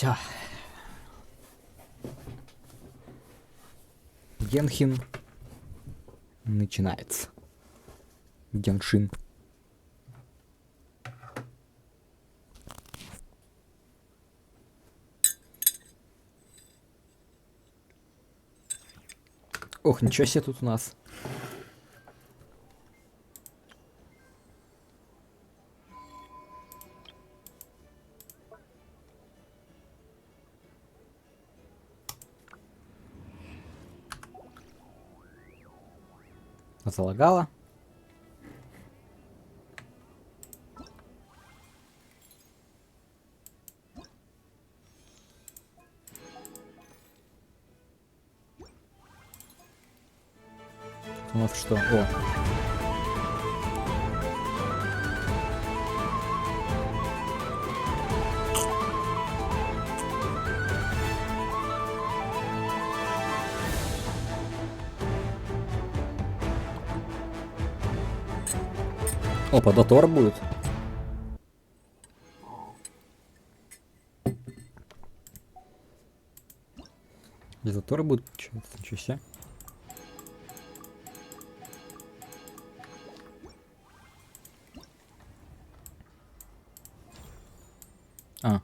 Все. Генхин начинается. Геншин. Ох, ничего себе тут у нас. Залагала. У нас что? О. Опа, дотор будет. И дотор будет, получается, ничего себе. А.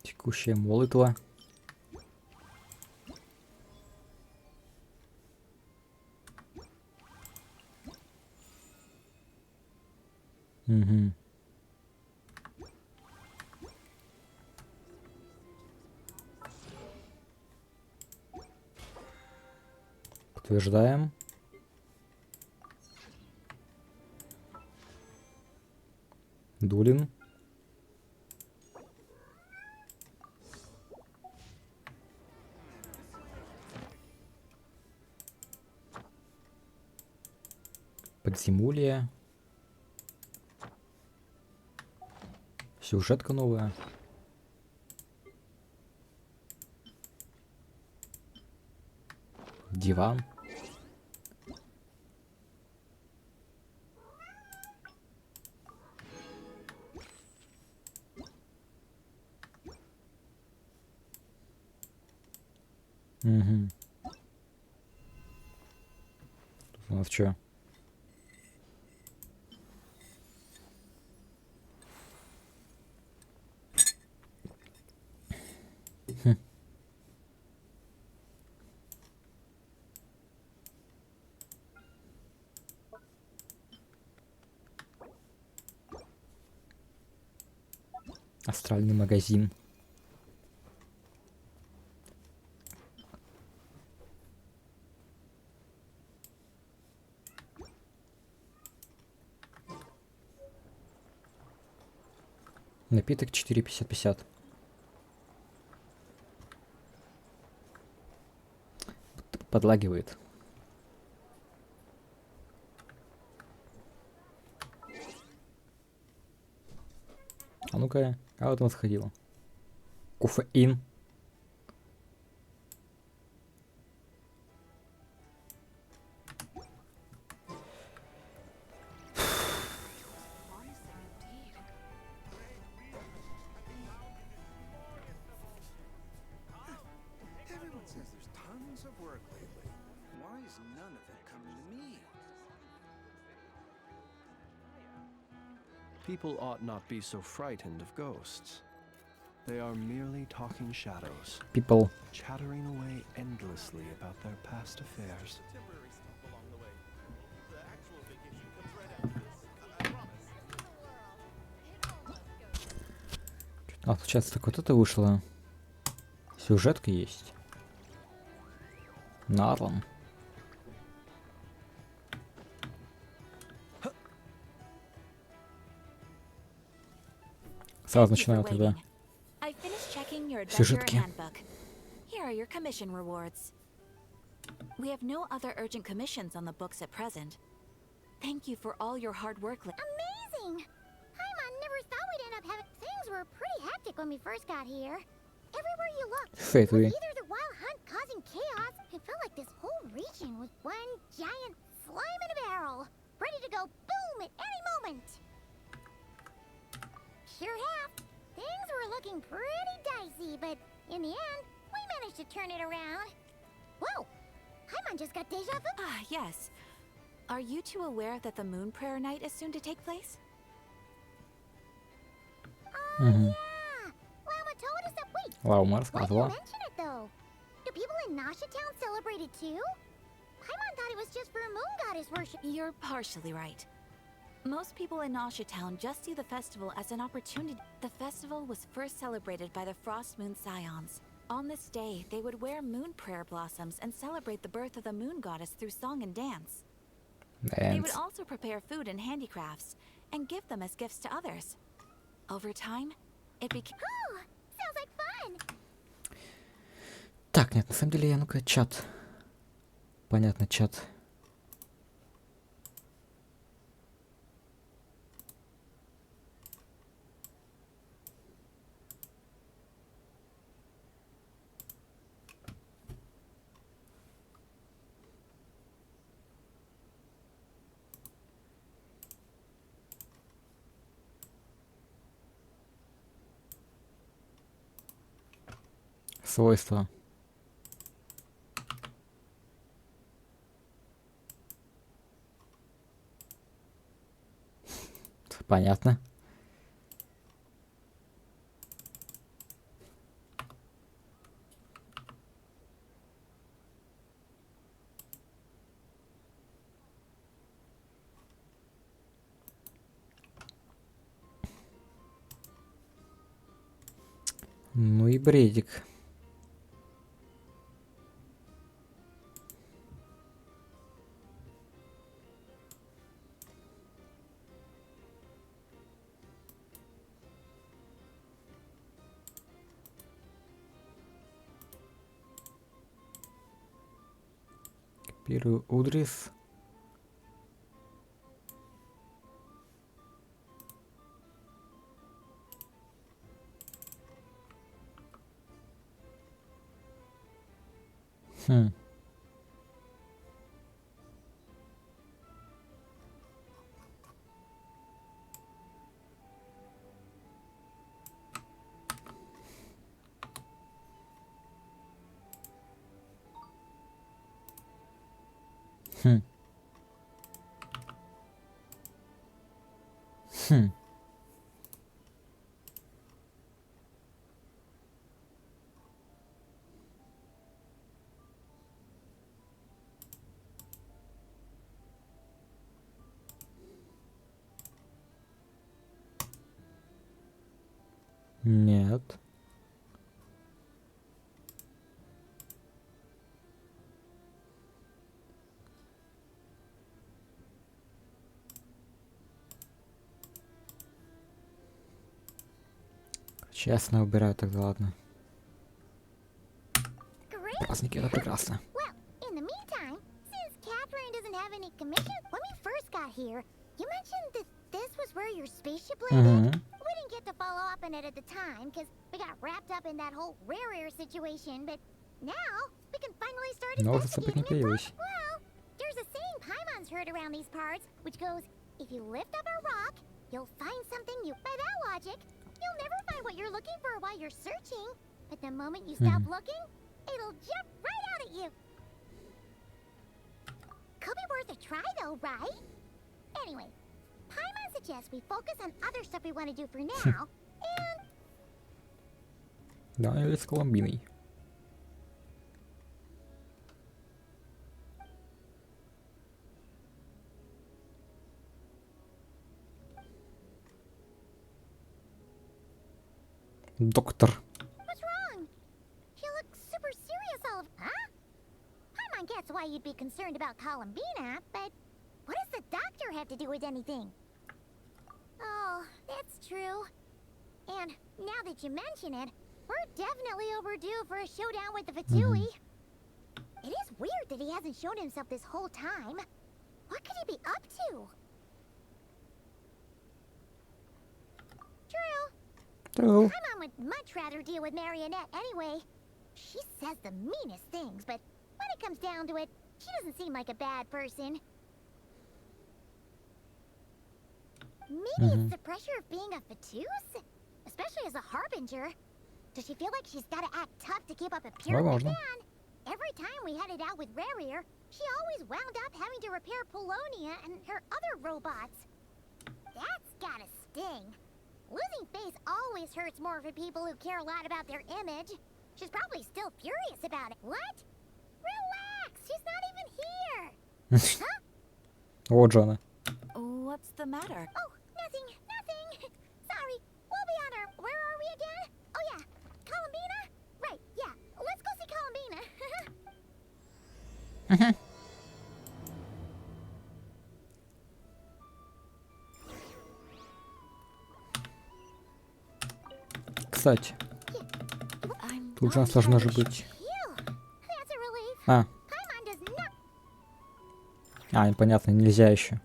Текущая молитва. Угу. Подтверждаем. Дулин. Подземулье. Сюжетка новая. Диван. Угу. Тут у нас что? Астральный магазин. Напиток 4,50. Подлагивает. А ну-ка, а вот он сходила. Кофеин. People ought not be so frightened of ghosts. They are merely talking shadows, People. chattering away endlessly about their past affairs. А, получается, так вот это вышло. Сюжетка есть. Нарлан. Сразу начинаю тогда. Сюжетки. Here are your commission rewards. We have no other urgent commissions on the books at present. Thank you for all your hard work. Amazing! Paimon never thought we'd end up having... Things were pretty hectic when we first got here. Everywhere you looked, it was Фейтли. either the wild hunt causing chaos, it felt region was one giant slime in a barrel, ready to go boom at any moment. Sure have. Things were looking pretty dicey, but in the end, we managed to turn it around. Whoa! Paimon just got deja vu. Ah, yes. Are you two aware that the Moon Prayer Night is soon to take place? Oh, yeah! Lama told us that. Wait, Лаума why do you рассказывала. mention it though? Do people in Nasha Town celebrate it too? Paimon thought it was just for moon goddess worship. You're partially right. Most people in Nasha Town just see the festival as an opportunity. The festival was first celebrated by the Frost Moon Scions. On this day, they would wear moon prayer blossoms and celebrate the birth of the moon goddess through song and dance. They would Dance. also prepare food and handicrafts and give them as gifts to others. Over time, it became... Oh, sounds like fun. Так, нет, на самом деле я, ну-ка, чат. Понятно, чат. Свойства. Понятно. Ну и бредик. Копирую Удрис. Хм. Хм. Хм. Нет. Честно убираю, тогда ладно. Great. Праздники, это прекрасно. Well, in the meantime, since Catherine doesn't have any commission, when we first got here, you mentioned that this was where your spaceship landed. Угу. We didn't get to follow up on it at the time because we got wrapped up in that whole rare situation, but now we can finally start Но зацепок не investigating it. появилось. Well, there's a saying Paimon's heard around these parts, which goes, if you lift up a rock, you'll find something new. By that logic, you'll never find what you're looking for while you're searching, but the moment you stop looking, it'll jump right out at you. Could be worth a try though, right? Anyway, Paimon suggests we focus on other stuff we want to do for now, and Да, или с Колумбиной. Доктор. what's wrong? You look super serious all of... Huh? Paimon gets why you'd be concerned about Columbina, but what does the doctor have to do with anything? Oh, that's true. And now that you mention it, we're definitely overdue for a showdown with the Fatui. It is weird that he hasn't shown himself this whole time. What could he be up to? True. Тру. Paimon would much rather deal with Marionette anyway. She says the meanest things, but when it comes down to it, She doesn't seem like a bad person. Maybe it's the pressure of being a Fatuse? Especially as a harbinger. Does she feel like she's gotta act tough to keep up appearance? Возможно. Man, every time we headed out with Rarier, she always wound up having to repair Polonia and her other robots. That's gotta sting. Losing face always hurts more for people who care a lot about their image. She's probably still furious about it. What? Relax, she's not even here. Huh? Вот же она. What's the matter? Oh, nothing. Sorry, we'll be on our... Where are we again? Oh yeah, Columbina? Right, yeah, let's go see Columbina. Кстати, I'm тут же not должно же entirely быть. Phew, that's a relief. А, Paimon does not... непонятно, нельзя еще.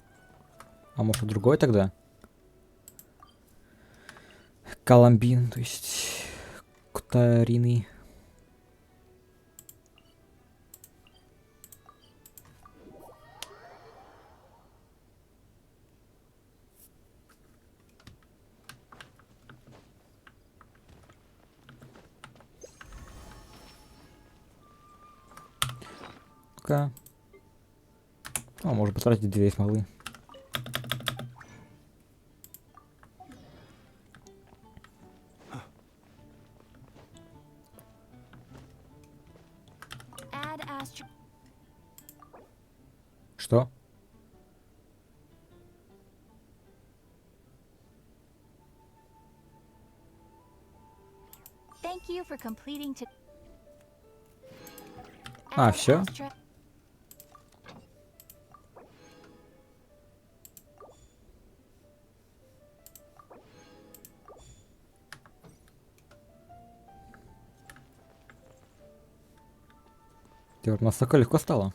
А может другой тогда? Колумбин, то есть Кутарины. Ну-ка. О, можно потратить 2 смолы. Add astro... Что? Thank you for completing to... А, Add всё? astro- Теперь настолько легко стало.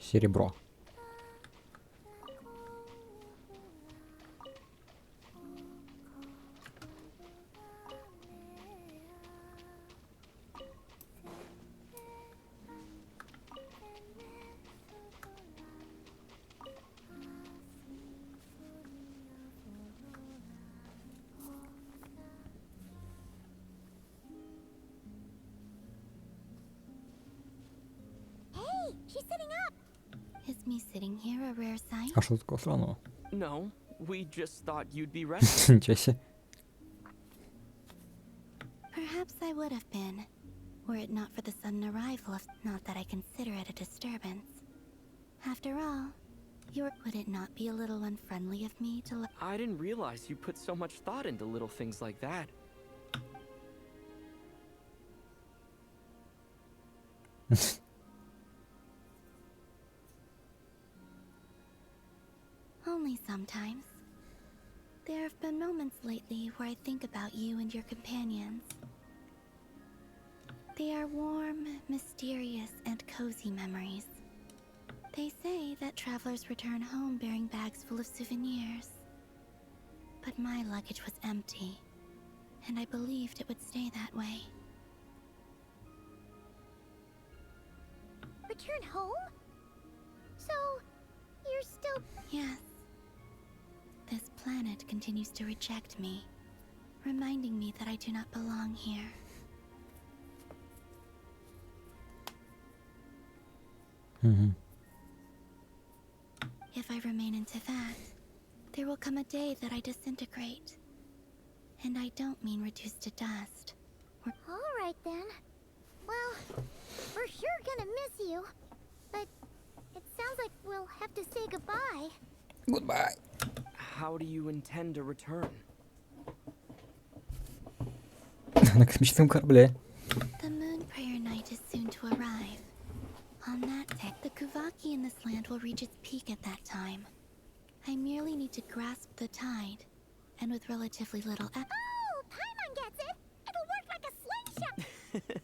Серебро. Hey, she's sitting up. Is me sitting here a rare sight? А что такого странного? No, we just thought you'd be resting. Ничего себе. Perhaps I would have been, were it not for the sudden arrival of... Not that I consider it a disturbance. After all, would it not be a little unfriendly of me to let... I didn't realize you put so much thought into little things like that. Only sometimes. There have been moments lately where I think about you and your companions. They are warm, mysterious, and cozy memories. They say that travelers return home bearing bags full of souvenirs. But my luggage was empty, and I believed it would stay that way. Return home? So, you're still... Yes. This planet continues to reject me, reminding me that I do not belong here. Мгм. If I remain into that, there will come a day that I disintegrate. And I don't mean reduced to dust. Alright then. Well, we're sure gonna miss you. But it sounds like we'll have to say goodbye. Goodbye. How do you intend to return? На космическом корабле. The moon prayer night is soon to arrive. On that tech, the Kuvaki in this land will reach its peak at that time. I merely need to grasp the tide, and with relatively little Oh, Paimon gets it! It'll work like a slingshot!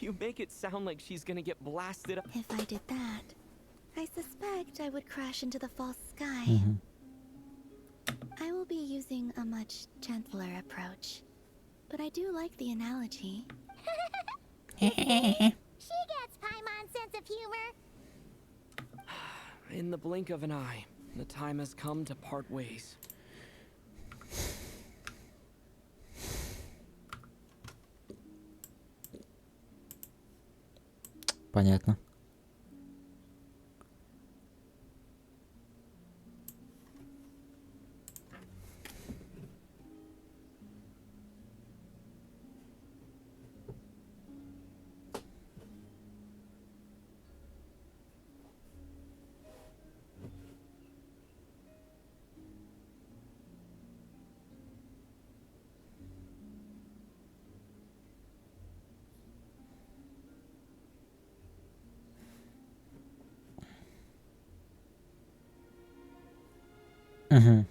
You make it sound like she's gonna get blasted up. If I did that, I suspect I would crash into the false sky. Мгм. I will be using a much gentler approach. But I do like the analogy. She gets Paimon's sense of humor. In the blink of an eye, the time has come to part ways. Понятно. Угу.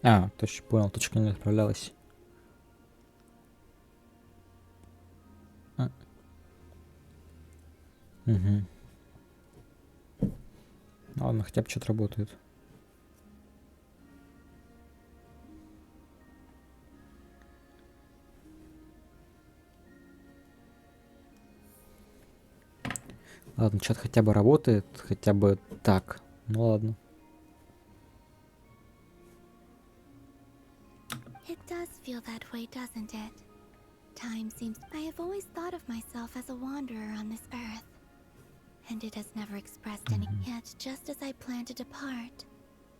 А, точно понял, точка не отправлялась. Угу. Ладно, хотя бы что-то работает. Ладно, что-то хотя бы работает, хотя бы так. Ну ладно. It does feel that way, doesn't it? Time seems... I have always thought of myself as a wanderer on this earth. And it has never expressed any... Yet, just as I plan to depart,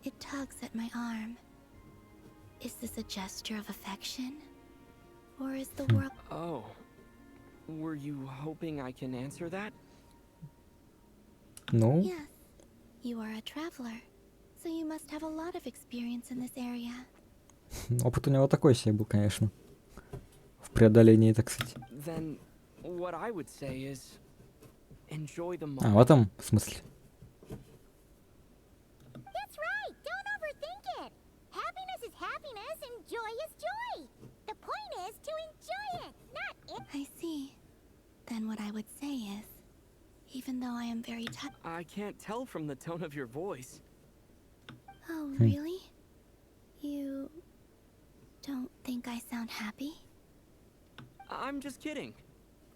it tugs at my arm. Is this a gesture of affection? Or is the world... Oh. Were you hoping I can answer that? Ну, Yes. You are a traveler, so you must have a lot of experience in this area. опыт у него такой себе был, конечно. В преодолении, так сказать. Then what I would say is enjoy the А, в moment. этом смысле. That's right! Don't overthink it! Happiness is happiness and joy is joy! The point is to enjoy it, not it! I see. Then what I would say is, even though I am very tired... I can't tell from the tone of your voice. Oh, really? You... don't think I sound happy? I'm just kidding.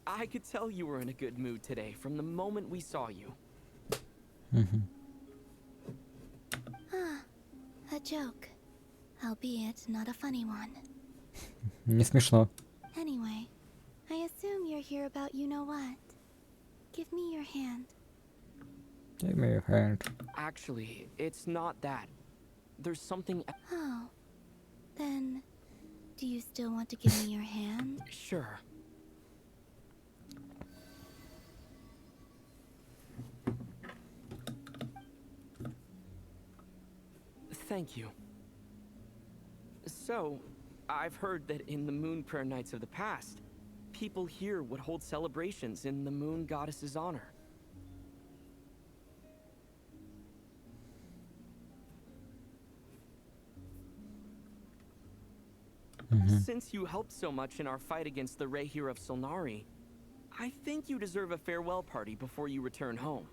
I could tell you were in a good mood today from the moment we saw you. Угу. Ah, a joke. Albeit not a funny one. Не смешно. Anyway, I assume you're here about you-know-what. Give me your hand. Give me your hand. Actually, it's not that. There's something... Oh. Then, do you still want to give me your hand? Sure. Thank you. So, I've heard that in the moon prayer nights of the past, people here would hold celebrations in the moon goddess's honor. Since you helped so much in our fight against the Rehir of Solnari, I think you deserve a farewell party before you return home.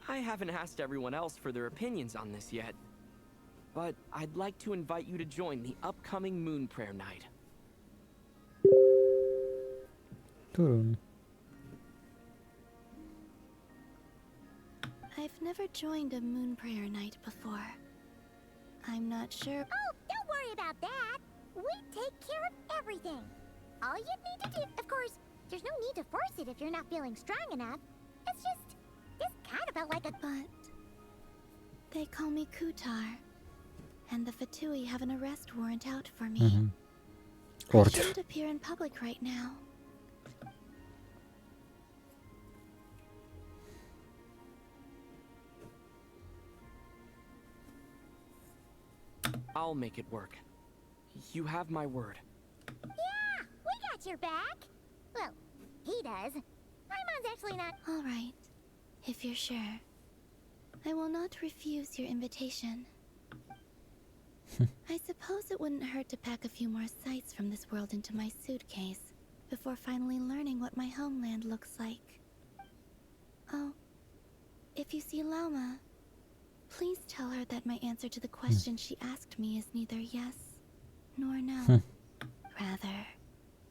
I haven't asked everyone else for their opinions on this yet, but I'd like to invite you to join the upcoming Moon Prayer Night. Турун. I've never joined a moon prayer night before. I'm not sure. Oh, don't worry about that! We take care of everything! All you need to do, of course, there's no need to force it if you're not feeling strong enough. It's just, this kind of felt like a... But they call me Kutar, and the Fatui have an arrest warrant out for me. Угу. I Ордер. shouldn't appear in public right now. I'll make it work. You have my word. Yeah, we got got your back. Well, he does. Paimon's actually not. All right, if you're sure. I will not refuse your invitation. I suppose it wouldn't hurt to pack a few more sights from this world into my suitcase before finally learning what my homeland looks like. Oh, if you see Lauma, please tell her that my answer to the question she asked me is neither yes nor no. Rather,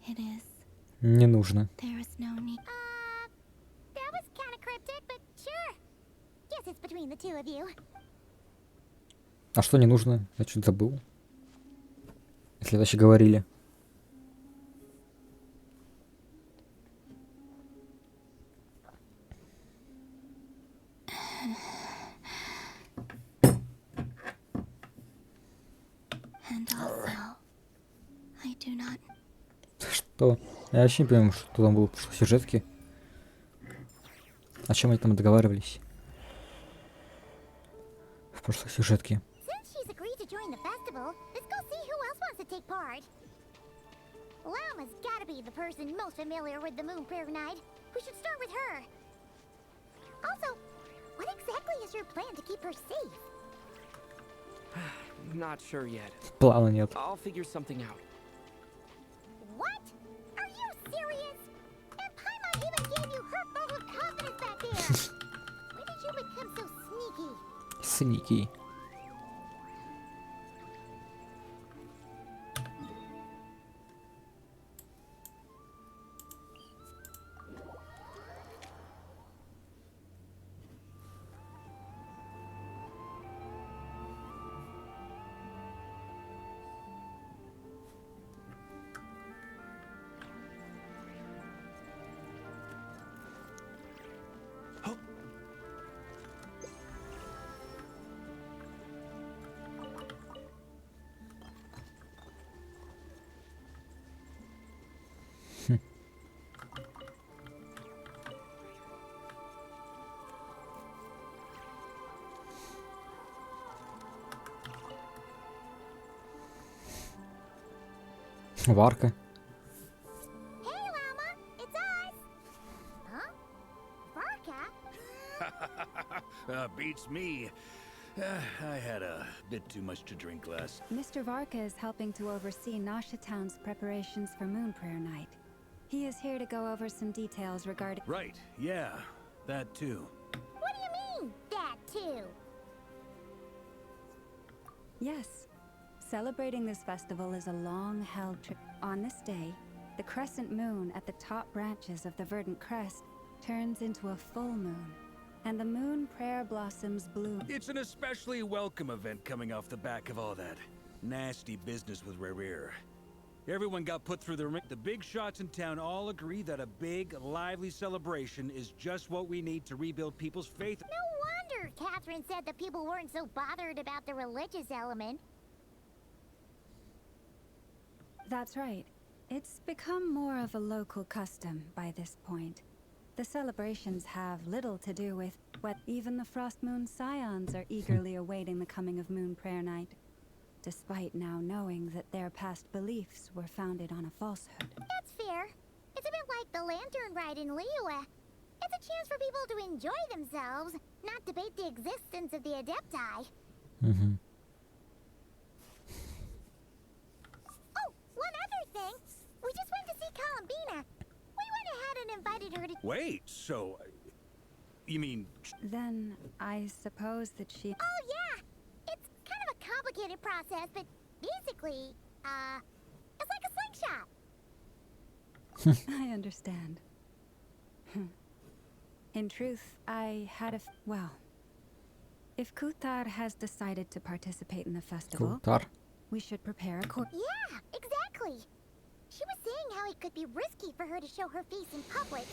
it is. Не нужно. There is no need. That was kind of cryptic, but sure. Guess it's between the two of you. А что не нужно? Я что-то забыл. Если вообще говорили. And also, I do not. Что? Я вообще не понимаю, что там было в прошлой сюжетке. О чем они там договаривались? В прошлой сюжетке. Since she's agreed to join the festival, let's go see who else wants to take part. Lauma's gotta be the person most familiar with the Moon Prayer Night. We should start with her. Also, what exactly is your plan to keep her safe? Not sure yet. Плана нет. I'll figure something out. What? Are you serious? And Paimon even gave you her vote of confidence back there. When did you become so sneaky? Сники. Варка. Hey, Lauma, it's us. Huh? Varka? Beats me. I had a bit too much to drink last. Mr. Varka is helping to oversee Nasha Town's preparations for Moon Prayer Night. He is here to go over some details regarding... Right, yeah, that too. What do you mean, that too? Yes. Celebrating this festival is a long-held trip. On this day, the crescent moon at the top branches of the verdant crest turns into a full moon, and the moon prayer blossoms bloom. It's an especially welcome event coming off the back of all that nasty business with Rare. Everyone got put through the ring. The big shots in town all agree that a big, lively celebration is just what we need to rebuild people's faith. No wonder Catherine said that people weren't so bothered about the religious element. That's right. It's become more of a local custom by this point. The celebrations have little to do with what even the Frost Moon Scions are eagerly awaiting the coming of Moon Prayer Night, despite now knowing that their past beliefs were founded on a falsehood. That's fair. It's a bit like the lantern ride in Liyue. It's a chance for people to enjoy themselves, not debate the existence of the Adepti. Угу. Oh, one other thing. We just went to see Columbina. We went ahead and invited her to... Wait, so... You mean... Then I suppose that she... Oh, yeah. It's kind of a complicated process, but basically, it's like a slingshot. I understand. In truth, I had well, if Kuthar has decided to participate in the festival, Кутар. we should prepare accordingly. Yeah, exactly. She was saying how it could be risky for her to show her face in public.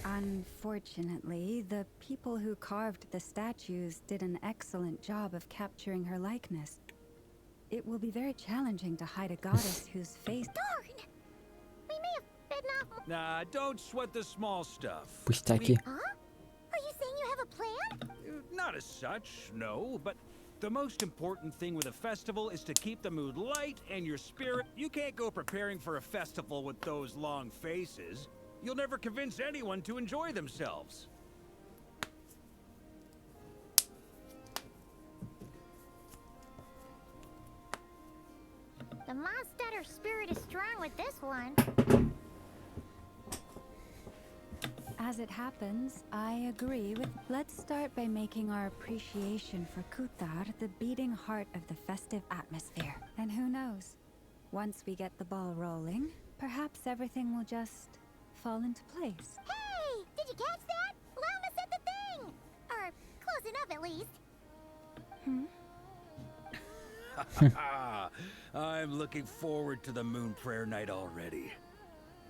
Unfortunately, the people who carved the statues did an excellent job of capturing her likeness. It will be very challenging to hide a goddess whose face... Darn! We may have bitten off... Nah, don't sweat the small stuff. Пустяки. Huh? Are you saying you have a plan? Not as such, no, but The most important thing with a festival is to keep the mood light and your spirit. You can't go preparing for a festival with those long faces. You'll never convince anyone to enjoy themselves. The Mondstatter spirit is strong with this one. As it happens, I agree with. Let's start by making our appreciation for Kuthar the beating heart of the festive atmosphere. And who knows? Once we get the ball rolling, perhaps everything will just fall into place. Hey! Did you catch that? Luna said the thing! Or close enough at least. I'm looking forward to the Moon Prayer Night already.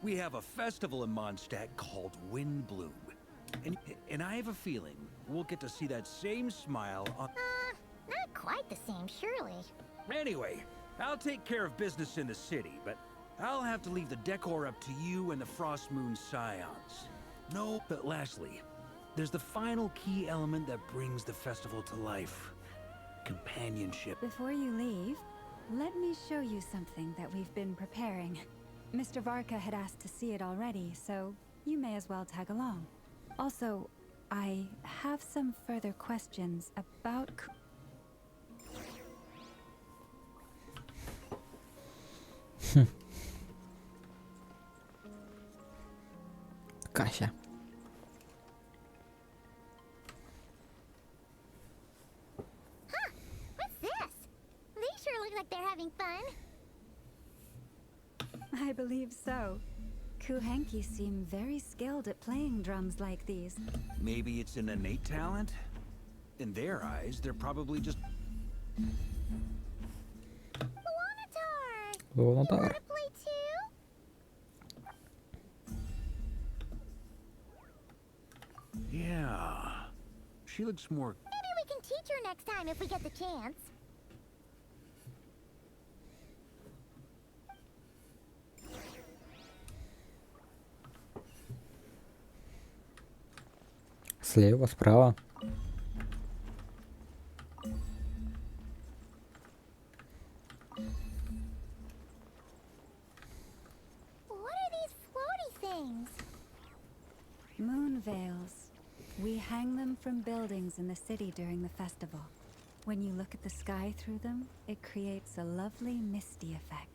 We have a festival in Mondstadt called Windbloom. And I have a feeling we'll get to see that same smile on... Not quite the same, surely. Anyway, I'll take care of business in the city, but I'll have to leave the decor up to you and the Frost Moon Scions. No, but lastly, there's the final key element that brings the festival to life. Companionship. Before you leave, let me show you something that we've been preparing. Mr. Varka had asked to see it already, so you may as well tag along. Also, I have some further questions about... Кася. What's this? These sure look like they're having fun. I believe so. Kuhenki seem very skilled at playing drums like these. Maybe it's an innate talent? In their eyes, they're probably just... Lunatar! Lunatar. You wanna play too? Yeah. She looks more... Maybe we can teach her next time if we get the chance. Слева, справа. What are these floaty things? Moon veils. We hang them from buildings in the city during the festival. When you look at the sky through them, it creates a lovely misty effect.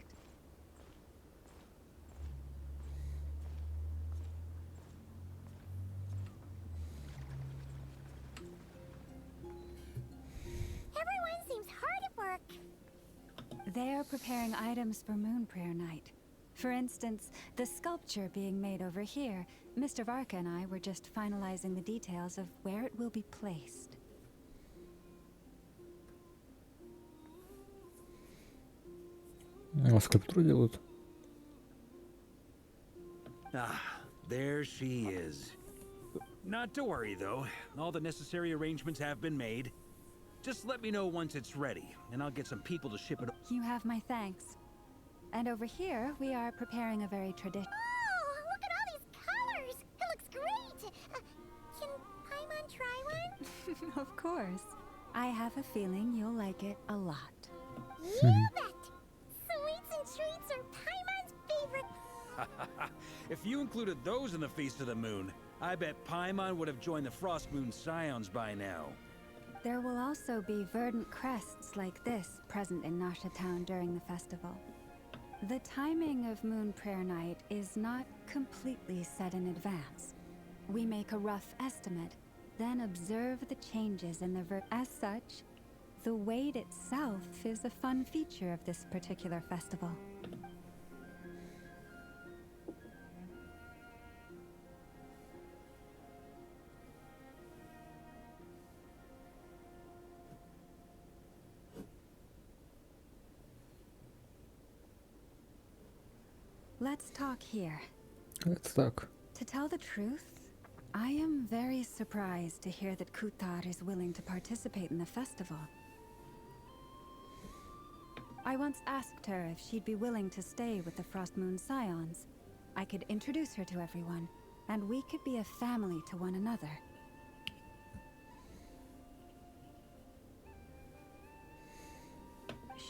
Everyone seems hard at work. They are preparing items for Moon Prayer Night. For instance, the sculpture being made over here, Mr. Varka and I were just finalizing the details of where it will be placed. Скульптуру делают. Ah, there she is. Not to worry, though. All the necessary arrangements have been made. Just let me know once it's ready, and I'll get some people to ship it. You have my thanks. And over here, we are preparing a very traditional... Oh, look at all these colors! It looks great! Can Paimon try one? Of course. I have a feeling you'll like it a lot. You bet! Sweets and treats are Paimon's favorite. If you included those in the Feast of the Moon, I bet Paimon would have joined the Frost Moon Scions by now. There will also be verdant crests like this present in Nasha Town during the festival. The timing of Moon Prayer Night is not completely set in advance. We make a rough estimate, then observe the changes in the As such, the wait itself is a fun feature of this particular festival. Let's talk here. Это так. To tell the truth, I am very surprised to hear that Kuthar is willing to participate in the festival. I once asked her if she'd be willing to stay with the Frost Moon Scions. I could introduce her to everyone, and we could be a family to one another.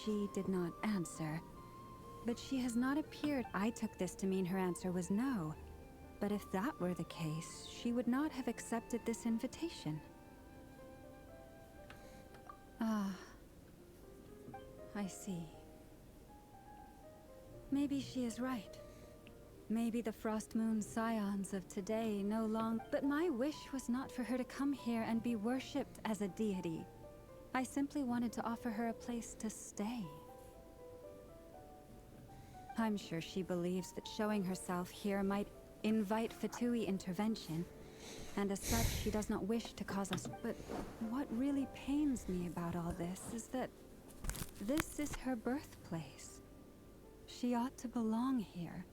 she did not answer. But she has not appeared. I took this to mean her answer was no. But if that were the case, she would not have accepted this invitation. Ah, I see. Maybe she is right. Maybe the Frost Moon Scions of today no longer... But my wish was not for her to come here and be worshipped as a deity. I simply wanted to offer her a place to stay. I'm sure she believes that showing herself here might invite Fatui intervention, and as such, she does not wish to cause us. But what really pains me about all this is that this is her birthplace. She ought to belong here,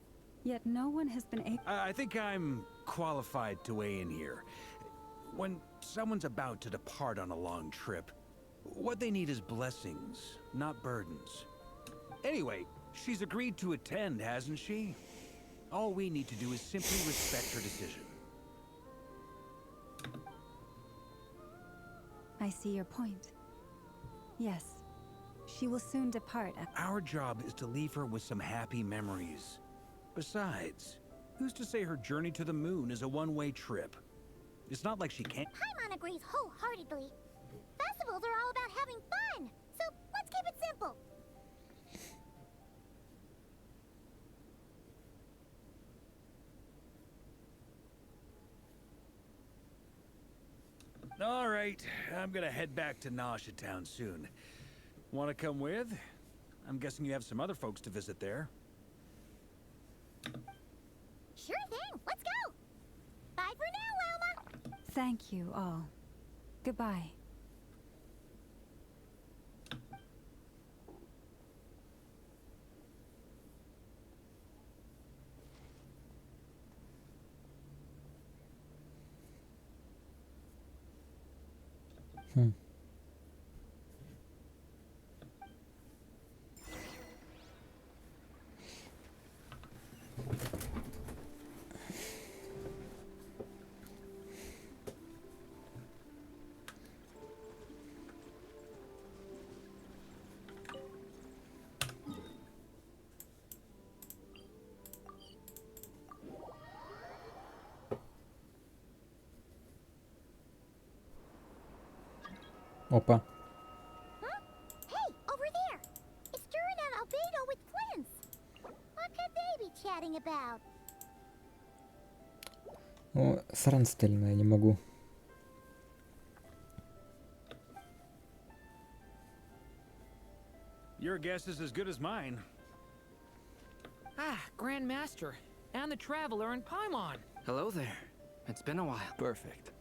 yet no one has been able... I think I'm qualified to weigh in here. When someone's about to depart on a long trip, what they need is blessings, not burdens. Anyway, she's agreed to attend, hasn't she? All we need to do is simply respect her decision. I see your point. Yes, she will soon depart. Our job is to leave her with some happy memories. Besides, who's to say her journey to the moon is a one-way trip? It's not like she can't... Paimon agrees wholeheartedly. Festivals are all about having fun, so let's keep it simple. All right, I'm gonna head back to Nasha Town soon. Want to come with? I'm guessing you have some other folks to visit there. Sure thing, let's go. Bye for now, Wilma. Thank you all. Goodbye. Опа. Huh? Hey, over there. It's Durin and Albedo with twins. What could they be chatting about? Ну, сранственно, я не могу. Your guess is as good as mine. Ah, Grand Master, and the Traveler and Paimon. Hello there. It's been a while. Perfect.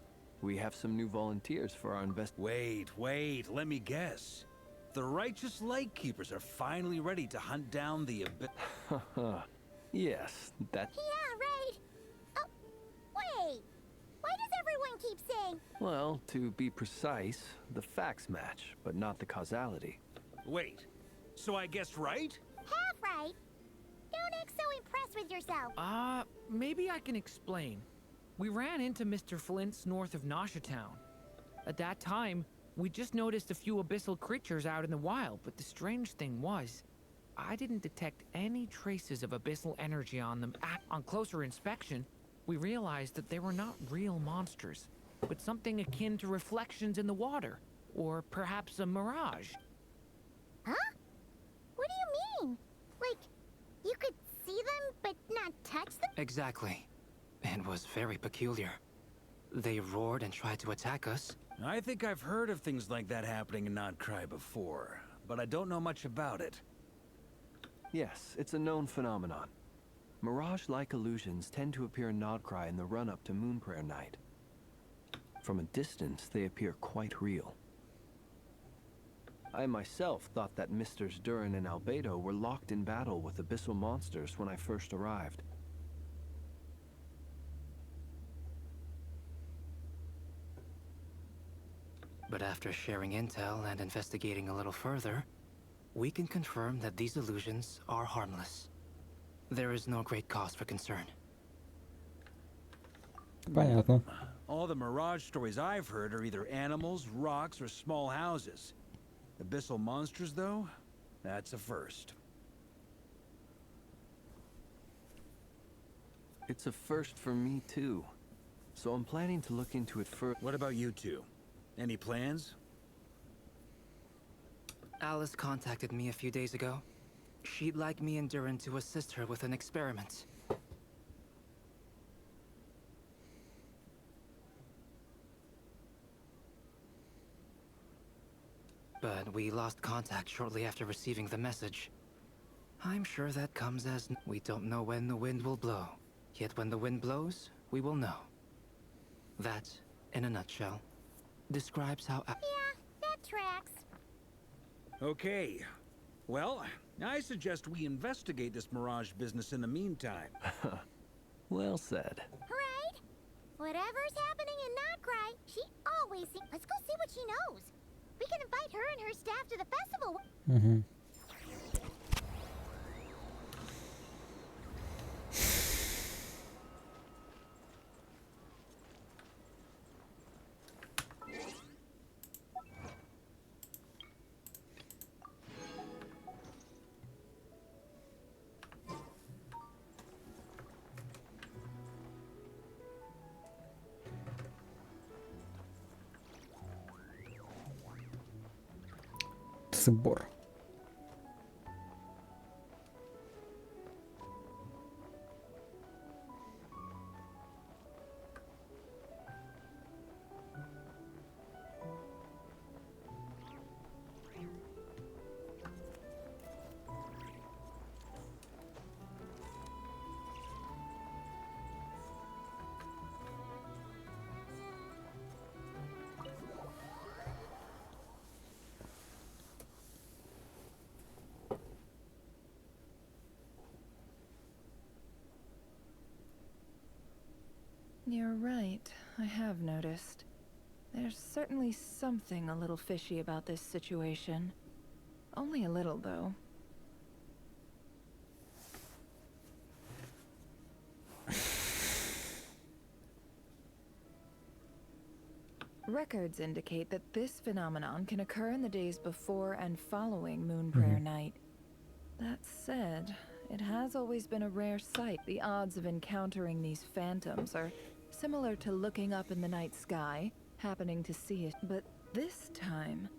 We have some new volunteers for our Wait, let me guess. The righteous Lightkeepers are finally ready to hunt down the Yes, that... Yeah, right. Oh, wait. Why does everyone keep saying... Well, to be precise, the facts match, but not the causality. Wait, so I guessed right? Half right. Don't act so impressed with yourself. Maybe I can explain. We ran into Mr. Flint's north of Nasha Town. At that time, we just noticed a few abyssal creatures out in the wild, but the strange thing was, I didn't detect any traces of abyssal energy on them. On closer inspection, we realized that they were not real monsters, but something akin to reflections in the water, or perhaps a mirage. Huh? What do you mean? Like, you could see them, but not touch them? Exactly. It was very peculiar. They roared and tried to attack us. I think I've heard of things like that happening in Notcry before, but I don't know much about it. Yes, it's a known phenomenon. Mirage-like illusions tend to appear in Nodcry in the run-up to Moonprayer Night. From a distance, they appear quite real. I myself thought that Misters Durin and Albedo were locked in battle with abyssal monsters when I first arrived. But after sharing intel and investigating a little further, we can confirm that these illusions are harmless. There is no great cause for concern. Понятно. All the Mirage stories I've heard are either animals, rocks, or small houses. Abyssal monsters, though? That's a first. It's a first for me too. So I'm planning to look into it further. What about you two? Any plans? Alice contacted me a few days ago. She'd like me and Durin to assist her with an experiment. But we lost contact shortly after receiving the message. I'm sure that comes as... We don't know when the wind will blow. Yet when the wind blows, we will know. That, in a nutshell, describes how... Yeah, that tracks. Okay. Well, I suggest we investigate this Mirage business in the meantime. Well said. Right? Whatever's happening in Notcry, she always seems... Let's go see what she knows. We can invite her and her staff to the festival. Mhm. Цыбор. You're right, I have noticed. There's certainly something a little fishy about this situation. Only a little, though. Records indicate that this phenomenon can occur in the days before and following Moon Prayer Night. That said, it has always been a rare sight. The odds of encountering these phantoms are similar to looking up in the night sky, happening to see it. But this time,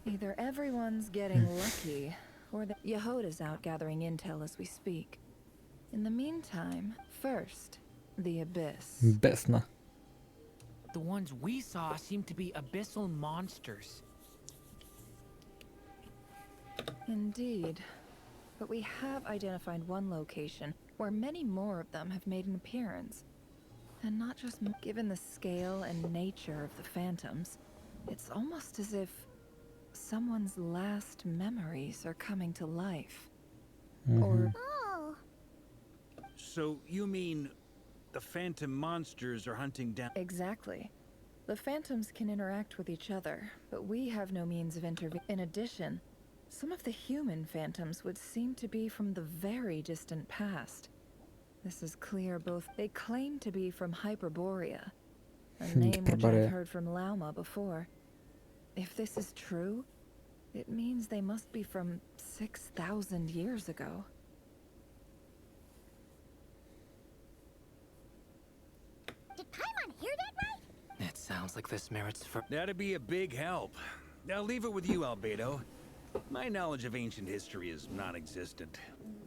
either everyone's getting lucky, or the Yehoda's out gathering intel as we speak. In the meantime, first, the Abyss. Besna. The ones we saw seem to be abyssal monsters. Indeed. But we have identified one location where many more of them have made an appearance. And not just given the scale and nature of the phantoms, it's almost as if someone's last memories are coming to life. Or Oh, So you mean the phantom monsters are hunting down... exactly. The phantoms can interact with each other, but we have no means of intervening. In addition, some of the human phantoms would seem to be from the very distant past. This is clear both. They claim to be from Hyperborea, a name which I've heard from Lauma before. If this is true, it means they must be from 6,000 years ago. did Paimon hear that right? It sounds like this merits for... That'd be a big help. I'll leave it with you, Albedo. My knowledge of ancient history is non-existent.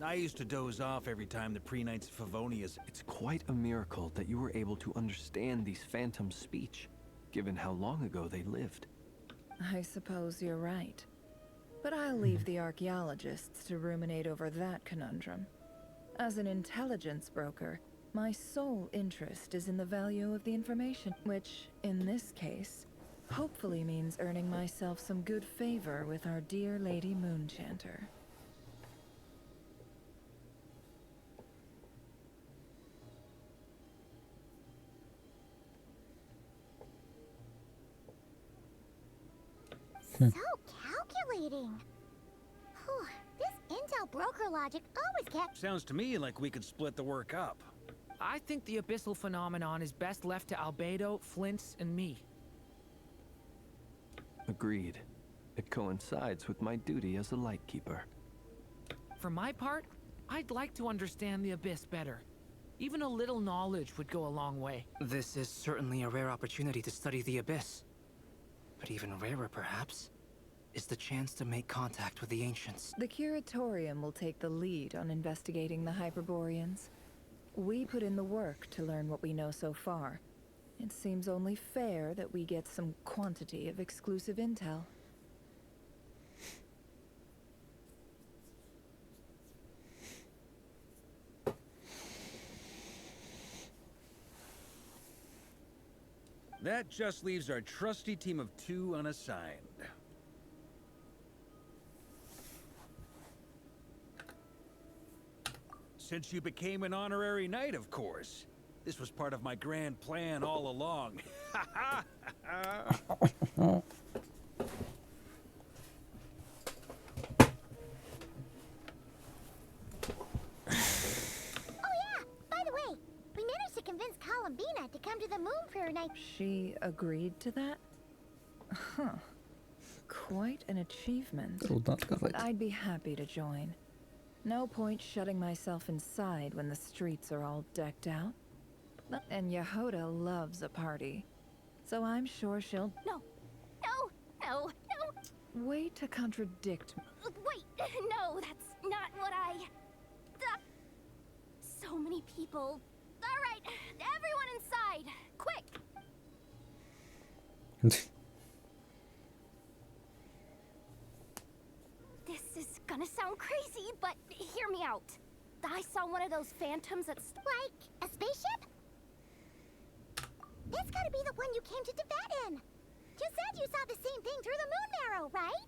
I used to doze off every time the pre-Knights of Favonius... It's quite a miracle that you were able to understand these phantoms' speech, given how long ago they lived. I suppose you're right. But I'll leave the archaeologists to ruminate over that conundrum. As an intelligence broker, my sole interest is in the value of the information, which, in this case, hopefully means earning myself some good favor with our dear Lady Moonchanter. So calculating. Whew, this intel broker logic always kept... Sounds to me like we could split the work up. I think the abyssal phenomenon is best left to Albedo, Flints, and me. Agreed. It coincides with my duty as a lightkeeper. For my part, I'd like to understand the Abyss better. Even a little knowledge would go a long way. This is certainly a rare opportunity to study the Abyss. But even rarer, perhaps, is the chance to make contact with the Ancients. The Curatorium will take the lead on investigating the Hyperboreans. We put in the work to learn what we know so far. It seems only fair that we get some quantity of exclusive intel. That just leaves our trusty team of 2 unassigned. Since you became an honorary knight, of course. This was part of my grand plan all along. Ha ha ha! Oh yeah! By the way, we managed to convince Columbina to come to the Moon Prayer Night. She agreed to that? Huh. Quite an achievement. Трудно отказать. I'd be happy to join. No point shutting myself inside when the streets are all decked out. And Yehoda loves a party. So I'm sure she'll... No, no. Way to contradict me. Wait, no, that's not what I... So many people. All right, everyone inside, quick. This is gonna sound crazy, but hear me out. I saw one of those phantoms that's Like a spaceship? That's gotta be the one you came to Tibet in. You said you saw the same thing through the moon marrow, right?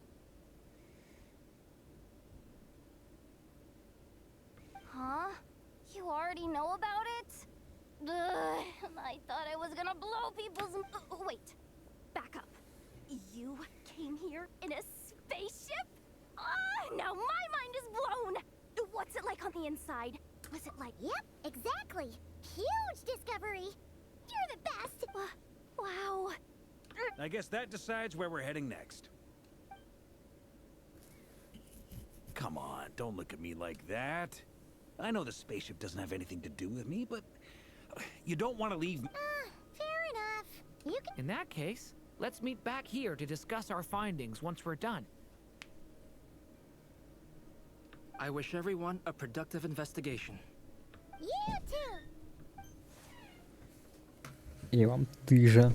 Huh? You already know about it? Ugh, I thought I was gonna blow people's... wait. Back up. You came here in a spaceship? Now my mind is blown! What's it like on the inside? Was it like... Yep, exactly. Huge discovery. You're the best. Wow. I guess that decides where we're heading next. Come on, don't look at me like that. I know the spaceship doesn't have anything to do with me, but you don't want to leave me. Fair enough. You can... In that case, let's meet back here to discuss our findings once we're done. I wish everyone a productive investigation. You too. И вам ты же.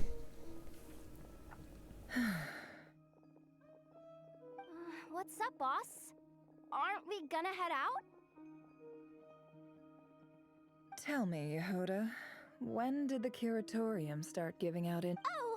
What's up, boss? Aren't we gonna head out? Tell me, Yehoda, when did the Curatorium start giving out in... Oh,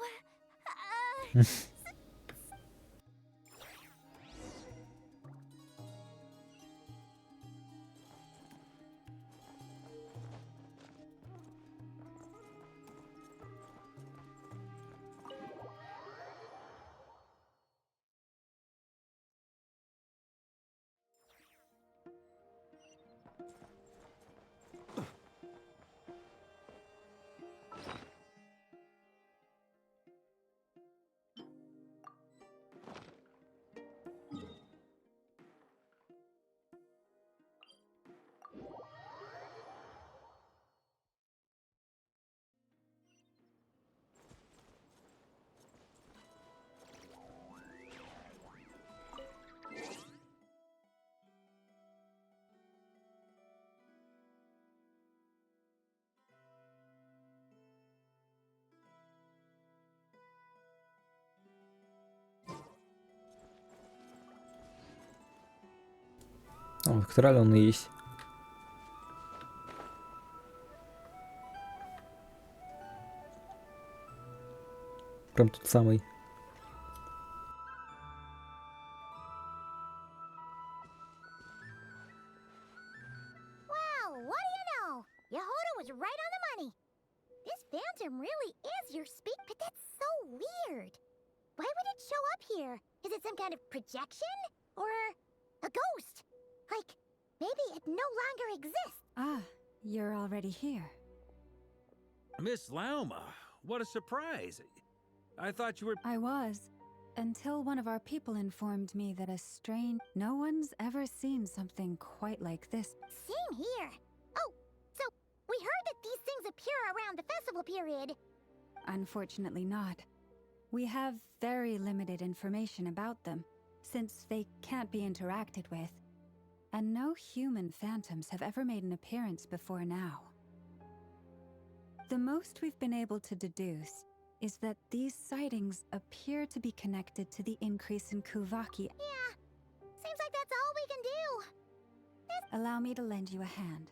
В Катрале он и есть. Прям тот самый. Well, what do you know? Yehoda was right on the money. This phantom really is your speak, but that's so weird. Why would it show up here? Is it some kind of projection? Or a ghost? Like, maybe it no longer exists. Ah, you're already here. Miss Lauma, what a surprise. I thought you were... I was. Until one of our people informed me that a strange... No one's ever seen something quite like this. Same here. Oh, so we heard that these things appear around the festival period. Unfortunately not. We have very limited information about them, since they can't be interacted with. And no human phantoms have ever made an appearance before now. The most we've been able to deduce is that these sightings appear to be connected to the increase in Kuvaki. Yeah, seems like that's all we can do. Allow me to lend you a hand.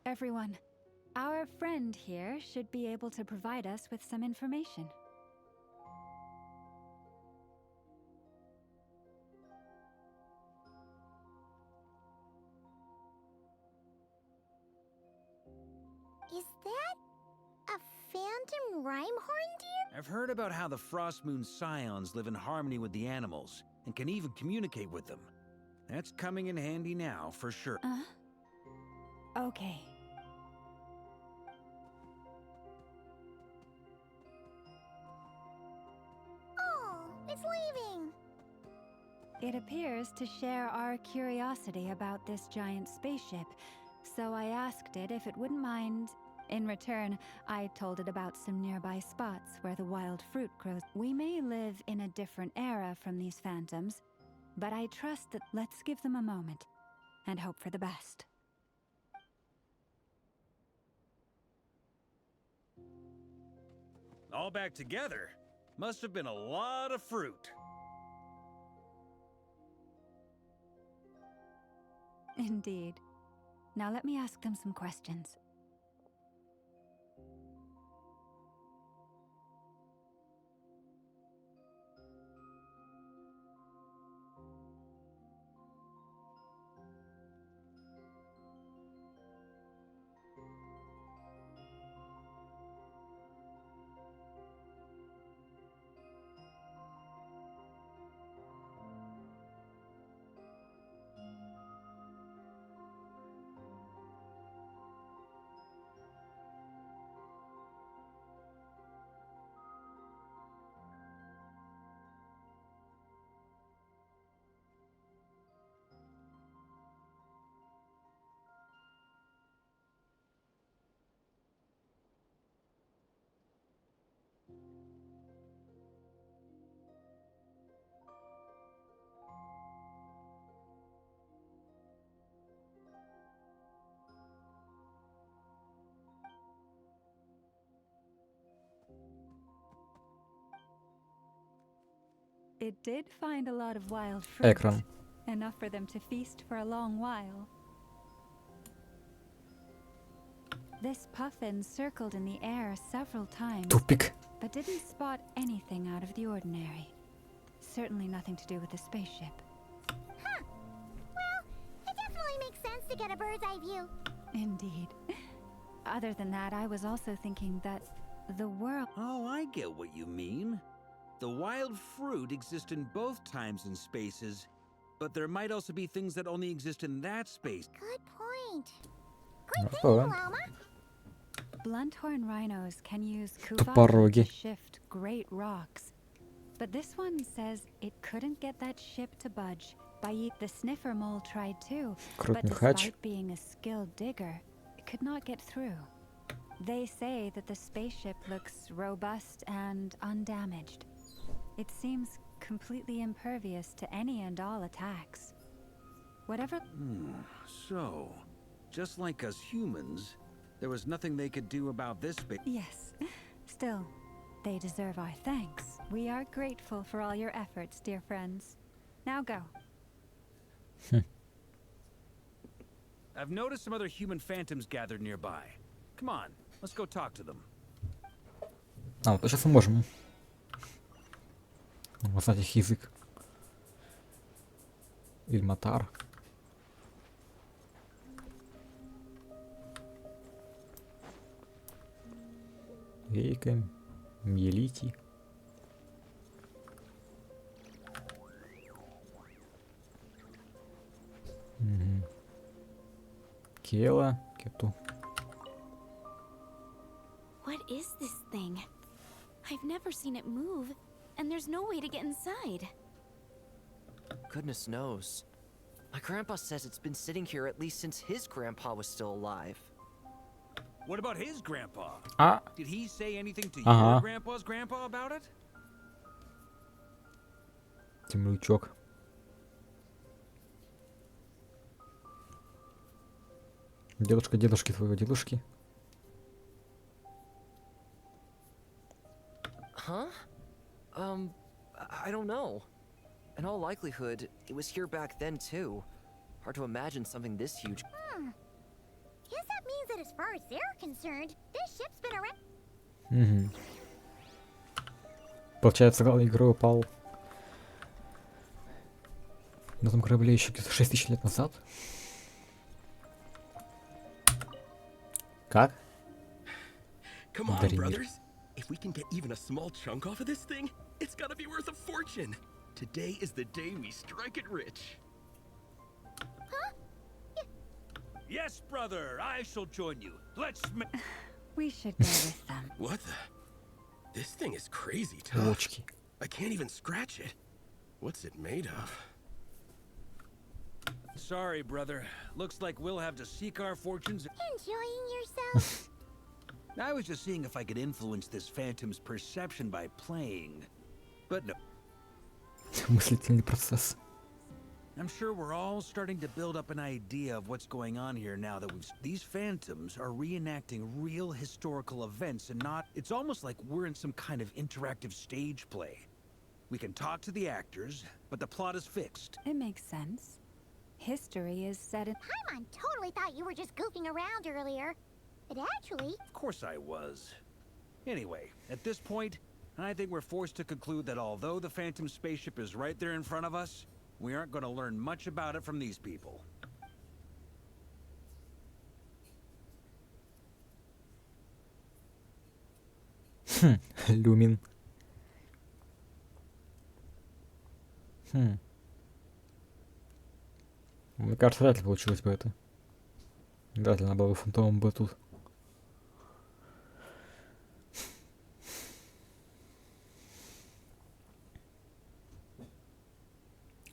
Everyone, our friend here should be able to provide us with some information. Is that a phantom Rhyme-horn deer? I've heard about how the Frost Moon Scions live in harmony with the animals and can even communicate with them. That's coming in handy now, for sure. Okay. Oh, it's leaving. It appears to share our curiosity about this giant spaceship, so I asked it if it wouldn't mind. In return, I told it about some nearby spots where the wild fruit grows. We may live in a different era from these phantoms, but I trust that let's give them a moment and hope for the best. All back together? Must have been a lot of fruit. Indeed. Now let me ask them some questions. It did find a lot of wild fruit. Ekrem. Enough for them to feast for a long while. This puffin circled in the air several times, Тупик. but didn't spot anything out of the ordinary. Certainly nothing to do with the spaceship. Huh. Well, it definitely makes sense to get a bird's eye view. Indeed. Other than that, I was also thinking that the world... Oh, I get what you mean. The wild fruit exist in both times and spaces, but there might also be things that only exist in that space. Good point. Great thinking, Ага. Llama. Blunthorn rhinos can use Kuvaki Тупороги. to shift great rocks. But this one says it couldn't get that ship to budge. The sniffer mole tried too, but Крупный хач. despite being a skilled digger, it could not get through. They say that the spaceship looks robust and undamaged. It seems completely impervious to any and all attacks. Whatever... So, just like us humans, there was nothing they could do about this space. Yes. Still, they deserve our thanks. We are grateful for all your efforts, dear friends. Now go. I've noticed some other human phantoms gathered nearby. Come on, let's go talk to them. А, вот сейчас мы можем узнать их язык. Ильматар. Вейка, Мелити. Угу. Кела, Кету. What is this thing? I've never seen it move, and there's no way to get inside. Goodness knows. My grandpa says it's been sitting here at least since his grandpa was still alive. What about his grandpa? А, Did he say anything to Ага. your grandpa's grandpa about it? темнючок. Дедушка дедушки твоего дедушки. Huh? I don't know. In all likelihood, it was here back then too. Hard to imagine something this huge. Guess that means that as far as they're concerned, this ship's been around. Угу. Получается, главный герой упал на том корабле еще где-то 6000 лет назад. Как? Come on, Даримир. brothers. If we can get even a small chunk off of this thing, it's gotta be worth a fortune. Today is the day we strike it rich. Yes, brother, I shall join you. Let's We should go with them. What the? This thing is crazy tough. Ручки. I can't even scratch it. What's it made of? Sorry, brother. Looks like we'll have to seek our fortunes. Enjoying yourself? I was just seeing if I could influence this phantom's perception by playing. But no, Мыслительный процесс. I'm sure we're all starting to build up an idea of what's going on here now that these phantoms are reenacting real historical events and not... It's almost like we're in some kind of interactive stage play. We can talk to the actors, but the plot is fixed. It makes sense. History is set in. Paimon totally thought you were just goofing around earlier. But actually, Of course I was. Anyway, at this point, I think we're forced to conclude that although the Phantom spaceship is right there in front of us, we aren't going to learn much about it from these people. Люмин. Мне кажется, вряд ли получилось бы это. Вряд ли она была бы фантомом бы тут.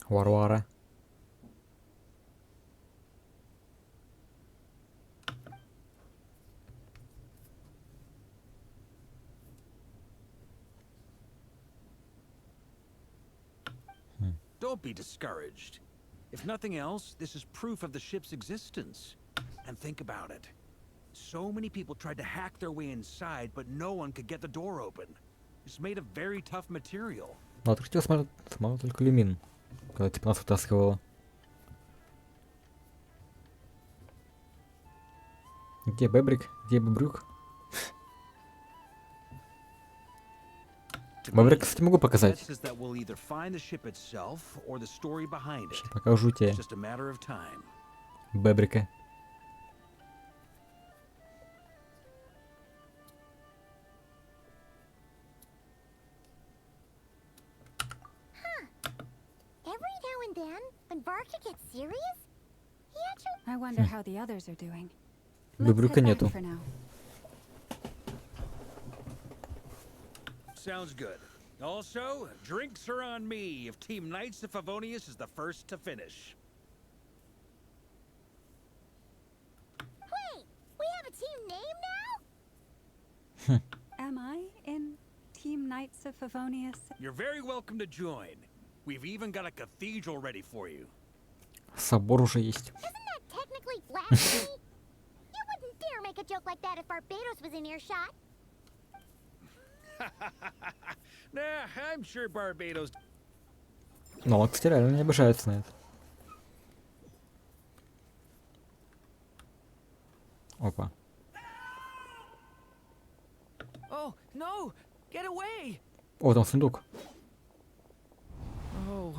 Варвара. Don't be discouraged. If nothing else, this is proof of the ship's existence. And think about it. So many people tried to hack their way inside, but no one could get the door open. It's made of very tough material. Ну, открытие смотрел только Люмин. Когда типа нас вытаскивала. Где Бебрик? Где Бебрюк? To Бебрик, me, кстати, могу показать. that says that we'll either find the ship itself or the story behind it. Сейчас покажу тебе It's just a matter of time. Бебрика. every now and then, when Barker gets serious, he actually... I wonder how the others are doing. Бебрюка Let's head нету. back for now. Sounds good. Also, drinks are on me if Team Knights of Favonius is the first to finish. Wait, we have a team name now? Am I in Team Knights of Favonius? You're very welcome to join. We've even got a cathedral ready for you. Собор уже есть. Isn't that technically blasphemy? You wouldn't dare make a joke like that if Barbados was in earshot. Nah, I'm sure Barbados... Но он, кстати, реально не обижается на это. Опа. Oh, no! Get away! О, там сундук. Oh.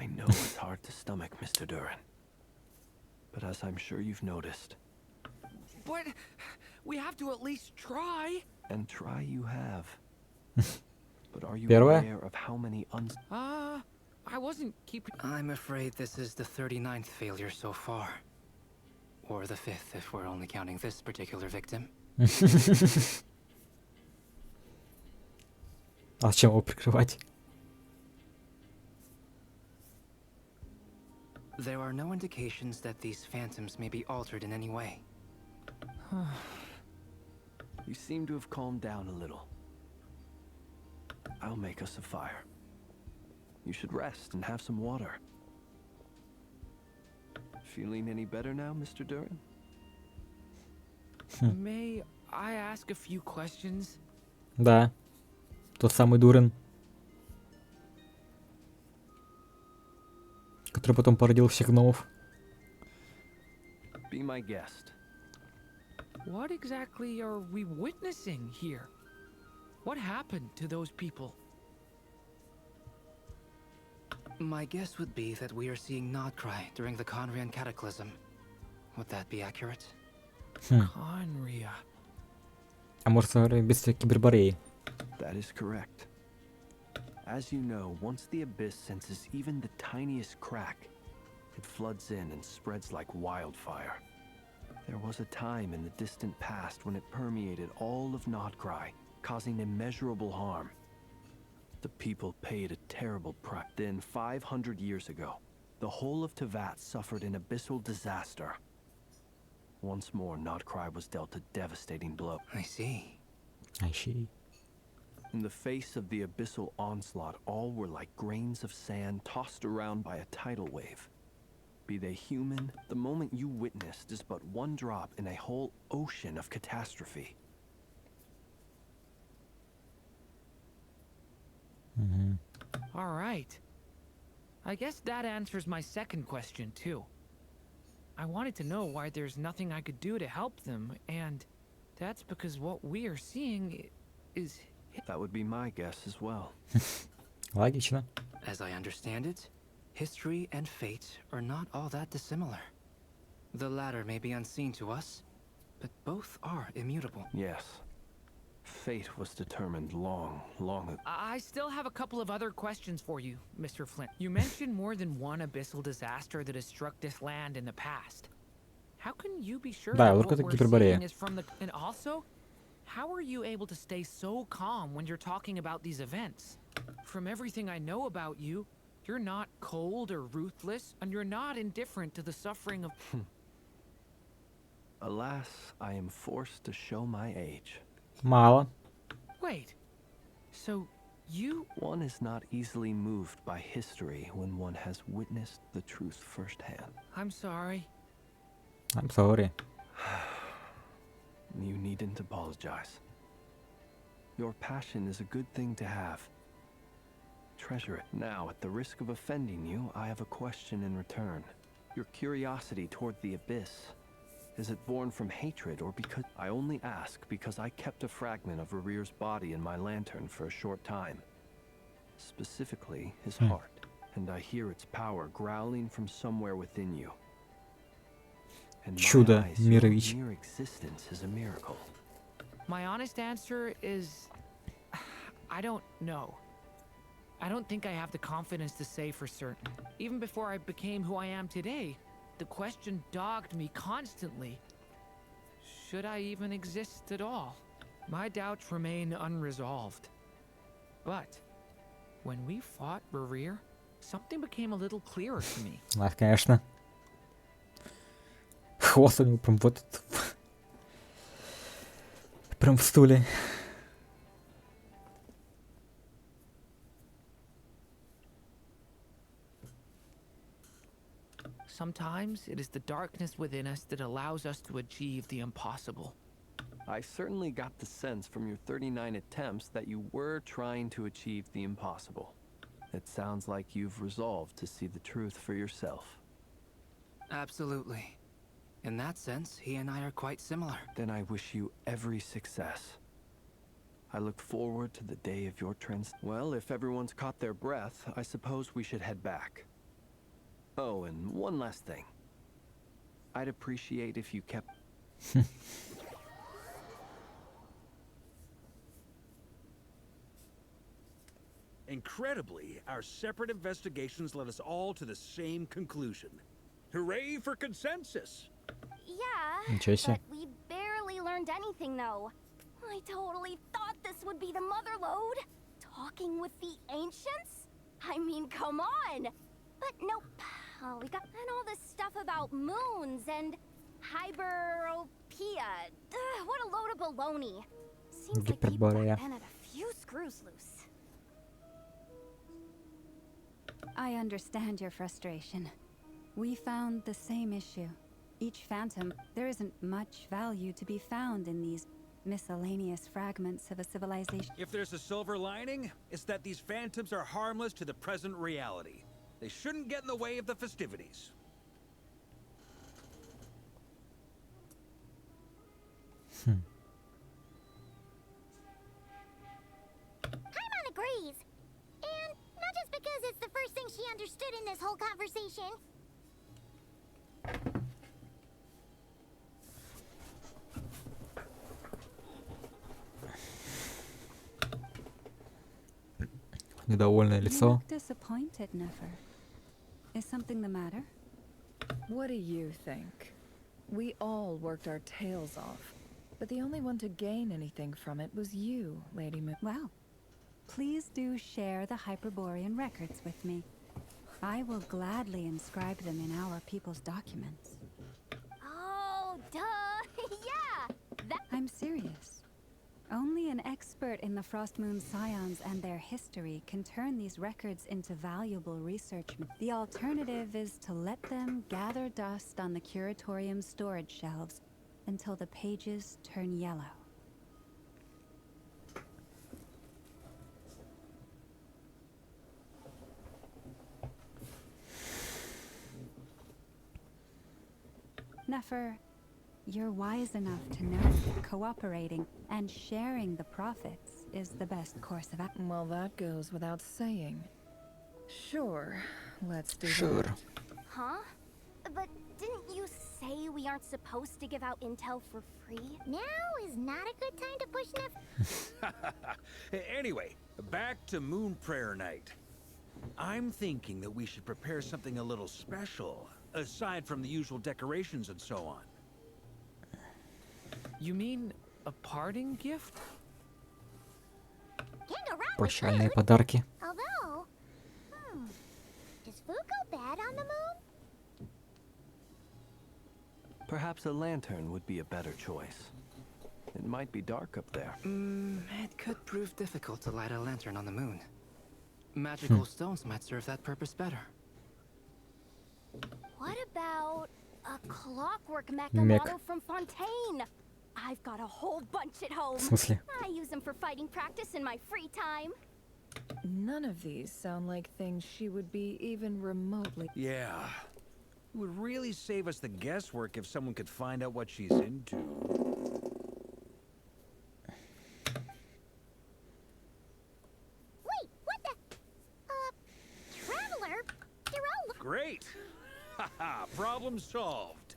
I know it's hard to stomach, Mr. Duran. But as I'm sure you've noticed, But we have to at least try. and try you have. But are you Первое. aware of how many I wasn't keeping. I'm afraid this is the 39th failure so far. Or the 5th if we're only counting this particular victim. А зачем его прикрывать? There are no indications that these phantoms may be altered in any way. You seem to have calmed down a little. I'll make us a fire. You should rest and have some water. Feeling any better now, Mr. Duran? May I ask a few questions? Да. Тот самый Дурен. Который потом породил всех гномов. Be my guest. What exactly are we witnessing here? What happened to those people? My guess would be that we are seeing Nodcry during the Conrian Cataclysm. Would that be accurate? Conria. А может, без кибербореи. That is correct. As you know, once the abyss senses even the tiniest crack, it floods in and spreads like wildfire. There was a time in the distant past when it permeated all of Nodcry, causing immeasurable harm. The people paid a terrible price. Then, 500 years ago, the whole of Tevat suffered an abyssal disaster. Once more, Nodcry was dealt a devastating blow. I see. I see. In the face of the abyssal onslaught, all were like grains of sand tossed around by a tidal wave. Be they human, the moment you witnessed is but one drop in a whole ocean of catastrophe. All right. I guess that answers my second question, too. I wanted to know why there's nothing I could do to help them, and that's because what we are seeing is... That would be my guess as well. Логично. As I understand it, history and fate are not all that dissimilar. The latter may be unseen to us, but both are immutable. Yes. Fate was determined long ago. I still have a couple of other questions for you, Mr. Flint. You mentioned more than one abyssal disaster that has struck this land in the past. How can you be sure Да, that вот what это we're гиперборея. seeing is from the... And also, how are you able to stay so calm when you're talking about these events? From everything I know about you, you're not cold or ruthless, and you're not indifferent to the suffering of... Alas, I am forced to show my age. Мало. Wait, so you... One is not easily moved by history when one has witnessed the truth firsthand. I'm sorry. I'm sorry. You needn't apologize. Your passion is a good thing to have. Treasure it. Now, at the risk of offending you, I have a question in return. Your curiosity toward the abyss, is it born from hatred or because... I only ask because I kept a fragment of Rerear's body in my lantern for a short time. Specifically, his heart. And I hear its power growling from somewhere within you. In my Чудо, eyes, your Мирович. mere existence is a miracle. My honest answer is... I don't know. I don't think I have the confidence to say for certain. Even before I became who I am today, the question dogged me constantly. Should I even exist at all? My doubts remain unresolved. But when we fought Rerear, something became a little clearer to me. Да, конечно. Хвост у него прям вот этот. Прям в стуле. Sometimes it is the darkness within us that allows us to achieve the impossible. I certainly got the sense from your 39 attempts that you were trying to achieve the impossible. It sounds like you've resolved to see the truth for yourself. Absolutely. In that sense, he and I are quite similar. Then I wish you every success. I look forward to the day of your Well, if everyone's caught their breath, I suppose we should head back. Oh, and one last thing. I'd appreciate if you kept... Incredibly, our separate investigations led us all to the same conclusion. Hooray for consensus! Yeah, Ничего себе. but we barely learned anything, though. I totally thought this would be the mother lode. Talking with the ancients? I mean, come on! But nope. Oh, we got and all this stuff about moons and hyperopia. What a load of baloney. Seems like people Гиперборея. back then had a few screws loose. I understand your frustration. We found the same issue. Each phantom, there isn't much value to be found in these miscellaneous fragments of a civilization. If there's a silver lining, it's that these phantoms are harmless to the present reality. They shouldn't get in the way of the festivities. Paimon agrees. And not just because it's the first thing she understood in this whole conversation. Недовольное You лицо. look disappointed, Nefer. Is something the matter? What do you think? We all worked our tails off, but the only one to gain anything from it was you, Lady Moon. Well, please do share the Hyperborean records with me. I will gladly inscribe them in our people's documents. Oh, duh. Yeah. That I'm serious. Only an expert in the Frostmoon Scions and their history can turn these records into valuable research. The alternative is to let them gather dust on the curatorium's storage shelves until the pages turn yellow. Nefer, you're wise enough to know that cooperating and sharing the profits is the best course of action. Well, that goes without saying. Sure, let's do Sure. that. Huh? But didn't you say we aren't supposed to give out intel for free? Now is not a good time to push Anyway, back to Moon Prayer Night. I'm thinking that we should prepare something a little special, aside from the usual decorations and so on. You mean a parting gift? Can't go wrong with Прощальные food. подарки. Although, does food go bad on the moon? Perhaps a lantern would be a better choice. It might be dark up there. It could prove difficult to light a lantern on the moon. Magical stones might serve that purpose better. What about a clockwork mecha Mech. model from Fontaine? I've got a whole bunch at home. В смысле? I use them for fighting practice in my free time. None of these sound like things she would be even remotely. Yeah. It would really save us the guesswork if someone could find out what she's into. Wait, what the? Traveler? They're all Great! Haha, problem solved.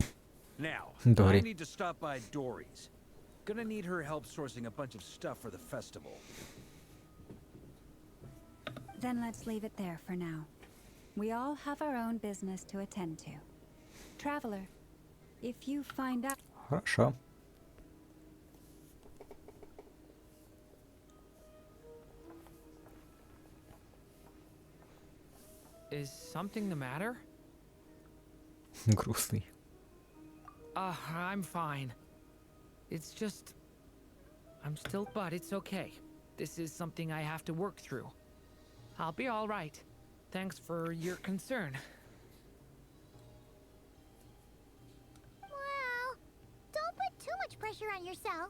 Now, Dory. I need to stop by Dory's. Gonna need her help sourcing a bunch of stuff for the festival. Then let's leave it there for now. We all have our own business to attend to. Traveler, if you find out... Хорошо. Is something the matter? Грустный. I'm fine. It's just... but it's okay. This is something I have to work through. I'll be all right. Thanks for your concern. Well, don't put too much pressure on yourself.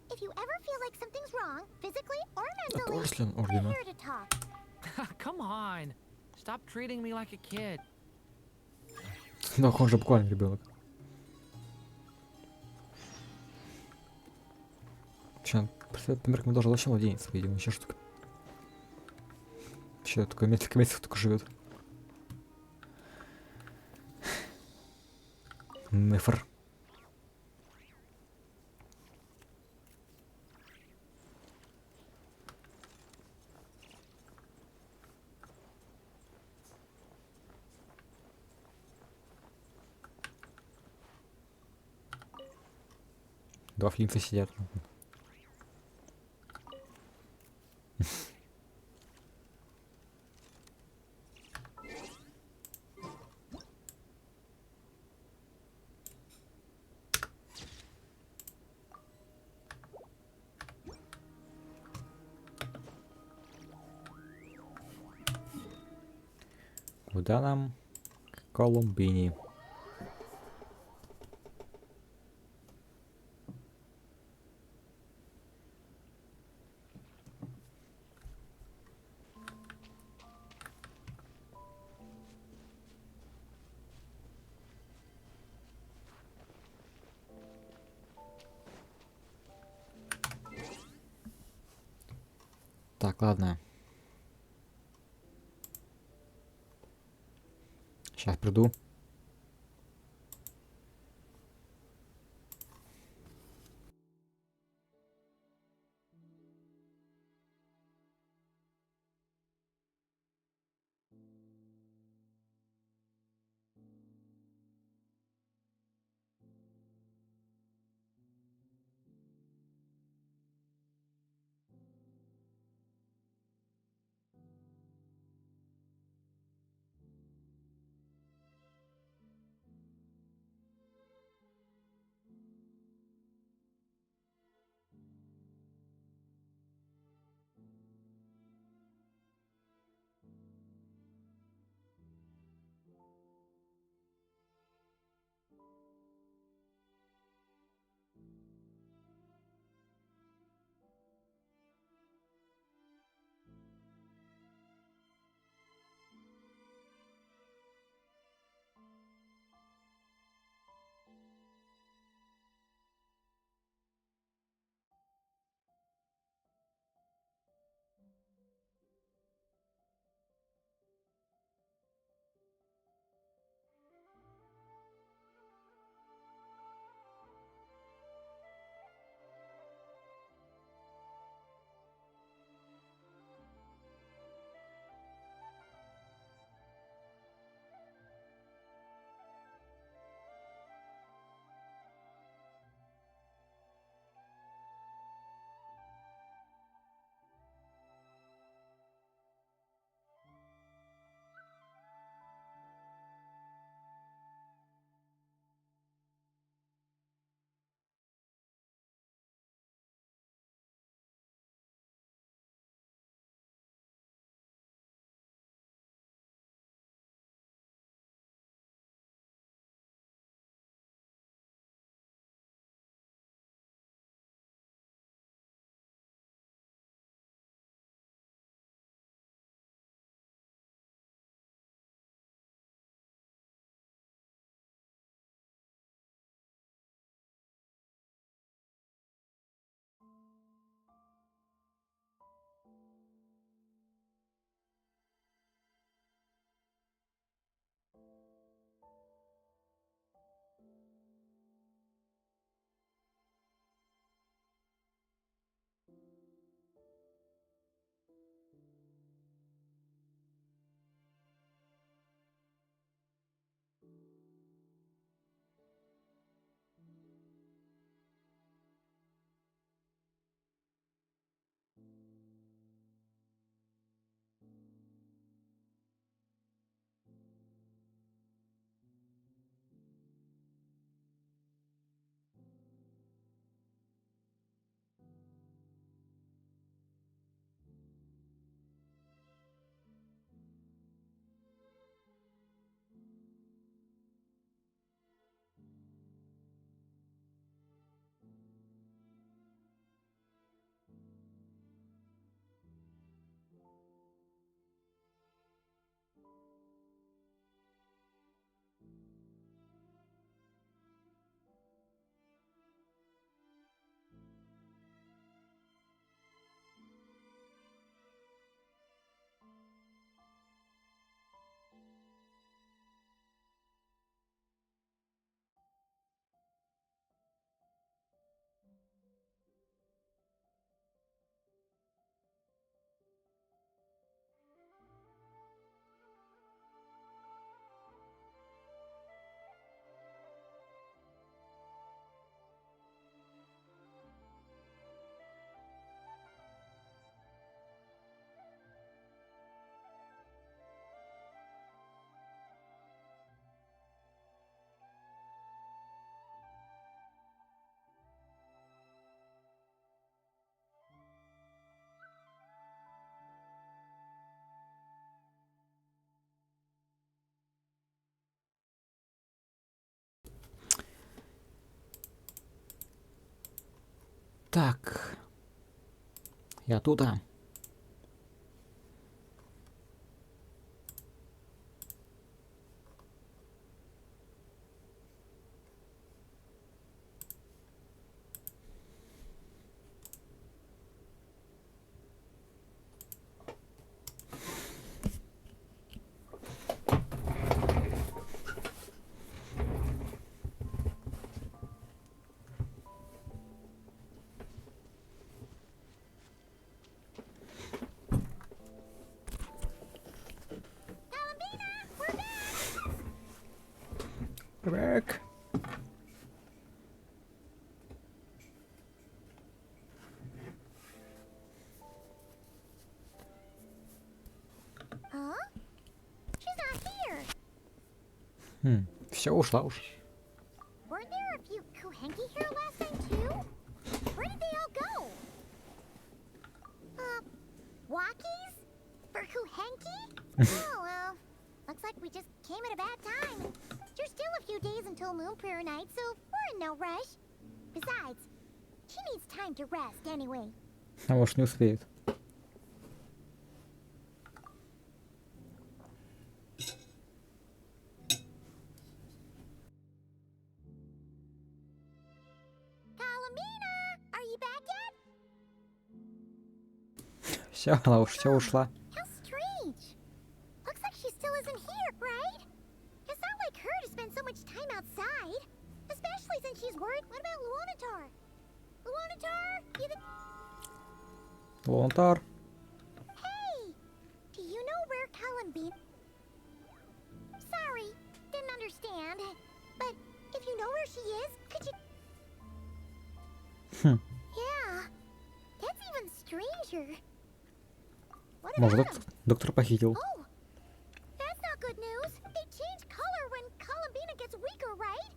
If you ever feel like something's wrong, physically or mentally, Орслен we're ордена. here to talk. Come on. Stop treating me like a kid. Ну, он же буквально ребенок. Че, по меркам даже вообще младенец, видимо, еще штука. Че, такой месяц только живет. Мифр. Два флинта сидят. Куда нам? К Колумбине. Так, ладно. Сейчас приду. Так. Я туда. Back. Huh? She's not here. Все, ушла уж. Weren't there a few Kuhenki here last time too? Where did they all go? Walkies? For Kuhenki? Oh well. Looks like we just came at a bad time. There's still a few days until Moon Prayer Night, so we're in no rush. Besides, she needs time to rest anyway. А может, не успеет. Kalamina, are you back yet? Все, она уж все ушла. How strange. Looks like she still isn't here, right? It's not like her to spend so much time outside. Especially since she's worried. What about Luonatar? Luonatar? You the... Лонтар. Hey! Do you know where Kalambina... Sorry, didn't understand. But if you know where she is, could you... Yeah, that's even stranger. What about Может, him? доктор похитил. Oh, that's not good news. They change color when Kalambina gets weaker, right?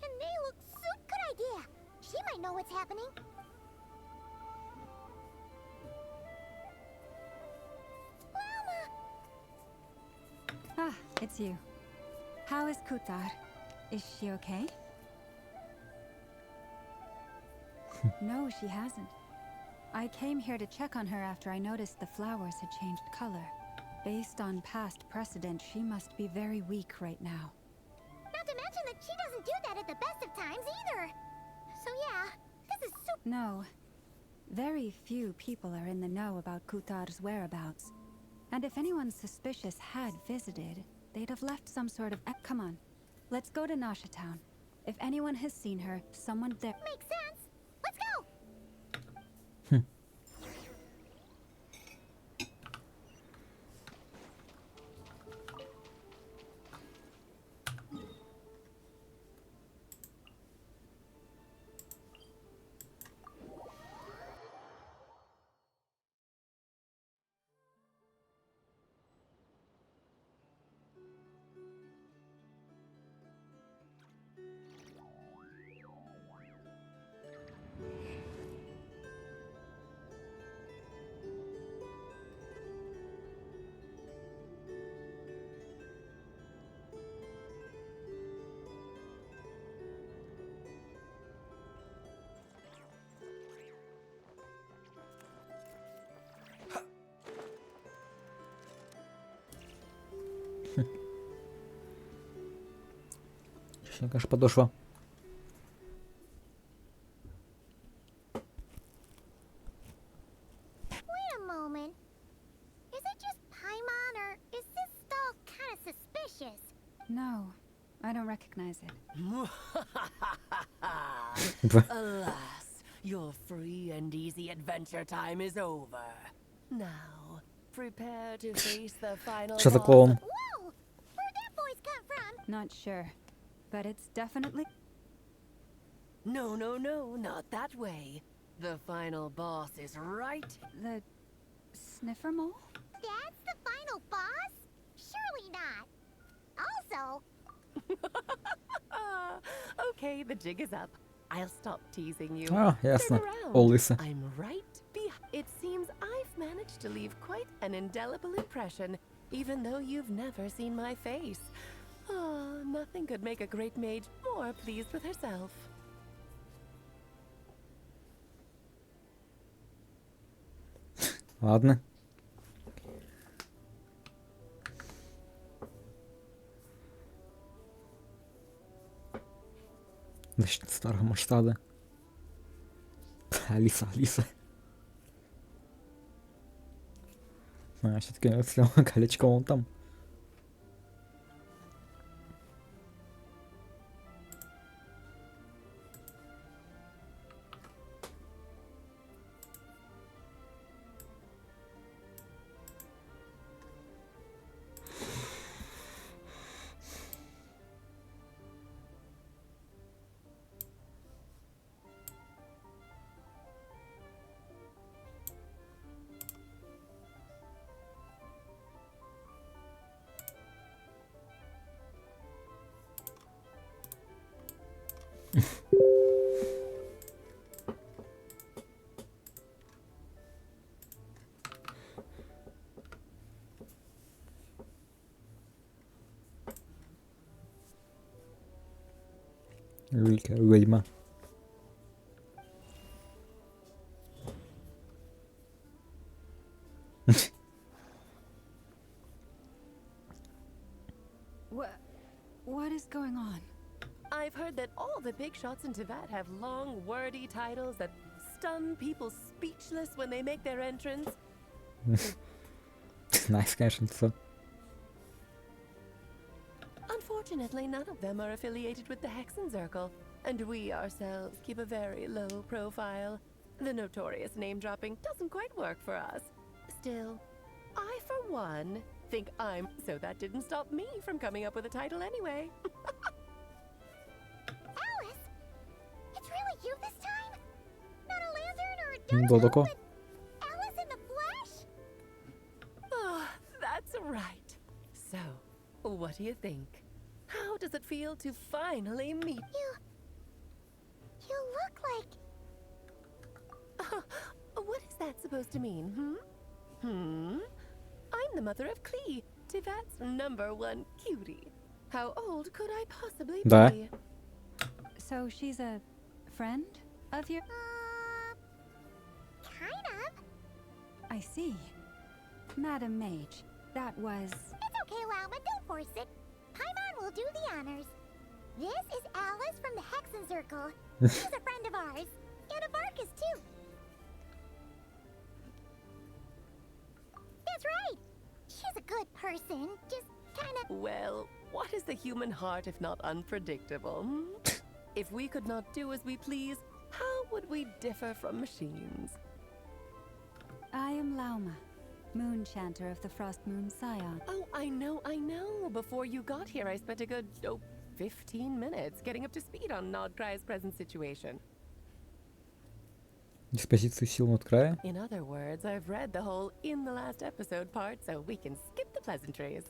And they look so... Good idea. She might know what's happening. Lama! Ah, it's you. How is Kutar? Is she okay? No, she hasn't. I came here to check on her after I noticed the flowers had changed color. Based on past precedent, she must be very weak right now. Not to mention that she doesn't do that at the best of times either. So yeah, this is super... No. Very few people are in the know about Kutar's whereabouts. And if anyone suspicious had visited, they'd have left some sort of... Come on. Let's go to Nasha Town. If anyone has seen her, someone there... Makes sense. Let's go! Сейчас, конечно, подошва. Wait a moment. Is it just Paimon, or is this stall kind of suspicious? No, I don't recognize it. Alas, your free and easy adventure time is over. Now, prepare to face the final Что за boss клоун? Whoa! Where'd that voice come from? Not sure. But it's definitely... No, not that way. The final boss is right. the... sniffer mole? That's the final boss? Surely not. Also, Okay, the jig is up. I'll stop teasing you. А, ясно. Turn around. Олиса. I'm right behind. It seems I've managed to leave quite an indelible impression, even though you've never seen my face. Ah, nothing could make a great mage more pleased with herself. Ладно. Значит, старого масштаба. Алиса, Алиса. А, все-таки колечко вон там. Великая ведьма. What is going on? I've heard that all the big shots in Teyvat have long, wordy titles that stun people speechless when they make their entrance. Nice, конечно, лицо. Unfortunately, none of them are affiliated with the Hexen Circle, and we ourselves keep a very low profile. The notorious name-dropping doesn't quite work for us. Still, I, for one, think I'm... So that didn't stop me from coming up with a title anyway. Alice? It's really you this time? Not a lantern or a Додоко. but Alice in the flesh? Oh, that's right. So, what do you think? How does it feel to finally meet... You look like... What is that supposed to mean, I'm the mother of Klee, Teyvat's #1 cutie. How old could I possibly Да. be? So she's a friend of your... Kind of. I see. Madam Mage, that was... It's okay, Lauma, don't force it. Paimon will do the honors. This is Alice from the Hexen Circle. She's a friend of ours. And of Arcus, too. That's right. She's a good person. Just kind of... Well, what is the human heart if not unpredictable? If we could not do as we please, how would we differ from machines? I am Lauma, Moon Chanter of the Frost Moon Scion. Oh, I know. Before you got here, I spent a good, 15 minutes getting up to speed on Nodcry's present situation. Диспозицию сил над края. In other words, I've read the whole in the last episode part, so we can skip the pleasantries.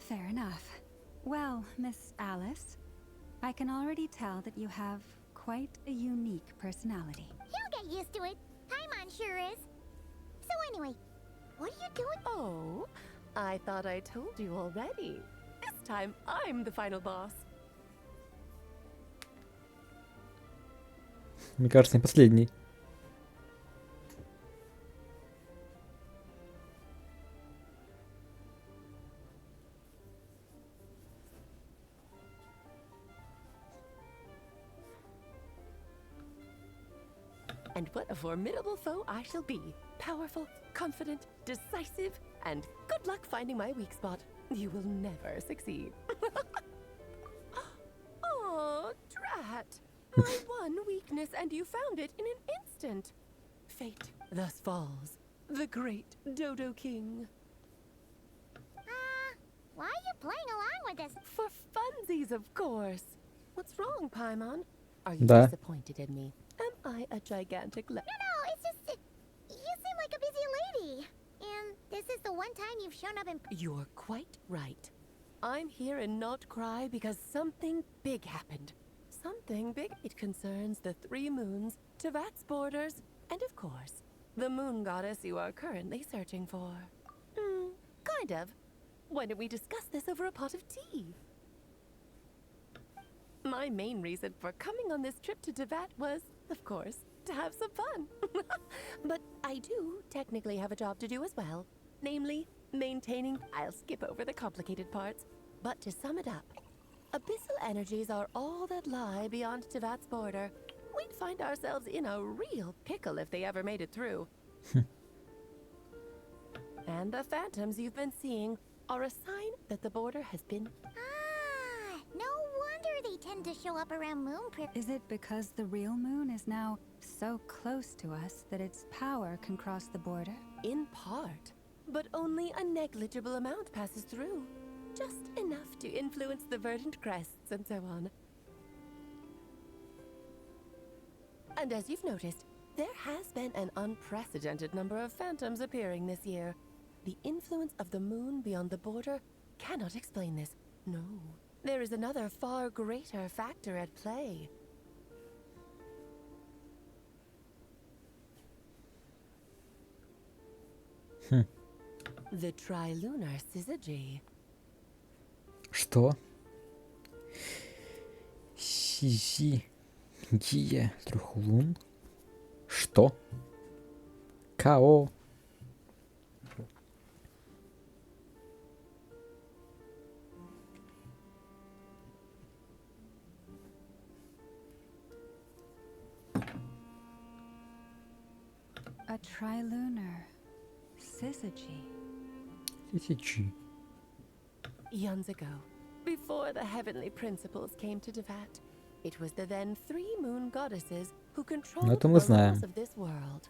Fair enough. Well, Miss Alice, I can already tell that you have quite a unique personality. He'll get used to it. Paimon sure is. So anyway, what are you doing? Oh, I thought I told you already. This time, I'm the final boss. Мне кажется, не последний. And what a formidable foe I shall be. Powerful, confident, decisive, and good luck finding my weak spot. You will never succeed. Oh, drat. My one weakness, and you found it in an instant. Fate thus falls. The great Dodo King. Why are you playing along with us? For funsies, of course. What's wrong, Paimon? Are you Да. disappointed in me? Am I a gigantic No, it's just... you seem like a busy lady. And this is the one time you've shown up in... You're quite right. I'm here in Not Cry because something big happened. Something big. It concerns the 3 moons, Teyvat's borders, and of course, the moon goddess you are currently searching for. Kind of. Why don't we discuss this over a pot of tea? My main reason for coming on this trip to Teyvat was, of course, to have some fun. But I do technically have a job to do as well. Namely, maintaining... I'll skip over the complicated parts. But to sum it up, abyssal energies are all that lie beyond Tevat's border. We'd find ourselves in a real pickle if they ever made it through. And the phantoms you've been seeing are a sign that the border has been... Ah, no wonder they tend to show up around moon prick. Is it because the real moon is now so close to us that its power can cross the border? In part, but only a negligible amount passes through. Just enough to influence the verdant crests and so on. And as you've noticed, there has been an unprecedented number of phantoms appearing this year. The influence of the moon beyond the border cannot explain this. No, there is another far greater factor at play. The trilunar syzygy. Что? Сизигия трех лун? Что? Као? A trilunar syzygy. Тысячи. Eons ago, before the heavenly principles came to Tevat, it was the then 3 moon goddesses who controlled это the мы знаем. laws of this world.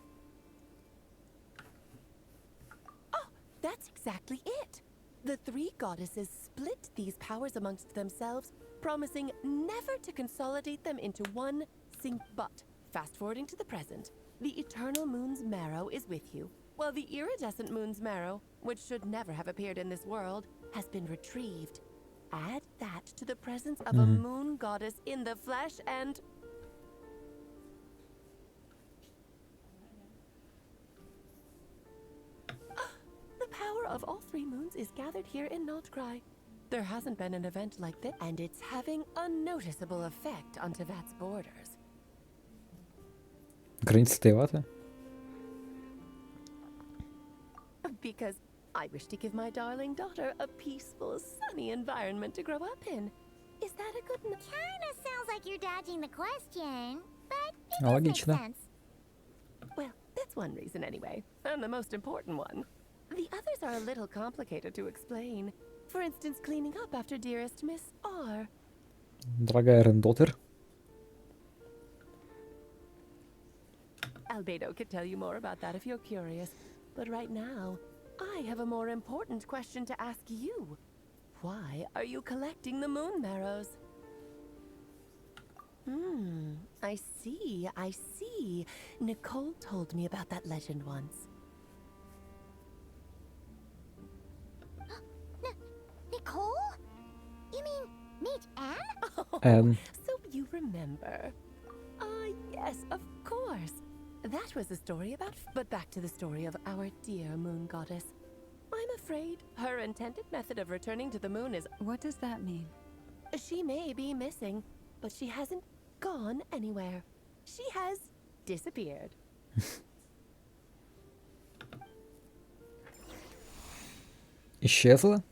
Oh, that's exactly it! The 3 goddesses split these powers amongst themselves, promising never to consolidate them into one But, fast-forwarding to the present, the eternal moon's marrow is with you, while the iridescent moon's marrow, which should never have appeared in this world, has been retrieved. Add that to the presence of a moon goddess in the flesh and... The power of all 3 moons is gathered here in Notcry. There hasn't been an event like this, and it's having a noticeable effect on Tevat's borders. Граница Тевата? Because I wish to give my darling daughter a peaceful, sunny environment to grow up in. Is that a good... Kinda sounds like you're dodging the question, but it Oh, does make логично. sense. Well, that's one reason anyway, and the most important one. The others are a little complicated to explain. For instance, cleaning up after dearest Miss R. Дорогая Рендотер. Albedo could tell you more about that if you're curious. But right now, I have a more important question to ask you. Why are you collecting the moon marrows? I see. Nicole told me about that legend once. Nicole? You mean meet Anne? Anne. So you remember. Yes, of course. That was the story about... But back to the story of our dear moon goddess. I'm afraid her intended method of returning to the moon is... What does that mean? She may be missing, but she hasn't gone anywhere. She has disappeared. Исчезла?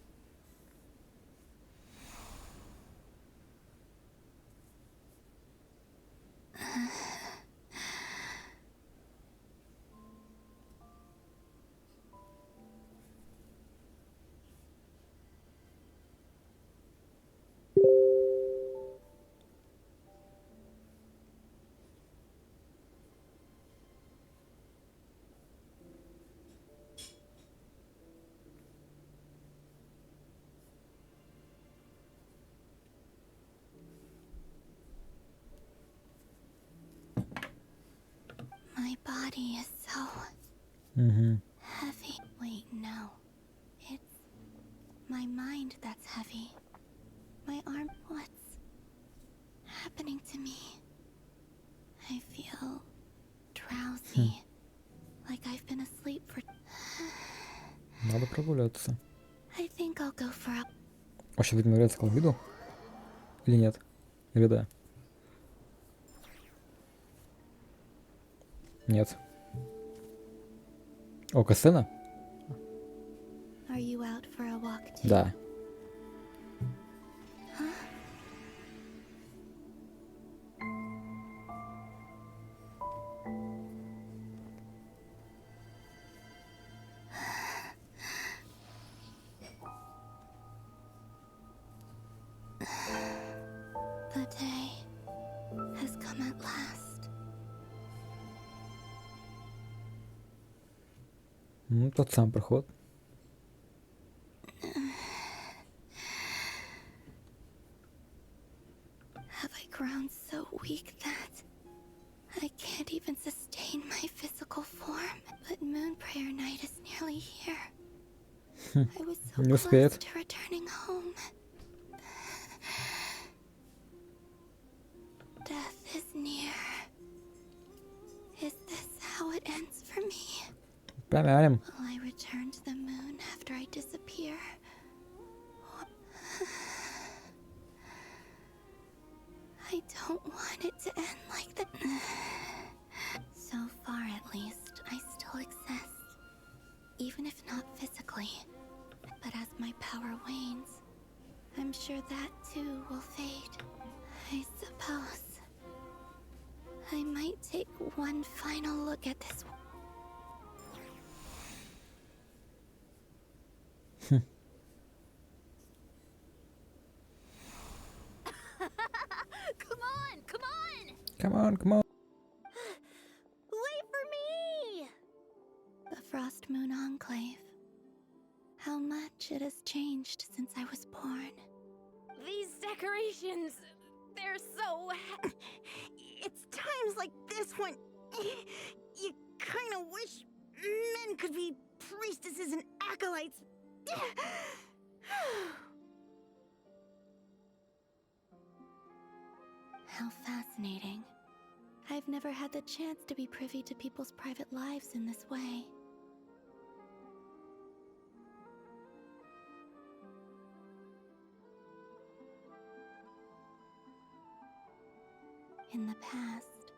My body is so heavy. Wait, no. It's my mind that's heavy. My arm. What's happening to me? I feel drowsy. Like I've been asleep for... Надо прогуляться. I think I'll go for a... Вообще, видимо, нравится к виду? Или нет? Или да? Нет. О, касцена? Are you out for a walk too? Да. The day has come at last. Ну, тот сам проход. Have I grown so weak that I can't even sustain my physical form? But Moon Prayer Night is nearly here. I was so Не close успеет. to returning home. Death is near. Is this how it ends for me? Помянем. Will I return to the moon after I disappear? I don't want it to end like that. So far, at least, I still exist. Even if not physically. But as my power wanes, I'm sure that too will fade. I suppose I might take one final look at this. Come on, come on! Come on, come on. Wait for me! The Frost Moon Enclave. How much it has changed since I was born. These decorations, they're so... It's times like this when you kind of wish men could be priestesses and acolytes. How fascinating. I've never had the chance to be privy to people's private lives in this way. In the past,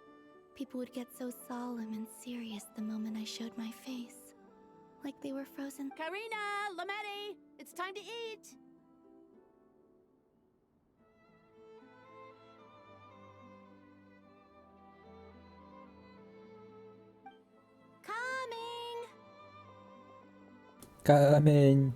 people would get so solemn and serious the moment I showed my face. Like they were frozen. Karina, Lametti, it's time to eat. Coming! Камень.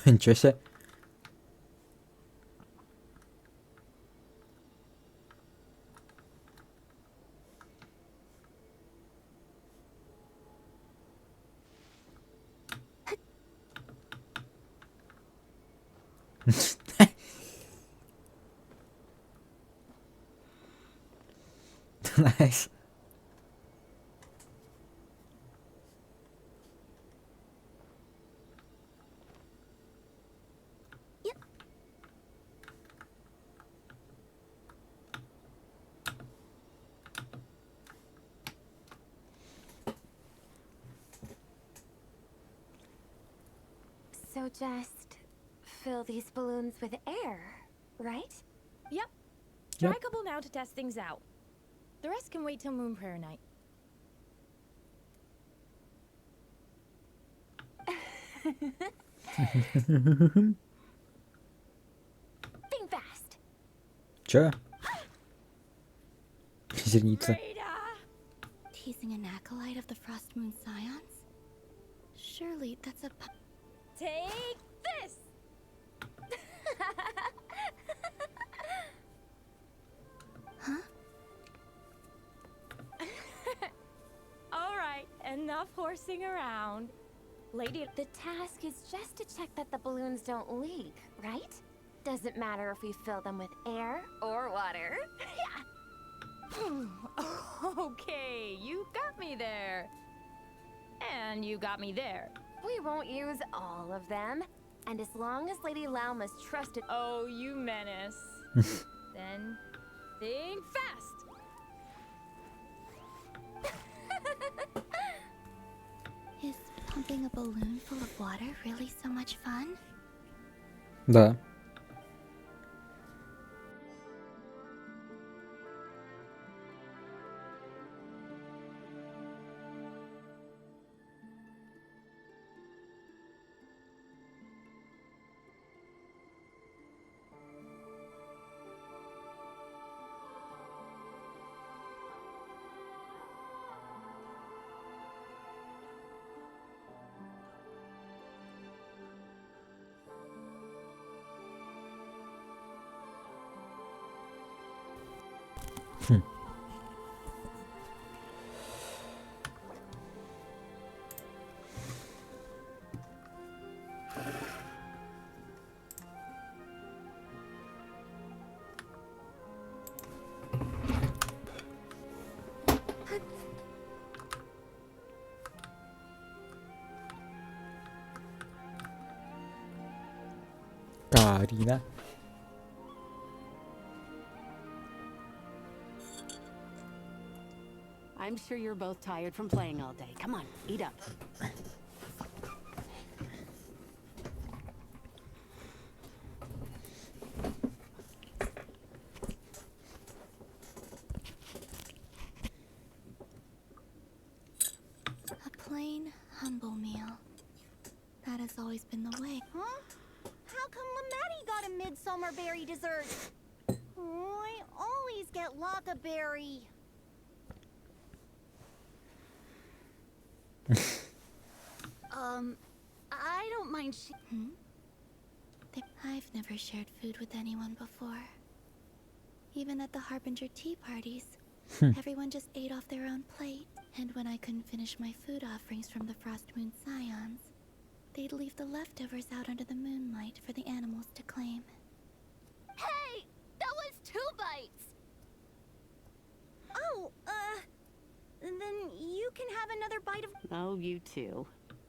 Ничего себе. Nice. So just fill these balloons with air, right? Yep. Try Yep. a couple now to test things out. The rest can wait till Moon Prayer Night. Think fast. Чё? Зерница. Teasing an acolyte of the Frost Moon Scions? Surely that's a... Take this! Huh? All right, enough horsing around. Lady, The task is just to check that the balloons don't leak, right? Doesn't matter if we fill them with air or water. okay, you got me there. And you got me there. We won't use all of them. And as long as Lady Lauma's trusted. Oh, you menace. Then think fast. Is pumping a balloon full of water really so much fun? Да. Карина. I'm sure you're both tired from playing all day. Come on, eat up. A plain, humble meal. That has always been the way. Huh? How come Lamatti got a midsummer berry dessert? Oh, I always get Lockaberry. I don't mind I've never shared food with anyone before. Even at the Harbinger tea parties, everyone just ate off their own plate. And when I couldn't finish my food offerings from the Frost Moon Scions, they'd leave the leftovers out under the moonlight for the animals to claim. Hey! That was 2 bites! Oh, then you can have another bite of... Oh, you too.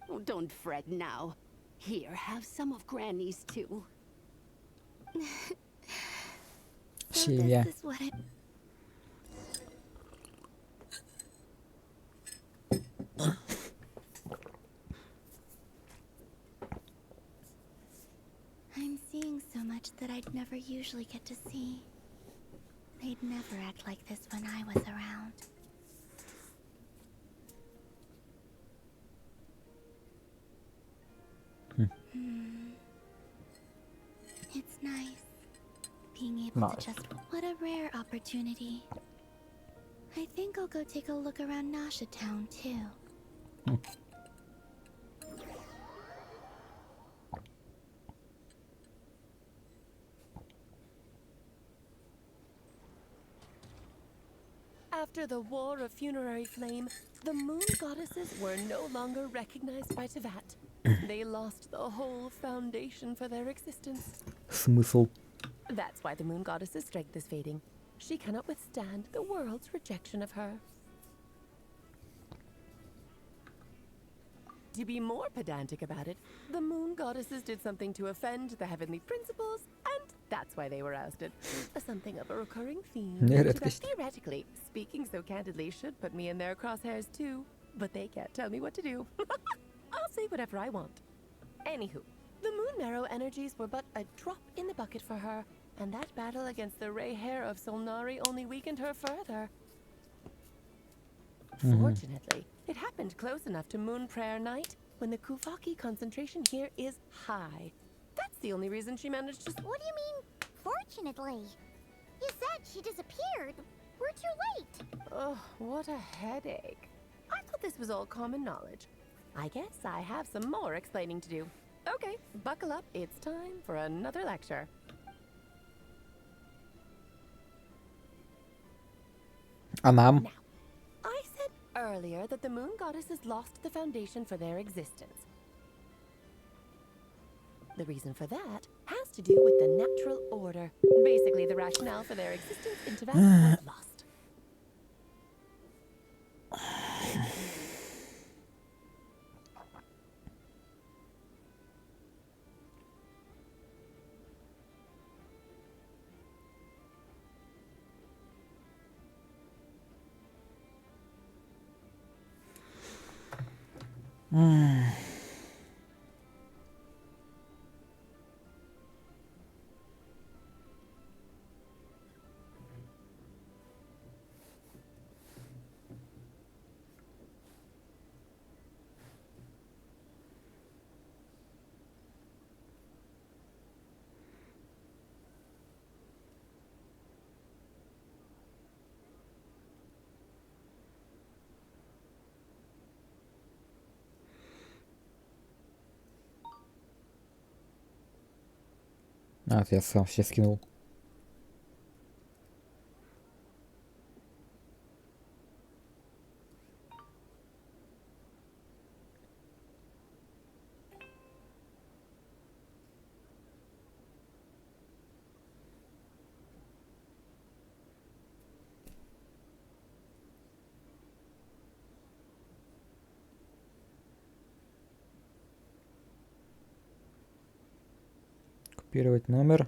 Oh, don't fret now. Here, have some of Granny's too. Семья. This is what I... I'm seeing so much that I'd never usually get to see. They'd never act like this when I was around. It's nice being able to just... What a rare opportunity. I think I'll go take a look around Nasha Town too. After the War of Funerary Flame, the moon goddesses were no longer recognized by Tevat. They lost the whole foundation for their existence. Смысл? That's why the moon goddess's strength is fading. She cannot withstand the world's rejection of her. To be more pedantic about it, the moon goddesses did something to offend the heavenly principles, and that's why they were ousted. Something of a recurring theme. That theoretically, speaking so candidly, should put me in their crosshairs too. But they can't tell me what to do. I'll say whatever I want. Anywho, the Moon Marrow energies were but a drop in the bucket for her, and that battle against the Ray Hair of Solnari only weakened her further. Fortunately, it happened close enough to Moon Prayer Night when the Kuvaki concentration here is high. That's the only reason she managed to... What do you mean, fortunately? You said she disappeared. We're too late. Oh, what a headache. I thought this was all common knowledge. I guess I have some more explaining to do. Okay, buckle up. It's time for another lecture. Now, I said earlier that the moon goddesses lost the foundation for their existence. The reason for that has to do with the natural order. Basically, the rationale for their existence in Tibet was lost. А, это я сам все скинул. Копировать номер.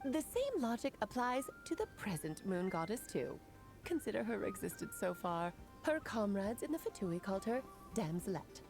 The same logic applies to the present moon goddess, too. Consider her existence so far. Her comrades in the Fatui called her Damselette.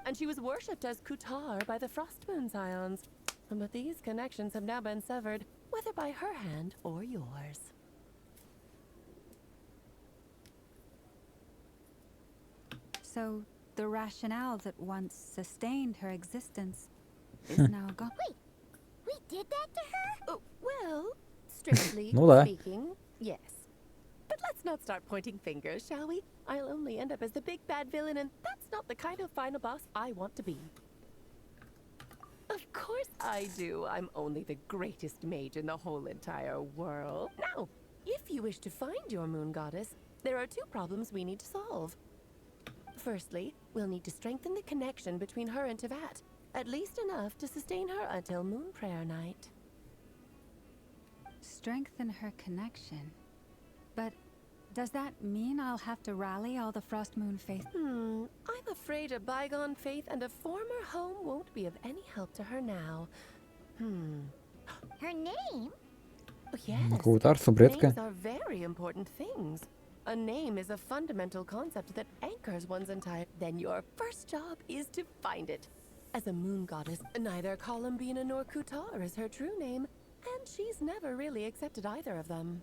And she was worshipped as Kutar by the Frost Moon Scions. But these connections have now been severed, whether by her hand or yours. So, the rationale that once sustained her existence is now gone. Wait, we did that to her? Well, strictly Ну да. speaking, yes. But let's not start pointing fingers, shall we? I'll only end up as the big bad villain, and that's not the kind of final boss I want to be. Of course I do. I'm only the greatest mage in the whole entire world. Now, if you wish to find your moon goddess, there are two problems we need to solve. Firstly, we'll need to strengthen the connection between her and Tevat, at least enough to sustain her until Moon Prayer Night. Strengthen her connection. But does that mean I'll have to rally all the Frost Moon faith? I'm afraid a bygone faith and a former home won't be of any help to her now. Her name? Yes. Круто, сюжетка. Names are very important things. A name is a fundamental concept that anchors one's entire. Then your first job is to find it. As a moon goddess, neither Columbina nor Kutar is her true name, and she's never really accepted either of them.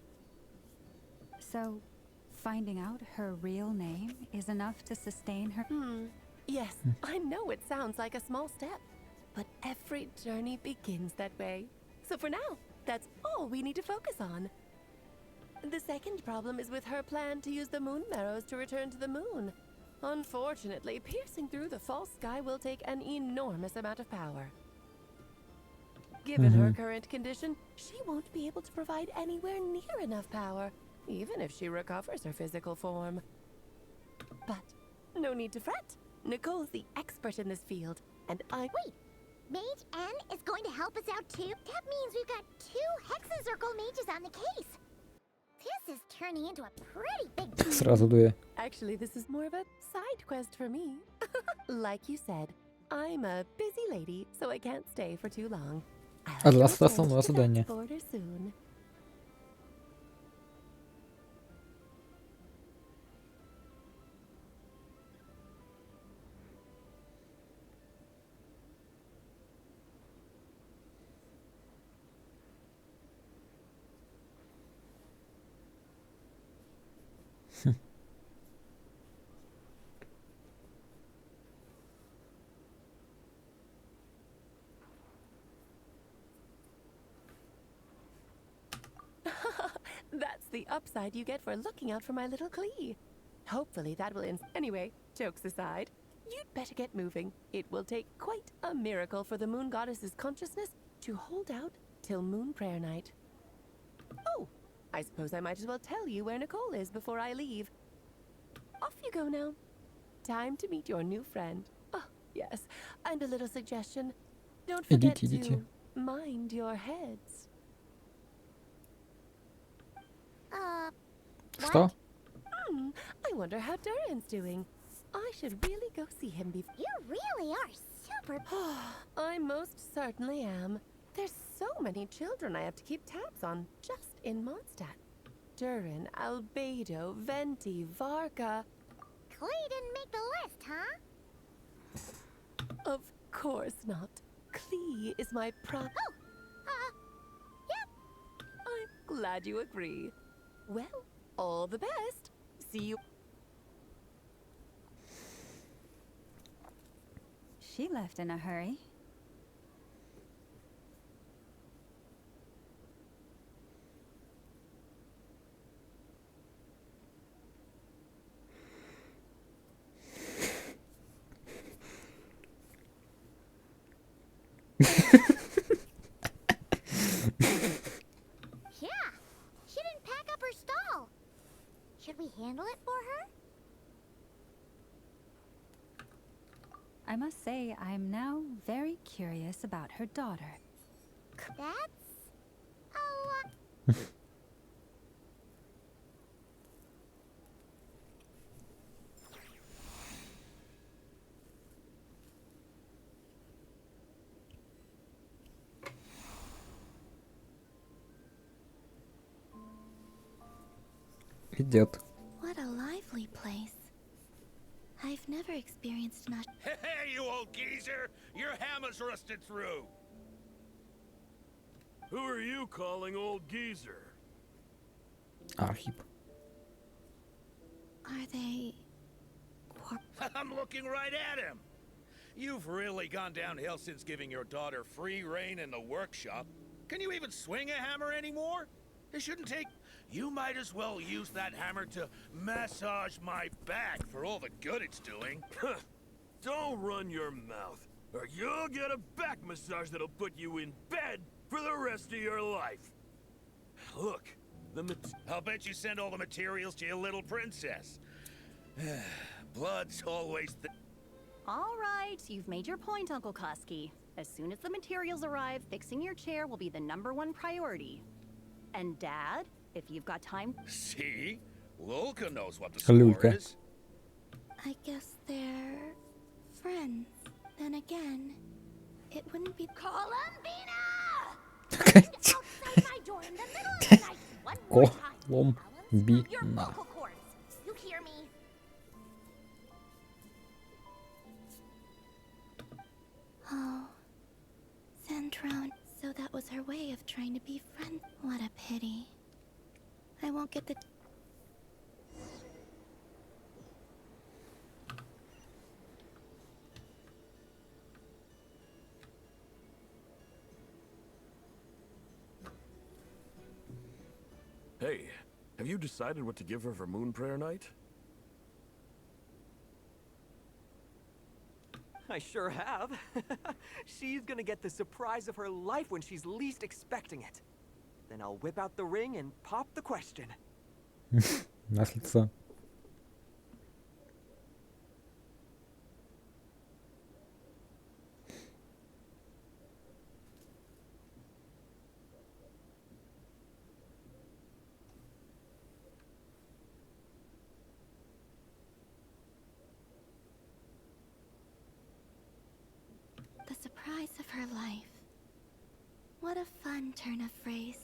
So, finding out her real name is enough to sustain her. Yes, I know it sounds like a small step, but every journey begins that way. So for now, that's all we need to focus on. The second problem is with her plan to use the moon marrows to return to the moon. Unfortunately, piercing through the false sky will take an enormous amount of power. Given her current condition, she won't be able to provide anywhere near enough power, even if she recovers her physical form. But no need to fret. Nicole's the expert in this field, and I— Wait, Mage N is going to help us out too? That means we've got 2 Hexacircle mages on the case. This is turning into a pretty big team. Сразу две. Actually, this is more of a side quest for me. Like you said, I'm a busy lady, so I can't stay for too long. А для нас основное задание. Border soon. That's the upside you get for looking out for my little Klee. Hopefully that will Anyway, jokes aside, you'd better get moving. It will take quite a miracle for the moon goddess's consciousness to hold out till moon prayer night. Oh, I suppose I might as well tell you where Nicole is before I leave. Off you go now. Time to meet your new friend. Oh, yes, and a little suggestion. Don't forget to mind your heads. Что? I wonder how Durin's doing. I should really go see him before. You really are super. I most certainly am. There's so many children I have to keep tabs on just in Mondstadt. Durin, Albedo, Venti, Varka. Klee didn't make the list, huh? Of course not. Klee is my yep. I'm glad you agree. Well, all the best. See you. She left in a hurry. Yeah, she didn't pack up her stall. Should we handle it for her? I must say, I'm now very curious about her daughter. That's a lot. Идет. What a lively place. I've never experienced much. Hey, you old geezer! Your hammer's rusted through! Who are you calling old geezer? Архип. Are they... I'm looking right at him! You've really gone downhill since giving your daughter free reign in the workshop. Can you even swing a hammer anymore? It shouldn't take... You might as well use that hammer to massage my back for all the good it's doing. Don't run your mouth, or you'll get a back massage that'll put you in bed for the rest of your life. Look, I'll bet you send all the materials to your little princess. Blood's always the... All right, you've made your point, Uncle Koski. As soon as the materials arrive, fixing your chair will be the #1 priority. And Dad, if you've got time... See? Lulka knows what the score Lulka. is. I guess they're... friends. Then again, it wouldn't be... Columbina! Okay. Outside my door in the middle of Коломбина. Vocal cords. You hear me? Oh, Sandrone. So that was her way of trying to be friends. What a pity. I won't get the... Hey, have you decided what to give her for Moon Prayer Night? I sure have. She's gonna get the surprise of her life when she's least expecting it. Then I'll whip out the ring and pop the question. Наследство. The surprise of her life. What a fun turn of phrase.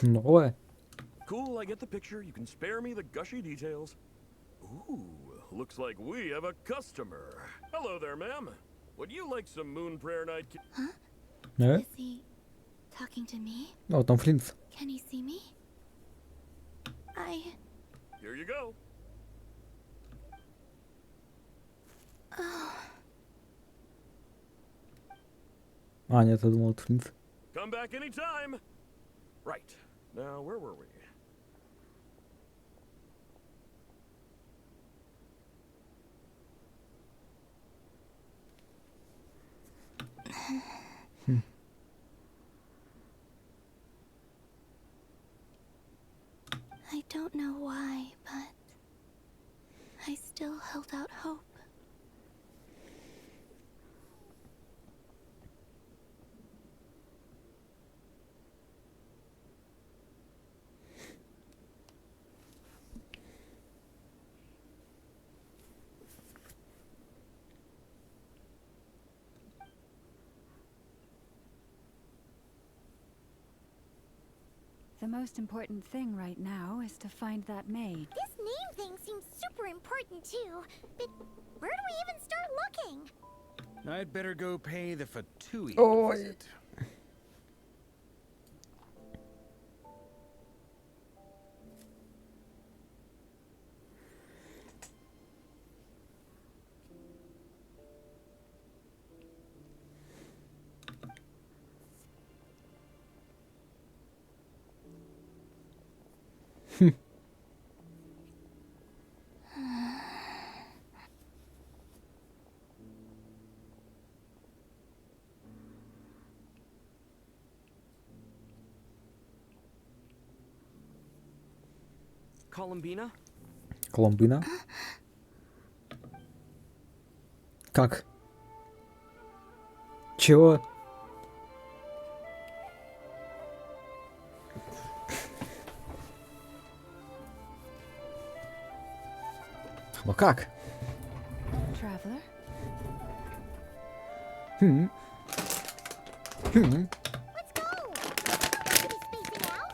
Новое. Cool, I get the picture. You can spare me the gushy details. Ooh, looks like we have a customer. Hello there, ma'am. Would you like some Moon Prayer Night? Huh? Да? Is he talking to me? О, там Флинт. Can he see me? Here you go. Oh. А, нет, я думал, это Флинт. Come back anytime. Right. Now, where were we? I don't know why, but I still held out hope. The most important thing right now is to find that maid. This name thing seems super important too. But where do we even start looking? I'd better go pay the Fatui Oh, a visit. Columbina? Коломбина. Как? Чего? Ну как? Traveler? Хм. Хм. Let's go! Are we spacing out?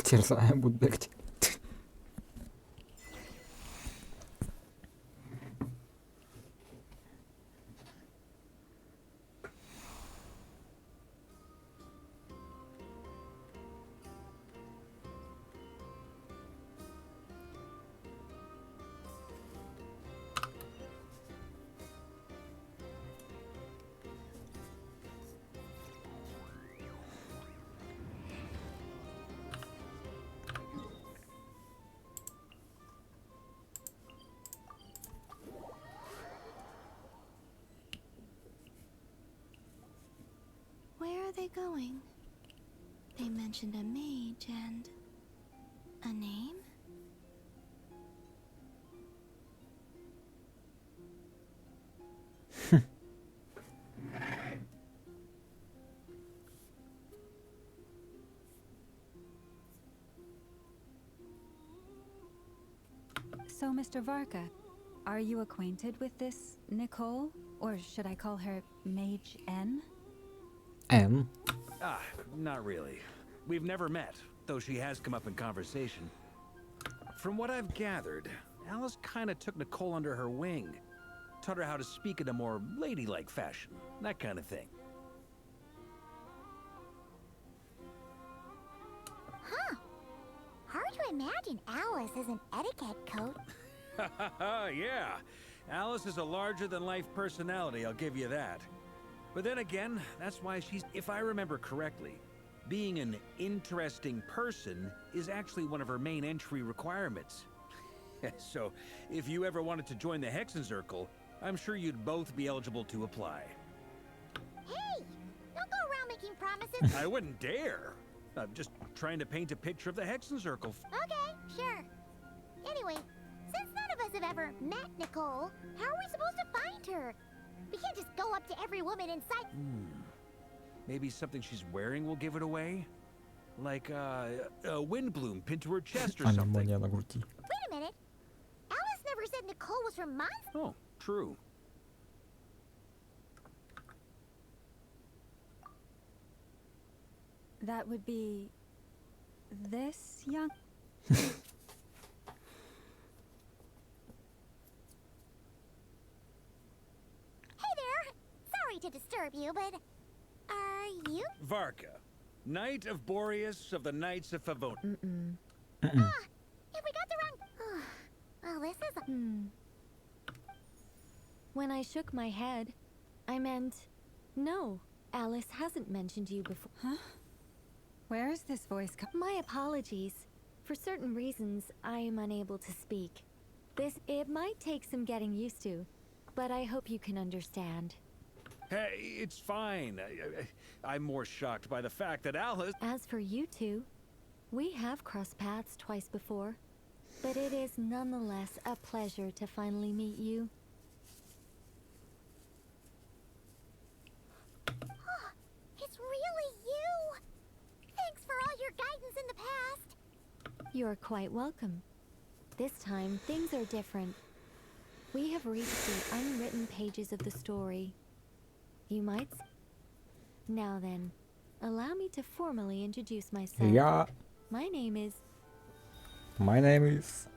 Терзаем буду бегать. going? They mentioned a mage and a name? So, Mr. Varka, are you acquainted with this Nicole? Or should I call her Mage N? M. Not really. We've never met, though she has come up in conversation. From what I've gathered, Alice kinda took Nicole under her wing. Taught her how to speak in a more ladylike fashion. That kind of thing. Huh. Hard to imagine Alice as an etiquette coat. Yeah. Alice is a larger-than-life personality, I'll give you that. But then again, that's why she's... If I remember correctly, being an interesting person is actually one of her main entry requirements. So, if you ever wanted to join the Hexenzirkel, I'm sure you'd both be eligible to apply. Hey! Don't go around making promises. I wouldn't dare. I'm just trying to paint a picture of the Hexenzirkel. Okay, sure. Anyway, since none of us have ever met Nicole, how are we supposed to find her? We can't just go up to every woman in sight. Maybe something she's wearing will give it away? Like, a windbloom pinned to her chest or something. Анимония на груди. Wait a minute. Alice never said Nicole was from Mons. Oh, true. That would be... this young... Hey there! Sorry to disturb you, but... Are you? Varka, Knight of Boreas of the Knights of Favon. If we got the wrong... Well, this is a... When I shook my head, I meant... No, Alice hasn't mentioned you before. Huh? Where is this voice coming? My apologies. For certain reasons, I am unable to speak. It might take some getting used to, but I hope you can understand. Hey, it's fine. I'm more shocked by the fact that Alice... As for you two, we have crossed paths twice before, but it is nonetheless a pleasure to finally meet you. It's really you! Thanks for all your guidance in the past. You're quite welcome. This time, things are different. We have reached the unwritten pages of the story. You might... Now then, allow me to formally introduce myself. Yeah. My name is... My name is...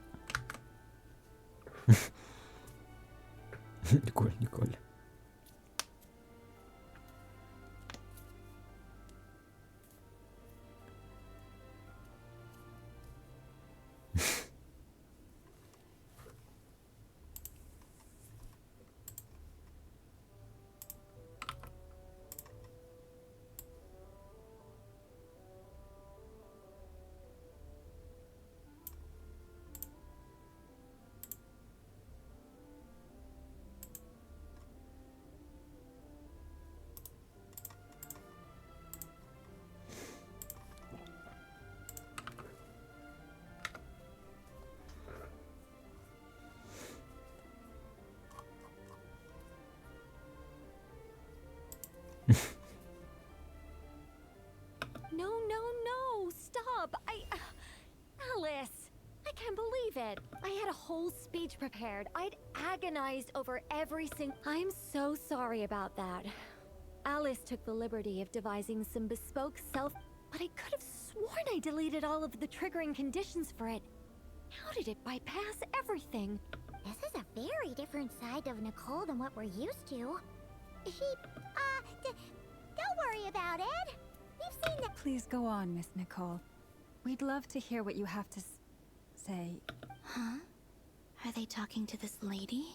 Nicole. No, stop! Alice! I can't believe it! I had a whole speech prepared. I'd agonized over every single... I'm so sorry about that. Alice took the liberty of devising some bespoke But I could have sworn I deleted all of the triggering conditions for it. How did it bypass everything? This is a very different side of Nicole than what we're used to. Don't worry about it. We've seen the... Please go on, Miss Nicole. We'd love to hear what you have to say. Huh? Are they talking to this lady?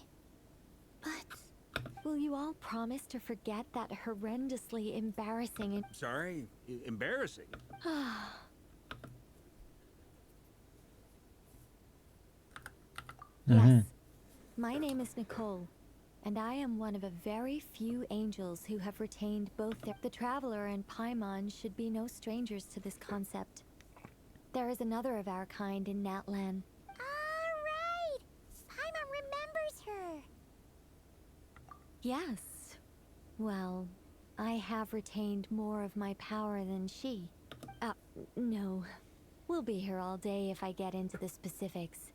But... Will you all promise to forget that horrendously embarrassing and... Sorry? Embarrassing? Yes. My name is Nicole. and I am one of a very few angels who have retained both the Traveler and Paimon should be no strangers to this concept. There is another of our kind in Natlan. Alright! Paimon remembers her! Yes. Well, I have retained more of my power than she. No. We'll be here all day if I get into the specifics.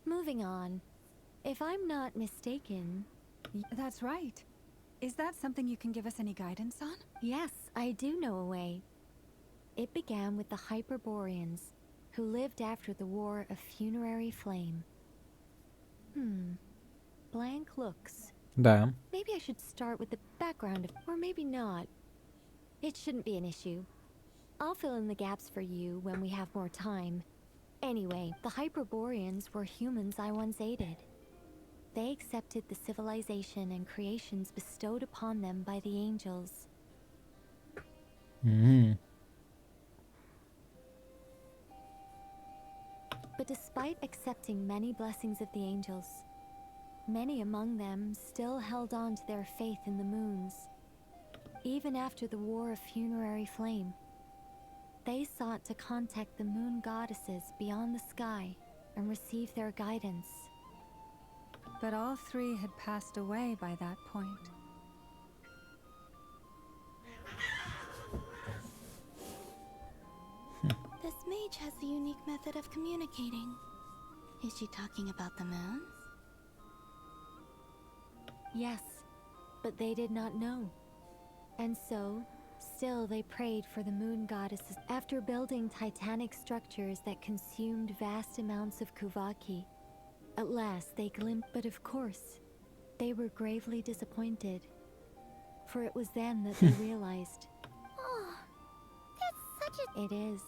Moving on. If I'm not mistaken... That's right. Is that something you can give us any guidance on? Yes, I do know a way. It began with the Hyperboreans, who lived after the War of Funerary Flame. Blank looks. Да. Maybe I should start with the background of... Or maybe not. It shouldn't be an issue. I'll fill in the gaps for you when we have more time. Anyway, the Hyperboreans were humans I once aided. They accepted the civilization and creations bestowed upon them by the angels. But despite accepting many blessings of the angels, many among them still held on to their faith in the moons. Even after the War of Funerary Flame, they sought to contact the moon goddesses beyond the sky and receive their guidance. But all three had passed away by that point. This mage has a unique method of communicating. Is she talking about the moons? Yes, but they did not know. And so, still they prayed for the moon goddesses. After building titanic structures that consumed vast amounts of Kuvaki, at last they glimpsed, but of course, they were gravely disappointed. For it was then that they realized. Oh, that's such a... It is.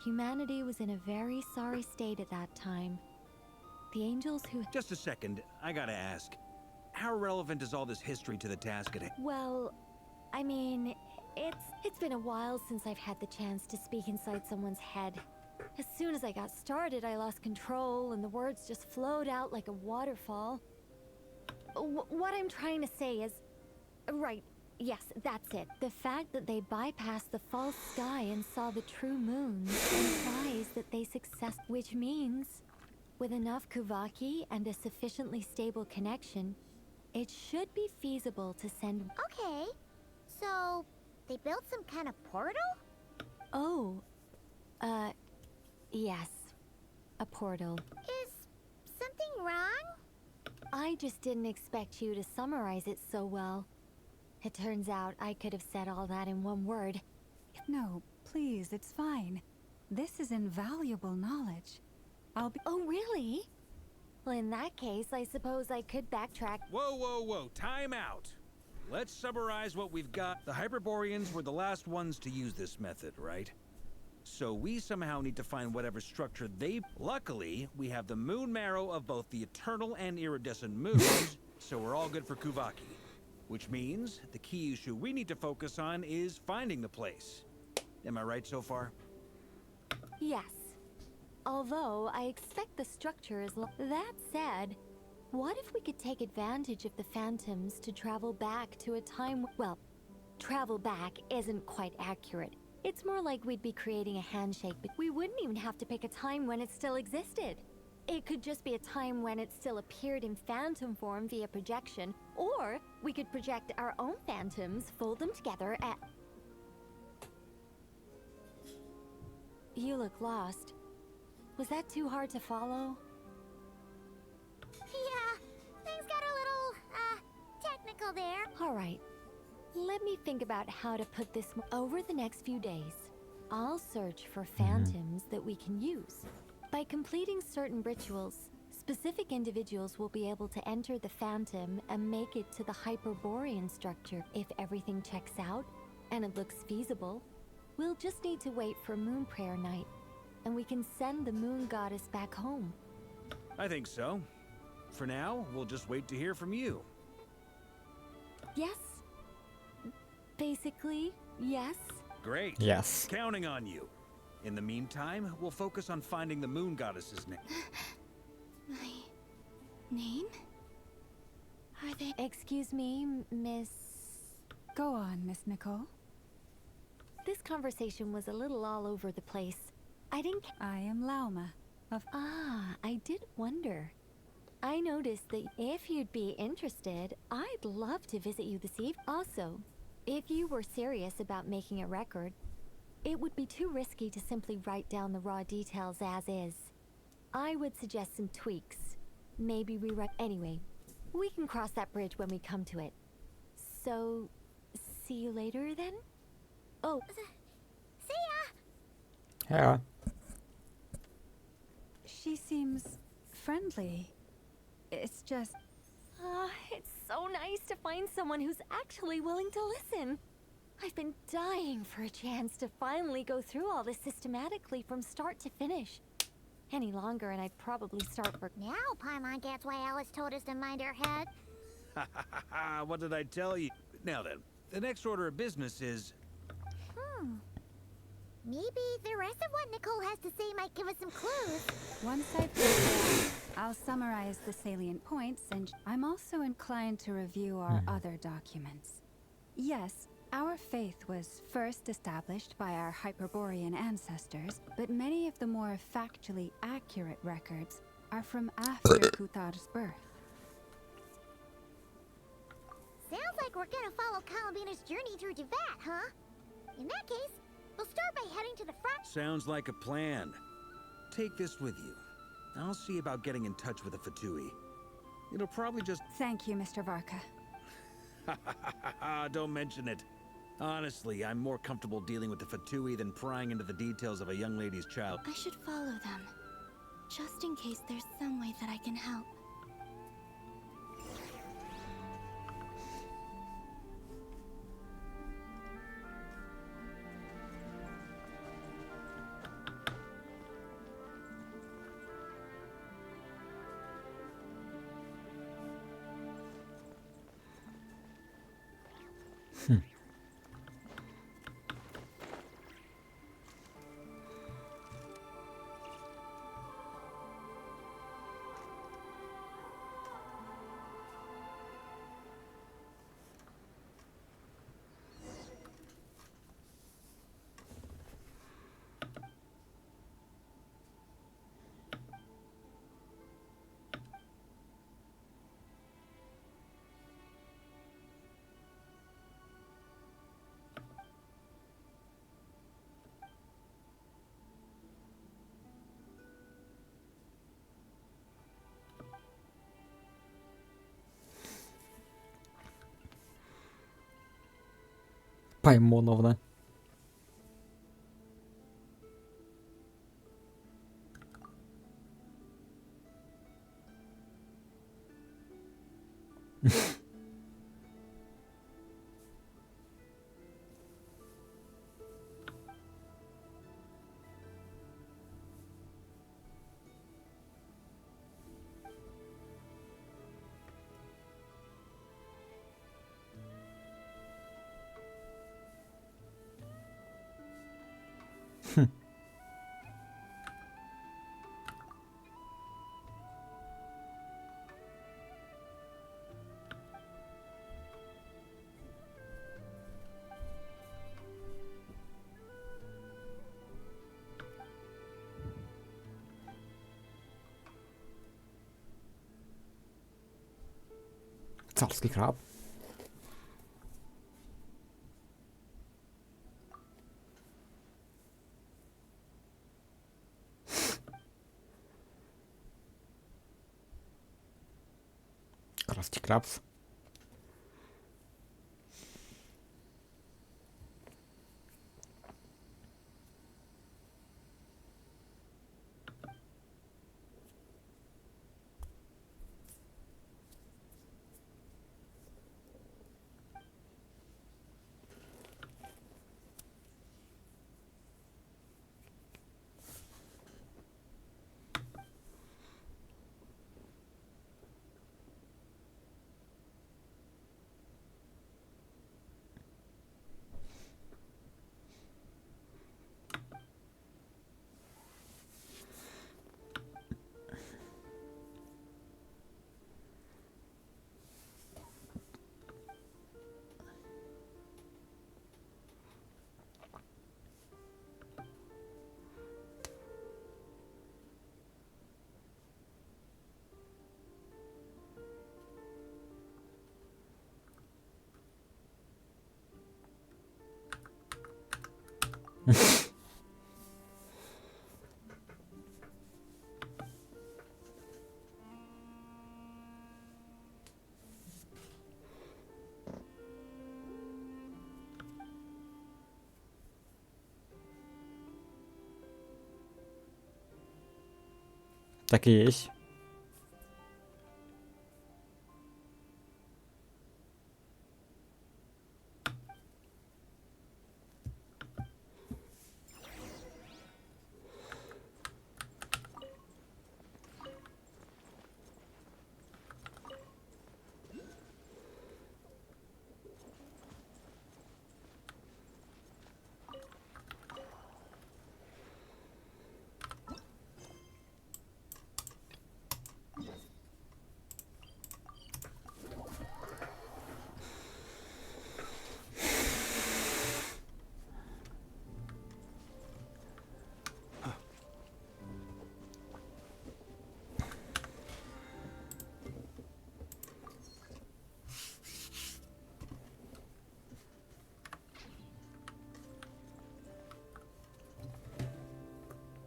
Humanity was in a very sorry state at that time. The angels who... Just a second, I gotta ask. How relevant is all this history to the task at hand? Well, I mean, it's been a while since I've had the chance to speak inside someone's head. As soon as I got started, I lost control and the words just flowed out like a waterfall. What I'm trying to say is... Right, yes, that's it. The fact that they bypassed the false sky and saw the true moons implies that they which means, with enough Kuvaki and a sufficiently stable connection, it should be feasible to send... Okay, so they built some kind of portal? Oh, yes. A portal. Is something wrong? I just didn't expect you to summarize it so well. It turns out I could have said all that in one word. No, please, it's fine. This is invaluable knowledge. I'll be... Oh, really? Well, in that case, I suppose I could backtrack. Whoa, time out. Let's summarize what we've got. The Hyperboreans were the last ones to use this method, right? So we somehow need to find whatever structure they... Luckily, we have the moon marrow of both the eternal and iridescent moons, so we're all good for Kuvaki. Which means the key issue we need to focus on is finding the place. Am I right so far? Yes. Although, I expect the structure is... That said, what if we could take advantage of the phantoms to travel back to a time... Well, travel back isn't quite accurate. It's more like we'd be creating a handshake, but we wouldn't even have to pick a time when it still existed. It could just be a time when it still appeared in phantom form via projection, or we could project our own phantoms, fold them together, and... You look lost. Was that too hard to follow? Yeah, things got a little, technical there. All right. Let me think about how to put this... Over the next few days, I'll search for phantoms that we can use. By completing certain rituals, specific individuals will be able to enter the phantom and make it to the Hyperborean structure. If everything checks out, and it looks feasible, we'll just need to wait for Moon Prayer Night, and we can send the moon goddess back home. I think so. For now, we'll just wait to hear from you. Yes. Basically, yes. Great. Yes. Counting on you. In the meantime, we'll focus on finding the moon goddess's name. My name? Are they? Excuse me, Miss... Go on, Miss Nicole. This conversation was a little all over the place. I didn't... I am Lauma of... Ah, I did wonder. I noticed that if you'd be interested, I'd love to visit you this evening. Also, if you were serious about making a record, it would be too risky to simply write down the raw details as is. I would suggest some tweaks. Maybe rewrite... Anyway, we can cross that bridge when we come to it. So, see you later then? Oh. See ya! Yeah. She seems friendly. It's just... It's so nice to find someone who's actually willing to listen. I've been dying for a chance to finally go through all this systematically from start to finish. Any longer and I'd probably start for... Now Paimon gets why Alice told us to mind our head. What did I tell you? Now then, the next order of business is... Maybe the rest of what Nicole has to say might give us some clues. Once I've finished it, I'll summarize the salient points, and I'm also inclined to review our other documents. Yes, our faith was first established by our Hyperborean ancestors, but many of the more factually accurate records are from after Kuthar's birth. Sounds like we're gonna follow Columbina's journey through Teyvat, huh? In that case, we'll start by heading to the front. Sounds like a plan. Take this with you. I'll see about getting in touch with the Fatui. It'll probably just... Thank you, Mr. Varka. Don't mention it. Honestly, I'm more comfortable dealing with the Fatui than prying into the details of a young lady's child. I should follow them, just in case there's some way that I can help. Паймоновна. Царский краб. Красти крабс. Так и есть.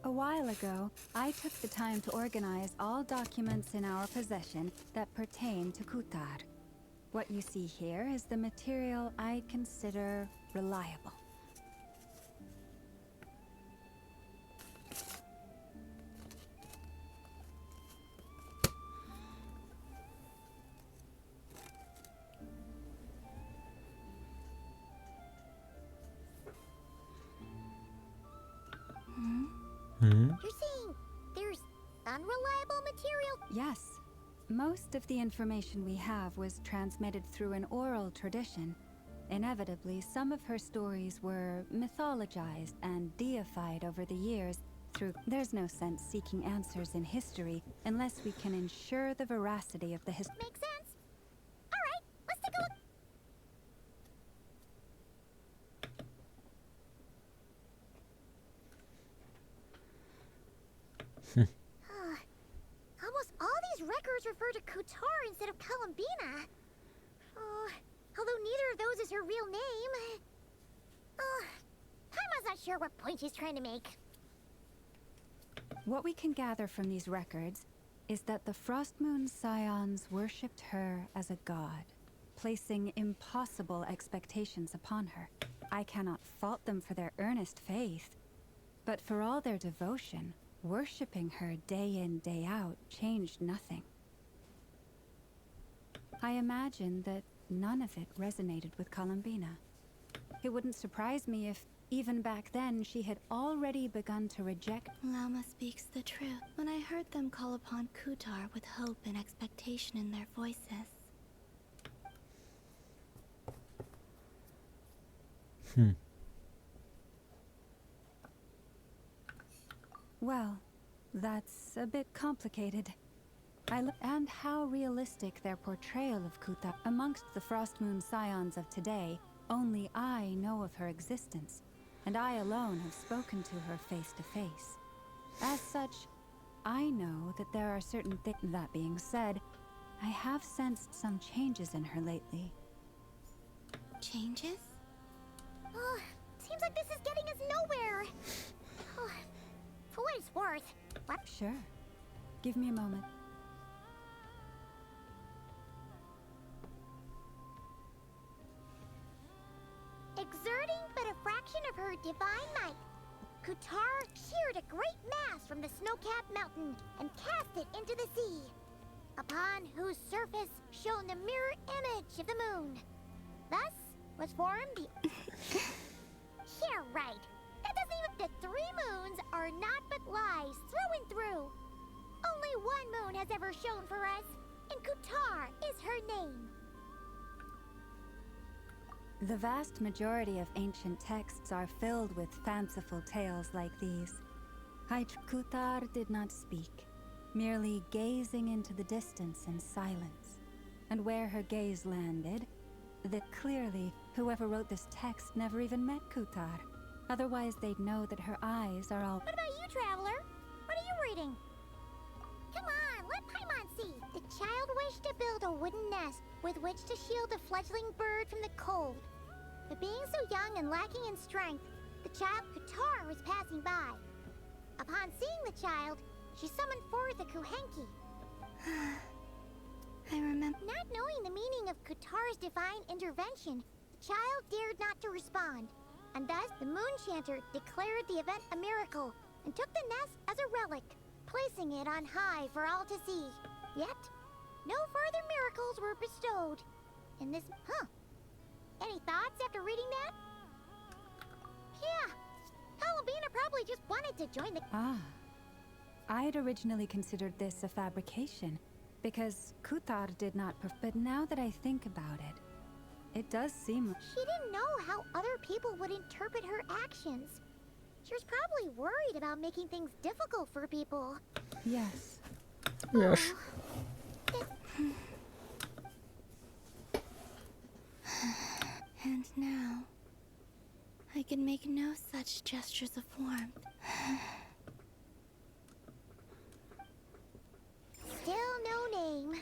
A while ago, I took the time to organize all documents in our possession that pertain to Kutar. What you see here is the material I consider reliable. You're saying there's unreliable material? Yes. Most of the information we have was transmitted through an oral tradition. Inevitably, some of her stories were mythologized and deified over the years through... There's no sense seeking answers in history unless we can ensure the veracity of the history. Makes sense. All right, let's take a look. Almost all these records refer to Kutar instead of Columbina. Although neither of those is her real name. Paimon's not sure what point she's trying to make. What we can gather from these records is that the Frostmoon Scions worshipped her as a god, placing impossible expectations upon her. I cannot fault them for their earnest faith, but for all their devotion, worshipping her day in, day out changed nothing. I imagine that none of it resonated with Columbina. It wouldn't surprise me if, even back then, she had already begun to reject... Lama speaks the truth. When I heard them call upon Kutar with hope and expectation in their voices. Well, that's a bit complicated. And how realistic their portrayal of Kutar. Amongst the Frostmoon Scions of today, only I know of her existence, and I alone have spoken to her face to face. As such, I know that there are certain things. That being said, I have sensed some changes in her lately. Changes? Seems like this is getting us nowhere. For what it's worth. What? Sure. Give me a moment. Exerting but a fraction of her divine might, Kutar sheared a great mass from the snow-capped mountain and cast it into the sea, upon whose surface shone the mirror image of the moon. Thus was formed the... Yeah, right. That doesn't even... The 3 moons are not but lies through and through. Only one moon has ever shone for us, and Kutar is her name. The vast majority of ancient texts are filled with fanciful tales like these. Kutar did not speak, merely gazing into the distance in silence. And where her gaze landed, that clearly whoever wrote this text never even met Kutar. Otherwise they'd know that her eyes are all... What about you, traveler? What are you reading? Come on, let Paimon see. The child wished to build a wooden nest with which to shield the fledgling bird from the cold. But being so young and lacking in strength, the child Kutar was passing by. Upon seeing the child, she summoned forth a Kuhenki. I remember. Not knowing the meaning of Kutar's divine intervention, the child dared not to respond, and thus the Moon Chanter declared the event a miracle and took the nest as a relic, placing it on high for all to see. Yet, no further miracles were bestowed. In this, Any thoughts after reading that? Yeah, Columbina probably just wanted to join the... Ah. I had originally considered this a fabrication, because Kutar did not but now that I think about it, it does seem... She didn't know how other people would interpret her actions. She was probably worried about making things difficult for people. Yes. Yes. And now, I can make no such gestures of warmth. Still no name.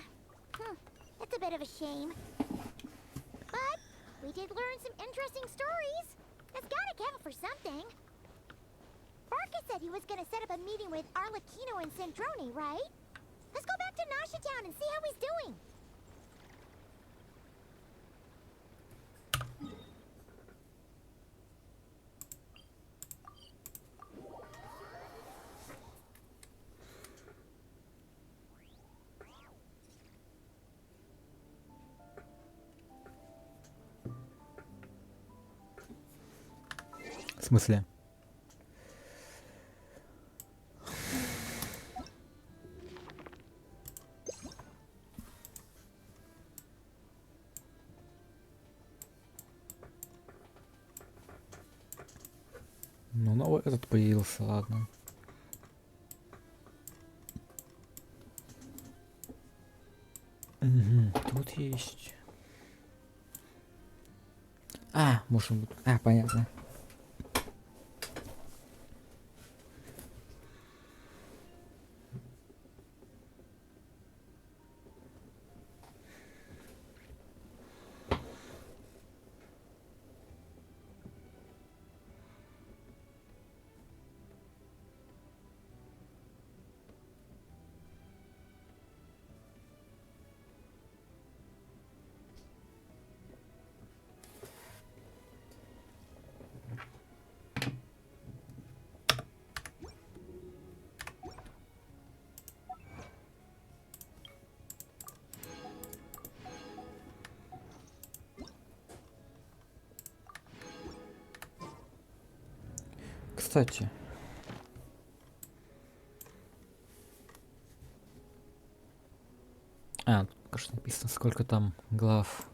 That's a bit of a shame. But we did learn some interesting stories. That's gotta count for something. Barca said he was gonna set up a meeting with Arlecchino and Sandrone, right? Let's go back to Nasha Town and see how he's doing. В смысле? Ну, новый этот появился, ладно. Угу, тут есть. А, можем... А, понятно. Кстати. А, тут, конечно, написано, сколько там глав.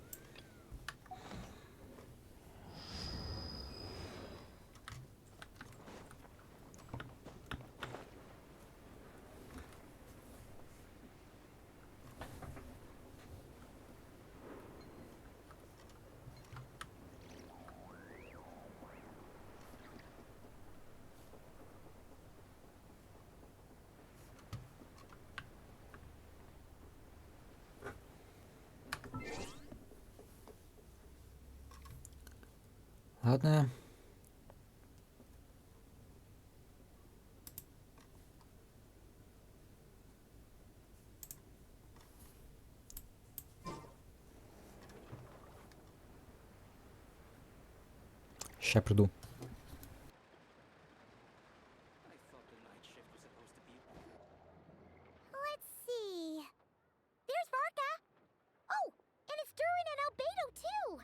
Ладно. Ща приду. Let's see. There's Varka. Oh, and it's Durin and Albedo too.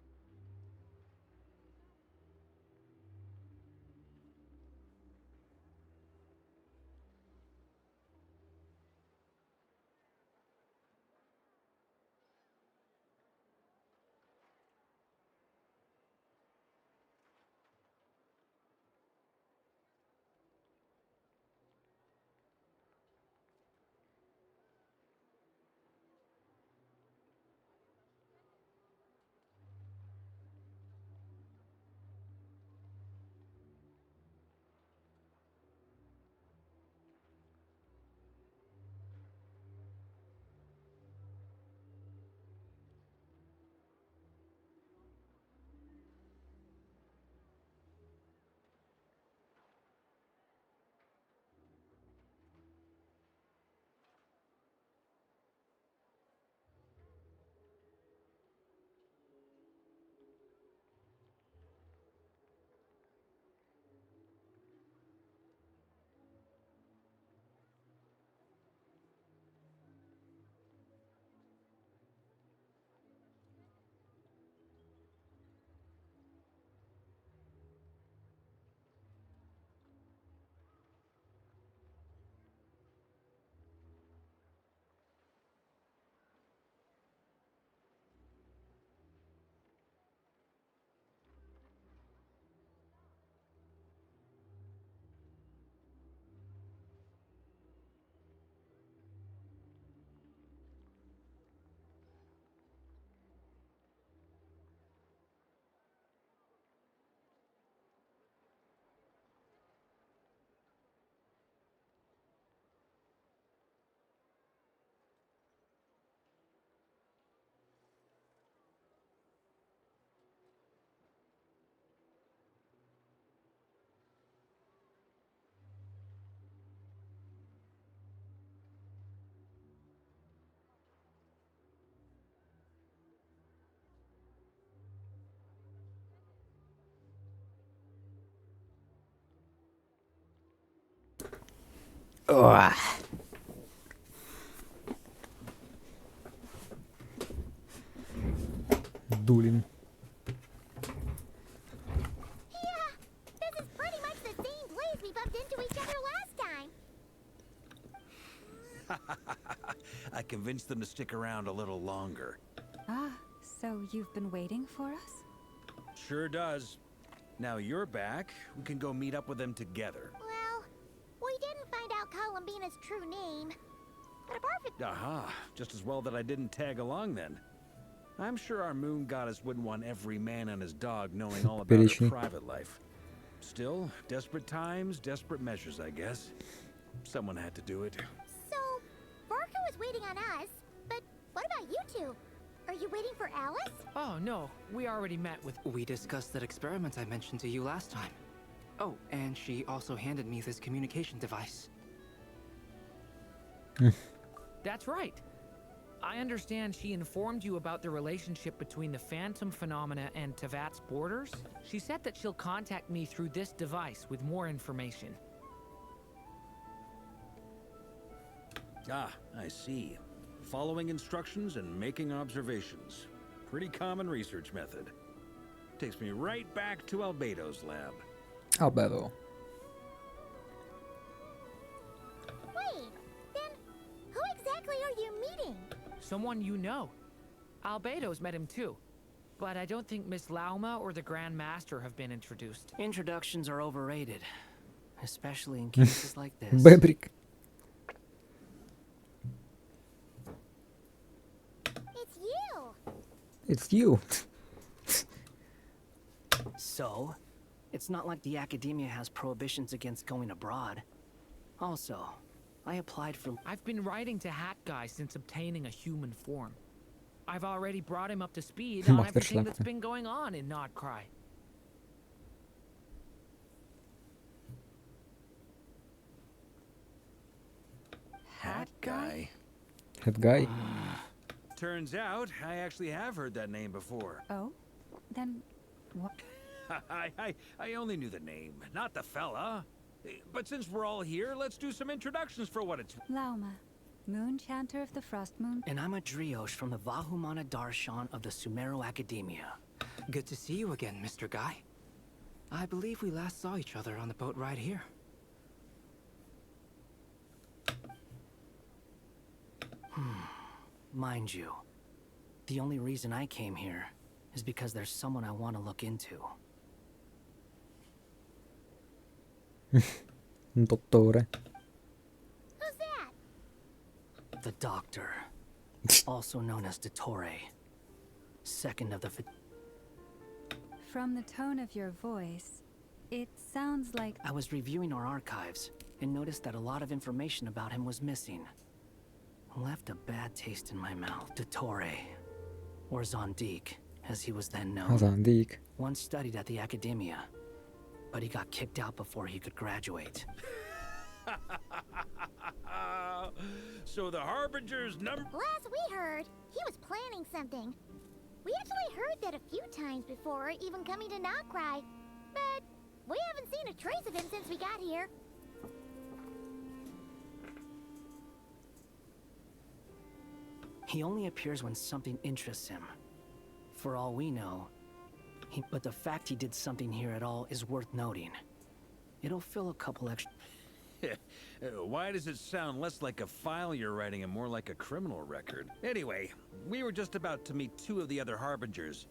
Ох. Дулин. Yeah, this is pretty much the same place we bumped into each other last time. I convinced them to stick around a little longer. Ah, so you've been waiting for us? Sure does. Now you're back, we can go meet up with them together. Well, we didn't find out Columbina's true name. But apart from... Aha, just as well that I didn't tag along then. I'm sure our moon goddess wouldn't want every man and his dog knowing all about her private life. Still, desperate times, desperate measures, I guess. Someone had to do it. So, Barker was waiting on us, but what about you two? Are you waiting for Alice? Oh, no. We already met with... We discussed that experiment I mentioned to you last time. Oh, and she also handed me this communication device. That's right. I understand she informed you about the relationship between the phantom phenomena and Tevat's borders. She said that she'll contact me through this device with more information. Ah, I see. Following instructions and making observations. Pretty common research method. Takes me right back to Albedo's lab. Albedo. Wait, then who exactly are you meeting? Someone you know. Albedo's met him too. But I don't think Miss Lauma or the Grand Master have been introduced. Introductions are overrated. Especially in cases like this. Бебрик. It's you! It's you. So, it's not like the academia has prohibitions against going abroad. Also, I applied for... I've been writing to Hat Guy since obtaining a human form. I've already brought him up to speed on everything that's been going on in Notcry. Hat Guy? Hat Guy? Turns out, I actually have heard that name before. Oh? Then what? I only knew the name, not the fella. But since we're all here, let's do some introductions for what it's... Lauma, Moon Chanter of the Frost Moon. And I'm a Driosh from the Vahumana Darshan of the Sumero Academia. Good to see you again, Mr. Guy. I believe we last saw each other on the boat ride here. Mind you, the only reason I came here is because there's someone I want to look into. Dottore. Who's that? The Doctor, also known as Dottore, second of the... From the tone of your voice, it sounds like... I was reviewing our archives and noticed that a lot of information about him was missing. Left a bad taste in my mouth. Dottore, or Zondique, as he was then known. Zondique. Once studied at the Academia, but he got kicked out before he could graduate. So the Harbinger's number... Last we heard, he was planning something. We actually heard that a few times before, even coming to Notcry. But we haven't seen a trace of him since we got here. He only appears when something interests him. For all we know, but the fact he did something here at all is worth noting. It'll fill a couple extra... Why does it sound less like a file you're writing and more like a criminal record? Anyway, we were just about to meet two of the other Harbingers.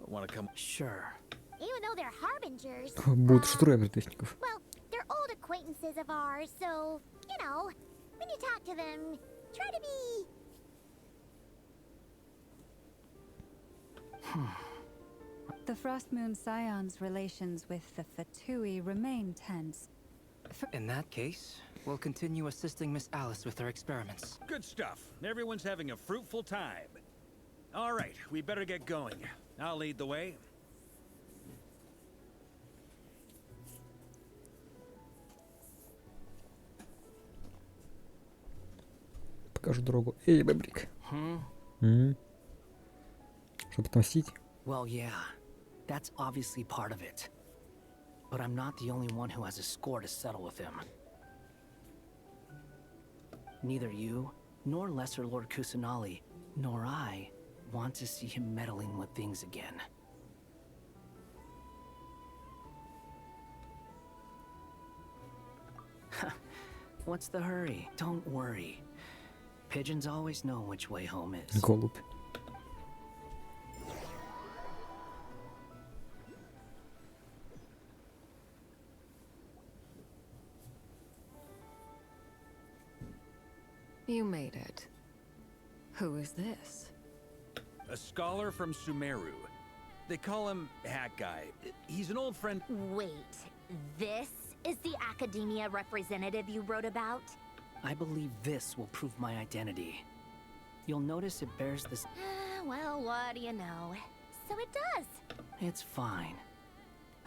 Want to come? Sure. Even though they're Harbingers... Будут трое предвестников. Well, they're old acquaintances of ours, so, you know, when you talk to them, try to be... The Frost Moon Scion's relations with the Fatui remain tense. In that case, we'll continue assisting Miss Alice with her experiments. Good stuff. Everyone's having a fruitful time. All right, we better get going. I'll lead the way. Покажу дорогу. Эй, Бебрик. Чтобы отомстить. Well, yeah. That's obviously part of it. But I'm not the only one who has a score to settle with him. Neither you, nor Lesser Lord Kusanali, nor I want to see him meddling with things again. What's the hurry? Don't worry. Pigeons always know which way home is. Голубь. You made it. Who is this? A scholar from Sumeru. They call him Hat Guy. He's an old friend. Wait, this is the academia representative you wrote about? I believe this will prove my identity. You'll notice it bears this. Well, what do you know? So it does. It's fine.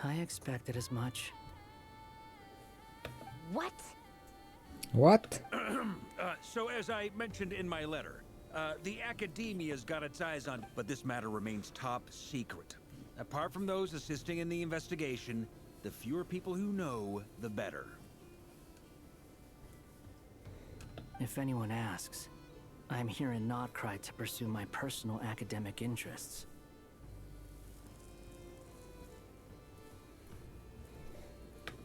I expected as much. What? What? So as I mentioned in my letter, the academia's got its eyes on, but this matter remains top secret. Apart from those assisting in the investigation, the fewer people who know, the better. If anyone asks, I'm here in Notcry to pursue my personal academic interests.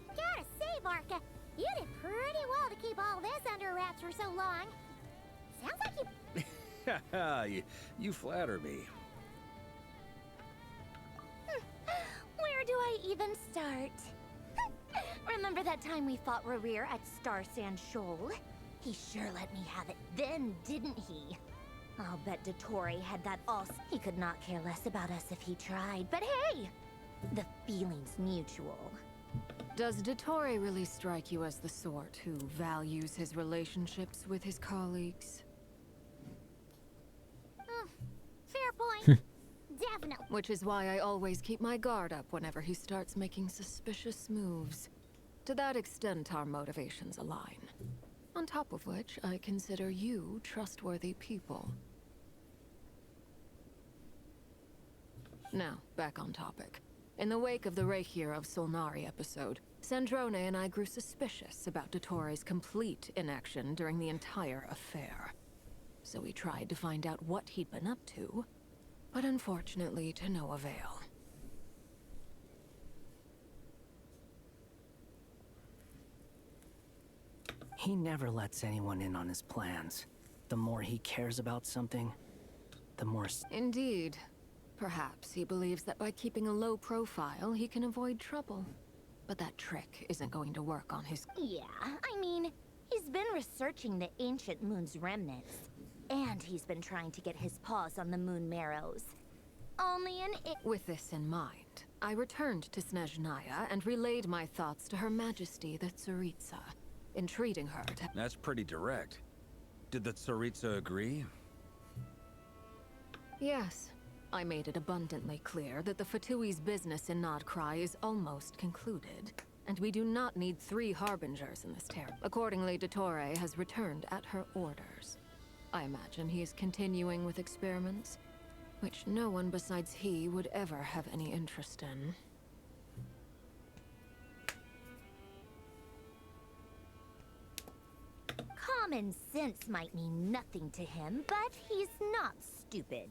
Gotta say, Barca, you did pretty well to keep all this under wraps for so long. Sounds like you... you flatter me. Where do I even start? Remember that time we fought Rerir at Star Sand Shoal? He sure let me have it then, didn't he? I'll bet Dottore had that all. He could not care less about us if he tried, but hey! The feeling's mutual. Does Dottore really strike you as the sort who values his relationships with his colleagues? Fair point. Definitely. Which is why I always keep my guard up whenever he starts making suspicious moves. To that extent, our motivations align. On top of which, I consider you trustworthy people. Now, back on topic. In the wake of the Reikir of Solnari episode, Sandrone and I grew suspicious about Dottore's complete inaction during the entire affair. So we tried to find out what he'd been up to, but unfortunately to no avail. He never lets anyone in on his plans. The more he cares about something, the more... Indeed. Perhaps he believes that by keeping a low profile, he can avoid trouble. But that trick isn't going to work on his... Yeah, I mean, he's been researching the ancient moon's remnants. And he's been trying to get his paws on the moon marrows. Only With this in mind, I returned to Snezhnaya and relayed my thoughts to Her Majesty the Tsaritsa, entreating her to... That's pretty direct. Did the Tsaritsa agree? Yes. I made it abundantly clear that the Fatui's business in Nodcry is almost concluded, and we do not need 3 harbingers in this territory. Accordingly, Dottore has returned at her orders. I imagine he is continuing with experiments, which no one besides he would ever have any interest in. Common sense might mean nothing to him, but he's not stupid.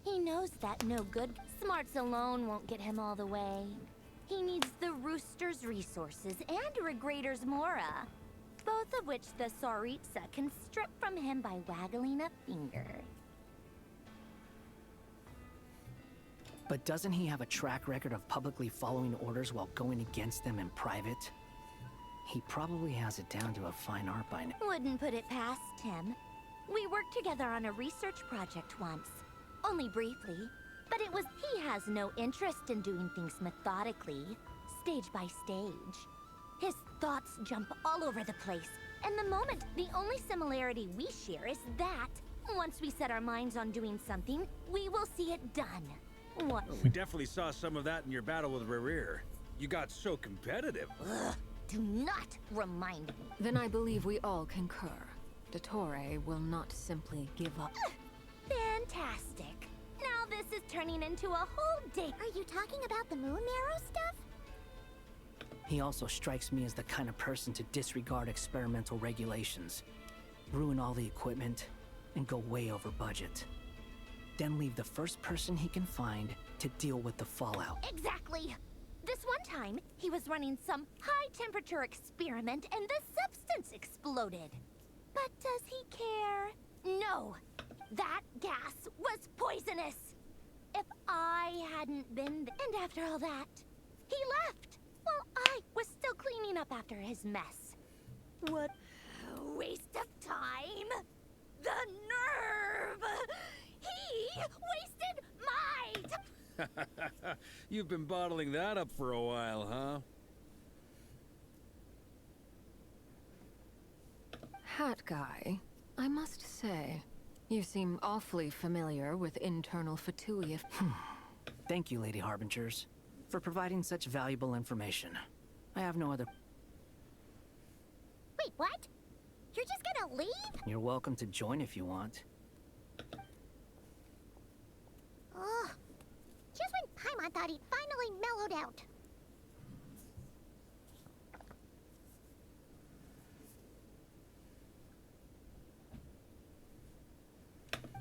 He knows that no good smarts alone won't get him all the way. He needs the Rooster's resources and Regrator's Mora, both of which the Tsaritsa can strip from him by waggling a finger. But doesn't he have a track record of publicly following orders while going against them in private? He probably has it down to a fine art by now. Wouldn't put it past him. We worked together on a research project once. Only briefly, but it was... He has no interest in doing things methodically, stage by stage. His thoughts jump all over the place, and the only similarity we share is that, once we set our minds on doing something, we will see it done. What? We definitely saw some of that in your battle with Rerir. You got so competitive. Ugh, do not remind me. Then I believe we all concur. Dottore will not simply give up. Fantastic. Now this is turning into a whole day. Are you talking about the moon marrow stuff? He also strikes me as the kind of person to disregard experimental regulations. ruin all the equipment, and go way over budget. Then leave the first person he can find to deal with the fallout. Exactly! This one time, he was running some high-temperature experiment and the substance exploded. But does he care? No! That gas was poisonous! If I hadn't been and after all that, he left while I was still cleaning up after his mess. What a waste of time! The nerve! He wasted my time! You've been bottling that up for a while, huh? Hat guy, I must say, you seem awfully familiar with internal Fatui. Thank you, Lady Harbingers, for providing such valuable information. I have no other... Wait, what? You're just gonna leave? You're welcome to join if you want. Ugh. Just when Paimon thought he'd finally mellowed out.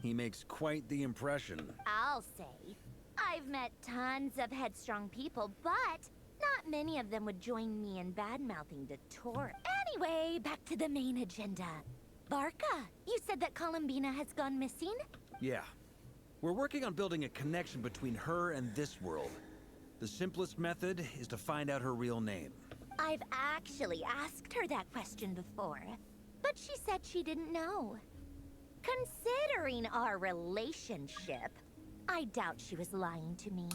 He makes quite the impression. I'll say. I've met tons of headstrong people, but not many of them would join me in bad-mouthing Dottore. Anyway, back to the main agenda. Barca, you said that Columbina has gone missing? Yeah. We're working on building a connection between her and this world. The simplest method is to find out her real name. I've actually asked her that question before, but she said she didn't know. Considering our relationship, I doubt she was lying to me.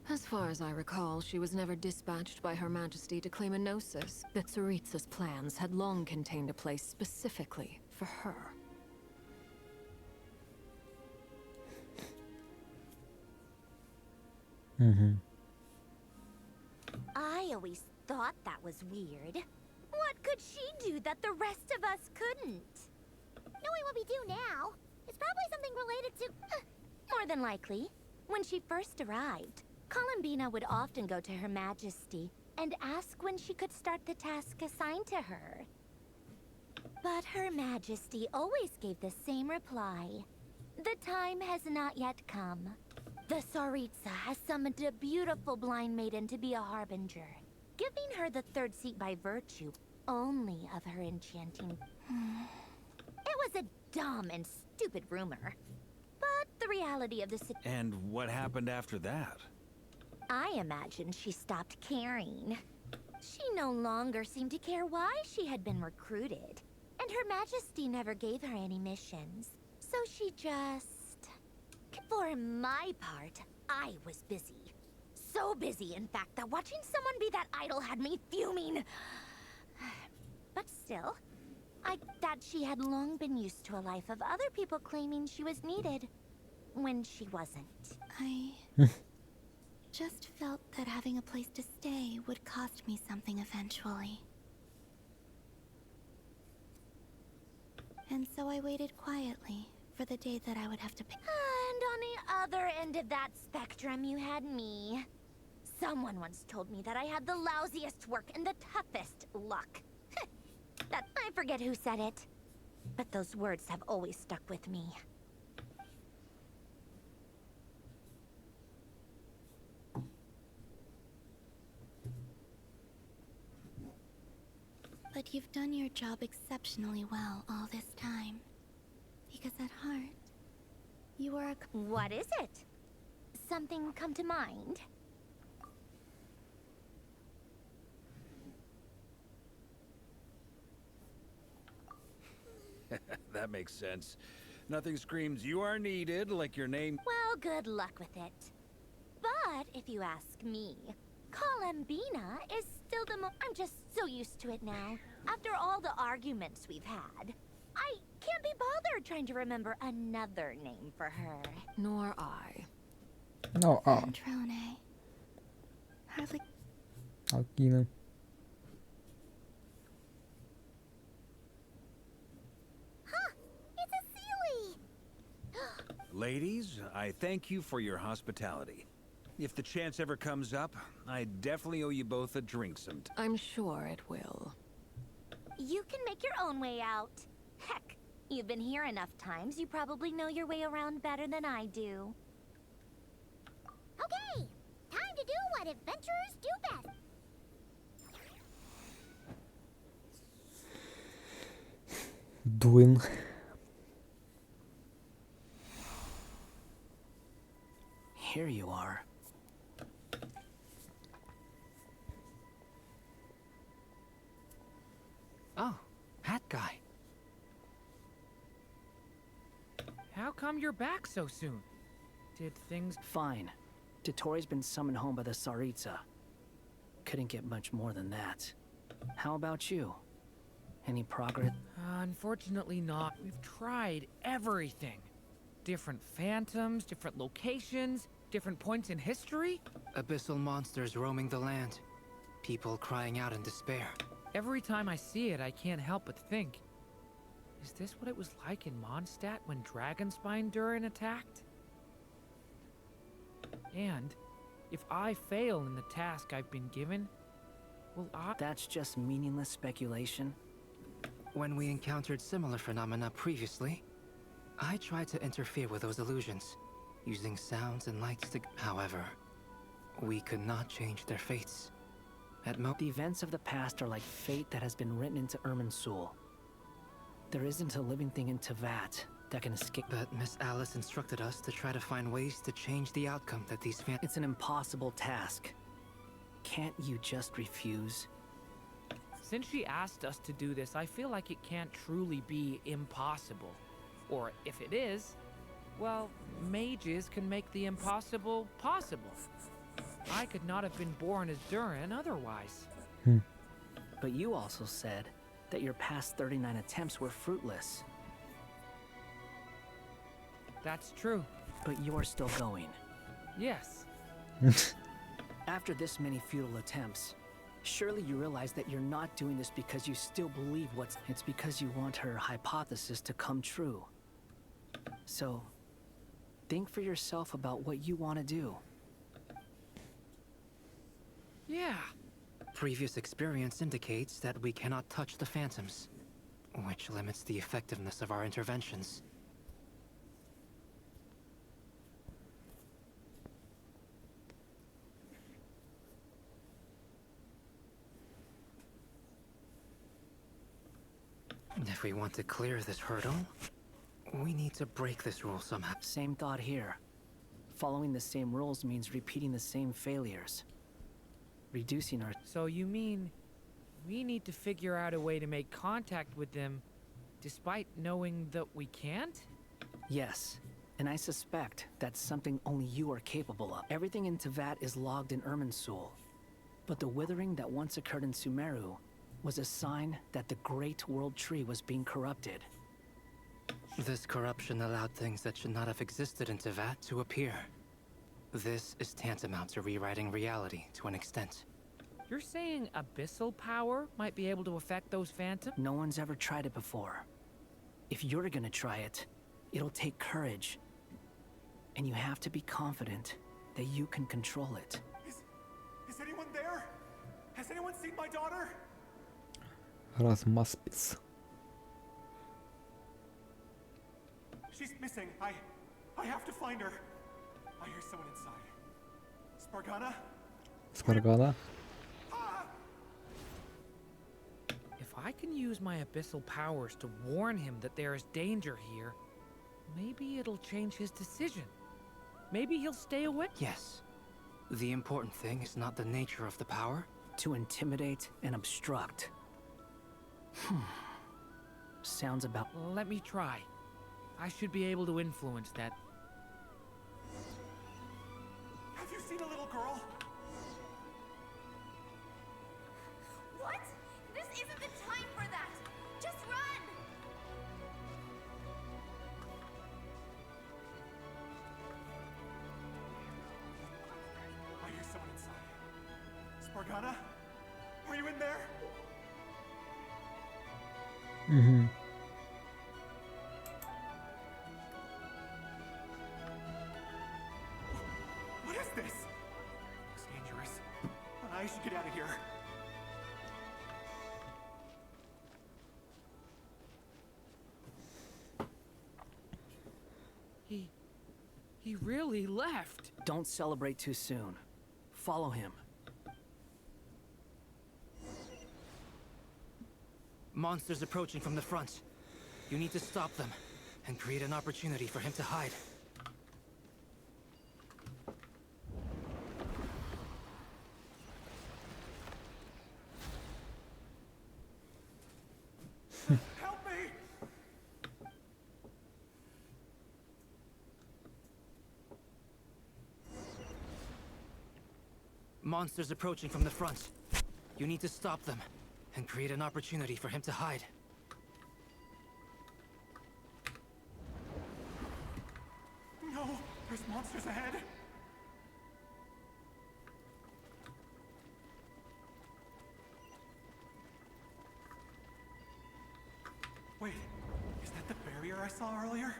As far as I recall, she was never dispatched by Her Majesty to claim a gnosis. That Tsaritsa's plans had long contained a place specifically for her. I always thought that was weird. What could she do that the rest of us couldn't? Knowing what we do now, it's probably something related to... More than likely. When she first arrived, Columbina would often go to Her Majesty and ask when she could start the task assigned to her. But Her Majesty always gave the same reply. The time has not yet come. The Tsaritsa has summoned a beautiful blind maiden to be a harbinger, giving her the third seat by virtue only of her enchanting. It was a dumb and stupid rumor, but the reality of the situation. And what happened after that? I imagine she stopped caring. She no longer seemed to care why she had been recruited, and Her Majesty never gave her any missions, so she just... For my part, I was busy. So busy, in fact, that watching someone be that idle had me fuming. But still, I thought she had long been used to a life of other people claiming she was needed when she wasn't. I just felt that having a place to stay would cost me something eventually. And so I waited quietly for the day that I would have to pay. And on the other end of that spectrum, you had me. Someone once told me that I had the lousiest work and the toughest luck. That I forget who said it, but those words have always stuck with me. But you've done your job exceptionally well all this time. Because at heart, you are a... What is it? Something come to mind? That makes sense. Nothing screams you are needed like your name. Well, good luck with it. But if you ask me, Columbina is still the I'm just so used to it now. After all the arguments we've had, I can't be bothered trying to remember another name for her. Nor I. No, Antrone. Hardly... Alquina. It's a Sealy! Ladies, I thank you for your hospitality. If the chance ever comes up, I definitely owe you both a drink sometime. I'm sure it will. You can make your own way out. Heck, you've been here enough times, you probably know your way around better than I do. Okay, time to do what adventurers do best. Doing. Here you are. Oh, that guy. How come you're back so soon? Did things... Fine. Dottore been summoned home by the Tsaritsa. Couldn't get much more than that. How about you? Any progress? Unfortunately not. We've tried everything. Different phantoms, different locations, different points in history. Abyssal monsters roaming the land. People crying out in despair. Every time I see it, I can't help but think. Is this what it was like in Mondstadt when Dragonspine Durin attacked? And if I fail in the task I've been given, will I... That's just meaningless speculation. When we encountered similar phenomena previously, I tried to interfere with those illusions, using sounds and lights to... However, we could not change their fates. The events of the past are like fate that has been written into Irminsul. There isn't a living thing in Teyvat that can escape. But Miss Alice instructed us to try to find ways to change the outcome that these It's an impossible task. Can't you just refuse? Since she asked us to do this, I feel like it can't truly be impossible. Or if it is, well, mages can make the impossible possible. I could not have been born as Durin otherwise. But you also said that your past 39 attempts were fruitless. That's true. But you're still going. Yes. After this many futile attempts, surely you realize that you're not doing this because you still believe it's because you want her hypothesis to come true. So, think for yourself about what you want to do. Yeah. Previous experience indicates that we cannot touch the phantoms, which limits the effectiveness of our interventions. If we want to clear this hurdle, we need to break this rule somehow. Same thought here. Following the same rules means repeating the same failures. Reducing our... So you mean we need to figure out a way to make contact with them despite knowing that we can't? Yes, and I suspect that's something only you are capable of. Everything in Teyvat is logged in Irminsul, but the withering that once occurred in Sumeru was a sign that the Great World Tree was being corrupted. This corruption allowed things that should not have existed in Teyvat to appear. This is tantamount to rewriting reality to an extent. You're saying abyssal power might be able to affect those phantoms? No one's ever tried it before. If you're gonna try it, it'll take courage. And you have to be confident that you can control it. Is anyone there? Has anyone seen my daughter? Размаспиц. She's missing. I have to find her. I hear someone inside. Spargana? Spargana? If I can use my abyssal powers to warn him that there is danger here, maybe it'll change his decision. Maybe he'll stay away. Yes. The important thing is not the nature of the power. To intimidate and obstruct. Sounds about... Let me try. I should be able to influence that. Have you seen a little girl? What? This isn't the time for that! Just run! I hear someone inside. Spargana? Are you in there? Mm-hmm. What is this? Looks dangerous. I should get out of here. He really left. Don't celebrate too soon. Follow him. Monsters approaching from the front. You need to stop them and create an opportunity for him to hide. Help me! Monsters approaching from the front. You need to stop them and create an opportunity for him to hide. No! There's monsters ahead! Wait, is that the barrier I saw earlier?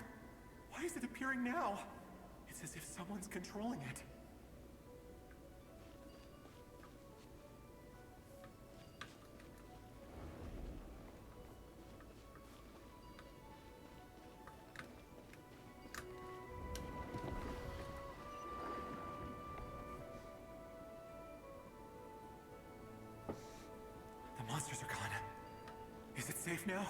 Why is it appearing now? It's as if someone's controlling it. The monsters are gone. Is it safe now?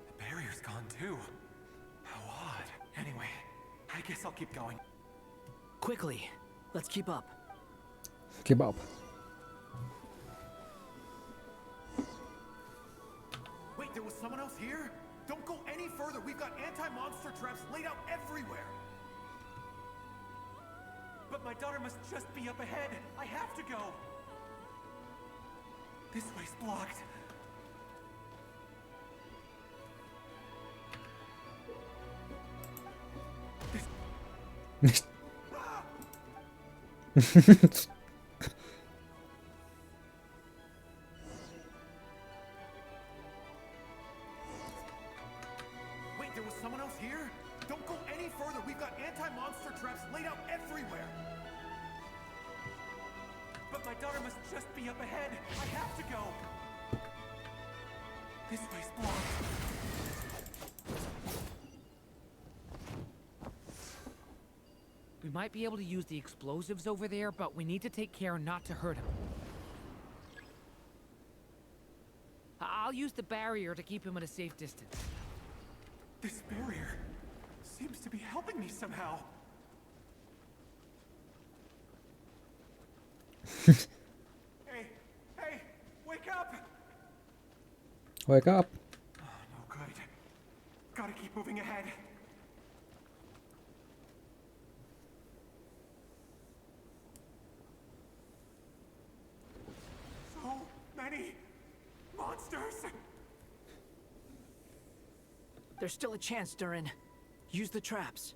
The barrier's gone too. How odd. Anyway, I guess I'll keep going. Quickly, let's keep up. Keep up. Wait, there was someone else here? Don't go any further. We've got anti-monster traps laid out everywhere. But my daughter must just be up ahead. I have to go. This way's blocked. Wait, there was someone else here? Don't go any further. We've got anti-monster traps laid out everywhere. But my daughter must just be up ahead. I have to go. This way's blocked. We might be able to use the explosives over there, but we need to take care not to hurt him. I'll use the barrier to keep him at a safe distance. This barrier seems to be helping me somehow. Hey, wake up! Wake up. Oh, no good. Gotta keep moving ahead. So many monsters! There's still a chance, Durin. Use the traps.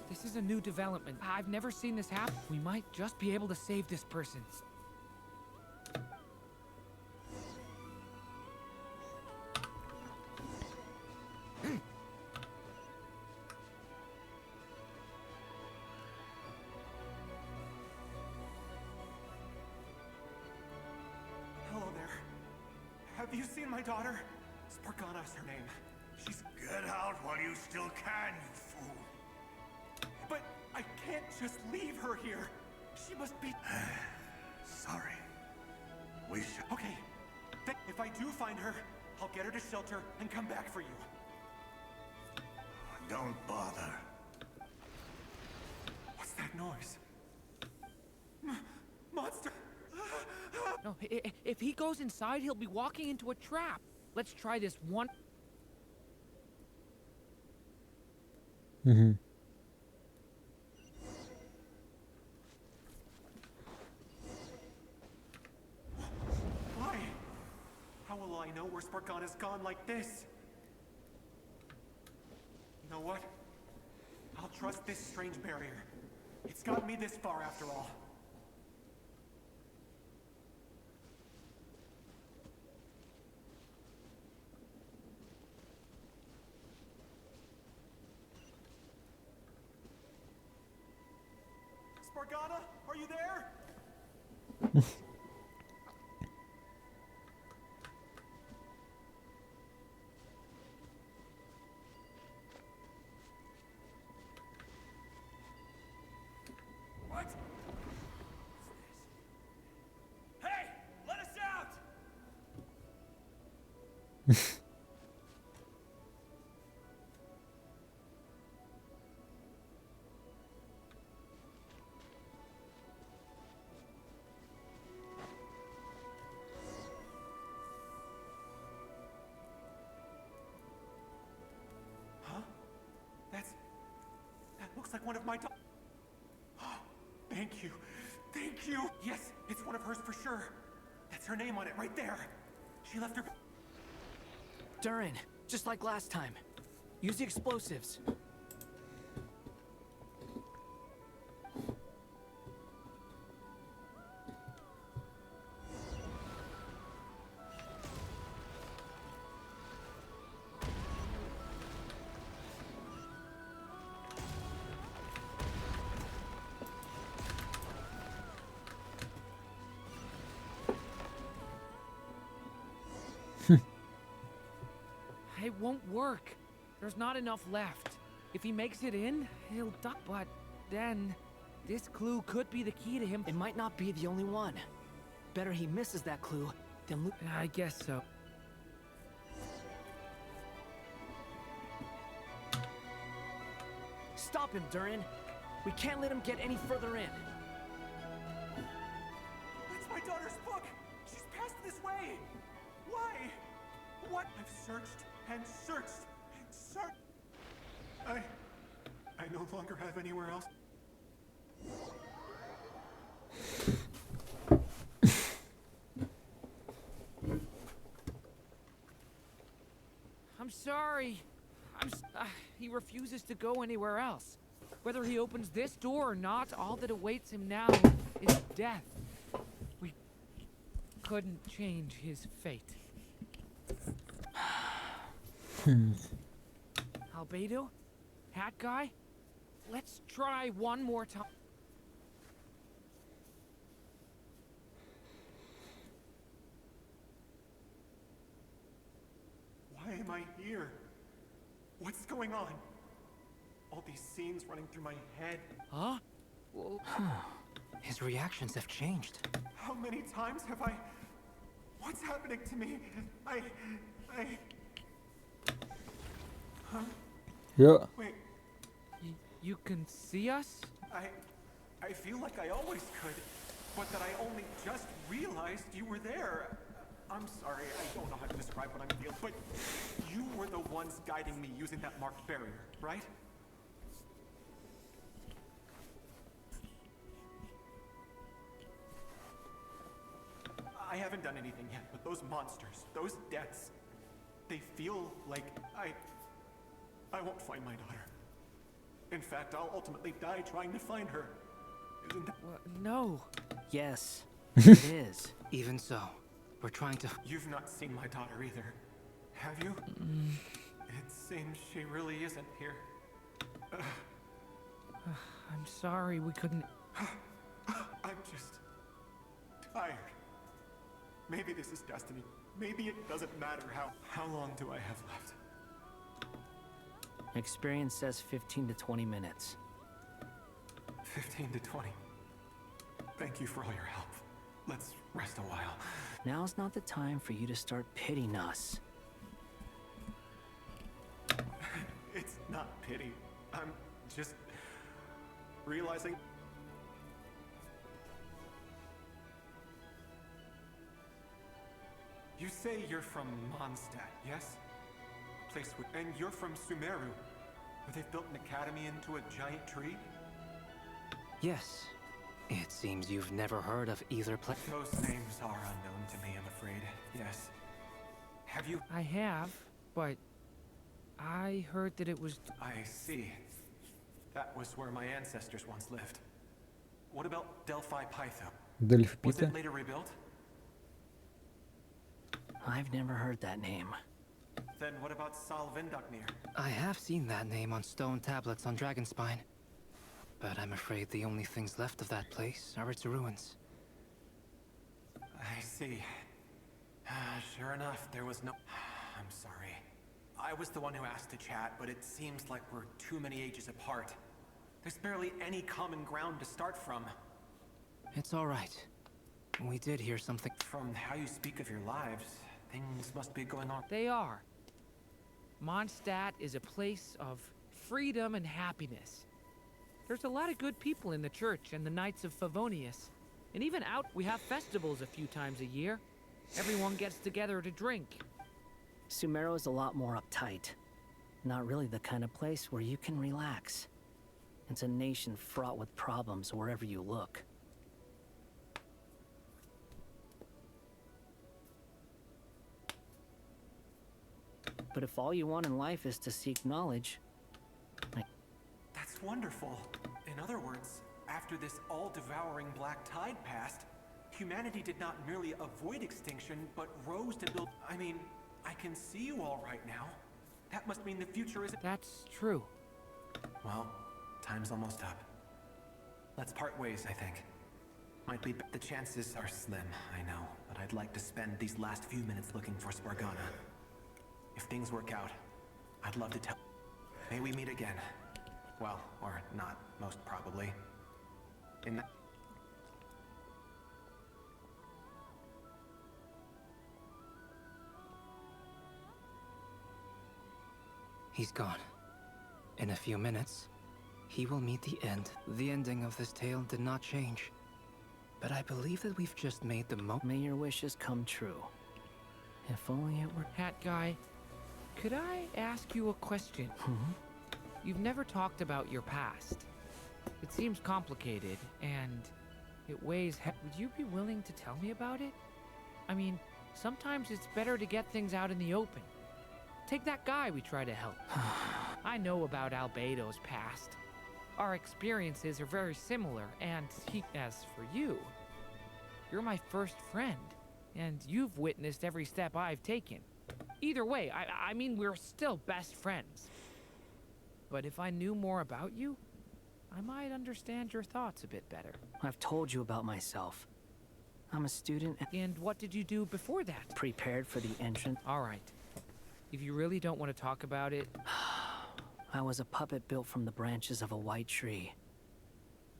This is a new development. I've never seen this happen. We might just be able to save this person. Hello there. Have you seen my daughter? Spargana is her name. She's... Get out while you still can, you fool. But I can't just leave her here. She must be... Sorry. We should... Okay. If I do find her, I'll get her to shelter and come back for you. Don't bother. What's that noise? Monster! No, if he goes inside, he'll be walking into a trap. Let's try this one. Mm-hmm. Why? How will I know where Spargana's gone like this? You know what? I'll trust this strange barrier. It's got me this far after all. Spargana, are you there? What? Hey, let us out! Huh? That looks like one of my Thank you. Thank you. Yes, it's one of hers for sure. That's her name on it right there. She left her... Durin, just like last time. Use the explosives. It won't work. There's not enough left. If he makes it in, he'll die. But then, this clue could be the key to him. It might not be the only one. Better he misses that clue than I guess so. Stop him, Durin. We can't let him get any further in. It's my daughter's book! She's passed this way! Why? What? I've searched and searched and searched. I no longer have anywhere else. I'm sorry. He refuses to go anywhere else. Whether he opens this door or not, all that awaits him now is death. We couldn't change his fate. Albedo? Hat guy? Let's try one more time. Why am I here? What's going on? All these scenes running through my head. Huh? His reactions have changed. How many times have I... What's happening to me? Huh? Yeah. Wait. You can see us? I feel like I always could, but that I only just realized you were there. I'm sorry, I don't know how to describe what I'm feeling, but you were the ones guiding me using that marked barrier, right? I haven't done anything yet, but those monsters, those deaths, they feel like I won't find my daughter. In fact, I'll ultimately die trying to find her. Isn't that... No. Yes, it is. Even so, we're trying to... You've not seen my daughter either, have you? It seems she really isn't here. I'm sorry we couldn't... I'm just... tired. Maybe this is destiny. Maybe it doesn't matter how long do I have left? Experience says 15 to 20 minutes. 15 to 20. Thank you for all your help. Let's rest a while. Now's not the time for you to start pitying us. It's not pity. I'm just realizing. You say you're from Mondstadt, yes? A place and you're from Sumeru, where they've built an academy into a giant tree? Yes. It seems you've never heard of either place. Those names are unknown to me, I'm afraid. Yes. Have you? I have, but I heard that it was... I see. That was where my ancestors once lived. What about Delphi Pytho? Дельфи Was Пита. it later rebuilt? I've never heard that name. Then what about Salvindaknir? I have seen that name on stone tablets on Dragonspine. But I'm afraid the only things left of that place are its ruins. I see. Sure enough, there was no... I'm sorry. I was the one who asked to chat, but it seems like we're too many ages apart. There's barely any common ground to start from. It's all right. We did hear something. From how you speak of your lives, things must be going on. They are. Mondstadt is a place of freedom and happiness. There's a lot of good people in the church and the Knights of Favonius. And even out, we have festivals a few times a year. Everyone gets together to drink. Sumeru is a lot more uptight. Not really the kind of place where you can relax. It's a nation fraught with problems wherever you look. But if all you want in life is to seek knowledge... That's wonderful. In other words, after this all-devouring black tide passed, humanity did not merely avoid extinction, but rose to build... I mean, I can see you all right now. That must mean the future is... That's true. Well, time's almost up. Let's part ways, I think. Might be... The chances are slim, I know, but I'd like to spend these last few minutes looking for Spargana. If things work out, I'd love to tell... May we meet again. Well, or not, most probably. In that... He's gone. In a few minutes, he will meet the end. The ending of this tale did not change. But I believe that we've just made the May your wishes come true. If only it were... Hat guy, could I ask you a question? You've never talked about your past. It seems complicated, and it weighs Would you be willing to tell me about it? I mean, sometimes it's better to get things out in the open. Take that guy we try to help. I know about Albedo's past. Our experiences are very similar, and as for you, you're my first friend, and you've witnessed every step I've taken. Either way, I mean, we're still best friends. But if I knew more about you, I might understand your thoughts a bit better. I've told you about myself. I'm a student And what did you do before that? Prepared for the entrance. All right. If you really don't want to talk about it... I was a puppet built from the branches of a white tree.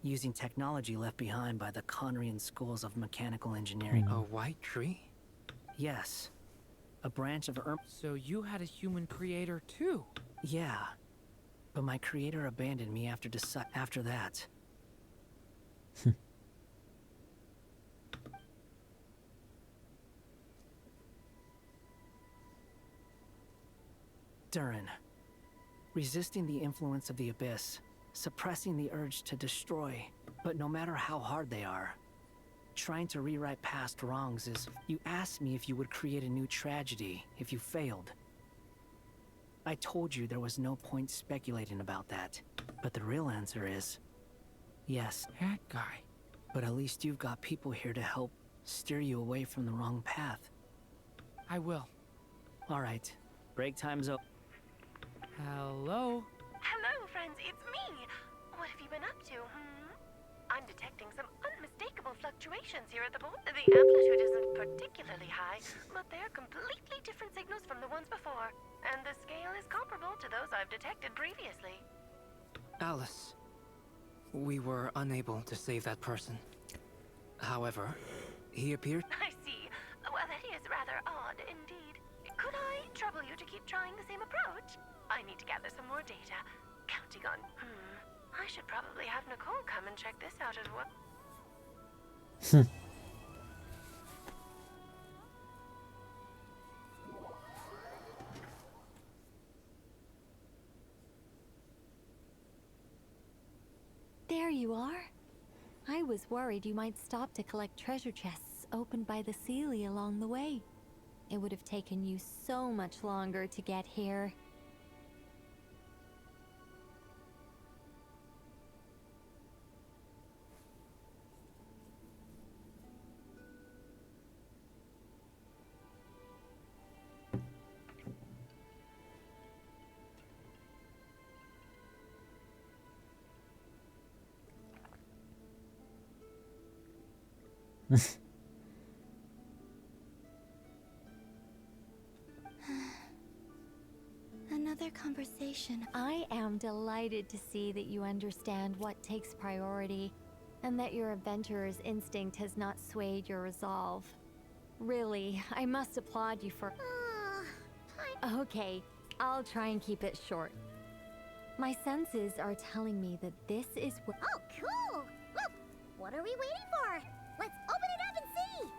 Using technology left behind by the Conrian schools of mechanical engineering. A white tree? Yes. A branch of So you had a human creator too? Yeah. But my creator abandoned me after that. Durin. Resisting the influence of the Abyss. Suppressing the urge to destroy. But no matter how hard they are. Trying to rewrite past wrongs is... You asked me if you would create a new tragedy if you failed. I told you there was no point speculating about that. But the real answer is... Yes. That guy. But at least you've got people here to help steer you away from the wrong path. I will. Alright. Break time's up. Hello? Hello, friends, it's me. What have you been up to, I'm detecting some unmistakable fluctuations. fluctuations here at the board. The amplitude isn't particularly high, but they're completely different signals from the ones before. And the scale is comparable to those I've detected previously. Alice, we were unable to save that person. However, he appeared... I see. Well, that is rather odd indeed. Could I trouble you to keep trying the same approach? I need to gather some more data. Counting on... I should probably have Nicole come and check this out as well. There you are. I was worried you might stop to collect treasure chests opened by the Sealy along the way. It would have taken you so much longer to get here. Another conversation. I am delighted to see that you understand what takes priority, and that your adventurer's instinct has not swayed your resolve. Really, I must applaud you for... Okay, I'll try and keep it short. My senses are telling me that this is what... Oh, cool! Look! What are we waiting for? Let's open it up and see!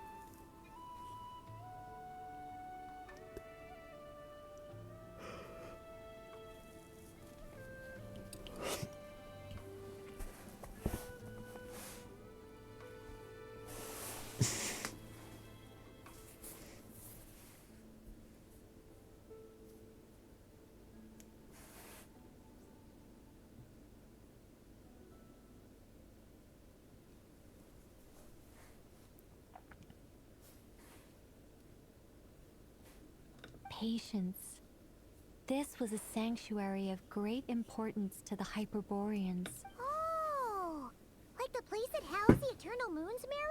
Patience. This was a sanctuary of great importance to the Hyperboreans. Oh! Like the place that housed the Eternal Moon's marrow?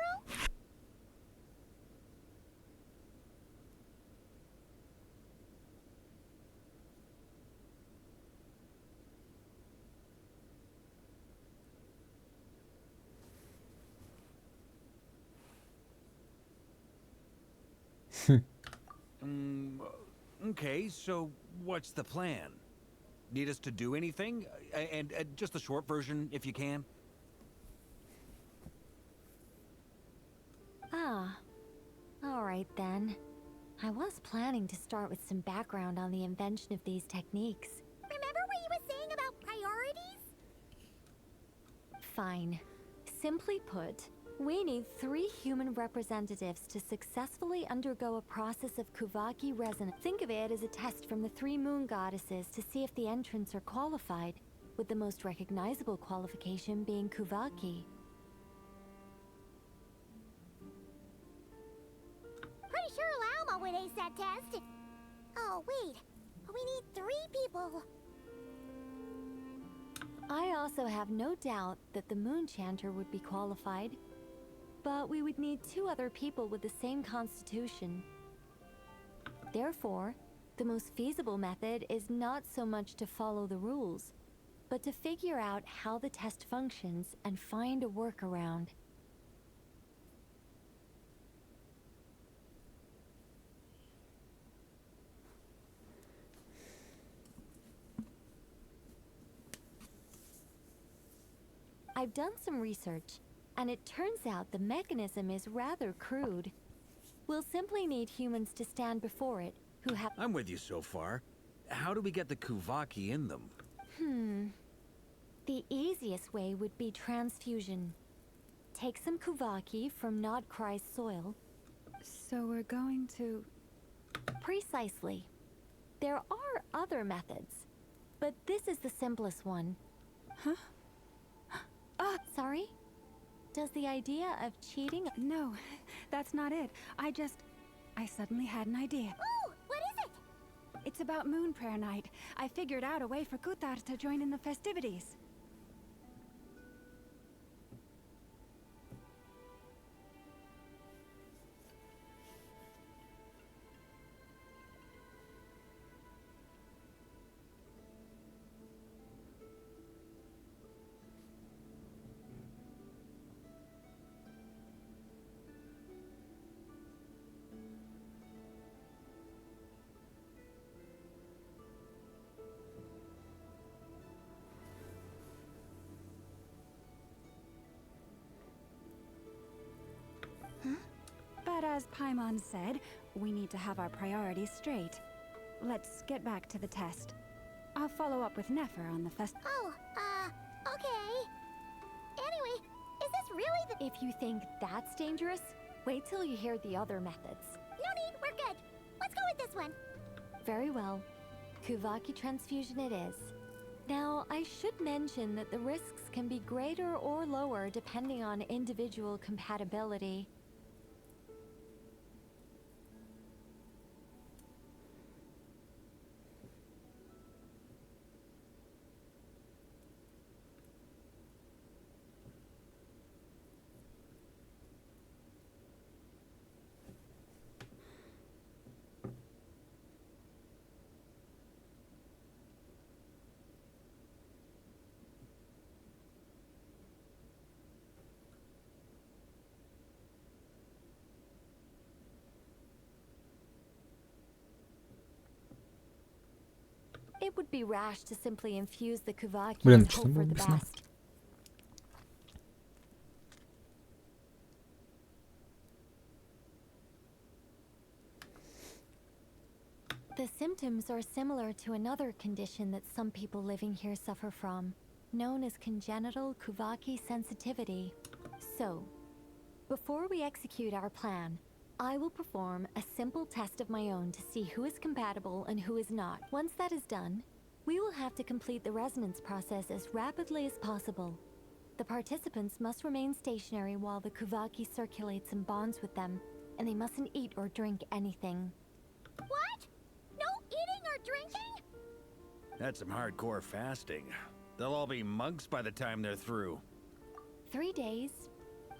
Okay, so what's the plan? Need us to do anything? And just the short version, if you can. Ah, alright then. I was planning to start with some background on the invention of these techniques. Remember what you were saying about priorities? Fine. Simply put, we need 3 human representatives to successfully undergo a process of Kuvaki resonance. Think of it as a test from the 3 moon goddesses to see if the entrants are qualified, with the most recognizable qualification being Kuvaki. Pretty sure Lauma would ace that test. Oh, wait. We need 3 people. I also have no doubt that the Moon Chanter would be qualified, but we would need 2 other people with the same constitution. Therefore, the most feasible method is not so much to follow the rules, but to figure out how the test functions and find a workaround. I've done some research, and it turns out the mechanism is rather crude. We'll simply need humans to stand before it, who have... I'm with you so far. How do we get the Kuvaki in them? The easiest way would be transfusion. Take some Kuvaki from Nodcry's soil. So we're going to... Precisely. There are other methods, but this is the simplest one. Huh? Sorry? Does the idea of cheating... No, that's not it. I suddenly had an idea. Ooh, what is it? It's about Moon Prayer Night. I figured out a way for Kuthar to join in the festivities. As Paimon said, we need to have our priorities straight. Let's get back to the test. I'll follow up with Nefer on the fest. Oh, okay. Anyway, is this really the— If you think that's dangerous, wait till you hear the other methods. No need, we're good. Let's go with this one. Very well. Kuvaki transfusion it is. Now, I should mention that the risks can be greater or lower depending on individual compatibility. It would be rash to simply infuse the Kuvaki Блин, and что hope там for было the написано? best. The symptoms are similar to another condition that some people living here suffer from, known as congenital Kuvaki sensitivity. So, before we execute our plan, I will perform a simple test of my own to see who is compatible and who is not. Once that is done, we will have to complete the resonance process as rapidly as possible. The participants must remain stationary while the Kuvaki circulates and bonds with them, and they mustn't eat or drink anything. What? No eating or drinking? That's some hardcore fasting. They'll all be monks by the time they're through. 3 days.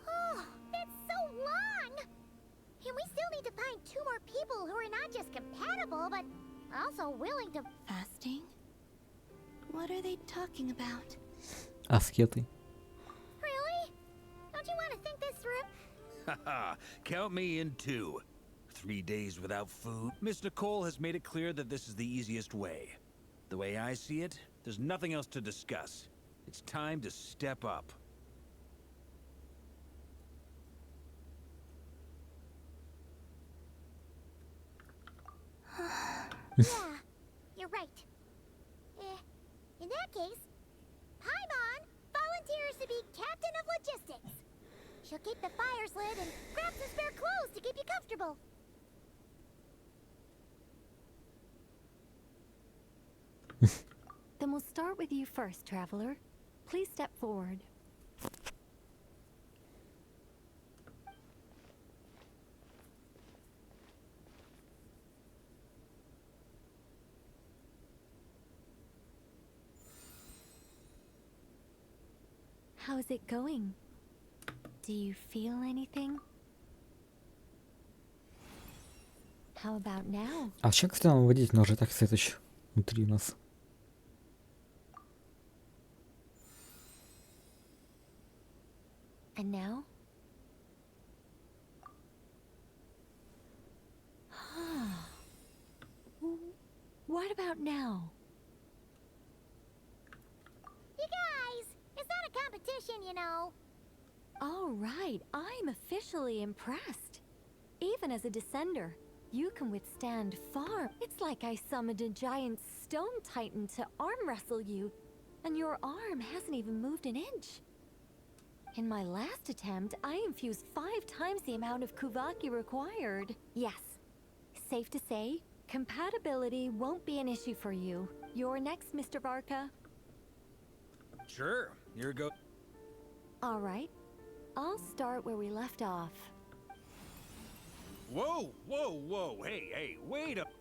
Oh, that's so long! And we still need to find 2 more people who are not just compatible, but also willing to— Fasting? What are they talking about? Аскеты. Really? Don't you want to think this through? Haha, count me in too. 3 days without food. Miss Nicole has made it clear that this is the easiest way. The way I see it, there's nothing else to discuss. It's time to step up. Yeah, you're right. In that case, Paimon volunteers to be captain of logistics. She'll keep the fires lit and grab some spare clothes to keep you comfortable. Then we'll start with you first, traveler. Please step forward. How's it going? Do you feel anything? How about now? А зачем, кстати, нам выводить? У нас же так светоч внутри нас. And now? What about now? You guys, it's not a competition, you know. All right, I'm officially impressed. Even as a descender, you can withstand far. It's like I summoned a giant stone titan to arm wrestle you, and your arm hasn't even moved an inch. In my last attempt, I infused 5 times the amount of Kuvaki required. Yes, safe to say, compatibility won't be an issue for you. You're next, Mr. Varka. Sure, here go. All right, I'll start where we left off. Whoa, whoa, whoa, hey, wait up.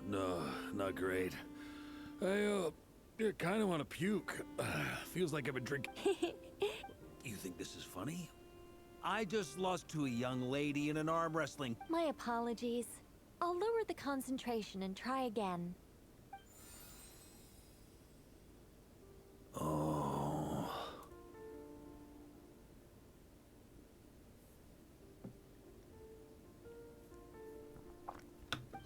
No, not great. I kind of want to puke. Feels like I've been drinking. You think this is funny? I just lost to a young lady in an arm wrestling. My apologies. I'll lower the concentration and try again. Oh.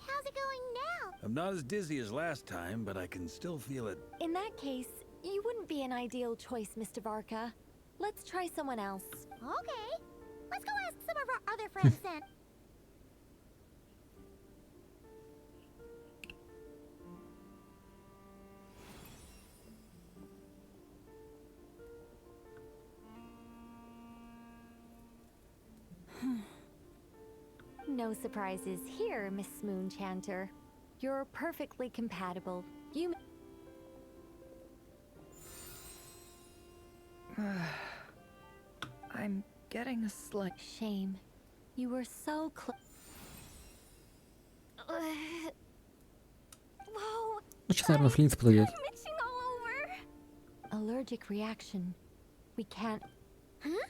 How's it going now? I'm not as dizzy as last time, but I can still feel it. In that case, you wouldn't be an ideal choice, Mr. Varka. Let's try someone else. Okay. Let's go ask some of our other friends then. No surprises here, Miss Moonchanter. You're perfectly compatible. You. I'm getting a slight shame. You were so close. Whoa! Що це на флінт плюють? Itching all over. Allergic reaction. We can't. Huh?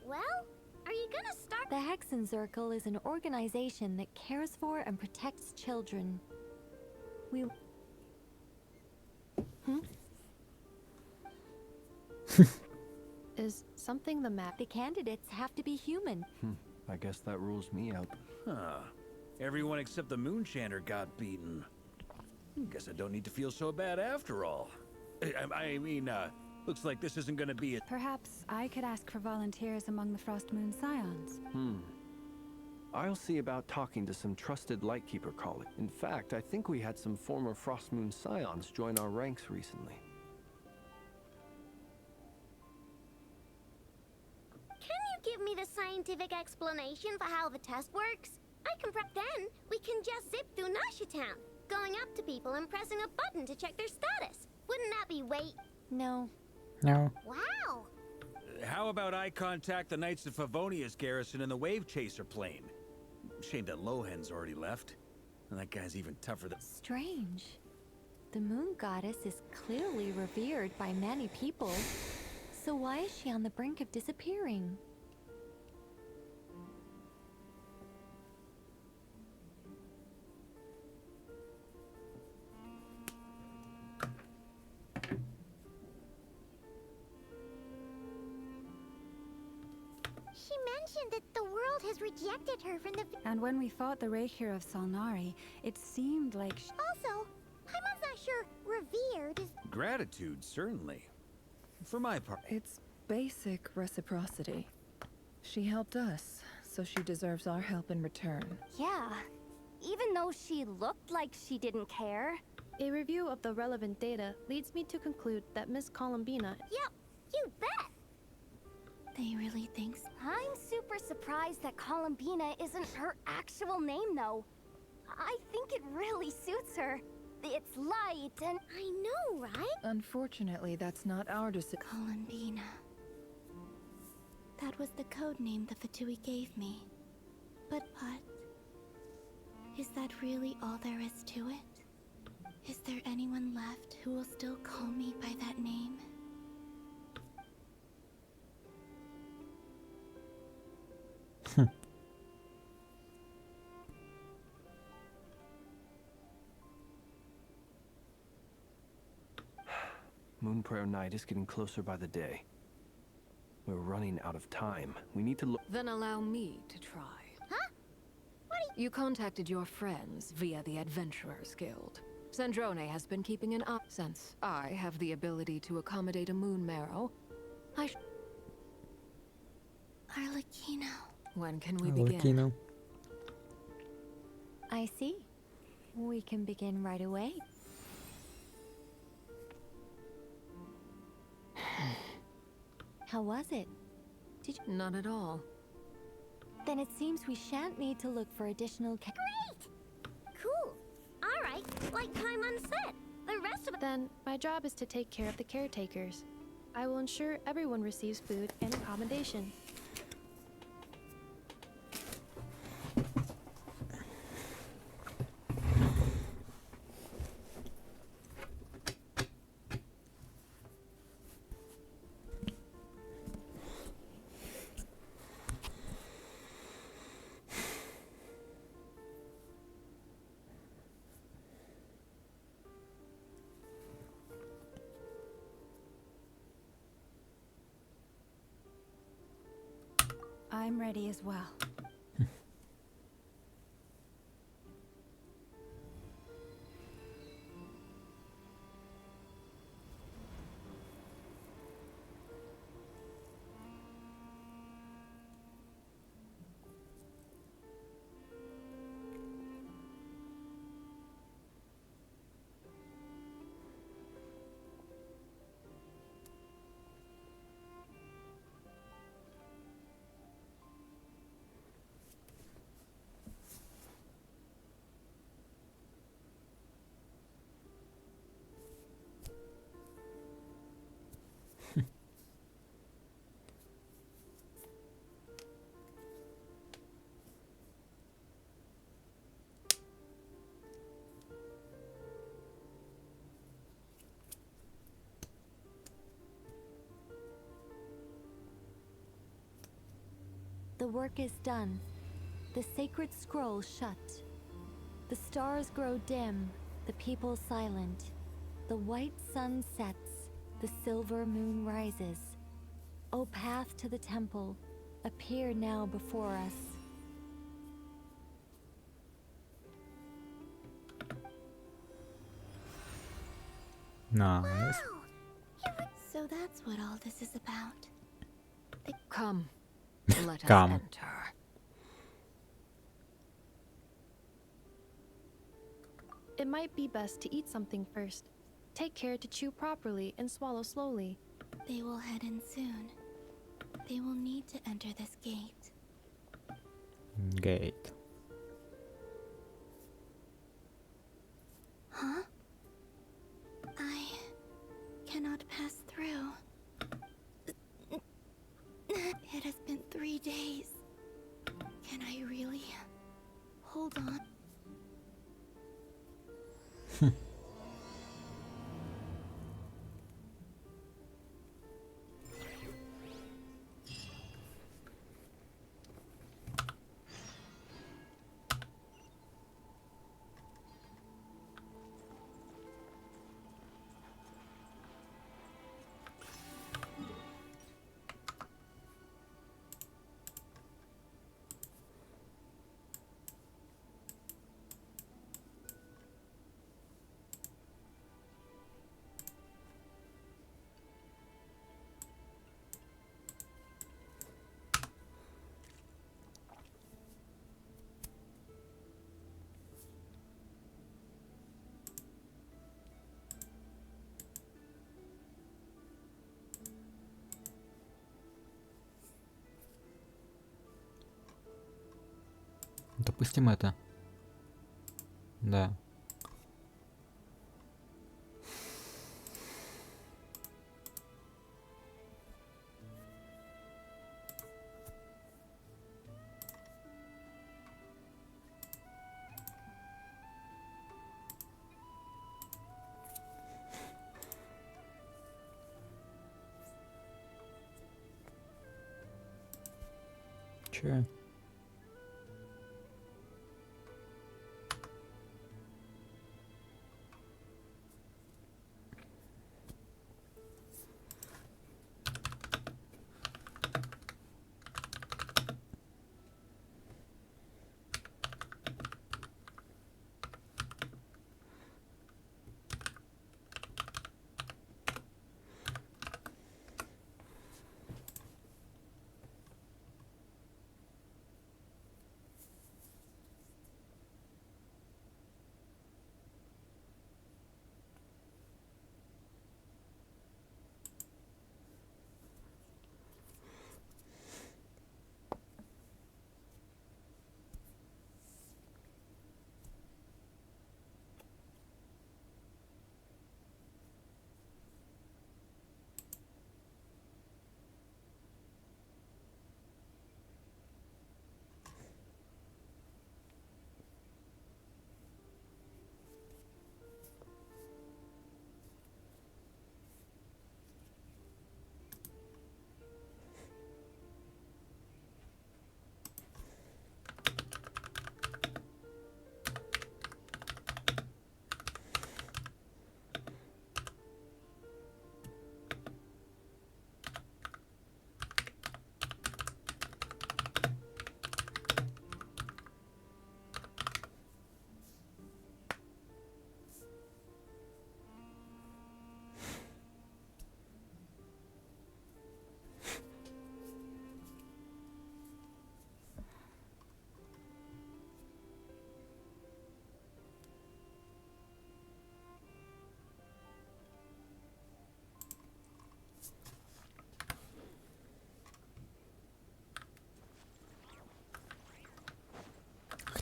Well, are you gonna start? The Hexen Circle is an organization that cares for and protects children. We. Is something the matter? The candidates have to be human. I guess that rules me out. Huh. Everyone except the Moonchanter got beaten. Guess I don't need to feel so bad after all. I mean, looks like this isn't gonna be a... Perhaps I could ask for volunteers among the Frost Moon Scions. I'll see about talking to some trusted Lightkeeper colleagues. In fact, I think we had some former Frost Moon Scions join our ranks recently. Can you give me the scientific explanation for how the test works? I can prep. Then we can just zip through Nasha Town, going up to people and pressing a button to check their status. Wouldn't that be No. No. Wow. How about I contact the Knights of Favonia's garrison in the Wave Chaser plane? Shame that Lohan's already left. And that guy's even tougher than... Strange. The moon goddess is clearly revered by many people. So why is she on the brink of disappearing? She mentioned that the world has rejected her from the... And when we fought the Rakier of Salnari, it seemed like Also, I'm not sure revered is... Gratitude, certainly. For my part... It's basic reciprocity. She helped us, so she deserves our help in return. Yeah. Even though she looked like she didn't care. A review of the relevant data leads me to conclude that Miss Columbina... Yep, you bet! They really think so. I'm super surprised that Columbina isn't her actual name, though. I think it really suits her. It's light and... I know, right? Unfortunately, that's not our decision. Columbina. That was the code name the Fatui gave me. But is that really all there is to it? Is there anyone left who will still call me by that name? Moonprayer Night is getting closer by the day. We're running out of time. We need to look... Then allow me to try. Huh? What are You contacted your friends via the Adventurers Guild. Sandrone has been keeping an eye. Since I have the ability to accommodate a moon marrow, Arlecchino. When can we begin? Arlecchino. I see. We can begin right away. How was it? Did you... Not at all. Then it seems we shan't need to look for additional... Great! Cool. Alright, like time on set. The rest of... Then, my job is to take care of the caretakers. I will ensure everyone receives food and accommodation. I'm ready as well. The work is done. The sacred scroll shut. The stars grow dim, the people silent. The white sun sets, the silver moon rises. O path to the temple, appear now before us. Nice. So that's what all this is about. Come, let us Come. enter. It might be best to eat something first. Take care to chew properly and swallow slowly. They will head in soon. They will need to enter this gate. Gate. Huh? I cannot pass through. It has been 3 days. Can I really hold on? Допустим это. Да. Че?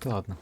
Хотя ладно.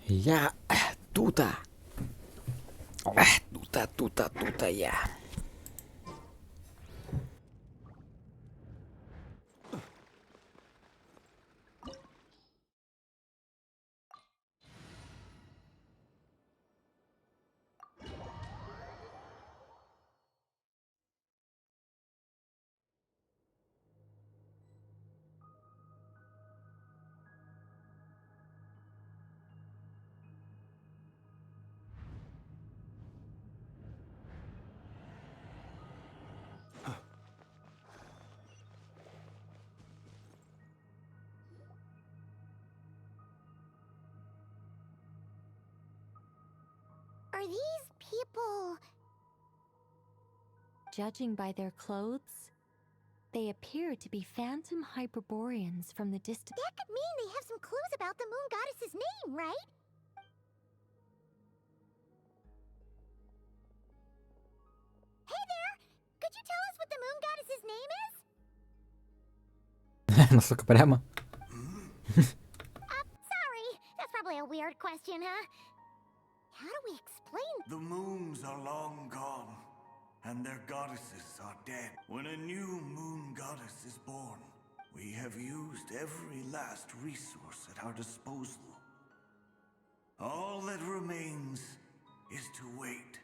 Я тута. Тута я. Are these people... Judging by their clothes, they appear to be phantom Hyperboreans from the distance. That could mean they have some clues about the moon goddess's name, right? Hey there! Could you tell us what the moon goddess's name is? Насколько прямо. Sorry. That's probably a weird question, huh? How do we explain... The moons are long gone, and their goddesses are dead. When a new moon goddess is born, we have used every last resource at our disposal. All that remains is to wait,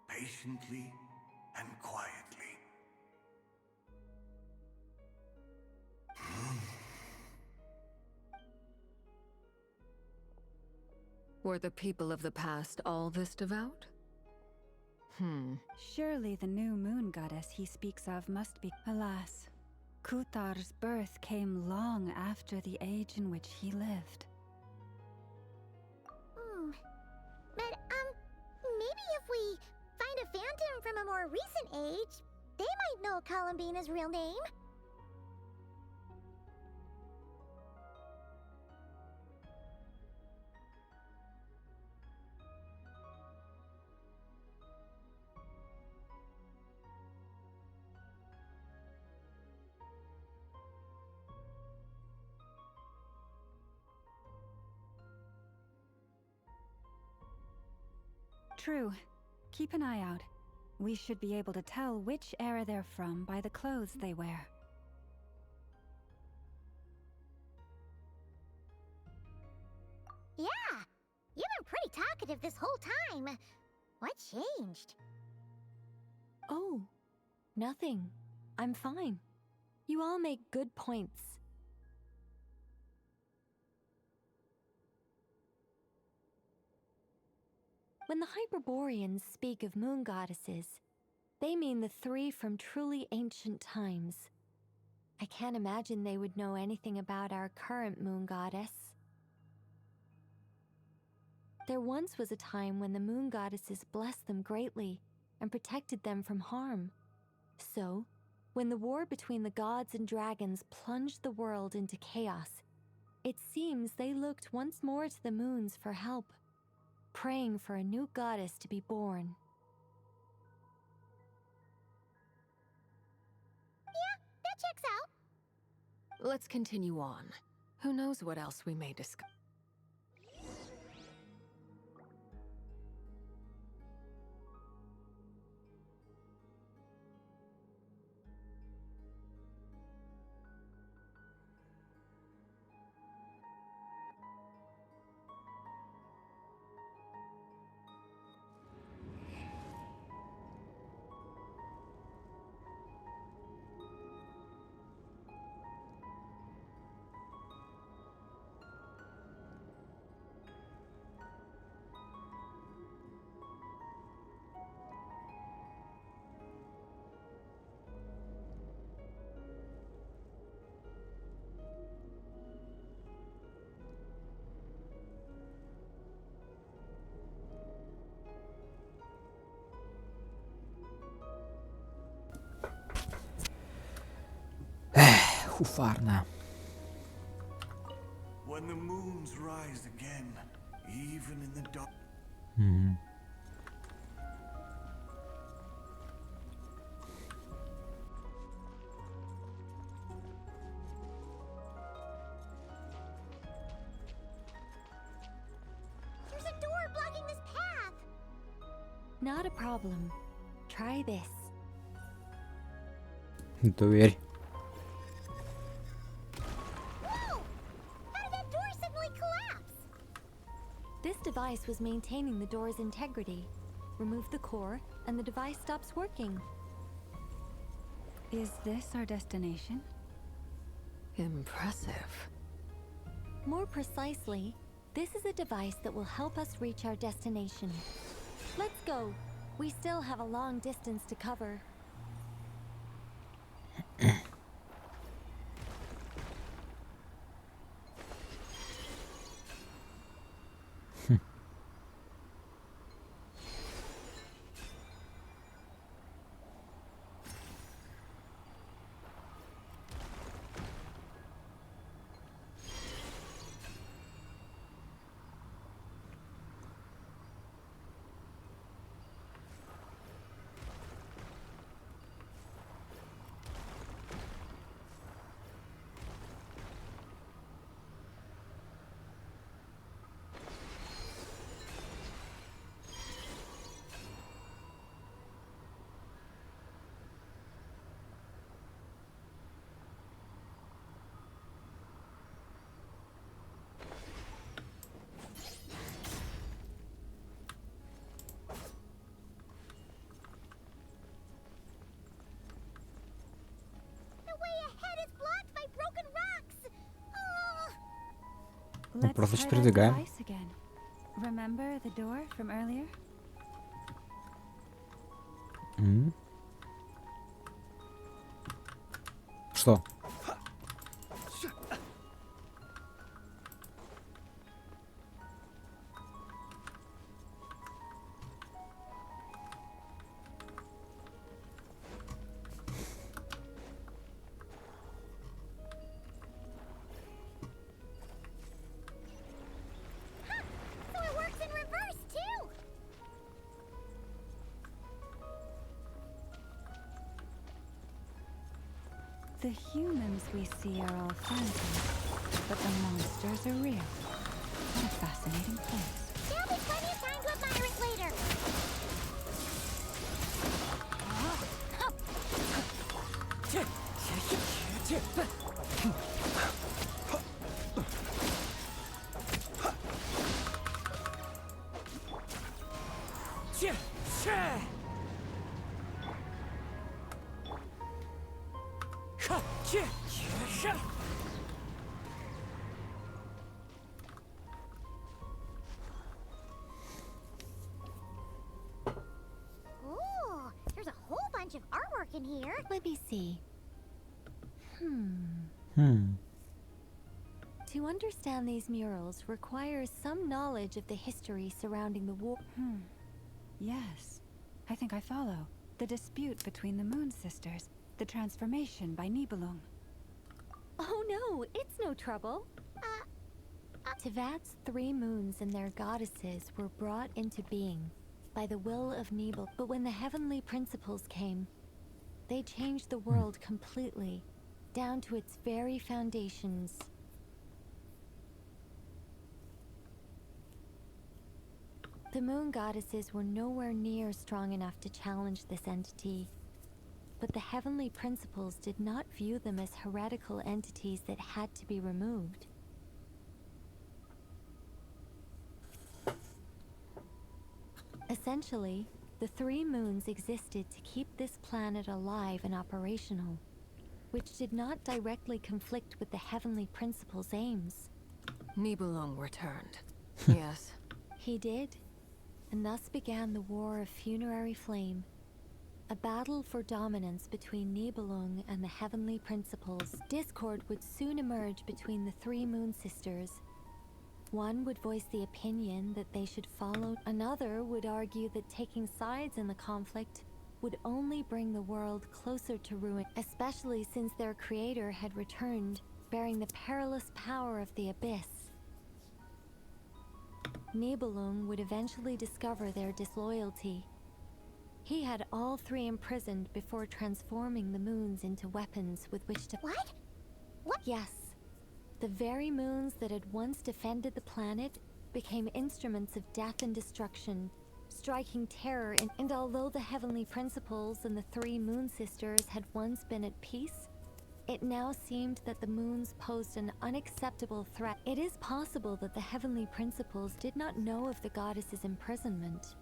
patiently and quietly. Were the people of the past all this devout? Surely the new moon goddess he speaks of must be. Alas, Kuthar's birth came long after the age in which he lived. But, maybe if we find a phantom from a more recent age, they might know Columbina's real name. True. Keep an eye out. We should be able to tell which era they're from by the clothes they wear. Yeah, you've been pretty talkative this whole time. What changed? Oh, nothing. I'm fine. You all make good points. When the Hyperboreans speak of moon goddesses, they mean the three from truly ancient times. I can't imagine they would know anything about our current moon goddess. There once was a time when the moon goddesses blessed them greatly and protected them from harm. So, when the war between the gods and dragons plunged the world into chaos, it seems they looked once more to the moons for help, praying for a new goddess to be born. Yeah, that checks out. Let's continue on. Who knows what else we may discuss? Хуфарна. When the moons rise again, even in the dark. Not a problem. Try this. Дверь. Whoa! How did that door suddenly collapse? This device was maintaining the door's integrity. Remove the core, and the device stops working. Is this our destination? Impressive. More precisely, this is a device that will help us reach our destination. Let's go. We still have a long distance to cover. The way ahead is blocked by broken rocks. Ну, Let's просто try that передвигаем. device again. Remember the door from earlier? Что? So it works in reverse too. The humans we see are all phantoms, but the monsters are real. What a fascinating place. There'll be plenty of time to admire it later. Ooh, there's a whole bunch of artwork in here. Let me see. To understand these murals requires some knowledge of the history surrounding the war. Yes, I think I follow. The dispute between the Moon Sisters, the transformation by Nibelung. Oh no, it's no trouble. Tevat's 3 moons and their goddesses were brought into being by the will of Nibel. But when the heavenly principles came, they changed the world completely, down to its very foundations. The moon goddesses were nowhere near strong enough to challenge this entity. But the heavenly principles did not view them as heretical entities that had to be removed. Essentially, the 3 moons existed to keep this planet alive and operational, which did not directly conflict with the heavenly principles' aims. Nibelung returned. Yes. He did, and thus began the War of Funerary Flame, a battle for dominance between Nibelung and the heavenly principles. Discord would soon emerge between the 3 moon sisters. One would voice the opinion that they should follow. Another would argue that taking sides in the conflict would only bring the world closer to ruin, especially since their creator had returned, bearing the perilous power of the abyss. Nibelung would eventually discover their disloyalty. He had all 3 imprisoned before transforming the moons into weapons with which to— What? Yes. The very moons that had once defended the planet became instruments of death and destruction, striking terror and although the heavenly principles and the three moon sisters had once been at peace, it now seemed that the moons posed an unacceptable threat. It is possible that the heavenly principles did not know of the goddess's imprisonment.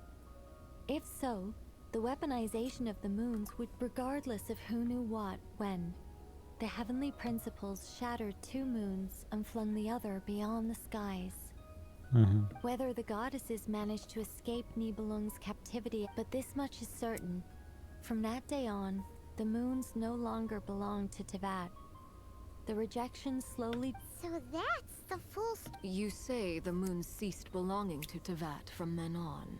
If so, the weaponization of the moons would, regardless of who knew what, when. The heavenly principles shattered two moons and flung the other beyond the skies. Whether the goddesses managed to escape Nibelung's captivity, but this much is certain. From that day on, the moons no longer belonged to Tevat. The rejection slowly... So that's the full... You say the moons ceased belonging to Tevat from then on.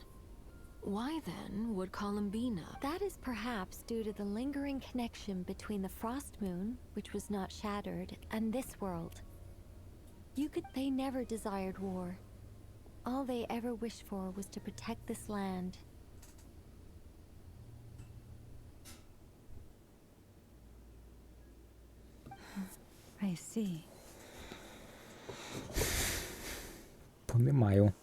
Why then would Columbina? That is perhaps due to the lingering connection between the Frost Moon, which was not shattered, and this world. They never desired war. All they ever wished for was to protect this land. I see. Понимаю.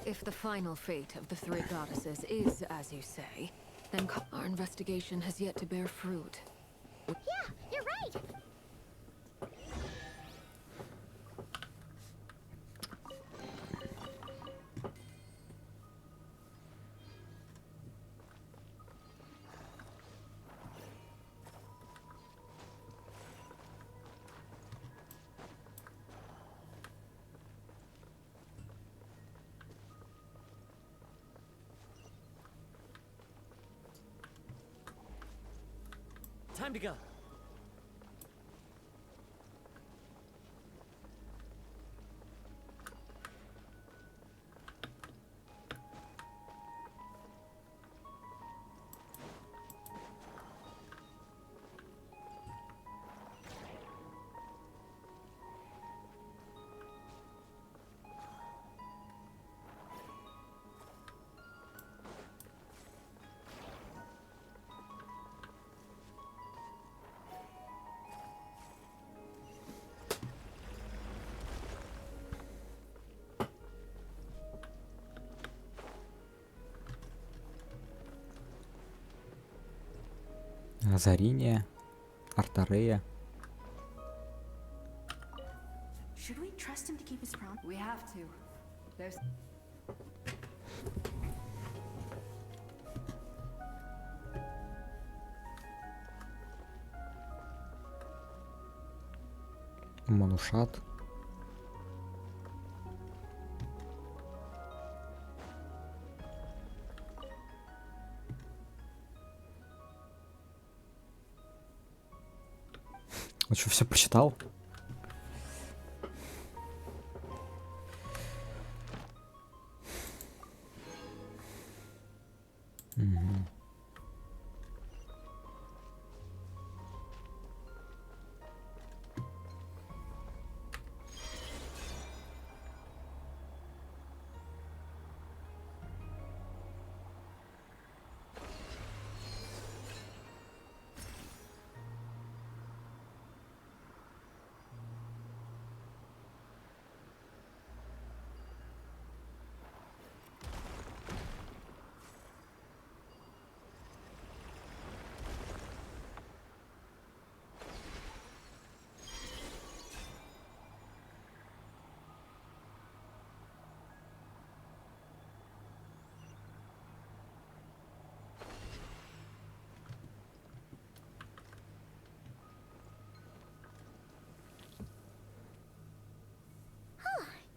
If the final fate of the three goddesses is as you say, then our investigation has yet to bear fruit. Yeah, you're right! Time to go. Озарение, Артарея. Should we trust him to keep his promise? We have to. There's... Манушат. Он что, все прочитал?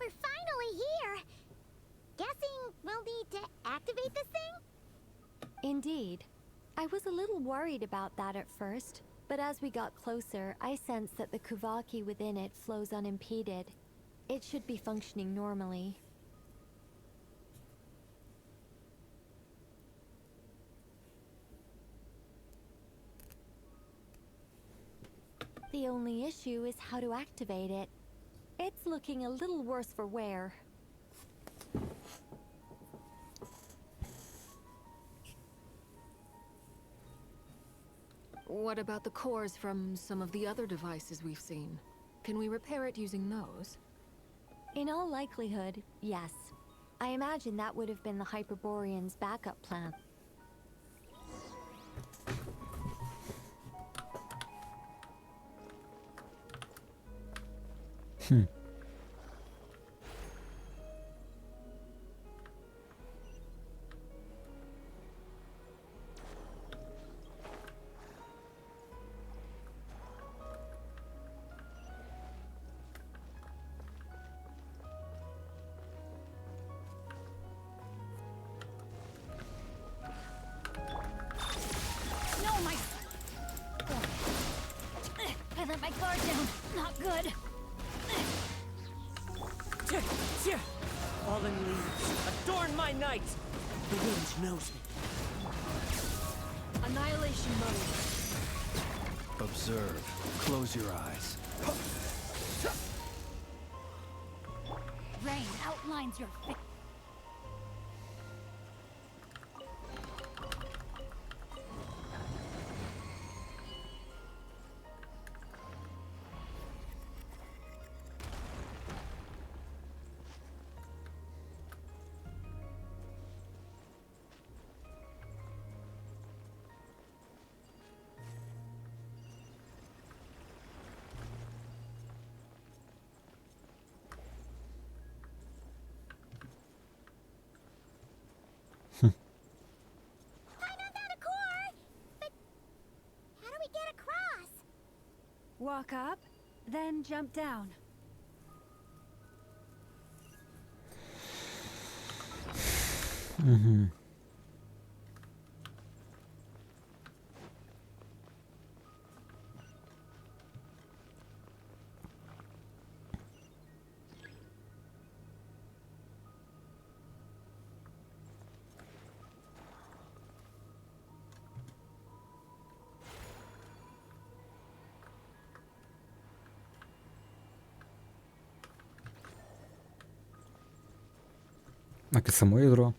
We're finally here! Guessing we'll need to activate this thing? Indeed. I was a little worried about that at first, but as we got closer, I sensed that the Kuvaki within it flows unimpeded. It should be functioning normally. The only issue is how to activate it. It's looking a little worse for wear. What about the cores from some of the other devices we've seen? Can we repair it using those? In all likelihood, yes. I imagine that would have been the Hyperborean's backup plan. No, my... I let my guard down. Not good. Fallen leaves, adorn my night! The wind knows me. Annihilation mode. Observe. Close your eyes. Rain outlines your face. Walk up, then jump down. Mm-hmm. А під само ядро.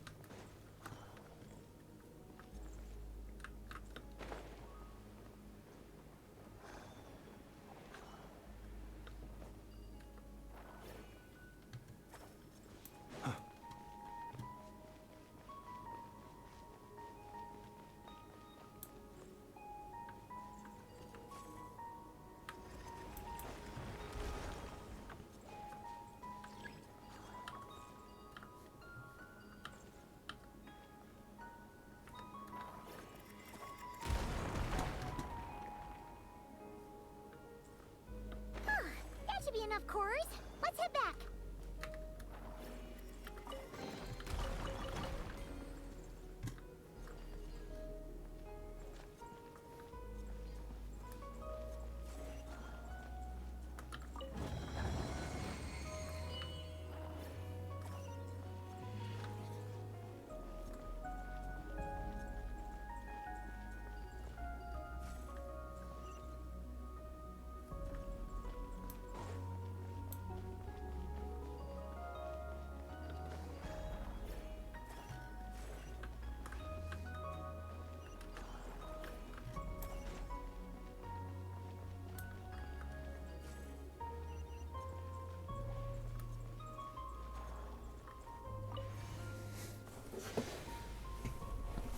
That should be enough cores. Let's head back.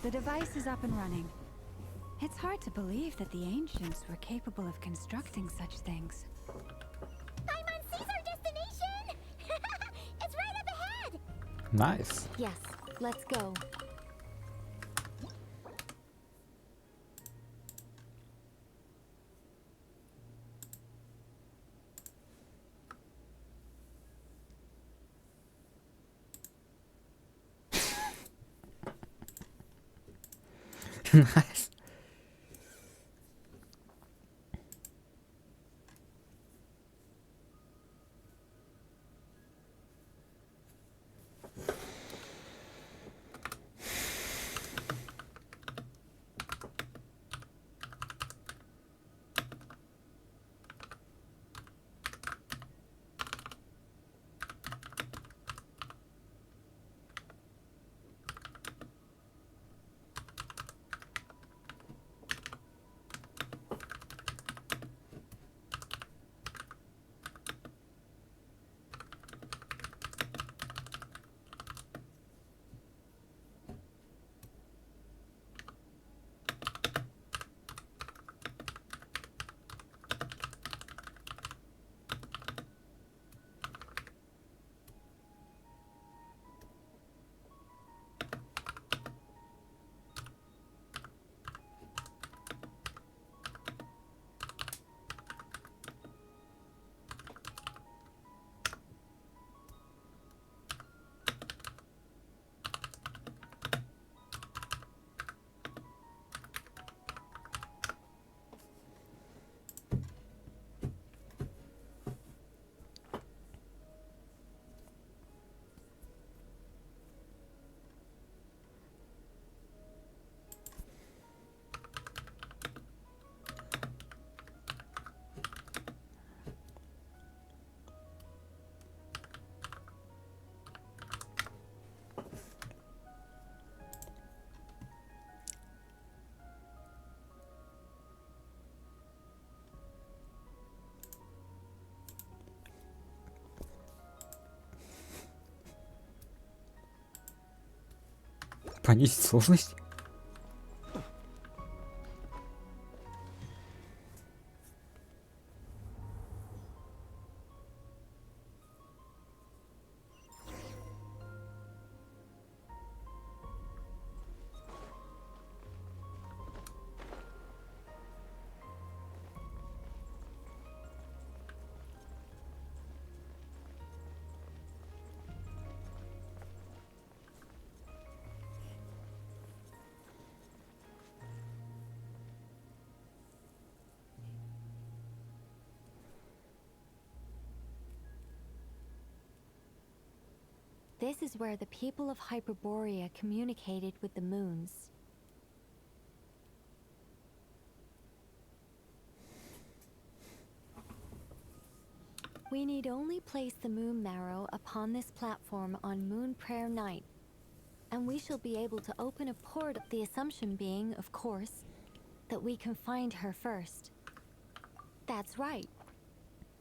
The device is up and running. It's hard to believe that the ancients were capable of constructing such things. Paimon sees our destination! It's right up ahead! Nice. Yes, let's go. Nice. Понизить сложность? This is where the people of Hyperborea communicated with the moons. We need only place the moon marrow upon this platform on Moon Prayer Night, and we shall be able to open a portal, the assumption being, of course, that we can find her first. That's right.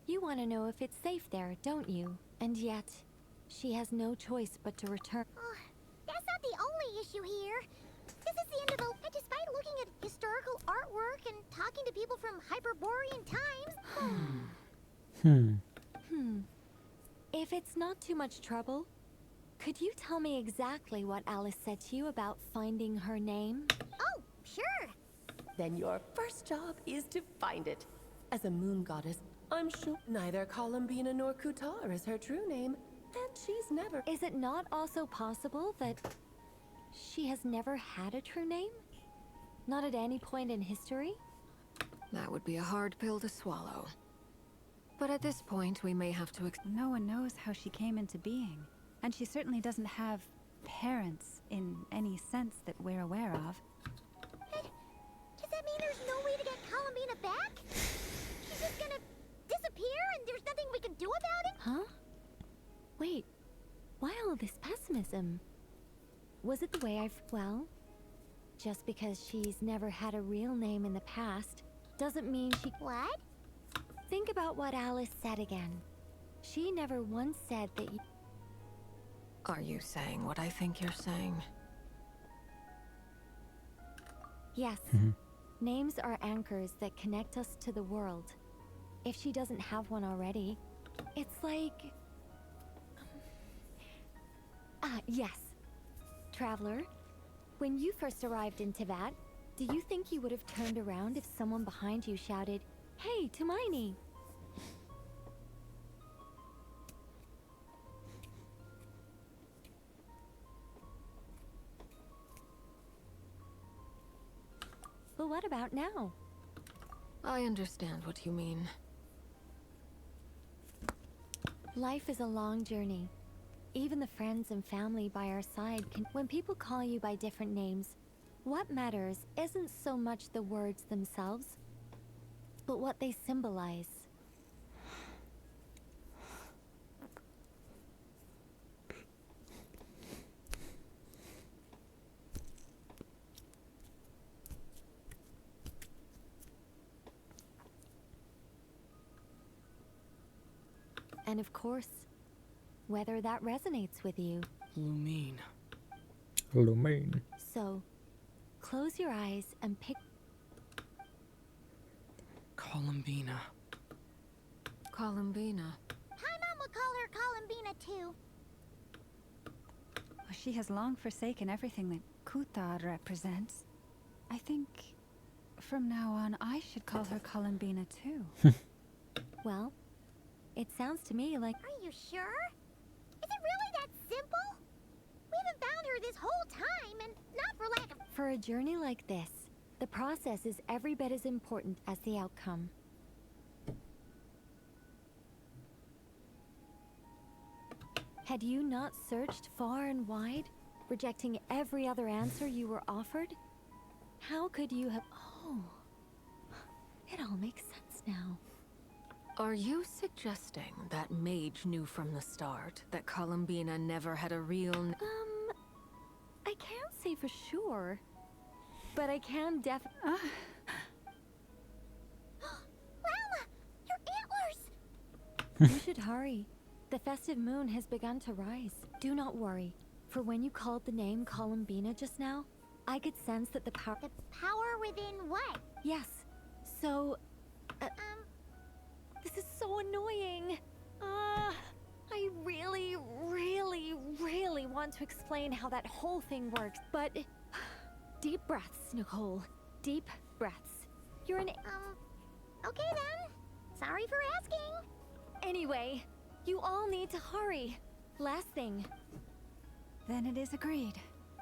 You want to know if it's safe there, don't you? And yet, she has no choice but to return. That's not the only issue here. This is the end of the... And despite looking at historical artwork and talking to people from Hyperborean times... If it's not too much trouble, could you tell me exactly what Alice said to you about finding her name? Oh, sure. Then your first job is to find it. As a moon goddess, I'm sure neither Columbina nor Kutar is her true name, and she's never... Is it not also possible that she has never had a true name? Not at any point in history? That would be a hard pill to swallow. But at this point, we may have to No one knows how she came into being. And she certainly doesn't have parents in any sense that we're aware of. Does that mean there's no way to get Columbina back? She's just gonna disappear and there's nothing we can do about it? Huh? Wait, why all this pessimism? Was it the way well, just because she's never had a real name in the past, doesn't mean she... What? Think about what Alice said again. She never once said that you... Are you saying what I think you're saying? Yes. Names are anchors that connect us to the world. If she doesn't have one already, it's like... yes. Traveler, when you first arrived in Teyvat, do you think you would have turned around if someone behind you shouted, "Hey, Hermione"? But what about now? I understand what you mean. Life is a long journey. Even the friends and family by our side can... When people call you by different names, what matters isn't so much the words themselves, but what they symbolize. And of course, whether that resonates with you. Lumine. Lumine. So, close your eyes and pick... Columbina. Columbina. Hi, Mom would call her Columbina too. She has long forsaken everything that Kutar represents. I think from now on I should call her Columbina too. Well, it sounds to me like... Are you sure? Is it really that simple? We haven't found her this whole time, and not for lack of... For a journey like this, the process is every bit as important as the outcome. Had you not searched far and wide, rejecting every other answer you were offered? How could you have... Oh, it all makes sense now. Are you suggesting that Mage knew from the start that Columbina never had a real... I can't say for sure, but I can Lalma! Your antlers! You should hurry. The festive moon has begun to rise. Do not worry. For when you called the name Columbina just now, I could sense that the power... The power within what? Yes. So... This is so annoying. I really, really, really want to explain how that whole thing works, but... Deep breaths, Nicole. Deep breaths. You're an... Okay then. Sorry for asking. Anyway, you all need to hurry. Last thing. Then it is agreed.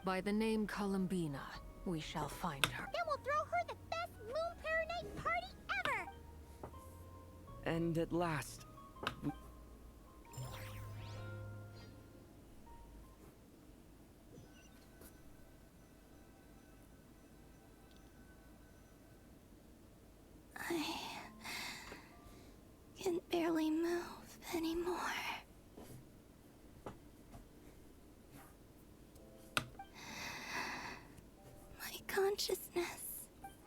By the name Columbina, we shall find her. Then we'll throw her the best Moon Prayer Night party ever! And at last, I can barely move anymore. My consciousness,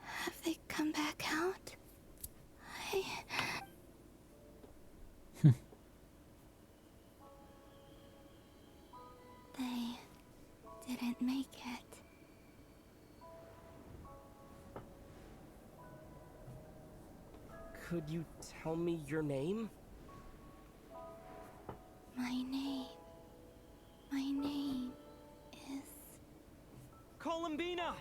have they come back out? They didn't make it. could you tell me your name? My name is... Columbina!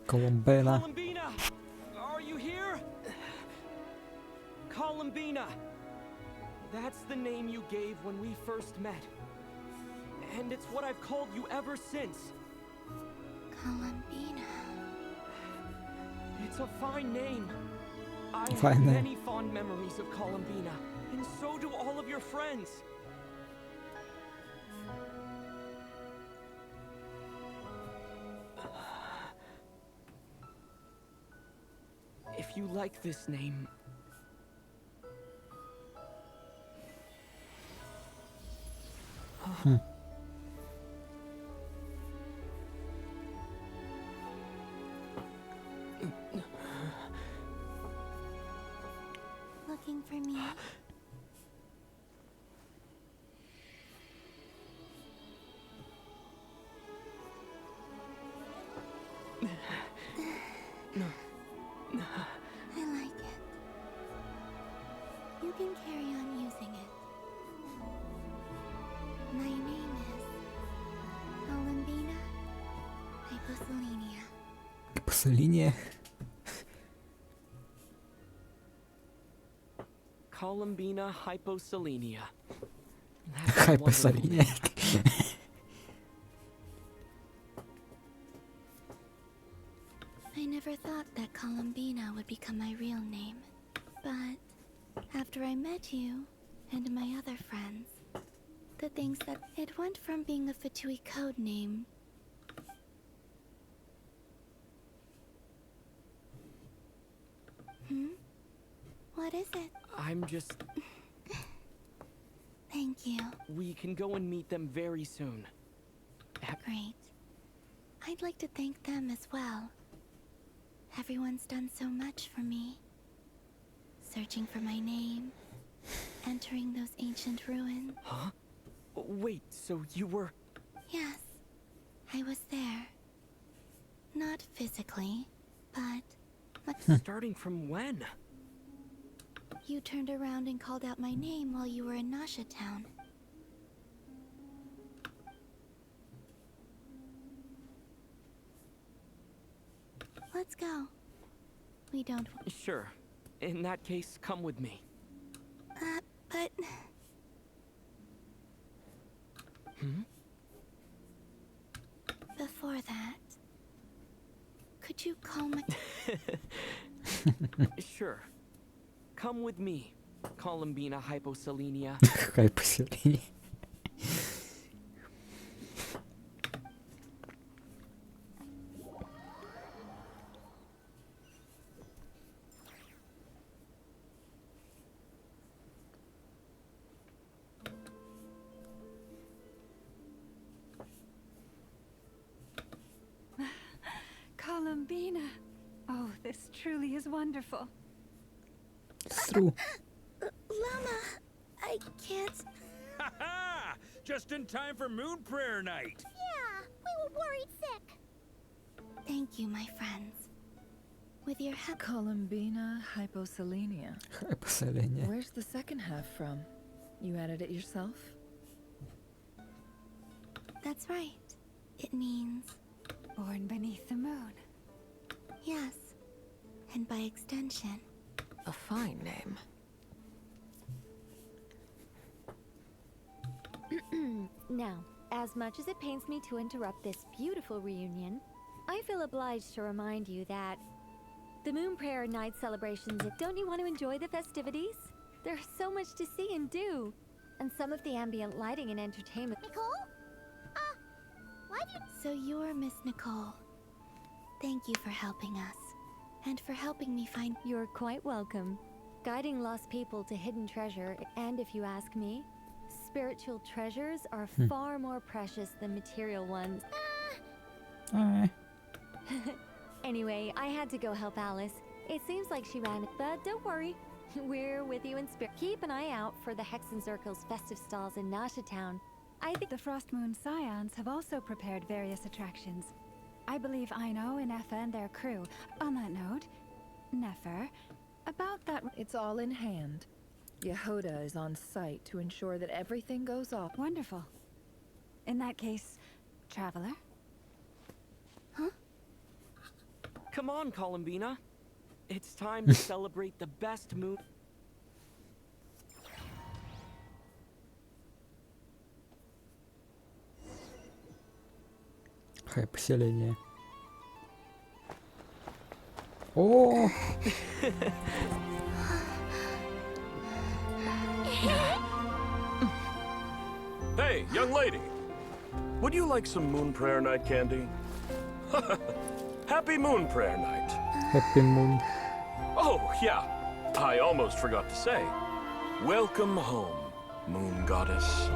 Columbina. Columbina! Are you here? Columbina! That's the name you gave when we first met. And it's what I've called you ever since. Columbina. It's a fine name. I Fine have name. many fond memories of Columbina, and so do all of your friends. If you like this name, Looking for me? I like it. You can carry on using it. My name is Columbina Hyposelenia. Посоление. Columbina Hyposelenia. That's a wonderful Hyposolение. I never thought that Columbina would become my real name. But after I met you and my other friends, the things that it went from being a Fatui code name What is it? I'm just... Thank you. We can go and meet them very soon. Great. I'd like to thank them as well. Everyone's done so much for me. Searching for my name, entering those ancient ruins. Huh? Wait, so you were... Yes, I was there. Not physically, but... Starting from when? You turned around and called out my name while you were in Nasha Town. Let's go. We don't... Sure. In that case, come with me. But... Before that... Could you call my... Sure. Come with me, Columbina Hyposelenia. Hyposelение. Columbina. Oh, this truly is wonderful. true. Llama, I can't. Ha-ha! Just in time for Moon Prayer Night. Yeah, we were worried sick. Thank you, my friends. With your help. Columbina hyposelenia. Hyposelenia. Where's the second half from? You added it yourself? That's right. It means born beneath the moon. yes. And by extension, A fine name. Now, as much as it pains me to interrupt this beautiful reunion, I feel obliged to remind you that the Moon Prayer Night celebrations, don't you want to enjoy the festivities? There's so much to see and do. And some of the ambient lighting and entertainment. Nicole? Why did... So you're Miss Nicole. Thank you for helping us. And for helping me find... You're quite welcome. Guiding lost people to hidden treasure, and if you ask me, spiritual treasures are far more precious than material ones. Anyway, I had to go help Alice. It seems like she ran, but don't worry. We're with you in spirit. Keep an eye out for the Hexenzirkel's festive stalls in Nasha Town. I think the Frost Moon Scions have also prepared various attractions. I believe Aino and Effa and their crew. On that note, Nefer, about that... It's all in hand. Yehoda is on site to ensure that everything goes off. Wonderful. In that case, Traveler? Come on, Columbina. It's time to celebrate the best moon. Поселение. О! Hey, young lady. Would you like some Moon Prayer Night candy? Happy Moon Prayer Night. Happy Moon. Oh, yeah. I almost forgot to say. Welcome home, Moon Goddess.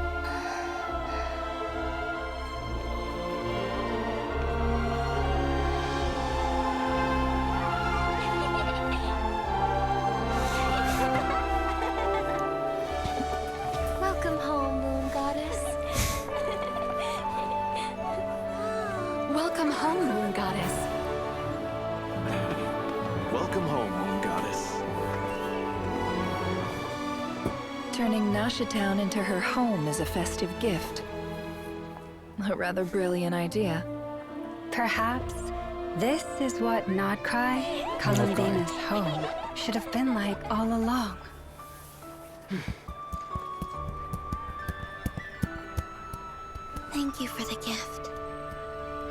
Welcome home, Moon Goddess. Welcome home, Moon Goddess. Welcome home, Moon Goddess. Turning Nasha Town into her home is a festive gift. A rather brilliant idea. Perhaps this is what Nodcry, Columbina's home, should have been like all along. Thank you for the gift.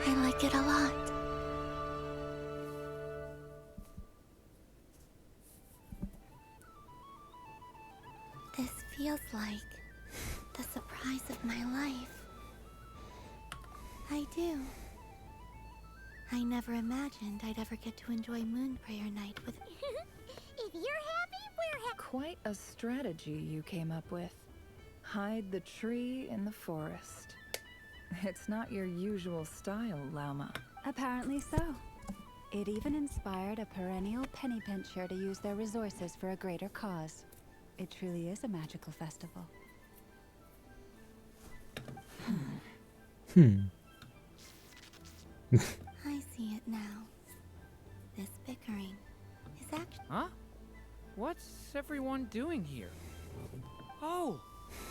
I like it a lot. This feels like the surprise of my life. I do. I never imagined I'd ever get to enjoy Moon Prayer Night with... If you're happy, we're happy. Quite a strategy you came up with. Hide the tree in the forest. It's not your usual style, Llama. Apparently so. It even inspired a perennial penny pincher to use their resources for a greater cause. It truly is a magical festival. I see it now. This bickering is actually... Huh? What's everyone doing here? Oh,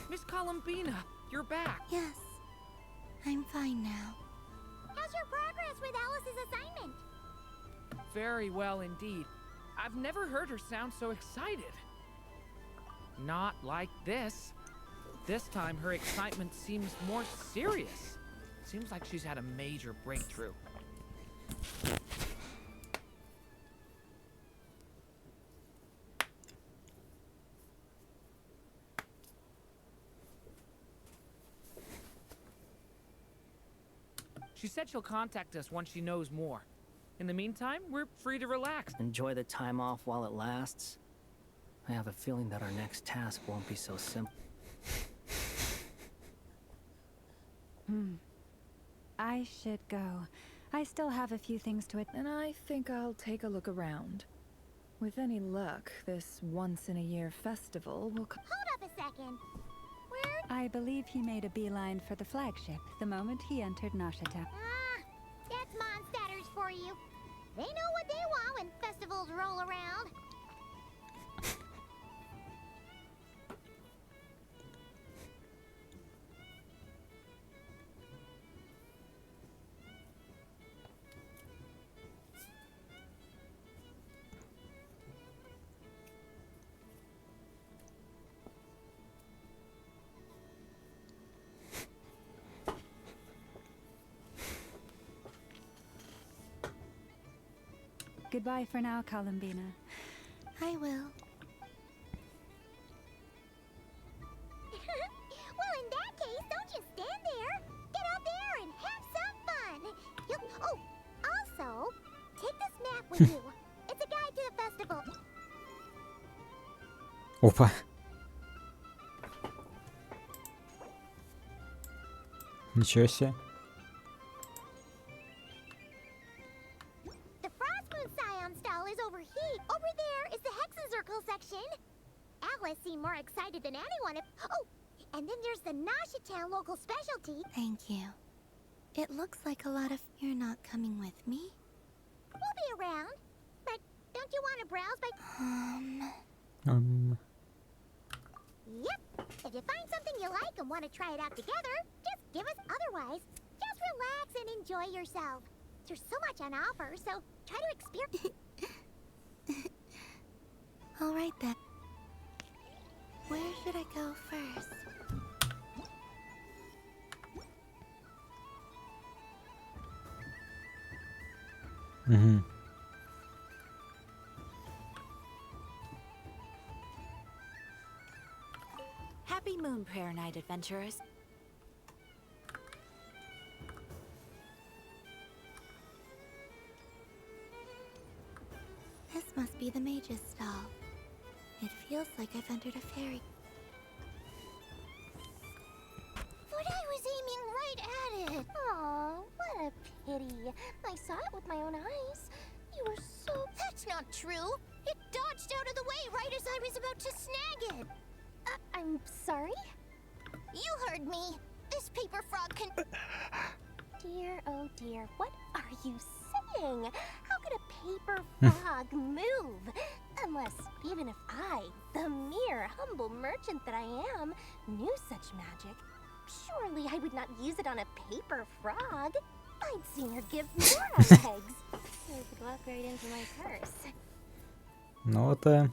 Miss Columbina, you're back. Yes, I'm fine now. How's your progress with Alice's assignment? Very well indeed. I've never heard her sound so excited. Not like this. This time her excitement seems more serious. Seems like she's had a major breakthrough. She said she'll contact us once she knows more. In the meantime, we're free to relax. Enjoy the time off while it lasts. I have a feeling that our next task won't be so simple. I should go. I still have a few things to And I think I'll take a look around. With any luck, this once-in-a-year festival will come. Hold up a second. Where? I believe he made a beeline for the flagship the moment he entered Noshitown. Ah, that's Mondstadters for you. They know what they want when festivals roll around. Goodbye for now, Columbina. I will. Well, in that case, don't just stand there. Get out there and have some fun. Oh, also, take this map with you. It's a guide to the festival. Опа. Ничего себе. The Frostmoon Scion stall is over here. Over there is the Hexencircle section. Alice seemed more excited than anyone. Oh, and then there's the Noshitown local specialty. Thank you. It looks like a lot of... You're not coming with me? We'll be around. But don't you want to browse by... Yep. If you find something you like and want to try it out together, just give us. Otherwise, just relax and enjoy yourself. There's so much on offer, so try to experience. All right then. Where should I go first? Угу. Happy Moon Prayer Night, adventurers. This must be the mage's stall. It feels like I've entered a fairy. But I was aiming right at it. Aw, what a pity. I saw it with my own eyes. You were so... That's not true. It dodged out of the way right as I was about to snag it. I'm sorry? You heard me. This paper frog can... Dear, oh dear, what are you saying? How could a paper frog move? Unless, even if I, the mere humble merchant that I am, knew such magic, surely I would not use it on a paper frog. I'd sooner give more on eggs. So it could walk right into my purse. Ну это...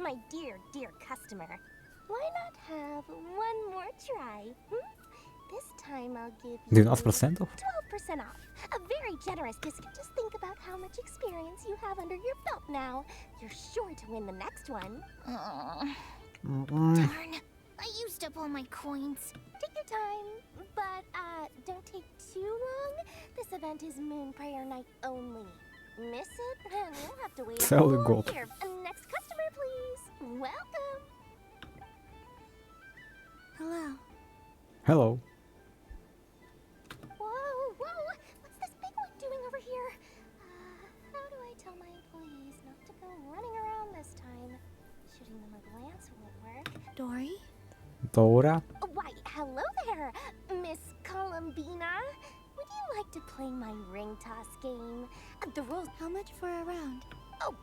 My dear, dear customer, why not have one more try? This time I'll give you 12%? 12% off. A very generous discount. Just think about how much experience you have under your belt now. You're sure to win the next one. Darn. I used up all my coins. Take your time, but don't take too long. This event is Moon Prayer Night only. Miss it, and you'll have to wait a Целый whole год. year. Next customer, please. Welcome. Hello. Hello. Whoa, whoa! What's this big one doing over here? How do I tell my employees not to go running around this time? Shooting them a glance won't work. Dory? Дора. Why, hello there, Miss Columbina. Would you like to play my ring toss game? The rules... How much for a round? Oh,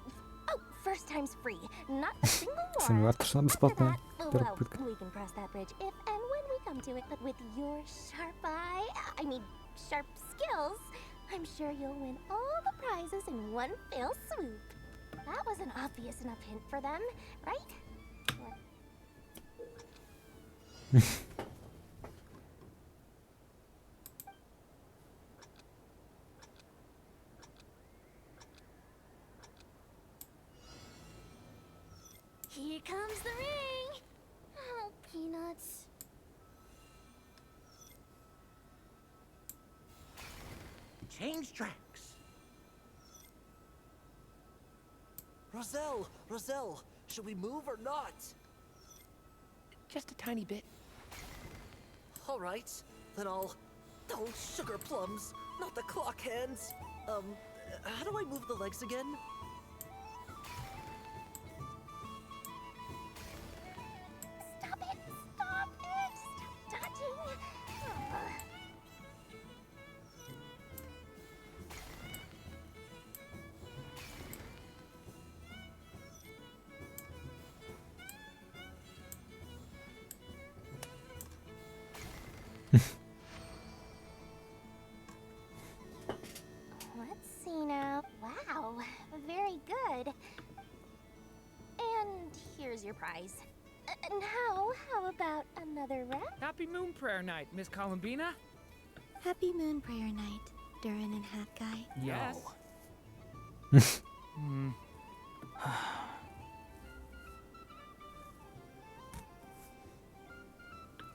first time's free. Not a single more. Сомневаться, что она бесплатная. Well, Первая попытка. we can cross that bridge if and when we come to it. But with your sharp eye, sharp skills, I'm sure you'll win all the prizes in one fell swoop. That was an obvious enough hint for them, right? Here comes the ring! Oh, peanuts. Change tracks. Roselle, should we move or not? Just a tiny bit. All right, then I'll... Oh, sugar plums, not the clock hands. How do I move the legs again? Let's see now. Wow, very good. And here's your prize. Now, how about another round? Happy Moon Prayer Night, Miss Columbina. Happy Moon Prayer Night, Durin and Hat Guy. Yes.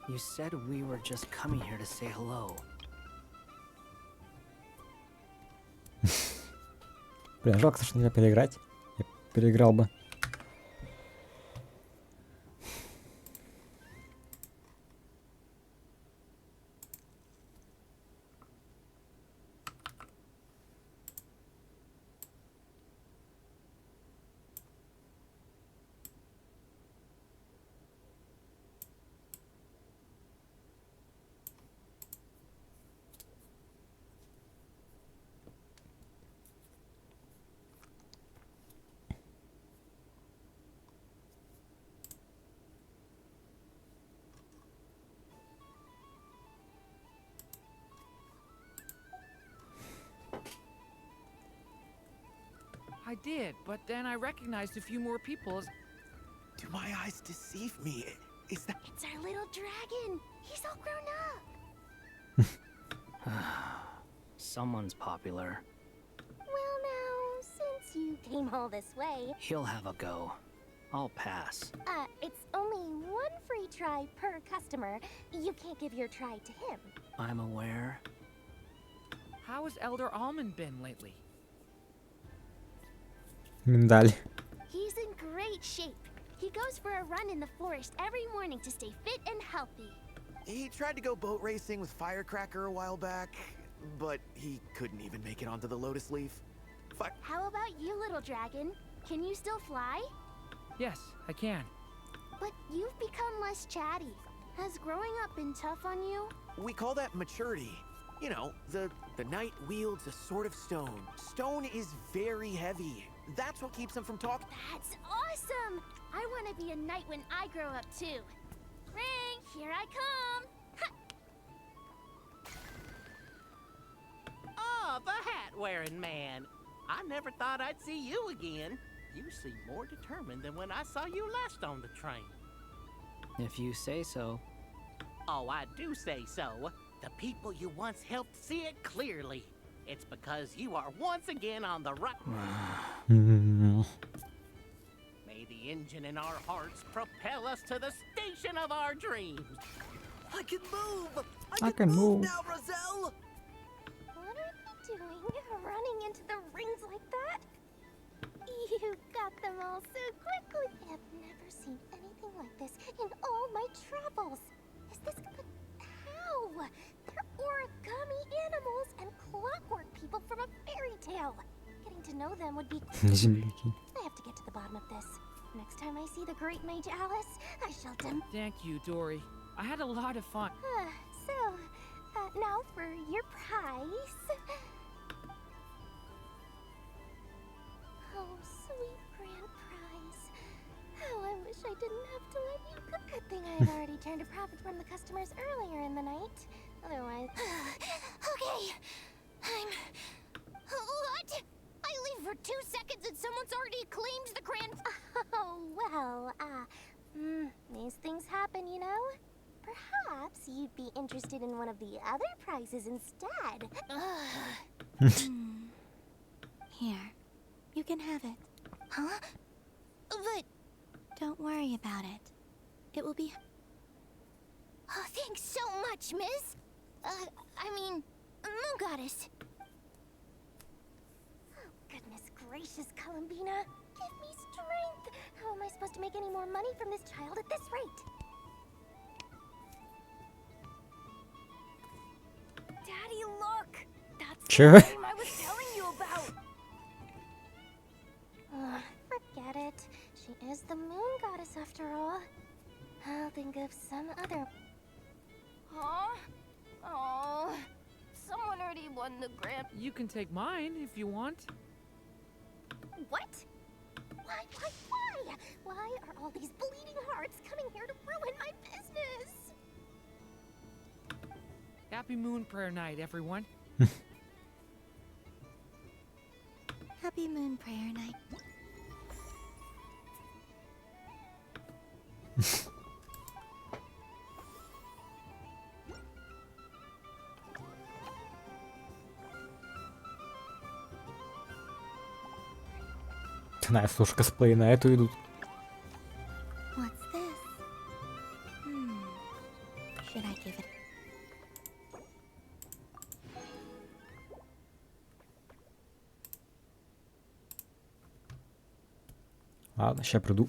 You said we were just coming here to say hello. Блин, жалко, что нельзя переиграть. Я переиграл бы. I did, but then I recognized a few more people as... Do my eyes deceive me? Is that... It's our little dragon. He's all grown up. Someone's popular. Well now, since you came all this way... He'll have a go. I'll pass. It's only one free try per customer. You can't give your try to him. I'm aware. How has Elder Almond been lately? Миндаль. He's in great shape. He goes for a run in the forest every morning to stay fit and healthy. He tried to go boat racing with Firecracker a while back, but he couldn't even make it onto the Lotus Leaf. How about you, little dragon? Can you still fly? Yes, I can. But you've become less chatty. Has growing up been tough on you? We call that maturity. You know, the knight wields a sword of stone. Stone is very heavy. That's what keeps him from talking. That's awesome! I want to be a knight when I grow up too. Ring, here I come! Oh, the hat-wearing man. I never thought I'd see you again. You seem more determined than when I saw you last on the train. If you say so. Oh, I do say so. The people you once helped see it clearly. It's because you are once again on the right. May the engine in our hearts propel us to the station of our dreams. I can move! I can move now, Roselle! What are you doing? Running into the rings like that? You got them all so quickly. I have never seen anything like this in all my travels. Is this but how? They're origami animals and clockwork people from a fairy tale. Getting to know them would be Земляки. I have to get to the bottom of this. Next time I see the great mage Alice, I shall Thank you, Dory. I had a lot of fun. Now for your prize. Oh, sweet grand prize. How I wish I didn't have to let you go. Good thing I've already turned a profit from the customers earlier in the night. Otherwise... Okay. What? I leave for 2 seconds and someone's already claimed the grand... Oh, well, these things happen, you know? Perhaps you'd be interested in one of the other prizes instead. Here, you can have it. Huh? But... Don't worry about it. It will be... Oh, thanks so much, miss. Moon Goddess. Oh, goodness gracious, Columbina. Give me strength. How am I supposed to make any more money from this child at this rate? Daddy, look! That's Sure. the dream I was telling you about! Forget it. She is the Moon Goddess after all. I'll think of some other... Huh? Oh, someone already won the grand... You can take mine if you want. What? Why? Why are all these bleeding hearts coming here to ruin my business? Happy Moon Prayer Night, everyone. Happy Moon Prayer Night. Знаю, слушай, косплей на эту идут. What's this? Should I give it? Ладно, ща приду.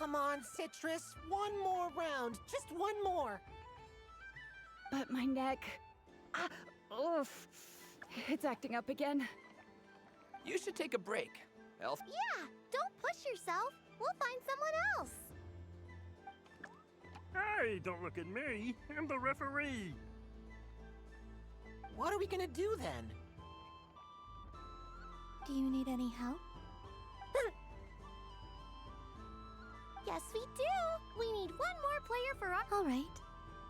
Come on, Citrus. One more round. Just one more. But my neck... Ah, oof. It's acting up again. You should take a break, Elf. Yeah, don't push yourself. We'll find someone else. Hey, don't look at me. I'm the referee. What are we gonna do then? Do you need any help? Yes, we do. We need one more player for our... All right.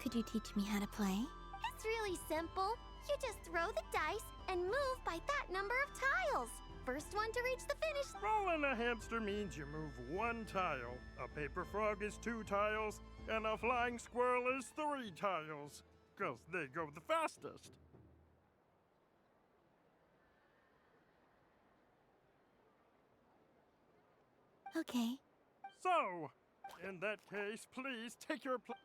Could you teach me how to play? It's really simple. You just throw the dice and move by that number of tiles. First one to reach the finish. Rolling a hamster means you move one tile. A paper frog is 2 tiles, and a flying squirrel is 3 tiles. 'Cause they go the fastest. Okay. So, in that case, please take your place.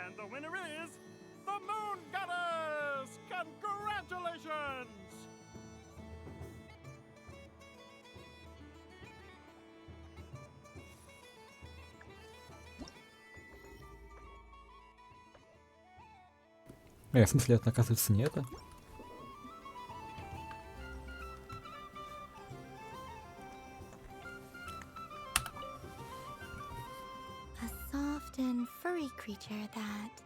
And the winner is the Moon Goddess! Congratulations! В смысле, это оказывается не это? A soft and furry creature that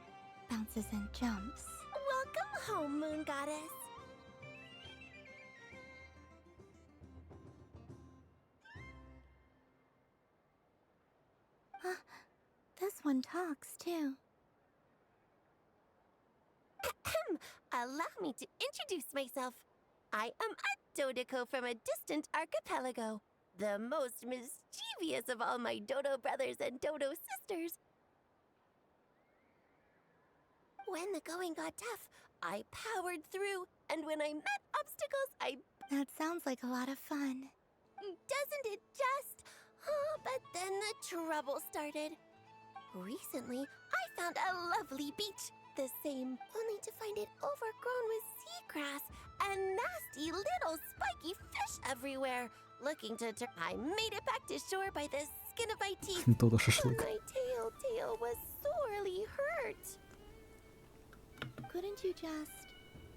bounces and jumps. Welcome home, Moon Goddess. This one talks too. Allow me to introduce myself. I am a Dodoko from a distant archipelago, the most mischievous of all my Dodo brothers and Dodo sisters. When the going got tough, I powered through, and when I met obstacles, That sounds like a lot of fun. Doesn't it just? Oh, but then the trouble started. Recently, I found a lovely beach, the same, only to find it overgrown with seagrass and nasty little spiky fish everywhere. Looking to turn, I made it back to shore by the skin of my teeth. Dodo But шашлык. my tail was sorely hurt. Couldn't you just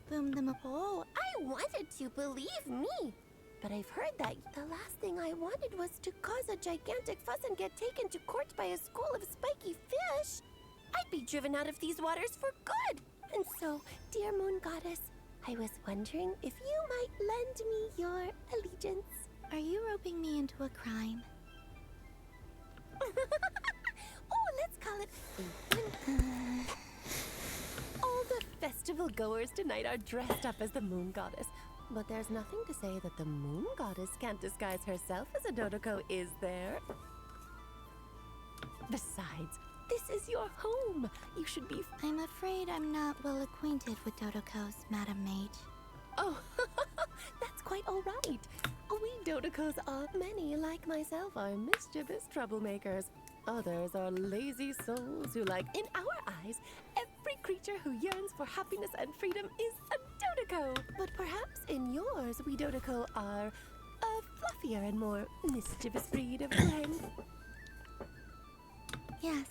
boom them up? Oh, I wanted to, believe me. But I've heard that the last thing I wanted was to cause a gigantic fuss and get taken to court by a school of spiky fish. I'd be driven out of these waters for good. And so, dear Moon Goddess, I was wondering if you might lend me your allegiance. Are you roping me into a crime? Oh, let's call it all the festival goers tonight are dressed up as the Moon Goddess. But there's nothing to say that the Moon Goddess can't disguise herself as a Dodoko, is there? Besides, this is your home. You should be... I'm afraid I'm not well acquainted with Dodokos, Madam Mage. Oh, that's quite all right. We Dodokos are many, like myself, are mischievous troublemakers. Others are lazy souls who, like, in our eyes, every creature who yearns for happiness and freedom is a Dodoko. But perhaps in yours, we Dodoko are a fluffier and more mischievous breed of friend. Yes,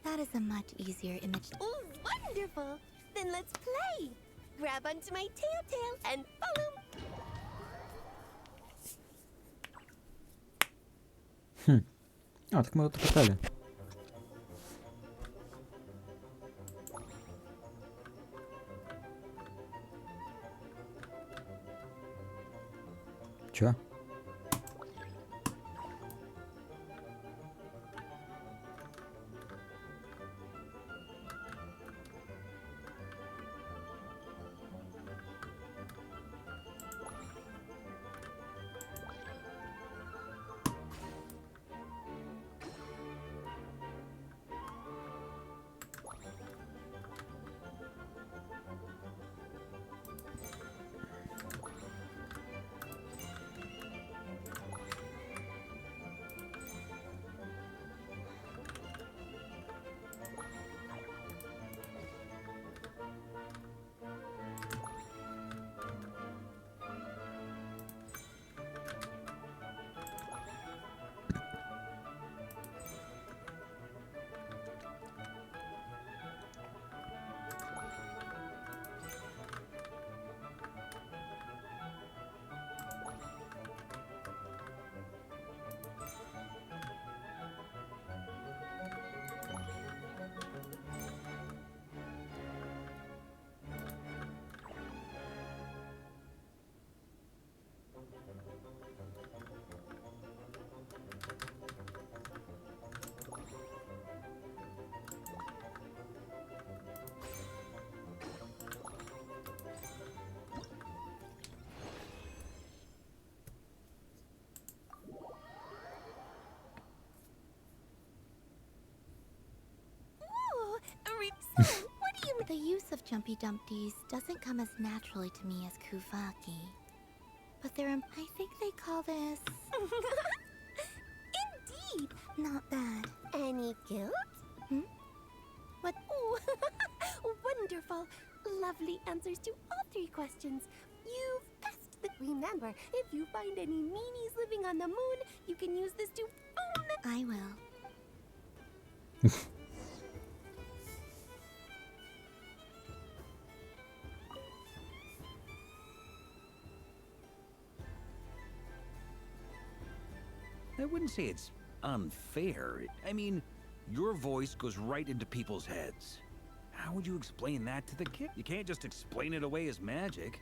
that is a much easier image. Oh, wonderful! Then let's play! Grab onto my tail and follow. А, так мы вот попытали. Чё? So, what do you mean? The use of Jumpy Dumpties doesn't come as naturally to me as Kuvaki. But I think they call this... Indeed! Not bad. Any guilt? Hmm? What? Oh, wonderful. Lovely answers to all 3 questions. You've passed the... Remember, if you find any meanies living on the moon, you can use this to phone them. I will. I wouldn't say it's unfair. I mean, your voice goes right into people's heads. How would you explain that to the kid? You can't just explain it away as magic.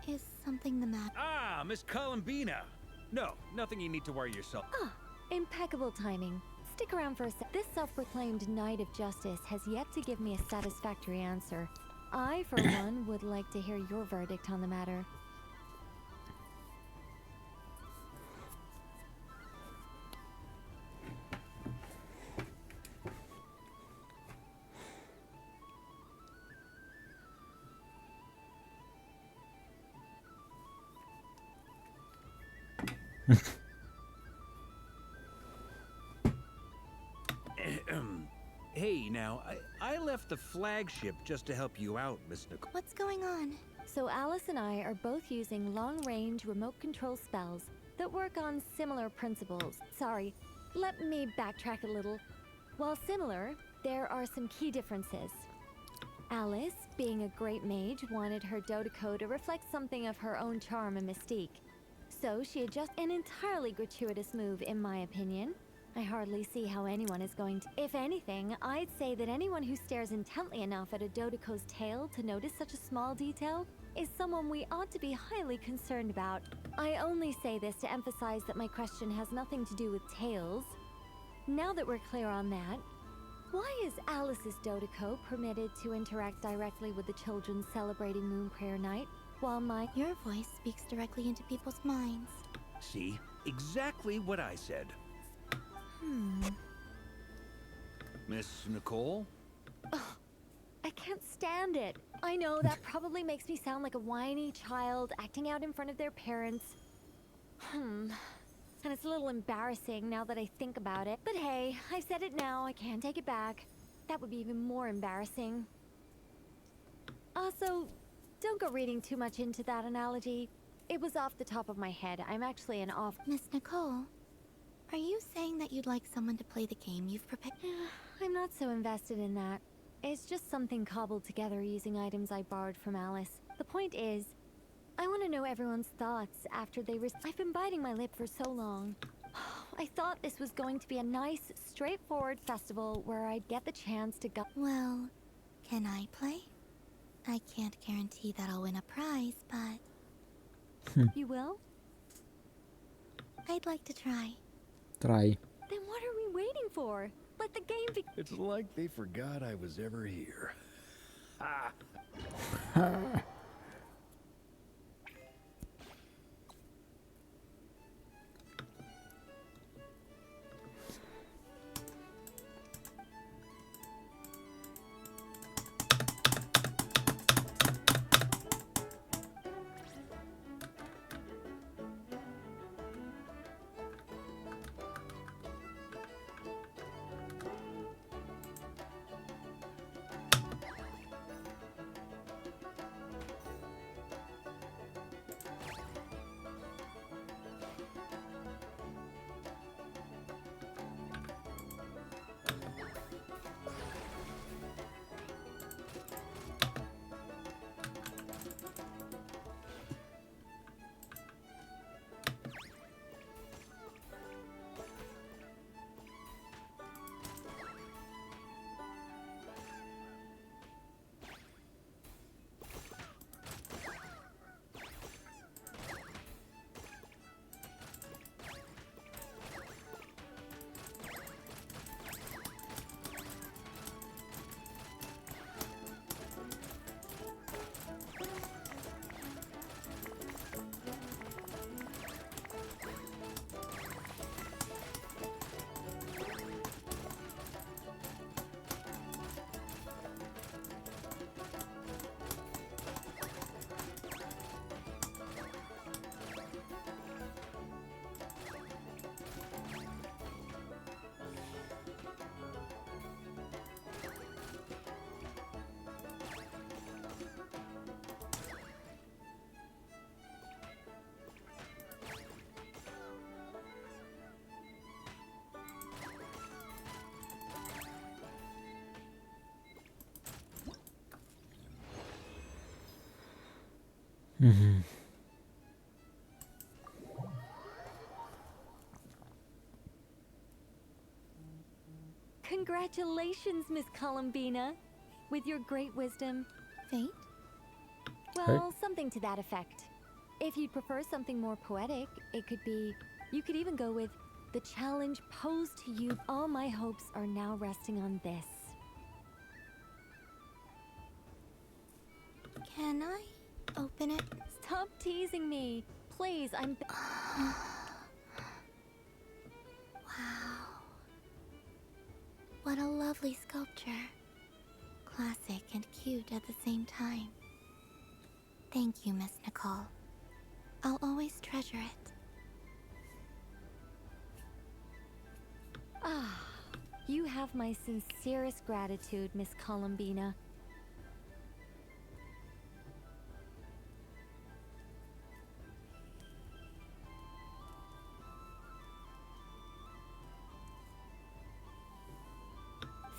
Is something the matter? Ah, Miss Columbina! No, nothing you need to worry yourself. Ah, impeccable timing. Stick around for a sec. This self-proclaimed Knight of Justice has yet to give me a satisfactory answer. I, for one, would like to hear your verdict on the matter. Hey, now, I left the flagship just to help you out, Miss Nicole. What's going on? So Alice and I are both using long-range remote control spells that work on similar principles. Sorry, let me backtrack a little. While similar, there are some key differences. Alice, being a great mage, wanted her Dodeko to reflect something of her own charm and mystique. So she adjusted an entirely gratuitous move, in my opinion. I hardly see how anyone is going to. If anything, I'd say that anyone who stares intently enough at a Dodeko's tail to notice such a small detail is someone we ought to be highly concerned about. I only say this to emphasize that my question has nothing to do with tails. Now that we're clear on that, why is Alice's Dodeko permitted to interact directly with the children celebrating Moon Prayer Night, while my... Your voice speaks directly into people's minds. See? Exactly what I said. Miss Nicole? Ugh, I can't stand it. I know that probably makes me sound like a whiny child acting out in front of their parents. And it's a little embarrassing now that I think about it. But hey, I've said it now, I can't take it back. That would be even more embarrassing. Also, don't go reading too much into that analogy. It was off the top of my head. I'm actually an off... Miss Nicole, are you saying that you'd like someone to play the game you've prepared? I'm not so invested in that. It's just something cobbled together using items I borrowed from Alice. The point is, I want to know everyone's thoughts after they I've been biting my lip for so long. I thought this was going to be a nice, straightforward festival where I'd get the chance to go. Well, can I play? I can't guarantee that I'll win a prize, but... You will? I'd like to try. Try. Then what are we waiting for? Let the game be. It's like they forgot I was ever here. Ha! Mhm. Congratulations, Miss Columbina. With your great wisdom. Fate? Well, something to that effect. If you'd prefer something more poetic, it could be... You could even go with, the challenge posed to you. All my hopes are now resting on this. Can I open it? Stop teasing me. Please, I'm... Wow. What a lovely sculpture. Classic and cute at the same time. Thank you, Miss Nicole. I'll always treasure it. Ah, you have my sincerest gratitude, Miss Columbina.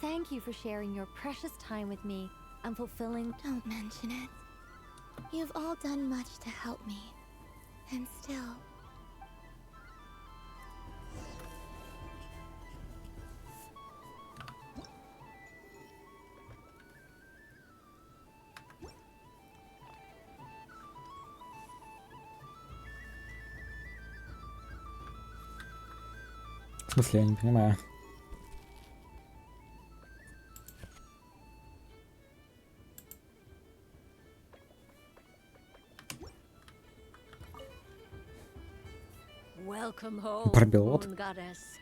Thank you for sharing your precious time with me and fulfilling... Don't mention it. You've all done much to help me. And still... В смысле, я не понимаю. Welcome home, Пробелот. Moon Goddess.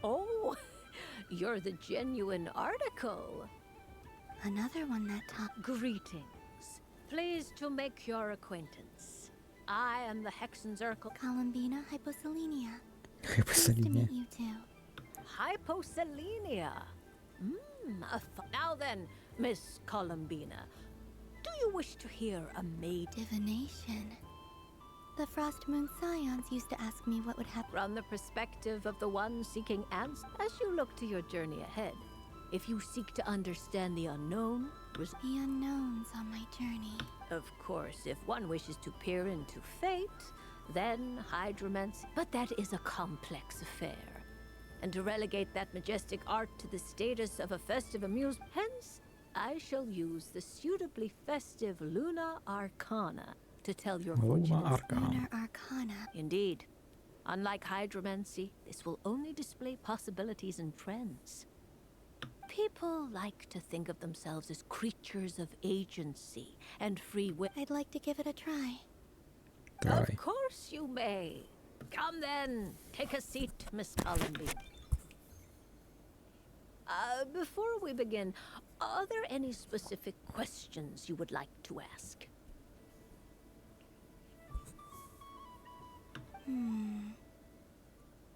Oh, you're the genuine article. Another one that top. Greetings. Pleased to make your acquaintance. I am the Hexenzirkel. Columbina Hyposelenia. Nice to Hyposelenia. meet you too. Hyposelenia. Now then, Miss Columbina, do you wish to hear a maid Divination. The Frost Moon Scions used to ask me what would happen. from the perspective of the one seeking answers as you look to your journey ahead? If you seek to understand the unknown, The unknowns on my journey. of course, if one wishes to peer into fate, then hydromancy. But that is a complex affair. And to relegate that majestic art to the status of a festive amusement, hence, I shall use the suitably festive Luna Arcana to tell your Lunar fortune. Arcana. Lunar Arcana. Indeed. Unlike hydromancy, this will only display possibilities and trends. People like to think of themselves as creatures of agency and free will. I'd like to give it a try. Of course you may. Come then, take a seat, Miss Columby. Before we begin, are there any specific questions you would like to ask?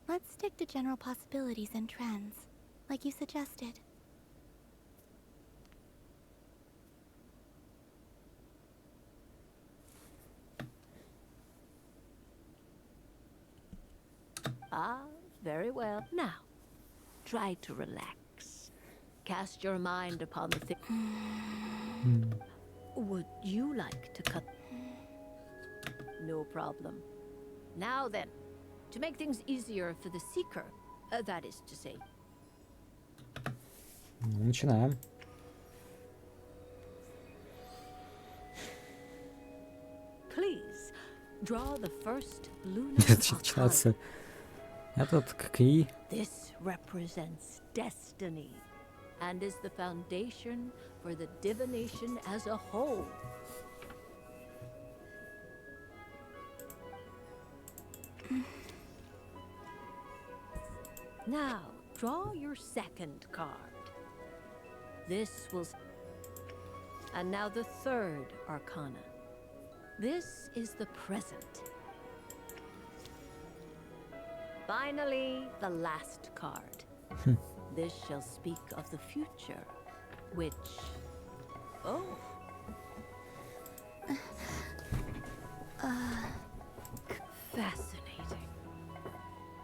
Let's stick to general possibilities and trends, like you suggested. Ah, very well. Now, try to relax. Cast your mind upon the thing. Would you like to cut? No problem. Now then, to make things easier for the seeker, that is to say. Начинаем. Please, draw the first lunar Начинается этот какие? This represents destiny and is the foundation for the divination as a whole. Now, draw your second card. This will... And now the third arcana. This is the present. Finally, the last card. This shall speak of the future, which... Oh. Fascinating.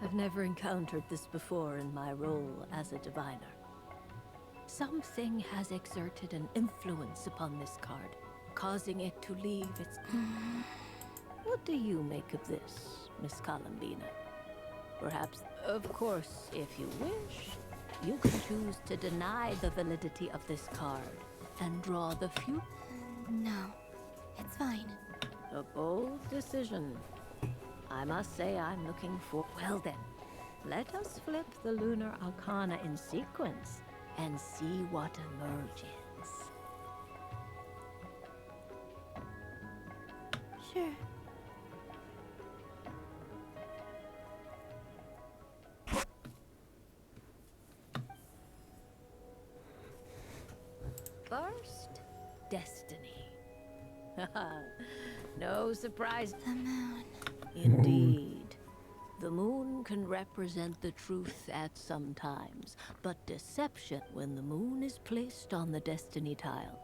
I've never encountered this before in my role as a diviner. Something has exerted an influence upon this card, causing it to leave its... What do you make of this, Miss Columbina? Perhaps, of course, if you wish, you can choose to deny the validity of this card and draw the future. No, it's fine. A bold decision. I must say I'm looking for... Well then, let us flip the lunar arcana in sequence and see what emerges. Sure. First, destiny. No surprise. The moon. Indeed. The moon can represent the truth at some times, but deception when the moon is placed on the destiny tile.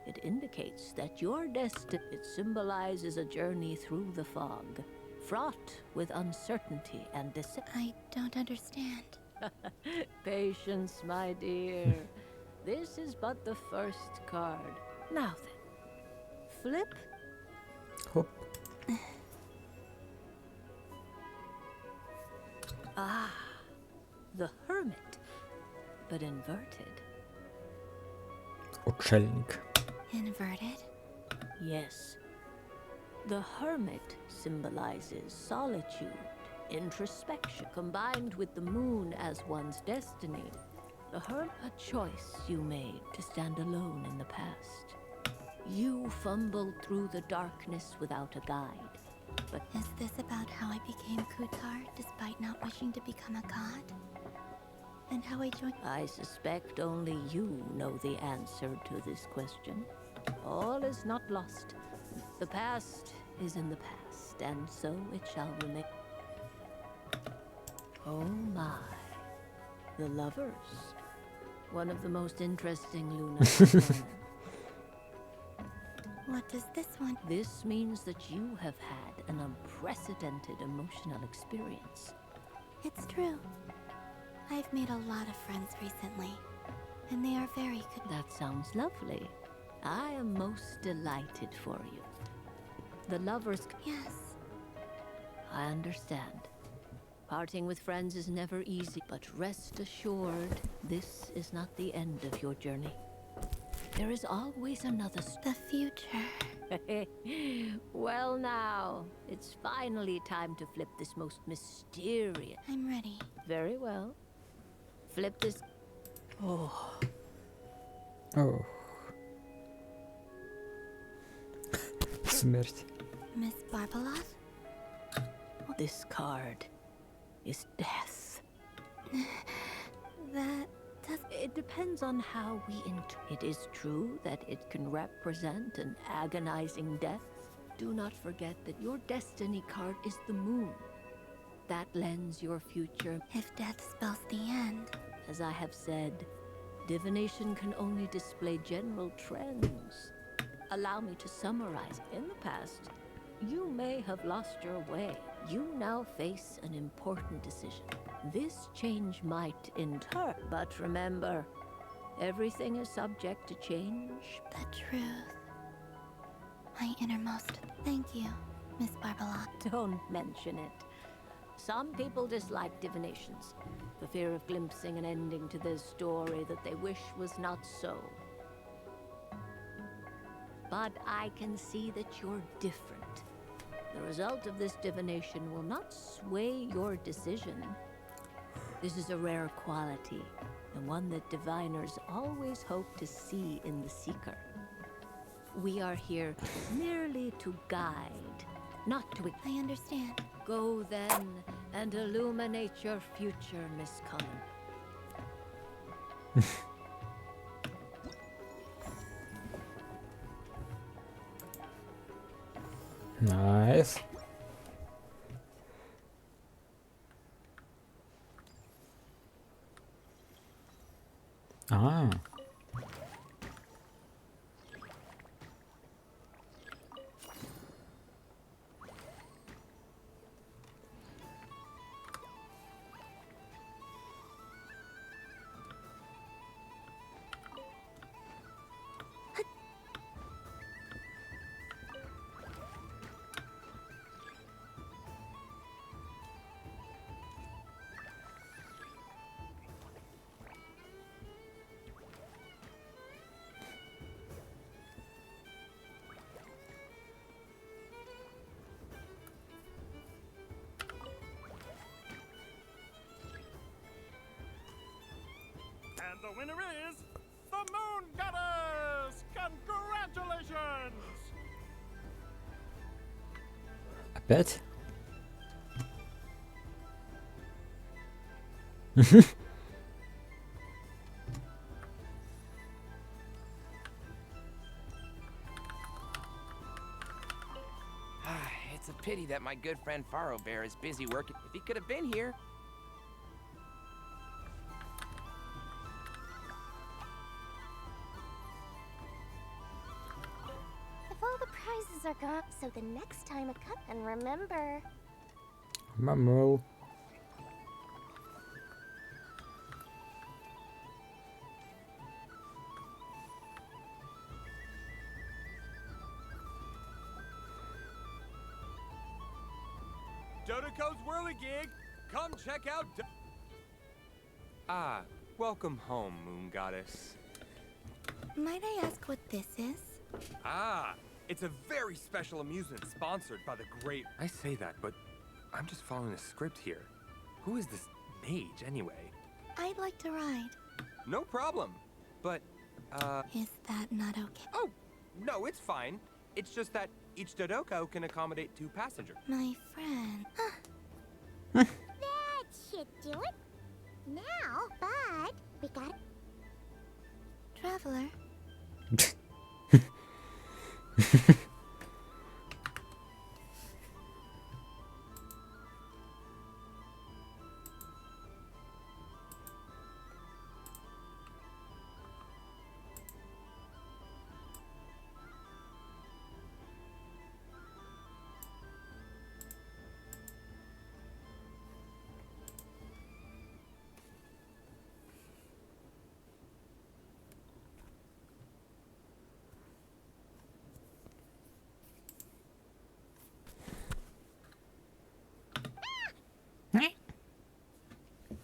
It indicates that your destiny, it symbolizes a journey through the fog, fraught with uncertainty and deception. I don't understand. Patience, my dear. This is but the first card. Now then, flip. Hop. Ah, the hermit, but inverted. Отшельник. Inverted? Yes. The hermit symbolizes solitude, introspection, combined with the moon as one's destiny. The hermit, a choice you made to stand alone in the past. You fumbled through the darkness without a guide. But is this about how I became Kutar despite not wishing to become a god? And how I joined... I suspect only you know the answer to this question. All is not lost. The past is in the past, and so it shall remain. Oh my. The lovers. One of the most interesting lunar phenomena. What does this one? This means that you have had an unprecedented emotional experience. It's true. I've made a lot of friends recently, and they are very good. That sounds lovely. I am most delighted for you. The lovers... Yes. I understand. Parting with friends is never easy, but rest assured, this is not the end of your journey. There is always another The future. Well now, it's finally time to flip this most mysterious. I'm ready. Very well. Flip this. Oh. Ох. Смерть. Miss Barbalov? This card is death. That does... It depends on how we It is true that it can represent an agonizing death. Do not forget that your destiny card is the moon. That lends your future. If death spells the end. As I have said, divination can only display general trends. Allow me to summarize. In the past, you may have lost your way. You now face an important decision. This change might inter, but remember, everything is subject to change. The truth. My innermost. Thank you, Miss Barbalov. Don't mention it. Some people dislike divinations, the fear of glimpsing an ending to their story that they wish was not so. But I can see that you're different. The result of this divination will not sway your decision. This is a rare quality, and one that diviners always hope to see in the seeker. We are here merely to guide, not to... I understand. Go then and illuminate your future, Miss Cullen. Nice. Ah. And the winner is the Moon Goddess! Congratulations! Опять? It's a pity that my good friend Faro Bear is busy working. If he could have been here. If all the prizes are gone, so the next time a cut, and remember. Мамул. Dodoco's Whirligig! Come check out Ah, welcome home, Moon Goddess. Might I ask what this is? Ah, it's a very special amusement sponsored by the great... I say that, but I'm just following a script here. Who is this mage, anyway? I'd like to ride. No problem. But, Is that not okay? Oh, no, it's fine. It's just that each Dodoco can accommodate 2 passengers. My friend. That should do it. Now, but we got Traveler.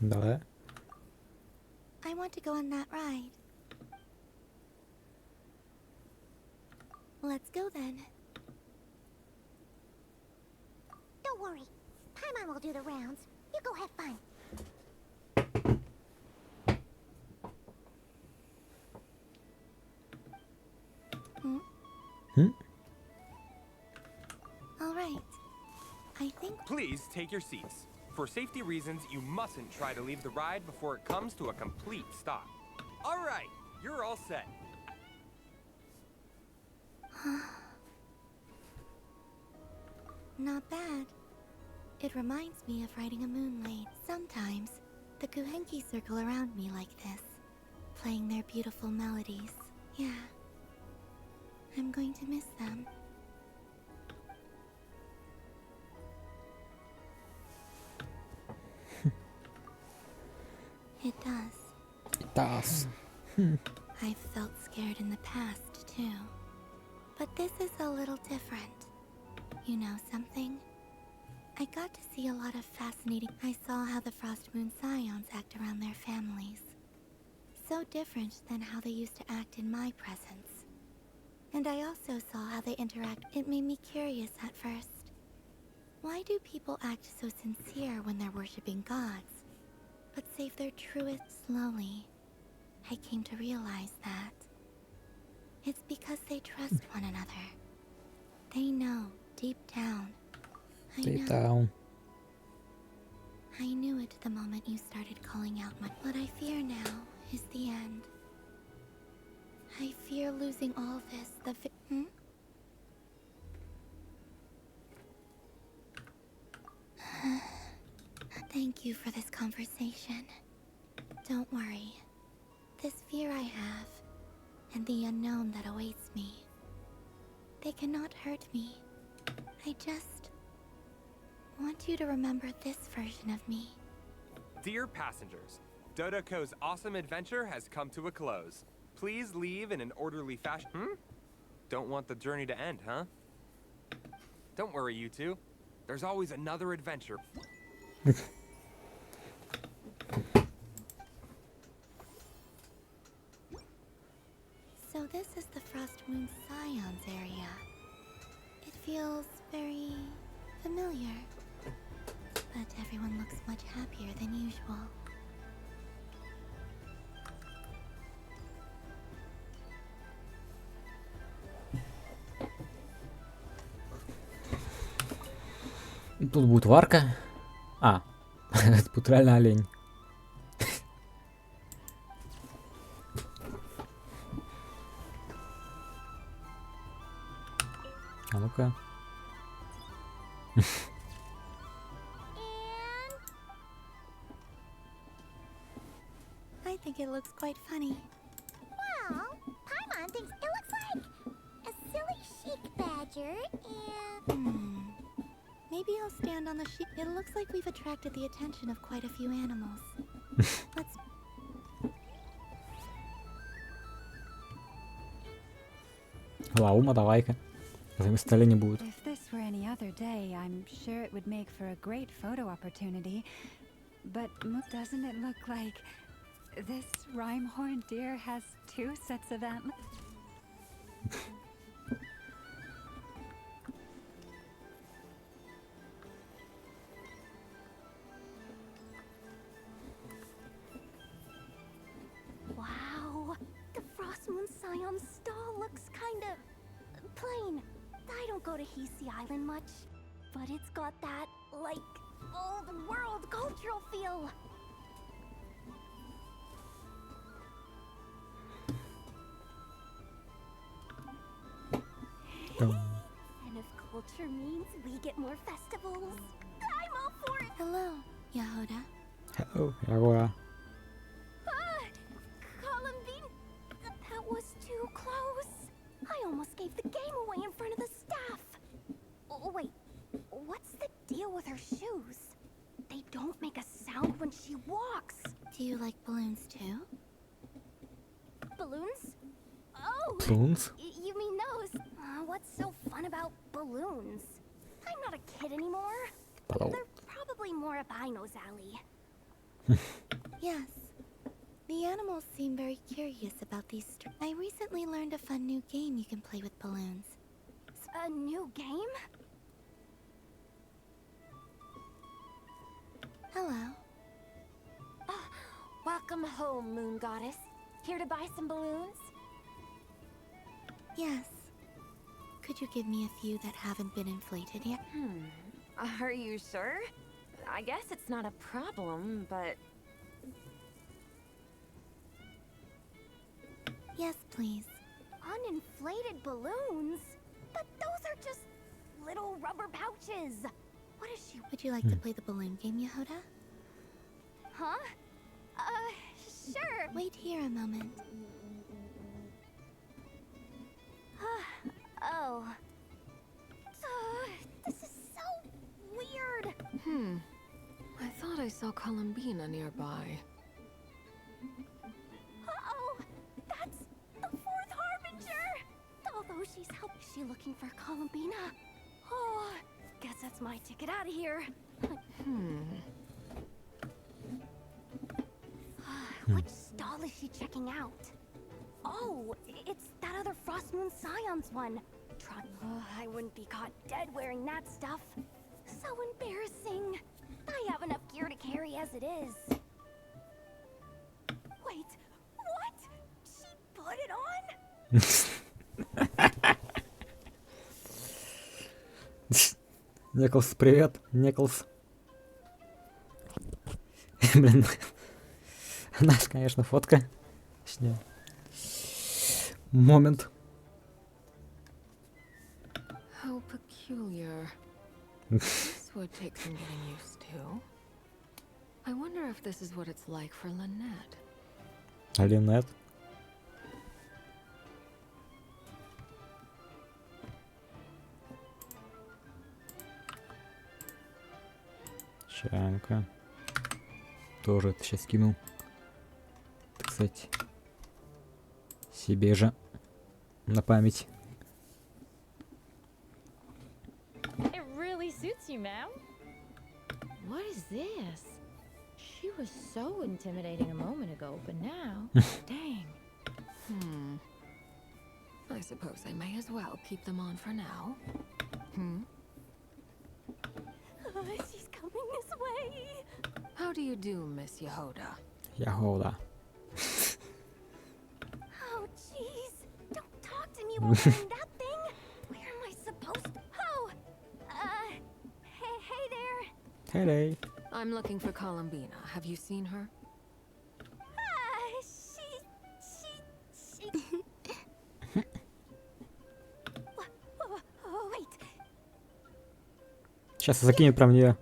Да. I want to go on that ride. Let's go then. Don't worry. Paimon will do the rounds. You go have fun. All right. I think... Please take your seats. For safety reasons, you mustn't try to leave the ride before it comes to a complete stop. All right, you're all set. Not bad. It reminds me of riding a moonlight. Sometimes, the Kuhenki circle around me like this, playing their beautiful melodies. Yeah. I'm going to miss them. It does. It does. I've felt scared in the past, too. But this is a little different. You know something? I got to see a lot of fascinating... I saw how the Frost Moon Scions act around their families. So different than how they used to act in my presence. And I also saw how they interact. It made me curious at first. Why do people act so sincere when they're worshipping gods, but save their truest? Slowly, I came to realize that it's because they trust one another. They know, deep down. Deep down. I knew it the moment you started calling out my... What I fear now is the end. I fear losing all this, Thank you for this conversation. Don't worry. This fear I have, and the unknown that awaits me, they cannot hurt me. I just want you to remember this version of me. Dear passengers, Dodoko's awesome adventure has come to a close. Please leave in an orderly fashion. Don't want the journey to end, huh? Don't worry, you two. There's always another adventure. So this is the Frost Moon Scions area. It feels very familiar. But everyone looks much happier than usual. Тут будет варка. А, тут реально олень. А ну-ка. I think it looks quite funny. Well, Paimon thinks it looks like a silly chic badger and... Maybe I'll stand on the sheep. It looks like we've attracted the attention of quite a few animals. Let's... Лаума, давай-ка. Вместо оленя будет. If this were any other day, I'm sure it would make for a great photo opportunity. But doesn't it look like this rhyme-horned deer has 2 sets of antlers? Wow, the Frost Moon Scion stall looks kinda plain. I don't go to Hisi Island much, but it's got that, like, old world cultural feel. And if culture means we get more festivals, I'm all for it. Hello, Yahoda. Hello, Yahoda. Columbine, that was too close. I almost gave the game away in front of the staff. Oh, wait, what's the deal with her shoes? They don't make a sound when she walks. Do you like balloons too? Balloons? Oh! Balloons? You mean those? What's so fun about balloons? I'm not a kid anymore. Balloon. They're probably more up Aino's alley. Yes. The animals seem very curious about these. I recently learned a fun new game you can play with balloons. A new game? Hello. Welcome home, Moon Goddess. Here to buy some balloons? Yes. Could you give me a few that haven't been inflated yet? Are you sure? I guess it's not a problem, but... Yes, please. Uninflated balloons? But those are just little rubber pouches. What is she... Would you like to play the balloon game, Yehoda? Huh? Sure. Wait here a moment. Oh. This is so weird. I thought I saw Columbina nearby. Uh-oh! That's the fourth harbinger! Although she's helped, is she looking for Columbina? Oh, guess that's my ticket out of here. Which stall is she checking out? Oh, it's that other Frost Moon Scion's one. I wouldn't be caught dead wearing that stuff. So embarrassing. I have enough gear to carry as it is. Wait, what? She put it on? Николс, привет, Николс. Блин. Наша, конечно, фотка. Точнее. Момент. How peculiar. This would take some getting used to. I wonder if this is what it's like for Lynette. Линет. Чайка. Тоже это сейчас кинул. Это, кстати, себе же на память. It really suits you, ma'am. What is this? She was so intimidating a moment ago, but now, dang. I suppose I may as well keep them on for now. She's coming this way. How do you do, Miss Yehoda? Yehoda. Oh, jeez. Don't talk to me while wearing that thing. Where am I supposed to... Oh! Hey there. Hey. I'm looking for Columbina. Have you seen her? She... Wait. Сейчас закинет прям нее.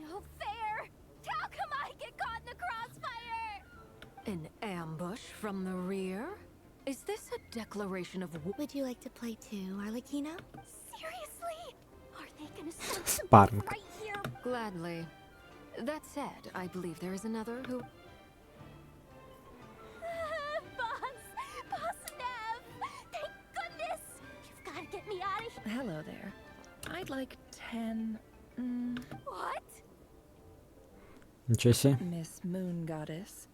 No fair. How come I get caught in the crossfire? An ambush from the rear? Is this a declaration of war? Would you like to play too, Arlecchino? Seriously? Are they gonna start Sparring. right here? Gladly. That said, I believe there is another who... Boss Nev! Thank goodness! You've got to get me out of here. Hello there. I'd like 10... What? Ничего себе. Miss Moon Goddess,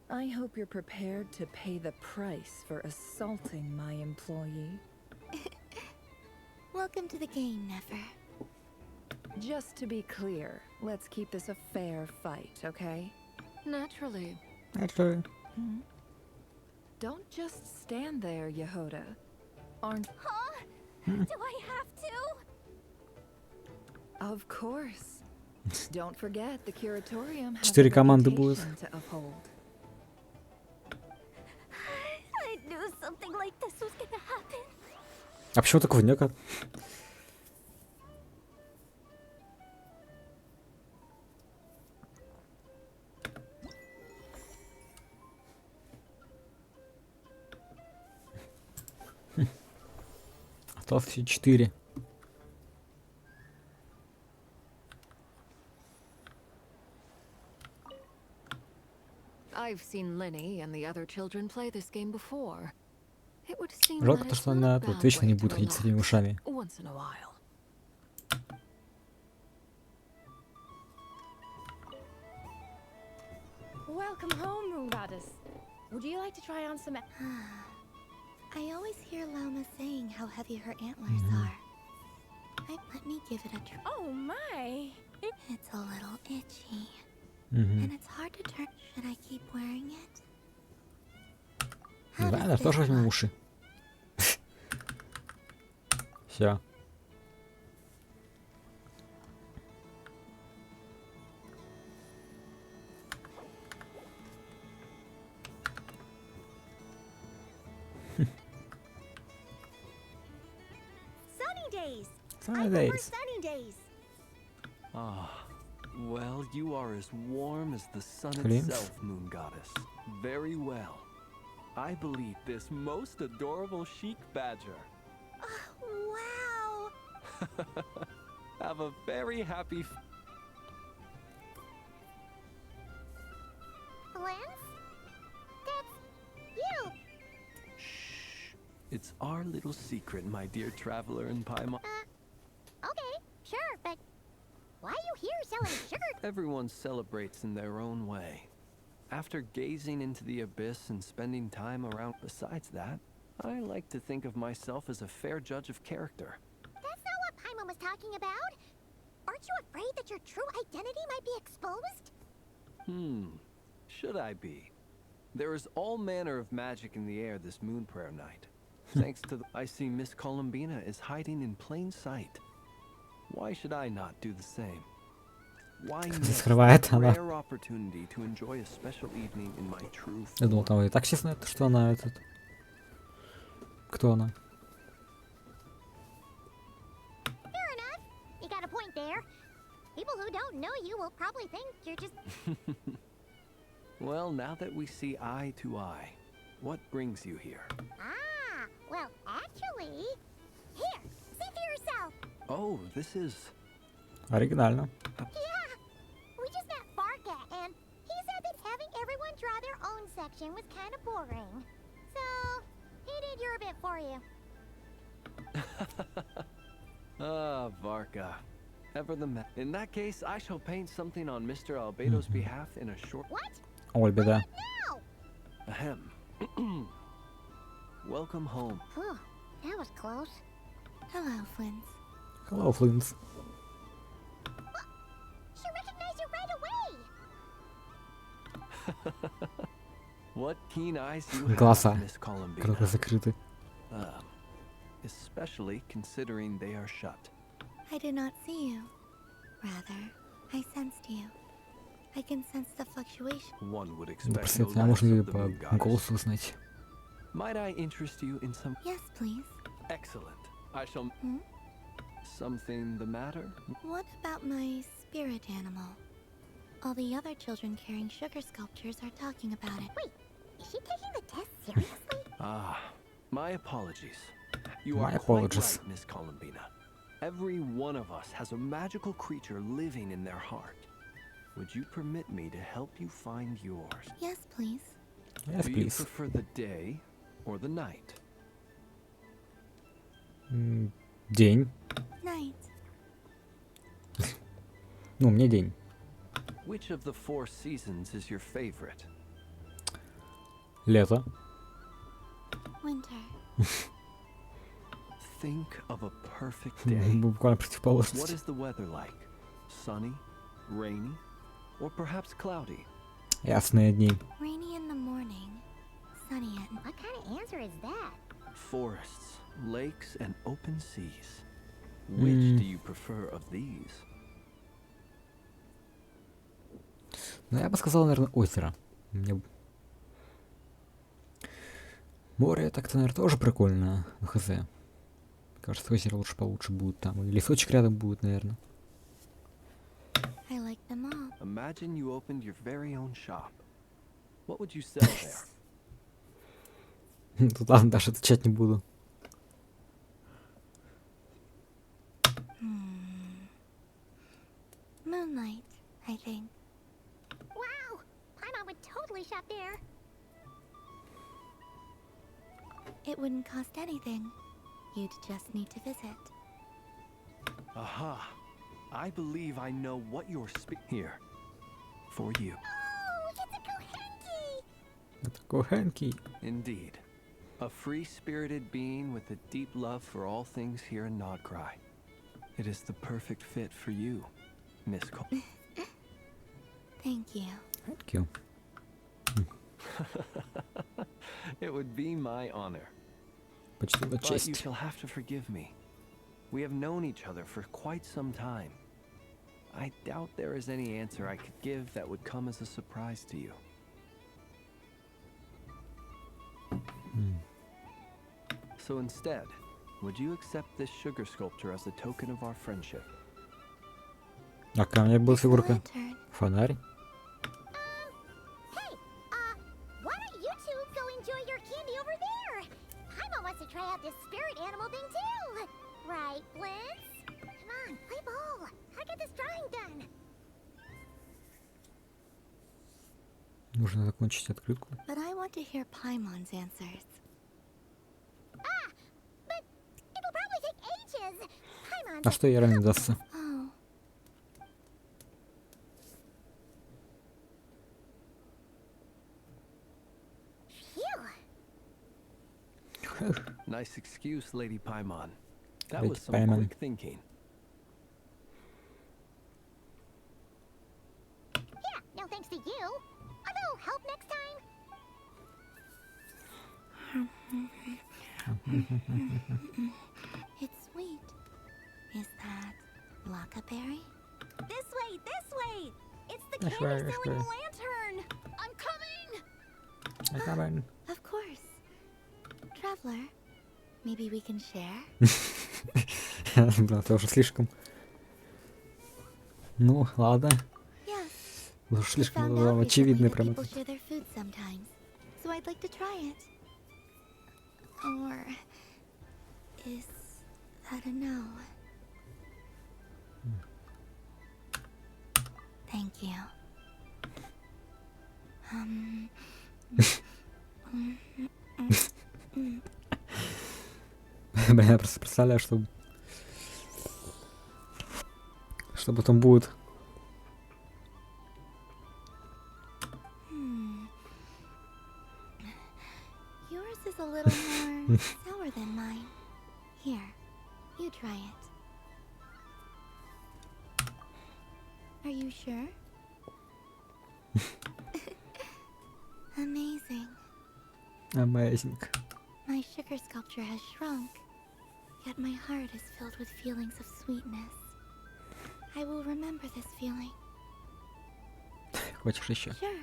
I hope you're prepared to pay the price for assaulting my employee. Welcome to the game, Nefer. Just to be clear, let's keep this a fair fight, okay? Naturally. Actually. Don't just stand there, Yehoda. Aren't... Huh? Do I have to? Of course. Don't forget, the curatorium has 4 a команды будет. reputation to uphold. I knew something like this was gonna happen. А почему такого нека? Осталось все 4. I've seen Lenny and the other children play this game before. It would seem Жалко that то, it's что not она a тут bad вечно не way to будет ходить с этими relax ушами. once in a while. Welcome home, Moon Goddess. Would you like to try on some? I always hear Loma saying how heavy her antlers are. Let me give it a try. Oh my! It's a little itchy. Мгм. And it's hard to turn. Should I keep wearing it? Да, я тоже возьму уши. Все. Sunny days. Sunny I prefer days. sunny days. Ah, well, you are as warm as the sun Flint? itself, Moon Goddess. Very well. I believe this most adorable chic badger. Wow. Have a very happy. Lance? That's you. It's our little secret, my dear traveler in Paimon. Okay, sure, but why are you here selling sugar? Everyone celebrates in their own way. After gazing into the abyss and spending time around, besides that, I like to think of myself as a fair judge of character. That's not what Paimon was talking about. Aren't you afraid that your true identity might be exposed? Should I be? There is all manner of magic in the air this moon prayer night. Thanks to I see Miss Columbina is hiding in plain sight. Why should I not do the same? Why miss Скрывает a она. rare opportunity to enjoy a special evening in my true Я думал, form? там и так все знают, что она этот. Кто она? Fair enough. You got a point there. People who don't know you will probably think you're just... Well, now that we see eye to eye, what brings you here? Ah, well, actually... Here, see for yourself. Oh, this is... Оригинально. Yeah, we just met Varka, and he said that having everyone draw their own section was kind of boring. So, he did your bit for you. Ah, Varka. Ever the man. In that case, I shall paint something on Mr. Albedo's behalf in a short... What? Ой, беда. No! Ahem. Welcome home. Whew, that was close. Hello, Flint. Hello, Flint. She recognized you right away! What keen eyes you have, Глаза. Miss Columbina. Крылья закрыты. Especially considering they are shut. I did not see you. Rather, I sensed you. I can sense the fluctuation. One would Да, expect no представьте, а less можно ее of the по moon goddess. голосу узнать. Might I interest you in some... Yes, please. Excellent. I shall... Hmm? Something the matter? What about my spirit animal? All the other children carrying sugar sculptures are talking about it. Wait, is she taking the test seriously? Ah, my apologies. You My are apologies. quite right, Miss Columbina. Every one of us has a magical creature living in their heart. Would you permit me to help you find yours? Yes, please. Yes, Do you please. prefer the day or the night? День. Night. Ну, мне день. Which of the 4 seasons is your favorite? Лето. Winter. Think of a perfect day. Буквально What противоположность. is the weather like? Sunny, rainy, or perhaps cloudy? Ясные дни. Rainy in the morning. Sunny at What kind of answer is that? Forests, lakes, and open seas. Which do you prefer of these? Ну, я бы сказал, наверное, озеро. Мне... Море так-то, наверное, тоже прикольно. Ну, хз. Кажется, озеро лучше получше будет там. И лесочек рядом будет, наверное. I like them all. Imagine you opened your very own shop. What would you sell there? Тут ладно, даже отвечать не буду. Moonlight, I think. Wow! Paimon would totally shop there. It wouldn't cost anything. You'd just need to visit. Aha! I believe I know what you're here. For you. Oh, it's a Kohenki! Такой Хэнки. Indeed. A free-spirited being with a deep love for all things here in Nodcry. It is the perfect fit for you, Miss Col- Thank you. Thank you. It would be my honor. Почти вот But you честь. shall have to forgive me. We have known each other for quite some time. I doubt there is any answer I could give that would come as a surprise to you. So instead, would you accept this sugar sculpture as a token of our friendship? А камня была фигурка. Фонарь. Hey, why don't you two go enjoy your candy over there? Paimon wants to try out this spirit animal thing too. Right, Blitz? Come on, play ball. I get this drawing done. Нужно закончить открытку. But I want to hear Paimon's answers. But it'll probably take ages. Paimon's А что ей ранее дастся? Oh, Phew. Nice excuse, Lady Paimon. That Lady was some Paimon. quick thinking. Yeah, no thanks to you. A little help next time. it's sweet. Is that Lockaberry? This way! It's the This way, candy this selling way. lantern! I'm coming! Of course. Traveler, maybe we can share? Да, это уже слишком. Ну, ладно. Yes. Уже I слишком found out recently очевидный that прям. people share their food sometimes, so I'd like to try it. Or is that a no? Thank you. Блин, я просто представляю, что потом будет. Yours is a little more sour than mine. Here, you try it. Are you sure? Amazing. Amazing. My sugar sculpture has shrunk, yet my heart is filled with feelings of sweetness. I will remember this feeling. Хочешь еще? Sure.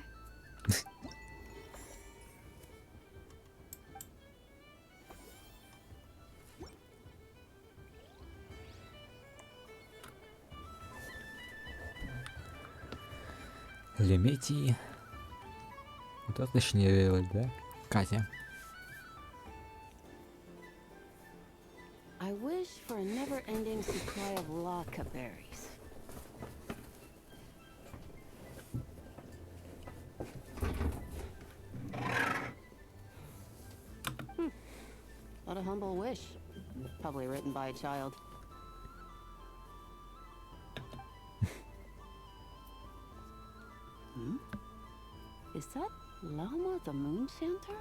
Лемети. Вот это точнее делать, да? Катя. I wish for a never-ending supply of lockaberries. What a humble wish. Probably written by a child. Is that Llama the Moon Center?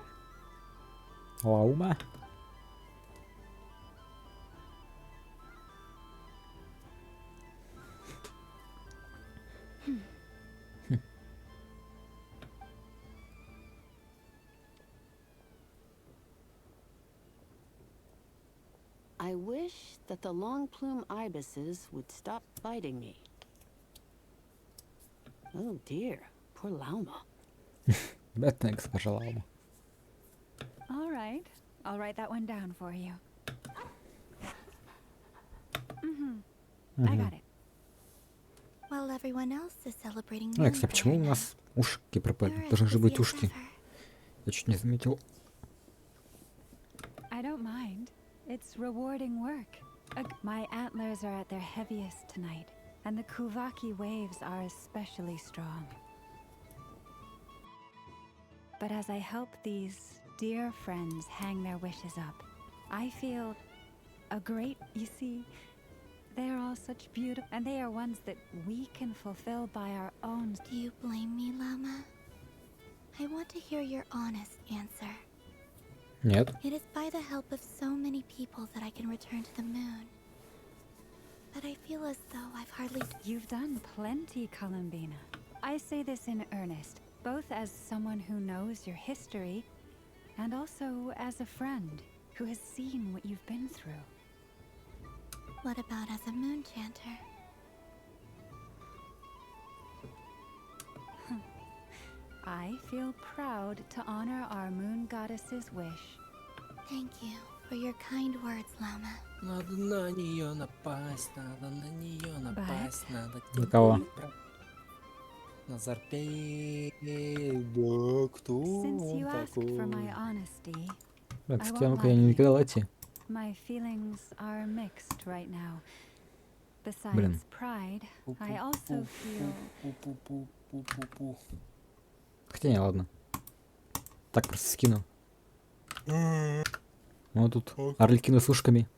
Лаума. I wish that the long plume ibises would stop biting me. Oh dear, poor Llama. Бедная госпожа Лаума. All right. I'll write that one down for you. I got it. While everyone else is celebrating Ну, кстати, почему у нас ушки пропали? Должны же быть ушки. Я чуть не заметил. I don't mind. It's rewarding work. My antlers are at their heaviest tonight, and the Kuvaki waves are especially strong. But as I help these dear friends hang their wishes up, I feel a great, you see, they are all such beautiful, and they are ones that we can fulfill by our own. Do you blame me, Llama? I want to hear your honest answer. Нет. It is by the help of so many people that I can return to the moon. But I feel as though I've hardly... You've done plenty, Columbina. I say this in earnest, both as someone who knows your history, and also as a friend who has seen what you've been through. What about as a moon chanter? I feel proud to honor our moon goddess's wish. Thank you for your kind words, Lama. Надо на нее напасть, надо на нее напасть, надо... На кого? На Зарпей. Да, кто Since он you asked for такой? my honesty, Так, I кстати, won't ну-ка, я lie не to you. никогда идти. My feelings are mixed right now. Besides Блин. pride, I also feel... Пу-пу-пу-пу-пу-пу. Хотя не, ладно. Так, просто скину. Вот тут Арлекино с ушками.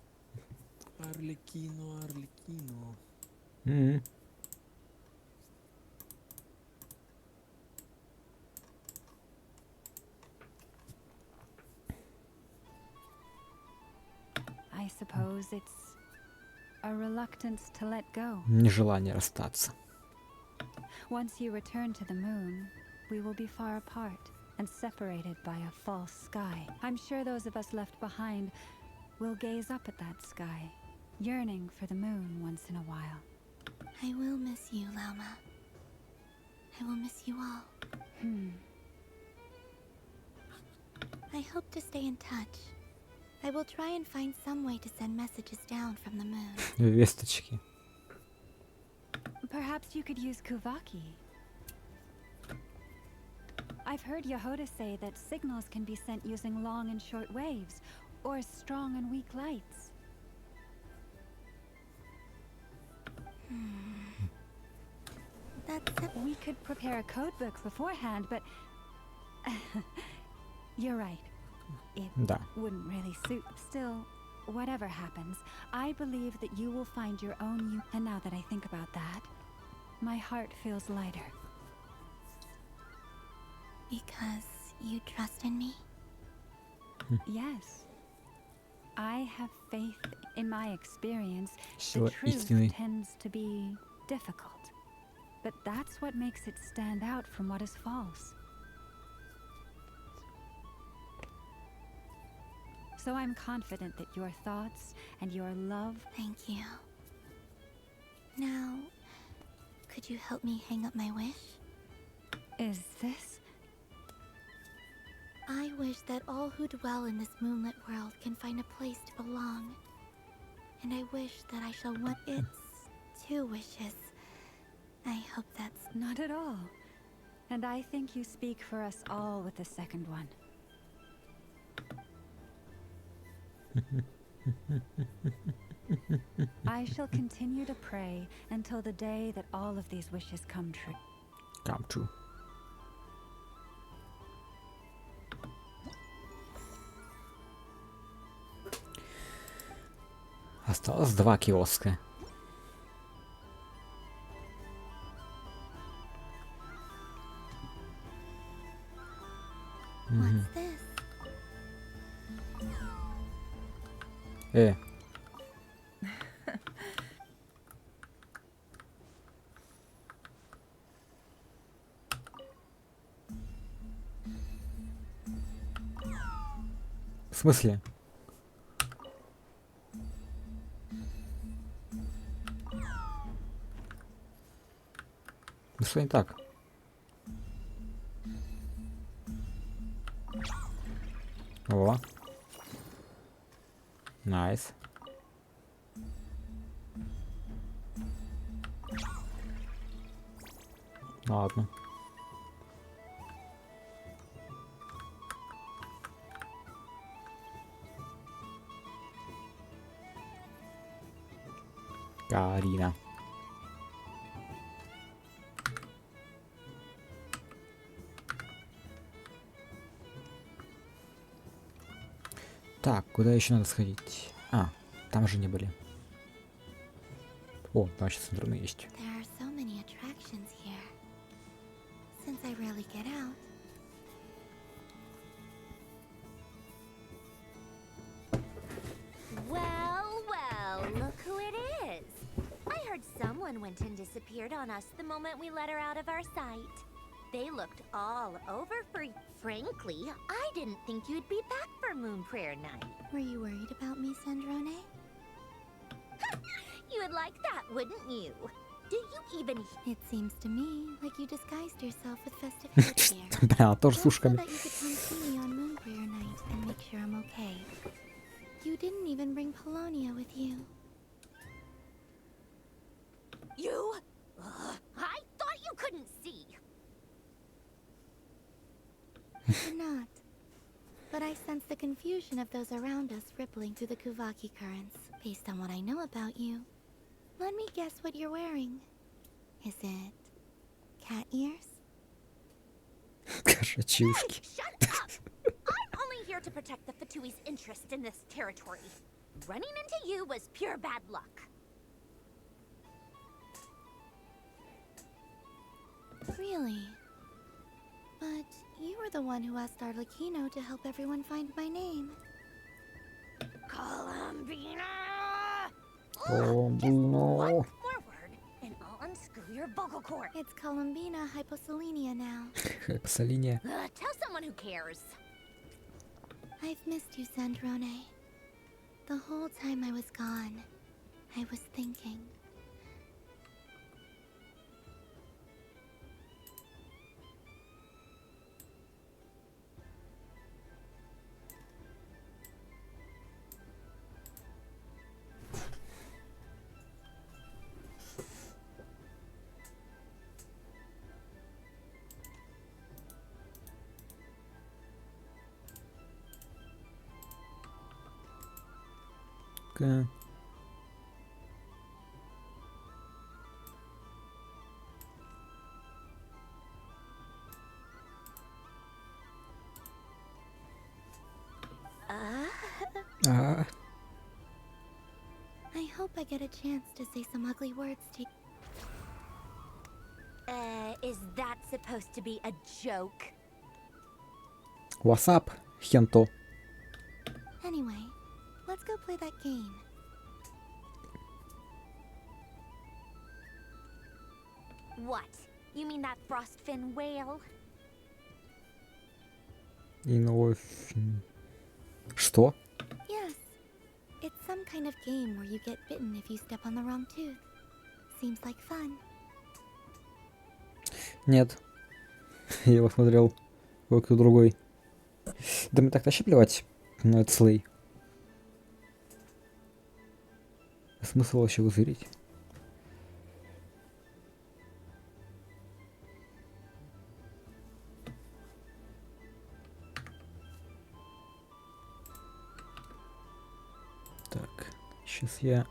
Арлекино, Арлекино. М-м. I suppose it's a reluctance to let go. Нежелание расстаться. Once you return to the moon, we will be far apart and separated by a false sky. I'm sure those of us left behind will gaze up at that sky, yearning for the moon once in a while. I will miss you, Lama. I will miss you all. I hope to stay in touch. I will try and find some way to send messages down from the moon. Весточки. Perhaps you could use Kuvaki. I've heard Yehoda say that signals can be sent using long and short waves, or strong and weak lights. We could prepare a codebook beforehand, but you're right. It Да. wouldn't really suit. Still, whatever happens, I believe that you will find your own you. And now that I think about that, my heart feels lighter. Because you trust in me? Yes. I have faith in my experience. Сила The truth истины. tends to be difficult. But that's what makes it stand out from what is false. So I'm confident that your thoughts and your love... Thank you. Now, could you help me hang up my wish? Is this... I wish that all who dwell in this moonlit world can find a place to belong. And I wish that I shall want its 2 wishes. I hope that's... Not at all. And I think you speak for us all with the second one. I shall continue to pray until the day that all of these wishes come true. Come true. Осталось 2 киоска. What's this? В смысле? Ну что не так? О. Найс. Ладно. Карина. Так, куда еще надо сходить? А, там же не были. О, там сейчас центральный есть. There are so many attractions here. Since I rarely get out, went and disappeared on us the moment we let her out of our sight. They looked all over for you. Frankly, I didn't think you'd be back for Moon Prayer Night. Were you worried about me, Sandrone? You would like that, wouldn't you? Do you even... It seems to me like you disguised yourself with festive headgear. Бля, тоже с Just so ушками. that you could come see me on Moon Prayer Night and make sure I'm okay. You didn't even bring Polonia with you. You? I thought you couldn't see. I did not. But I sense the confusion of those around us rippling through the Kuvaki currents. Based on what I know about you, let me guess what you're wearing. Is it cat ears? Кошачушки. I'm only here to protect the Fatui's interest in this territory. Running into you was pure bad luck. Really? But you were the one who asked Arlecchino to help everyone find my name. Columbina! Columbina. Forward, and I'll unscrew your vocal cord. It's Columbina hyposolenia now. Hyposolenia. Tell someone who cares. I've missed you, Sandrone. The whole time I was gone, I was thinking. Okay. I hope I get a chance to say some ugly words to you. Is that supposed to be a joke? What's up, Хенто? Anyway, let's go play that game. What? You mean that frostfin whale? Что? Yes. It's some kind of game where you get bitten if you step on the wrong tooth. Seems like fun. Нет. Я его смотрел кое-кто другой. Да мне так вообще плевать на этот слей. Смысл вообще вызырить? Так, сейчас я...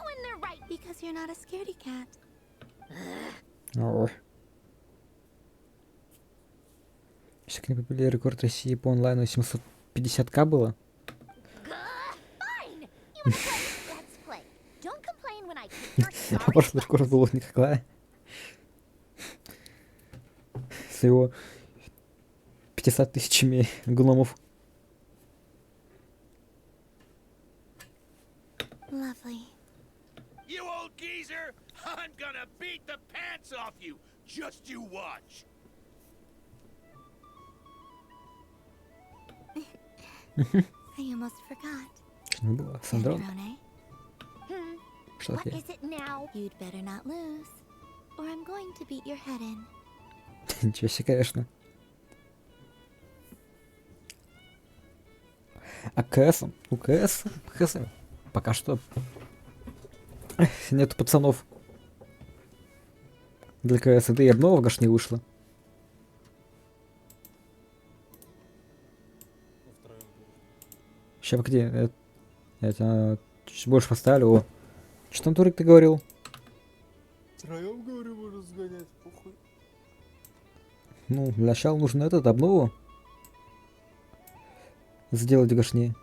When they're right. Because you're not a scaredy cat. Сейчас не побили рекорд России по онлайну 750к было. Fine. You wanna play? Let's play. Don't complain when I kick your sorry Прошлый рекорд был никакая. С его 500 тысячами гномов. Lovely. You old geezer! I'm gonna beat the pants off you! Just you watch! I almost forgot. Не было. Сандрон. Sandrone, Что What я? is it now? you'd better not lose, or I'm going to beat your head in. Ничего себе, конечно. А КС? У КС? ХС. Пока что нету пацанов. Для КС. Да и одного гаш не вышло. Сейчас, погоди. Я тебя чуть больше поставлю. О. Что там, Турик, ты говорил? Втроем, говорю, можно сгонять, похуй. Ну, для начала нужно этот обнову сделать гашнее.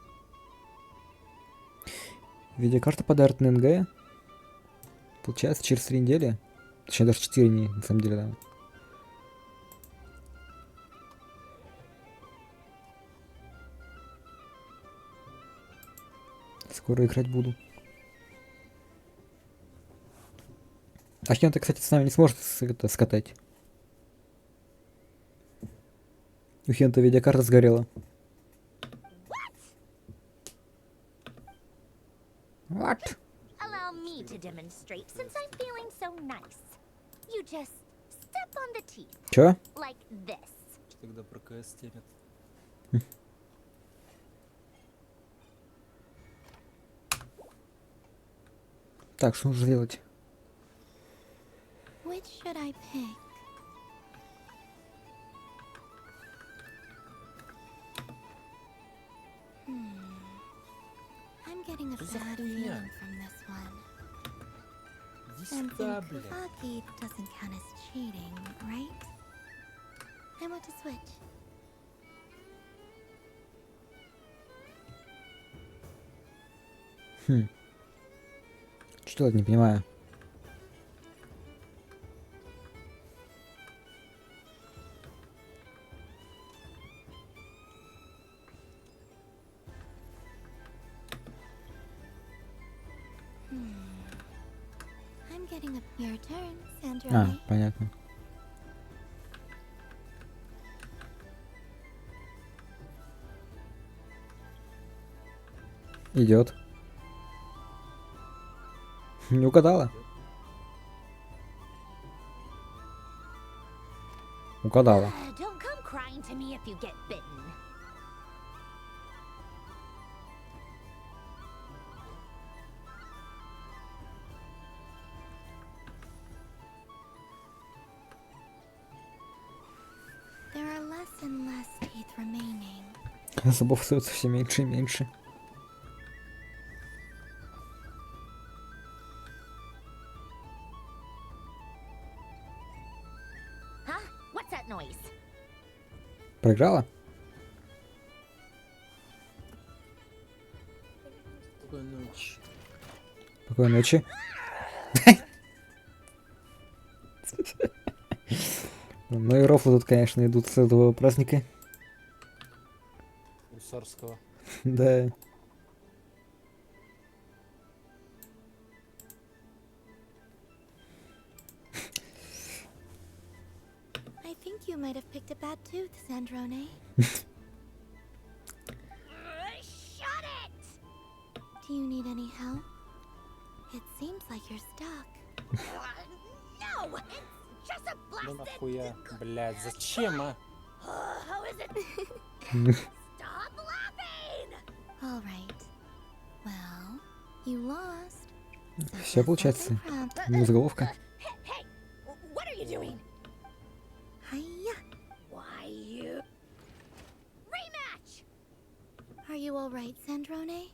Видеокарта подарит на НГ. Получается, через 3 недели. Точнее, даже 4 дней, на самом деле, да. Скоро играть буду. А Хента, кстати, с нами не сможет скатать. У Хента видеокарта сгорела. What? Allow me to demonstrate since I'm feeling so nice. You just step on the teeth. Чё? Like this. Тогда про КС терят. Так, что нужно сделать? Which should I pick? I'm getting a Что за bad хуйня? feeling from this one. Иди Sensing сюда, блядь. Kavaki doesn't count as cheating, right? I want to switch. Что делать, не понимаю. I'm getting a your turn, Sandra. А, понятно. Идет. Не угадала? Угадала. Don't come crying to me if you get bitten. There are less and less teeth remaining. Зубов остается все меньше и меньше. Huh? What's that noise? Проиграла? Спокойной ночи. Спокойной ночи. Ну и рофлы тут, конечно, идут с этого праздника. Гусарского. Да. I think you might have picked a bad tooth, Sandrone. Shut it! Do you need any help? It seems like you're stuck. No! It's just a Да blasted... нахуя, блядь, зачем, а? How is it? Stop laughing! All right. Well, you lost. Все получается. Не заголовка. Hey! What are you doing? Hiya. Why you... Rematch! Are you all right, Sandrone?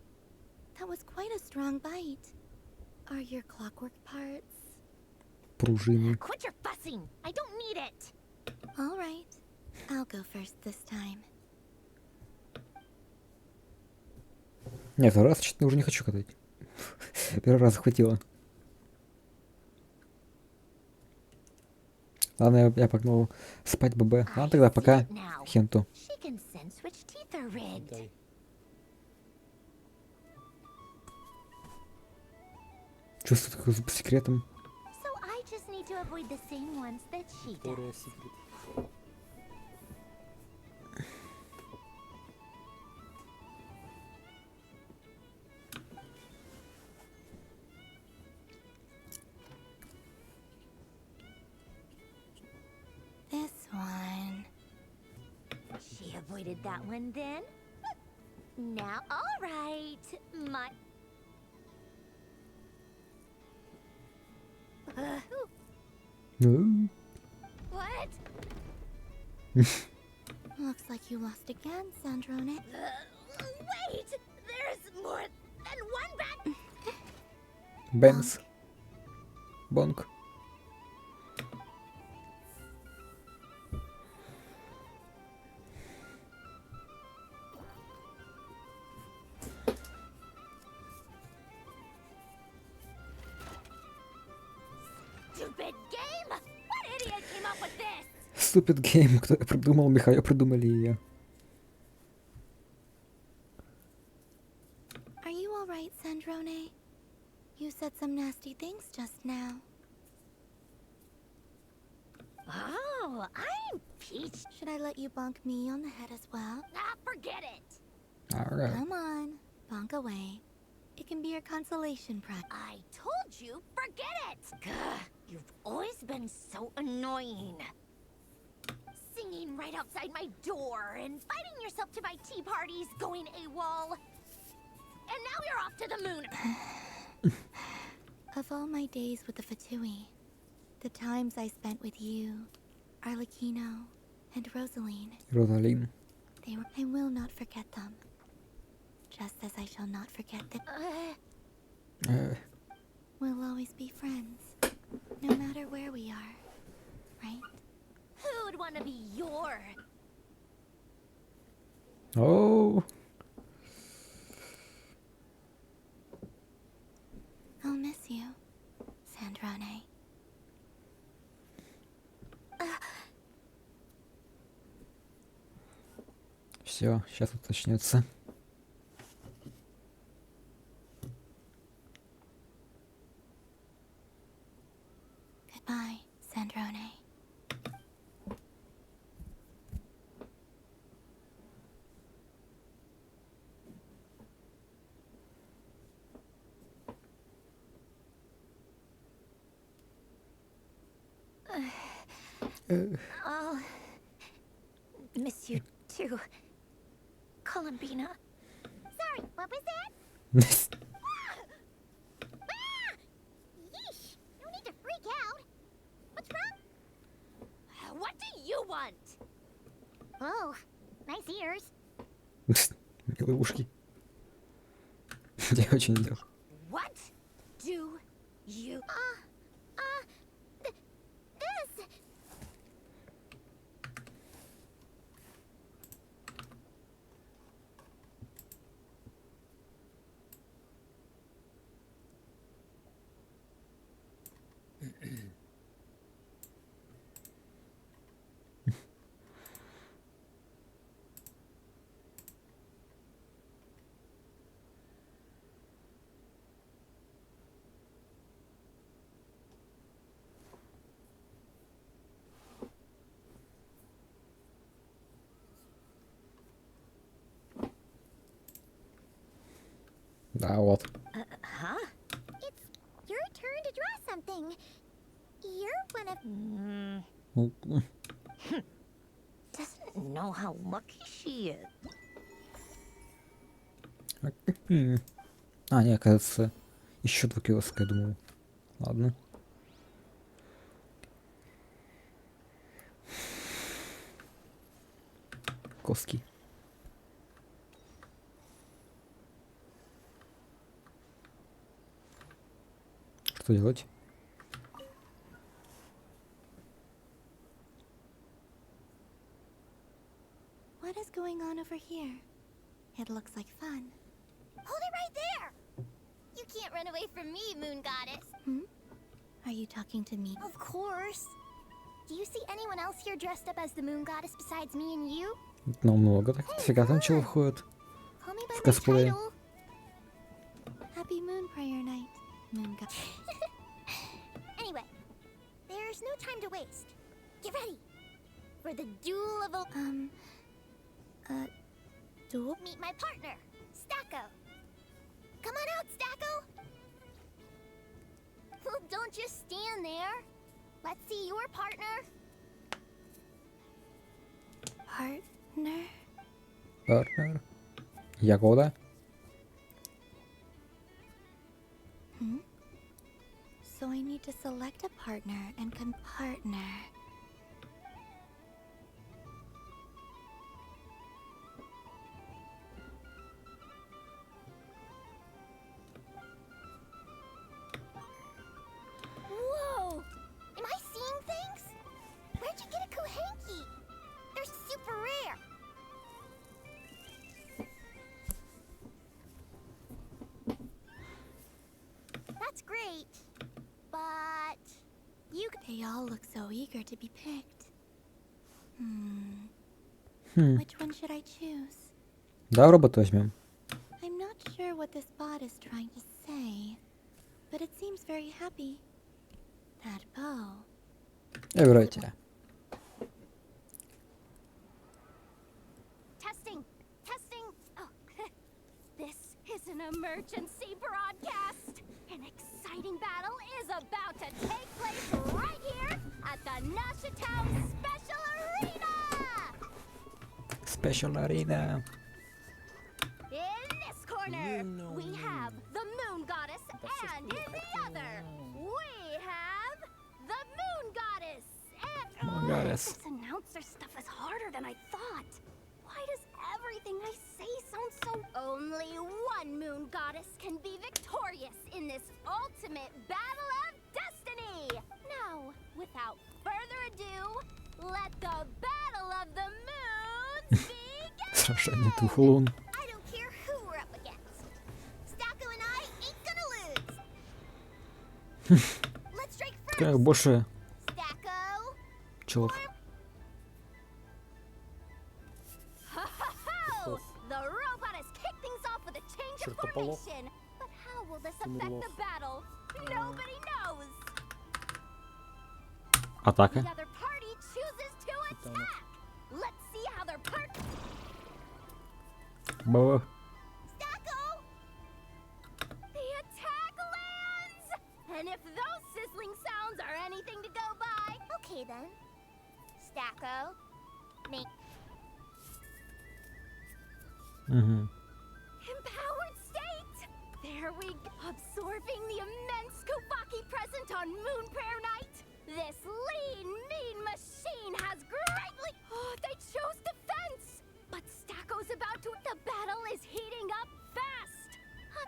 That was quite a strong bite. Are your clockwork parts? Пружины. Quit your fussing! I don't need it! All right. I'll go first this time. Нет, второй раз чуть уже не хочу катать. Первый раз хватило. Ладно, я погнал спать ББ. Ладно, тогда пока Хенту. She can sense which teeth are red. Дай. Чувствую такой зуб с секретом. So I just need to avoid the same ones that she does. Виктория Секрет. This one. She avoided that one then. Now, all right. My... What? Looks like you lost again, Sandrone. Wait! There's more than one bad... Бенс. Бонг. Stupid game! What idiot came up with this? Stupid game. Кто придумал, Михаил, придумали ее. Are you alright, Sandrone? You said some nasty things just now. Oh, I'm Peach. Should I let you bonk me on the head as well? Ah, forget it. Alright. Come on, bonk away. It can be your consolation prize. I told you, forget it. Gah, you've always been so annoying. Singing right outside my door and inviting yourself to my tea parties, going AWOL. And now you're off to the moon. Of all my days with the Fatui, the times I spent with you, Arlecchino, and Rosaline, Rosaline. I will not forget them. Just as I shall not forget that we'll always be friends, no matter where we are, right? Who would want to be your... Oh. I'll miss you, Sandrone. Все, сейчас тут начнется. Goodbye, Sandrone. I'll miss you too, Columbina. Sorry, what was that? Yeesh! No need to freak out. What's wrong? What do you want? Oh, nice ears. Милые ушки. Я очень делал. What do you... This! Да, вот. Huh? It's your turn to draw something. You're one of... Doesn't know how lucky she is. А, не, оказывается, еще два киоска, я думал. Ладно. Коски. Что делать? What is going on over here? It looks like fun. Hold it right there! You can't run away from me, Moon Goddess. Are you talking to me? Of course. Do you see anyone else here dressed up as the Moon Goddess besides me and you? Ну, много так всегда там чего входит. Call me by В my косплее. title. Happy Moon Prayer Night, Moon God. Anyway, there's no time to waste. Get ready for the duel of... Duel? Meet my partner, Stacko. Come on out, Stacko. Well, don't just stand there. Let's see your partner. Partner? Партнер. Ягода. So I need to select a partner and partner. Whoa! Am I seeing things? Where'd you get a Kohenki? They're super rare. That's great, but you eager to be picked. Hmm. Which one should I choose? Да, робот возьмем. I'm not sure what this bot is trying to say, but it seems very happy. That bow. Вроде. Testing! Testing! Oh, this is an emergency broadcast! An exciting battle is about to take place right here at the Nashitown Special Arena! Special Arena. In this corner, we have the Moon Goddess, and in the other, we have the Moon Goddess. And Moon Goddess. This announcer stuff is harder than I thought. Why does everything I say sound so? Only one Moon Goddess can be victorious in this ultimate battle of destiny. Now, without further ado, let the battle of the moons begin. Сражение двух лун. I don't care who we're up against. Stacko and I ain't gonna lose. Let's strike first. Как больше Stacko. человек. Ho-ho-ho! The robot has kicked things off with a change of formation. But how will this affect the battle? Nobody knows. Атака. The other party chooses to attack. Let's see how their part. Баба. Stacko! The attack lands! And if those sizzling sounds are anything to go by, okay then. Stacko, make empowered state! There we go. Absorbing the immense Kubaki present on Moon Prayer Night. This lean, mean machine has greatly... Oh, they chose defense! But Stacko's about to... The battle is heating up fast!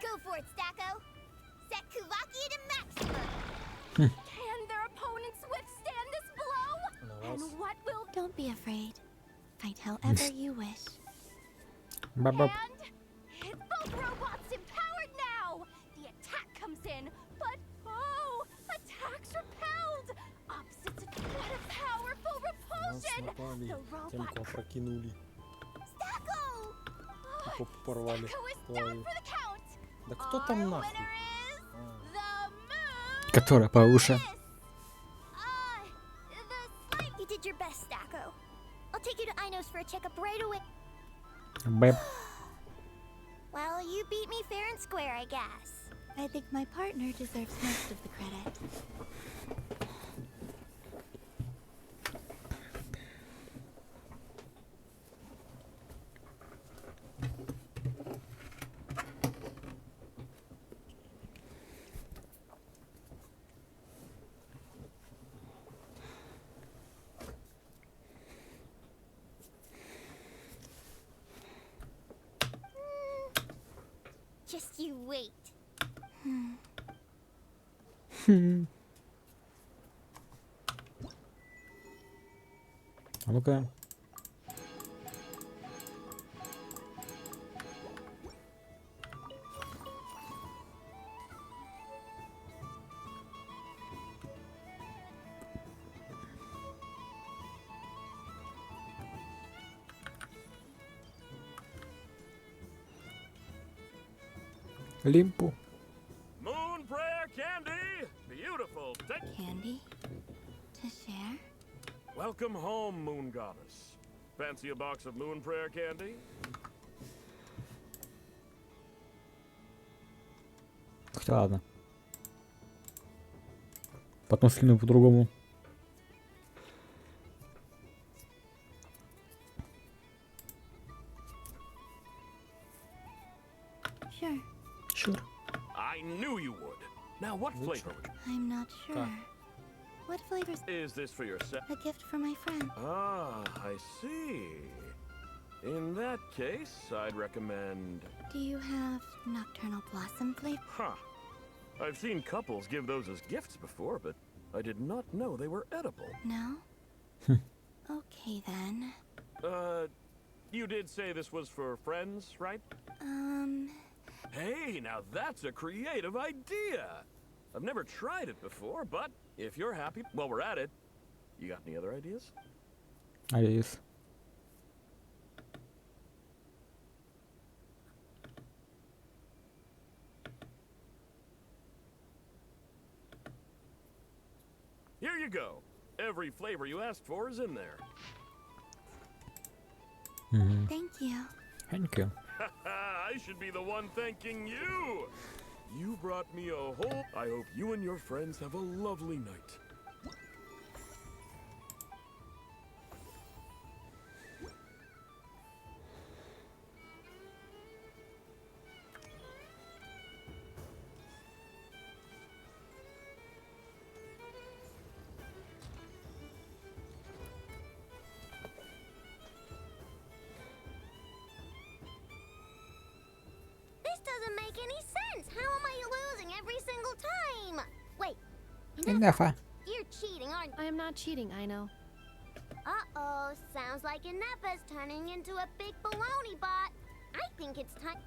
Go for it, Stacko! Set Kubaki to maximum! Can their opponents withstand this blow? And what will... Don't be afraid. Fight however you wish. Баба. And both robots empowered now! The attack comes in, but oh, attacks repelled! Opposites, what a powerful repulsion! The robot... опрокинули. Stacko! Его порвали. Stacko is down for the count! Да кто там нахуй? Которая повыше. You did your best, Stacko. I'll take you to Ino's for a checkup right away. Бэп. Well, you beat me fair and square, I guess. I think my partner deserves most of the credit. Just you wait. А ну-ка. Лимпу. Moon prayer candy! Beautiful. Candy? To share? Welcome home, Moon Goddess. Fancy a box of moon prayer candy? Хотя ладно. Потом скину по-другому. Sure. Sure. I knew you would. Now, what flavor? I'm not sure. What flavors? Is this for yourself? A gift for my friend. Ah, I see. In that case, I'd recommend... Do you have nocturnal blossom flavor? Huh. I've seen couples give those as gifts before, but I did not know they were edible. No? Okay then. You did say this was for friends, right? Hey, now that's a creative idea! I've never tried it before, but if you're happy while we're at it, You got any other ideas? Alice. Here you go. Every flavor you asked for is in there. Thank you. Thank you. I should be the one thanking you. You brought me a whole... I hope you and your friends have a lovely night. This doesn't make any sense. How am I losing every single time? Wait. Never. You're cheating, aren't you? I am not cheating, I know. Uh-oh. Sounds like Inepa's turning into a big baloney bot. I think it's time...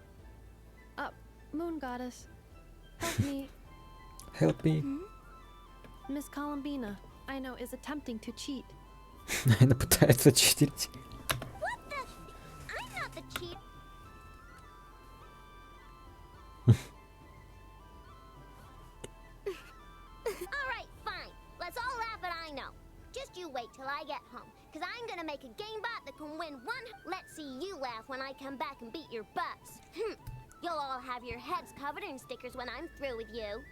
Moon Goddess. Help me. Help me. Miss Columbina, I know, is attempting to cheat. Она пытается читить. What the... I'm not the cheat... Alright, fine. Let's all laugh at I know. Just you wait till I get home, because I'm gonna make a game bot that can win one... Let's see you laugh when I come back and beat your butts. You'll all have your heads covered in stickers when I'm through with you.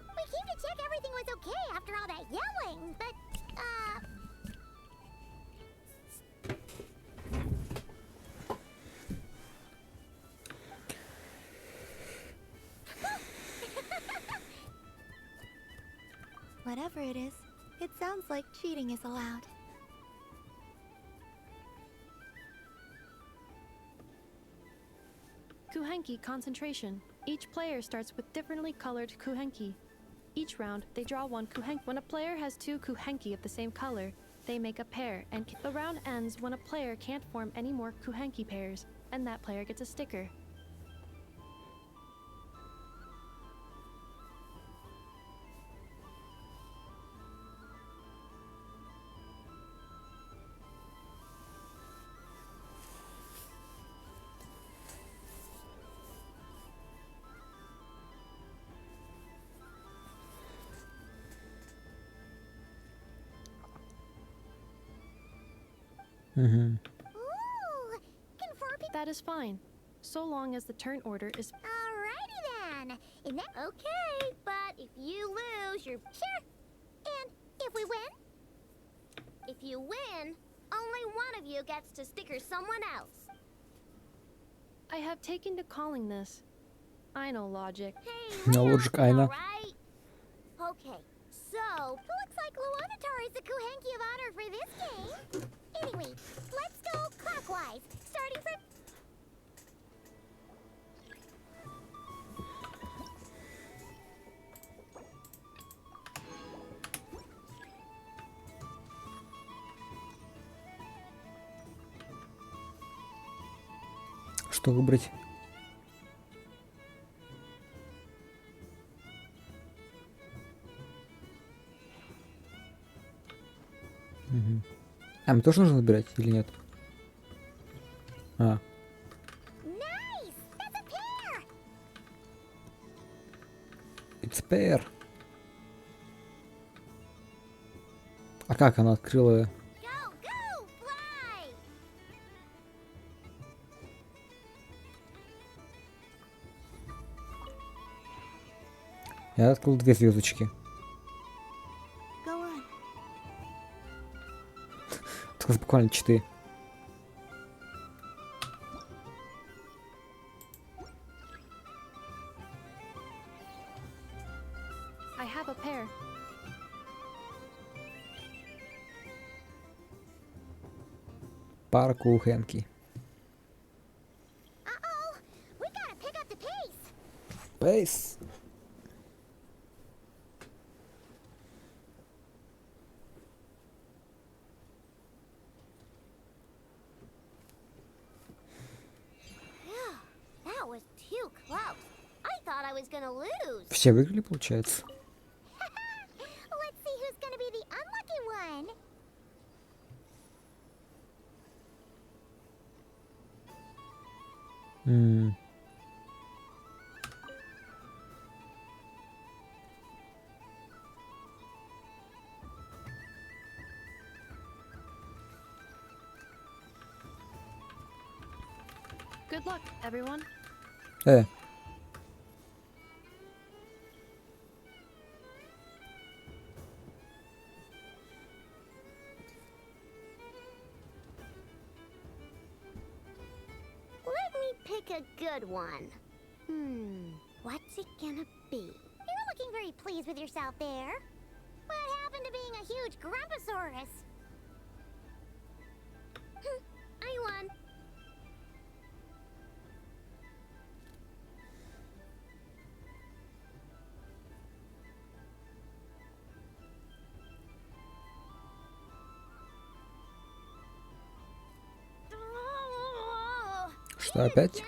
We came to check everything was okay after all that yelling, but, Whatever it is, it sounds like cheating is allowed. Kuhenki concentration. Each player starts with differently colored kuhenki. Each round, they draw one kuhenki. When a player has two kuhenki of the same color, they make a pair, and the round ends when a player can't form any more kuhenki pairs, and that player gets a sticker. Ooh, That is fine, so long as the turn order is... alrighty then. Isn't that okay? But if you lose, you're... Sure. And if we win? If you win, only one of you gets to sticker someone else. I have taken to calling this. I know logic. Hey, No logic, I know. right? Okay, so looks like Luonatar is the Kuhenki of honor for this game. Anyway, let's go clockwise, starting from... Что выбрать? А, мне тоже нужно выбирать или нет? А. It's pair. А как она открыла? Я открыл 2 звездочки. Только буквально 4. I have a pair. Пара кухенки. We gotta pick up the pace. Пейс. That was too close. I thought I was gonna lose. Все выиграли, получается. Let's see who's Good luck, everyone. Let me pick a good one. What's it gonna be? You're not looking very pleased with yourself there. What happened to being a huge Grumposaurus? I won. Что опять?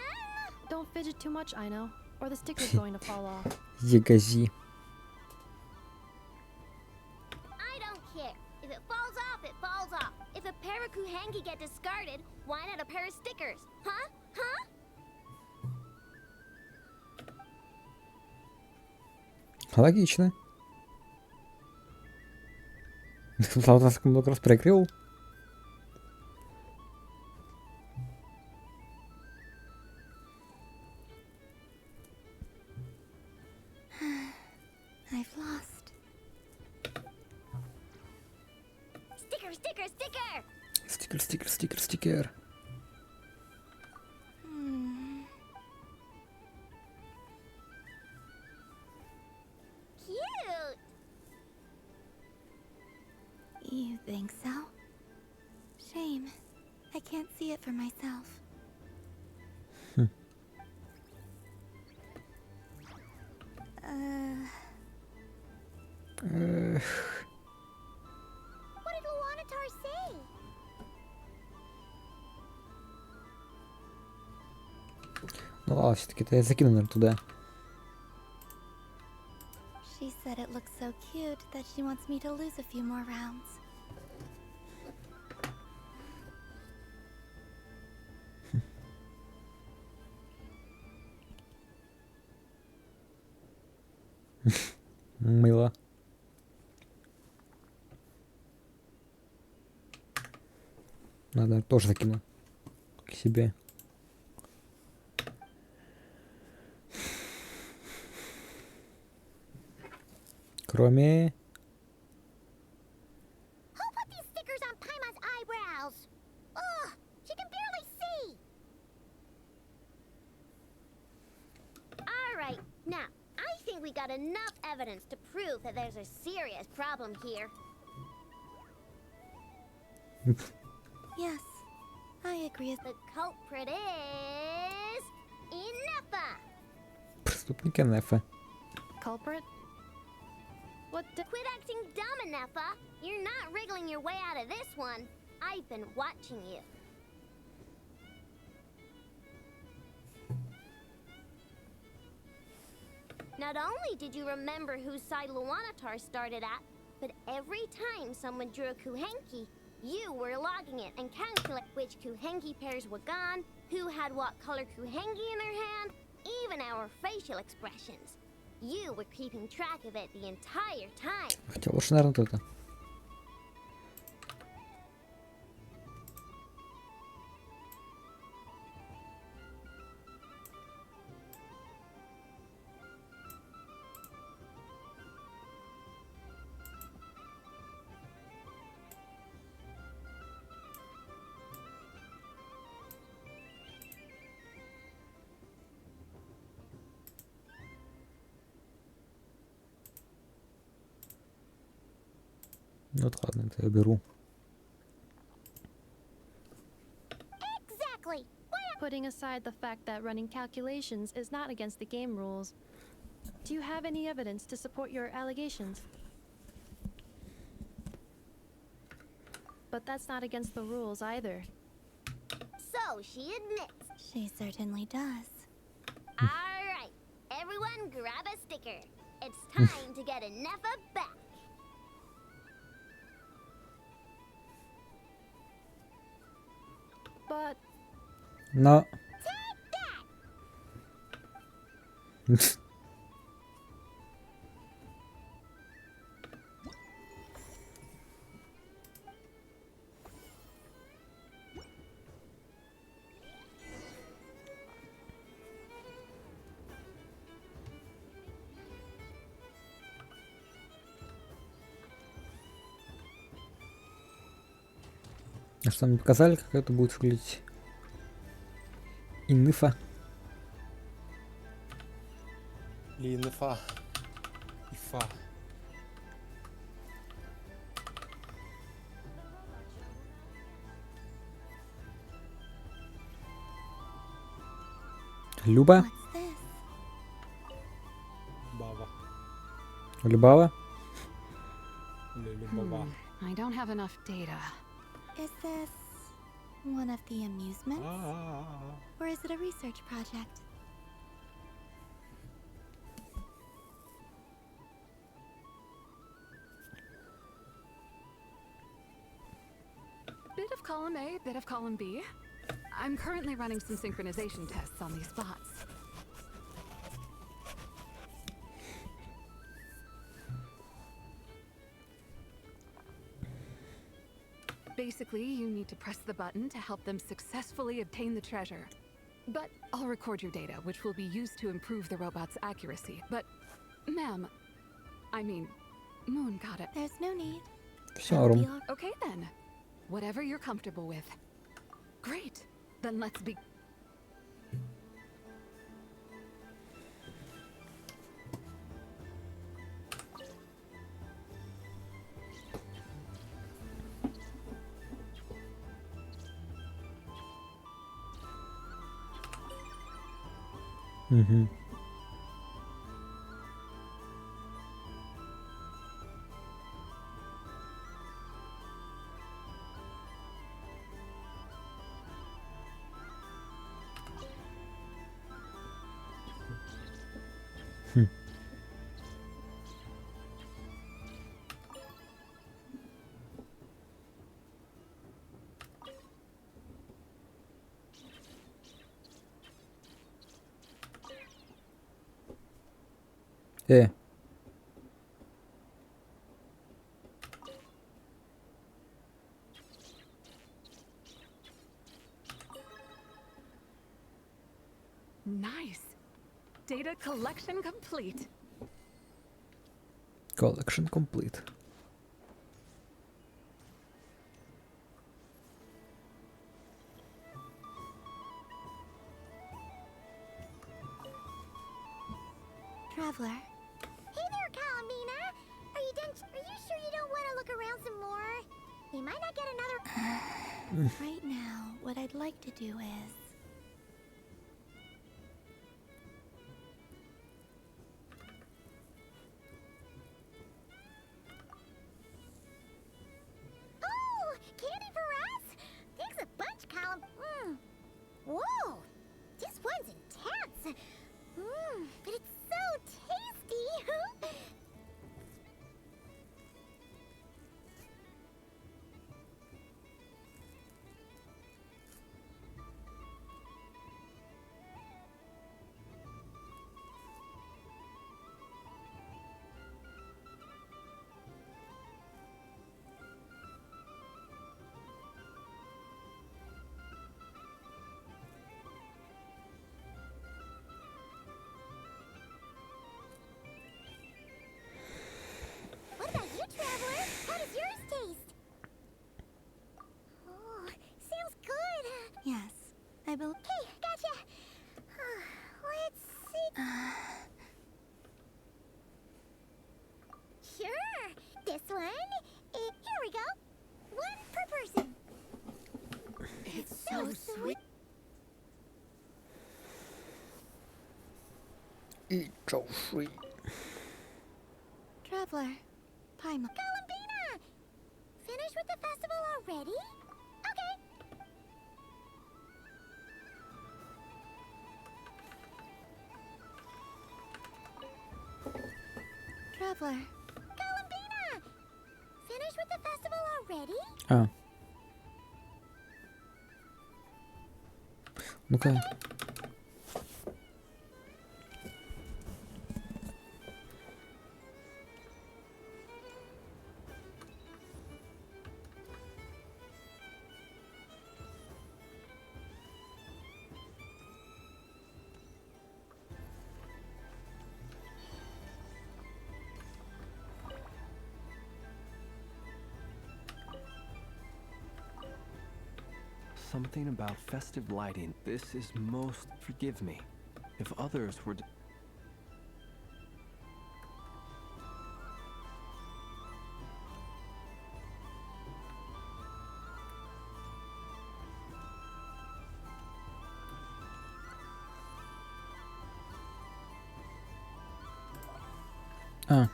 Don't fidget too much, I know, or the sticker's going to fall off. Ягози. I don't care. If it falls off, it falls off. If a pair of Kuhengi get discarded, why not a pair of stickers? Huh? Huh? Логично. Слава много раз проиграл. I've lost. Sticker, sticker, sticker! Стикер, стикер, стикер, стикер. Cute! You think so? Shame. I can't see it for myself. What did Luanatar say? Ну ладно, все-таки-то я закину, наверное, туда. She said it looks so cute that she wants me to lose a few more rounds. Мыло. Надо тоже закину к себе. Кроме... Who put these stickers on Paimon's eyebrows? Ugh, she can barely see. All right, now, I think we got enough evidence to prove that there's a serious problem here. Yes, I agree. The culprit is... Inefa! Преступник Энефа. Culprit? What the— Quit acting dumb, Inefa! You're not wriggling your way out of this one. I've been watching you. Not only did you remember whose side Luanatar started at, but every time someone drew a Kuhenki, you were logging it and calculating which Kuhenki pairs were gone, who had what color Kuhenki in their hand, even our facial expressions. You were keeping track of it the entire time. Хотя лучше, наверное, вот это. Ну вот ладно, это я беру. Exactly. Putting aside the fact that running calculations is not against the game rules, do you have any evidence to support your allegations? But that's not against the rules either. So she admits. She certainly does. All right, everyone grab a sticker. It's time to get Inefa back. But... Но... Take that! А что мне показали, как это будет выглядеть? Инфа. Линфа. Ифа. Люба? Баба. Любава? Любава. I don't have enough data. Is this one of the amusements? Or is it a research project? Bit of column A, bit of column B. I'm currently running some synchronization tests on these spots. Basically, you need to press the button to help them successfully obtain the treasure. But I'll record your data, which will be used to improve the robot's accuracy. But, ma'am, I mean, Moon got it. There's no need. Всё норм. Okay then. Whatever you're comfortable with. Great. Then let's be. Угу. Nice. Data collection complete. Collection complete. Traveler. Hey there, Calamina. Are you done? Are you sure you don't want to look around some more? You might not get another. Right now, what I'd like to do is. Oh, candy for us? Thanks a bunch, Calam. Whoa, this one's intense. But it's so tasty. What about you, Traveler? How does yours taste? Oh, sounds good. Yes, I believe. Okay, gotcha. Let's see. Sure. This one. Here we go. One per person. It's so sweet. И чауши. Traveler. Paima. Columbina! Finished with the festival already? Okay. Traveler. Columbina! Finished with the festival already? А. Ну-ка. something about festive lighting. This is most... Forgive me. If others were... А.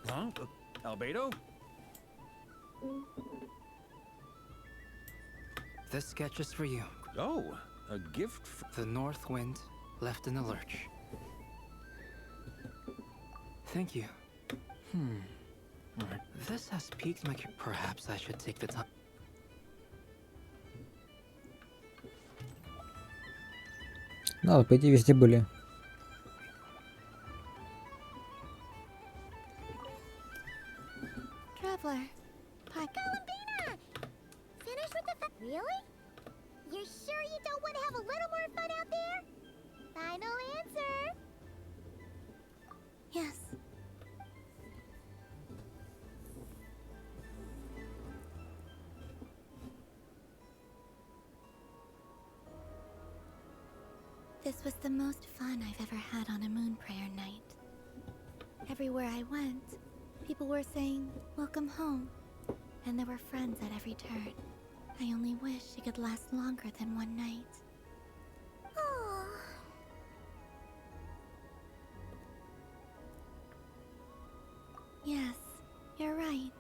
Huh? Albedo? This sketch is for you. Oh, a gift The North Wind left in the lurch. Thank you. This has piqued my perhaps I should take the time. Да, по идее везде были. Traveler, park. Columbina! Finish with the Really? You're sure you don't want to have a little more fun out there? Final answer? Yes. This was the most fun I've ever had on a moon prayer night. Everywhere I went, people were saying, "Welcome home," and there were friends at every turn. I only wish it could last longer than one night. Oh. Yes, you're right.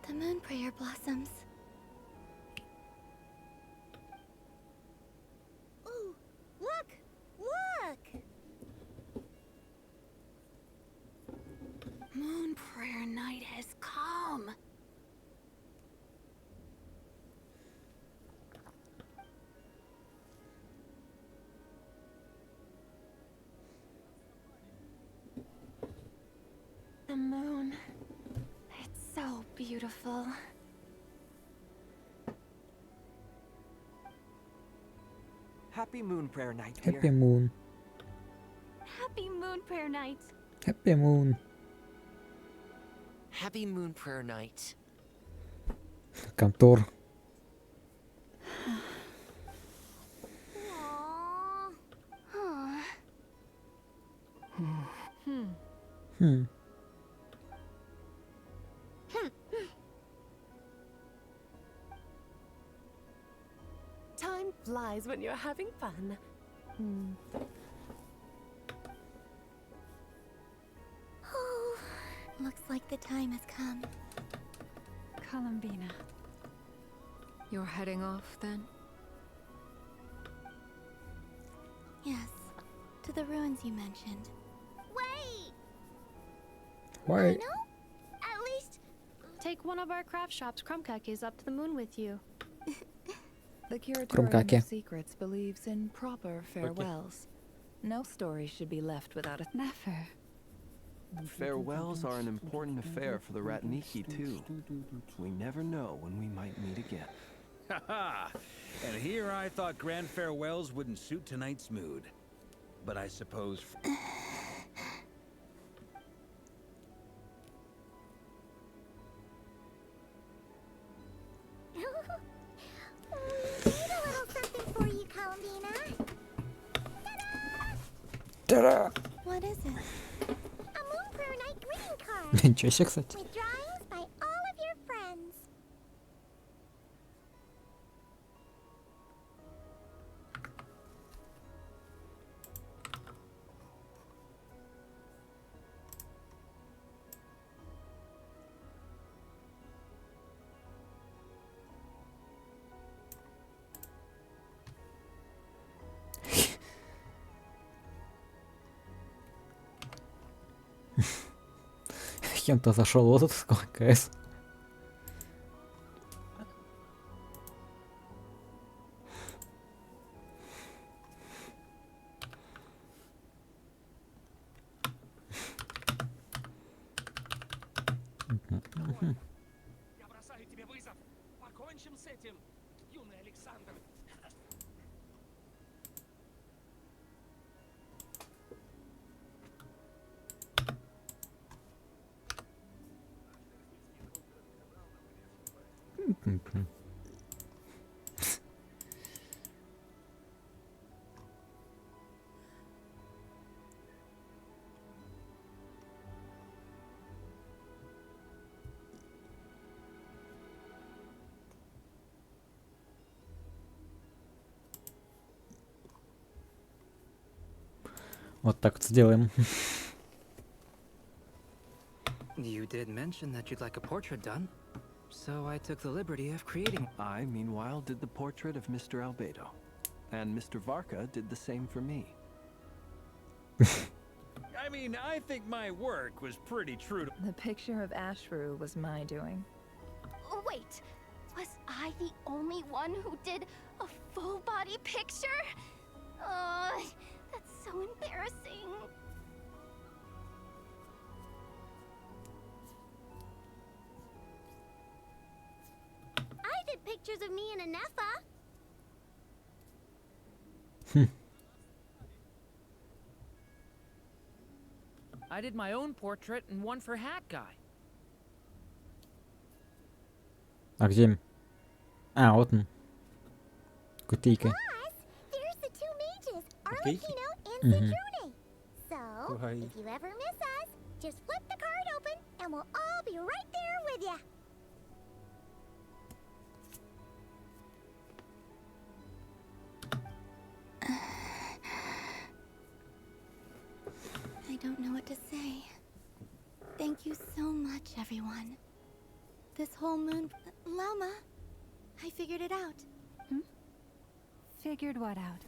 The moon prayer blossoms. Ooh, look! Look! Moon prayer night has come. The moon. It's so beautiful. Happy Moon Prayer Night, dear. Happy Moon. Happy moon prayer night. Happy Moon. Happy Moon Prayer Night. Контор. Хм. Time flies when you're having fun. Oh, looks like the time has come. Columbina. You're heading off then? Yes, to the ruins you mentioned. Wait! Why? At least... Take one of our craft shops Krumkakis up to the moon with you. The Curatorium Krumkake. of Secrets believes in proper farewells. No story should be left without a... Never. Farewells are an important affair for the Ratniki, too. We never know when we might meet again. Haha! And here I thought grand farewells wouldn't suit tonight's mood. But I suppose... Need a little something for you, Columbina. Ta-da! What is it? A Moon Prayer Night greeting card. Ничего себе, кстати. With drawings by all of your friends. Кем-то зашел вот тут КС. Я бросаю тебе вызов. Покончим с этим, юный Александр. Вот так вот сделаем. You did mention that you'd like a portrait done, so I took the liberty of creating. I, meanwhile, did the portrait of Mr. Albedo. And Mr. Varka did the same for me. I mean, I think my work was pretty true to. The picture of Ashru was my doing. Oh, wait, was I the only one who did a full body picture? That's so embarrassing. I did pictures of me and Anefa. I did my own portrait and one for Hat Guy. А где? А, вот он. Кутейка. There's the two mages, Okay. Arlecchino and Mhm. Citrone. So, Right. if you ever miss us, just flip the card open and we'll all be right there with you. I don't know what to say. Thank you so much, everyone. This whole moon... Lama, I figured it out. Figured what out?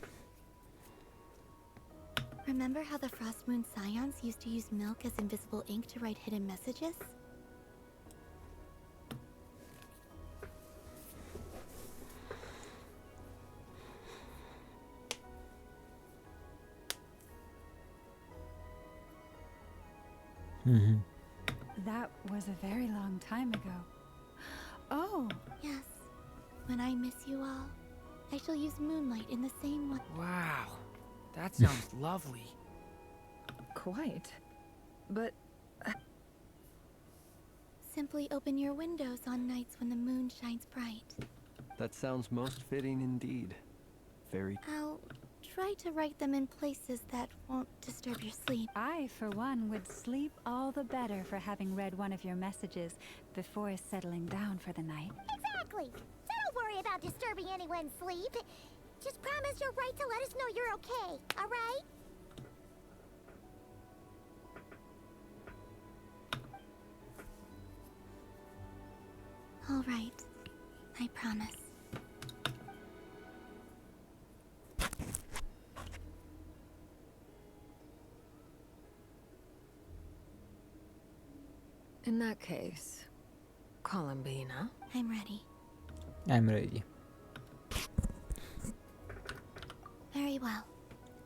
Remember how the Frost Moon Scions used to use milk as invisible ink to write hidden messages? That was a very long time ago. Oh! Yes. When I miss you all, I shall use moonlight in the same way. Wow, that sounds lovely. Quite. But Simply open your windows on nights when the moon shines bright. That sounds most fitting indeed. Very. I'll try to write them in places that won't disturb your sleep. I, for one, would sleep all the better for having read one of your messages before settling down for the night. Exactly. So don't worry about disturbing anyone's sleep. Just promise you'll write to let us know you're okay, all right? All right. I promise. In that case, Columbina. I'm ready. I'm ready. Very well.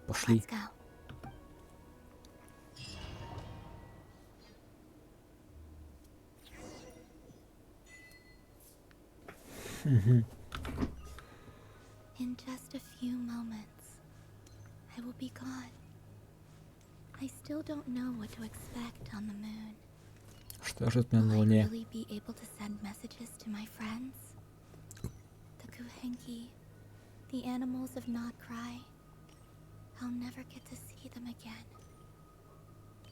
Пошли. Let's go. In just a few moments, I will be gone. I still don't know what to expect on the moon. Что ждет меня на Will I Луне? really be able to send messages to my friends? The Kuhenki, the animals of Not Cry. I'll never get to see them again.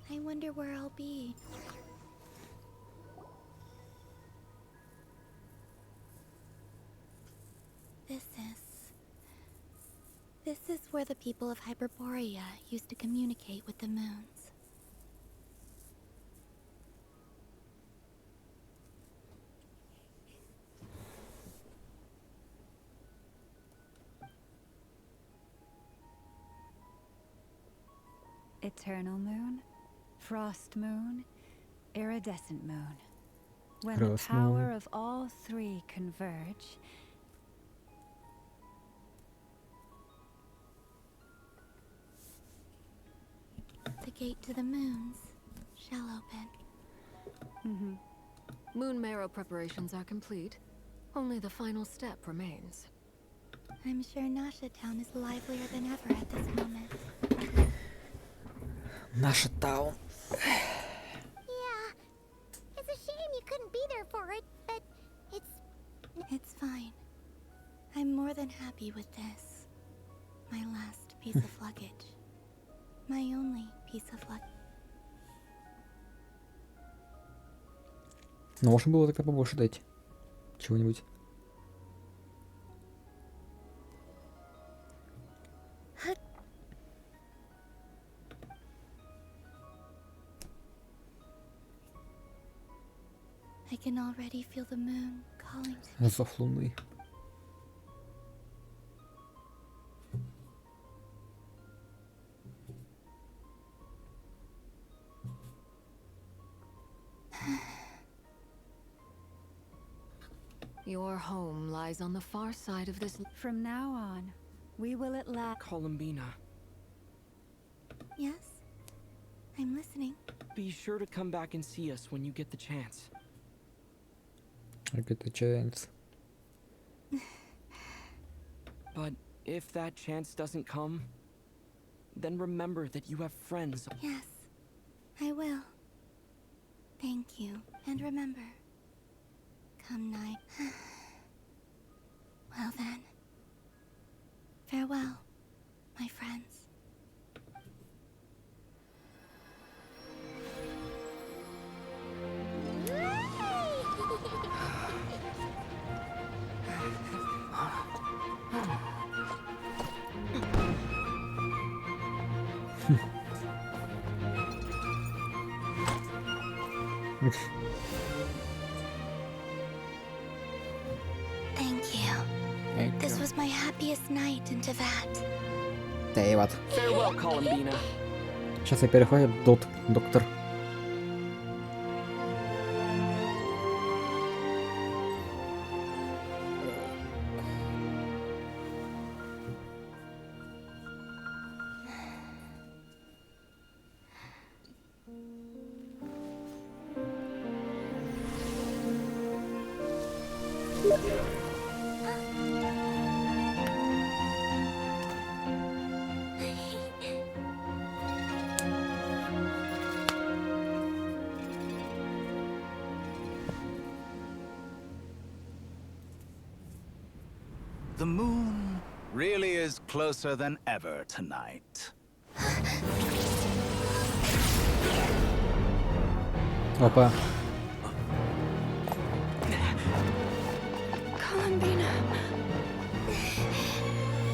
I wonder where I'll be. This is where the people of Hyperborea used to communicate with the moons. Eternal moon, frost moon, iridescent moon. When Frost the power moon. of all three converge, The gate to the moons shall open. Moon marrow preparations are complete. Only the final step remains. I'm sure Nasha Town is livelier than ever at this moment. Наша таун. Yeah. It's a shame you couldn't be there for it, but It's fine. I'm more than happy with this. My last piece of luggage. My only piece of luggage. Но можно было тогда побольше дать. Чего-нибудь. can already feel the moon calling to me. Зов луны. Your home lies on the far side of this. From now on, we will at last. Columbina, Yes? I'm listening. be sure to come back and see us when you get the chance. I get the chance. But if that chance doesn't come, then remember that you have friends. Yes, I will. Thank you, and remember, come night. Well then, farewell, my friends. Thank you. This was my happiest night in Teyvat. Тейват. Farewell, Columbina. Сейчас я перехожу доктор. The moon really is closer than ever tonight. Опа. Columbina.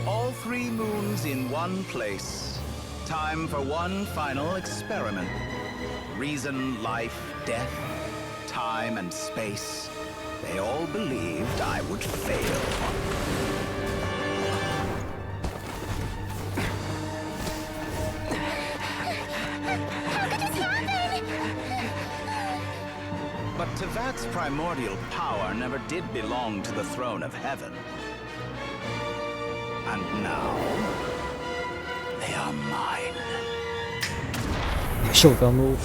All three moons in one place. Time for one final experiment. Reason, life, death, time and space. They all believed I would fail. But Teyvat's primordial power never did belong to the throne of heaven. And now, they are mine. Еще утонул.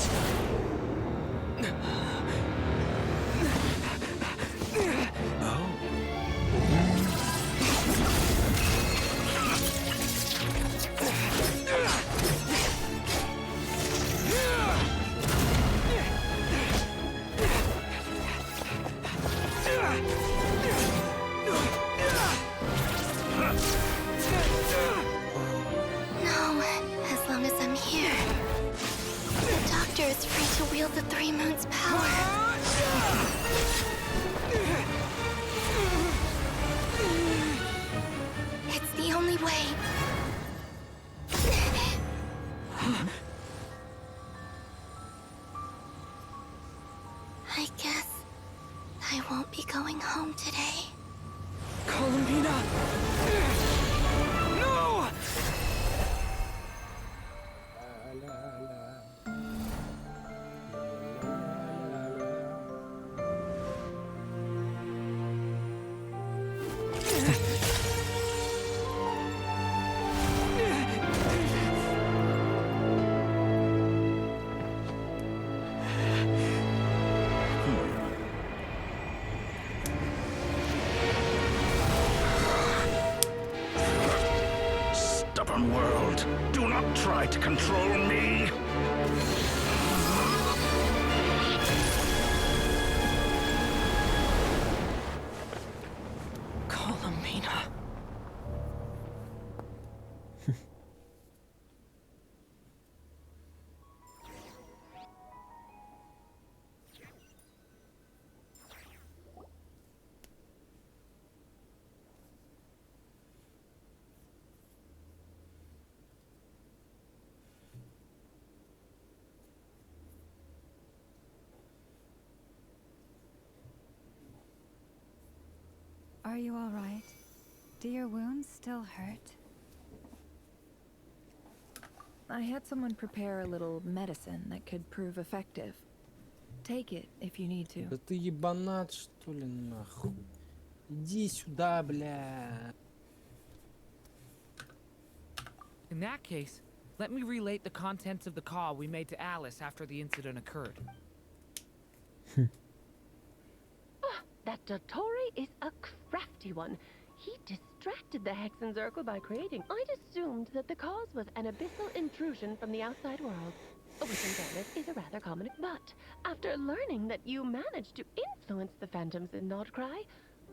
No, as long as I'm here. The Doctor is free to wield the Three Moons' power. It's the only way. I guess I won't be going home today. Columbina! No! Stubborn world, do not try to control me. Columbina. Are you all right? Do your wounds still hurt? I had someone prepare a little medicine that could prove effective. Take it if you need to. Да ты ебанат, что ли, нахуй? Иди сюда, бля. In that case, let me relate the contents of the call we made to Alice after the incident occurred. That Dottore is a crafty one. He distracted the Hexenzirkel by creating. I'd assumed that the cause was an abyssal intrusion from the outside world, which in fairness is a rather common. But after learning that you managed to influence the phantoms in Nordcry,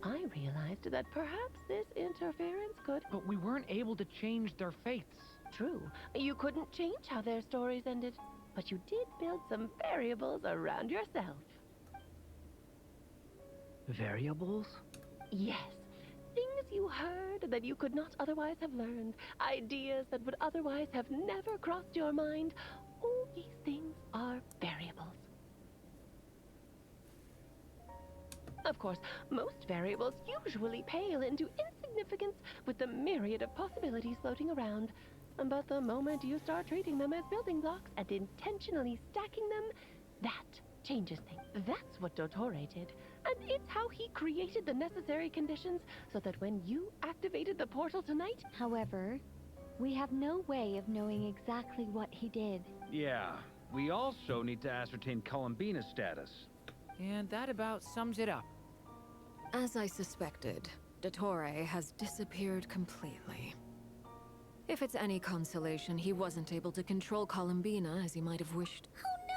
I realized that perhaps this interference could. But we weren't able to change their fates. True, you couldn't change how their stories ended, but you did build some variables around yourself. Variables? Yes. Things you heard that you could not otherwise have learned. Ideas that would otherwise have never crossed your mind. All these things are variables. Of course, most variables usually pale into insignificance with the myriad of possibilities floating around. But the moment you start treating them as building blocks and intentionally stacking them, that changes things. That's what Dottore did. And it's how he created the necessary conditions so that when you activated the portal tonight... However, we have no way of knowing exactly what he did. Yeah, we also need to ascertain Columbina's status. And that about sums it up. As I suspected, Dottore has disappeared completely. If it's any consolation, he wasn't able to control Columbina as he might have wished. Oh no!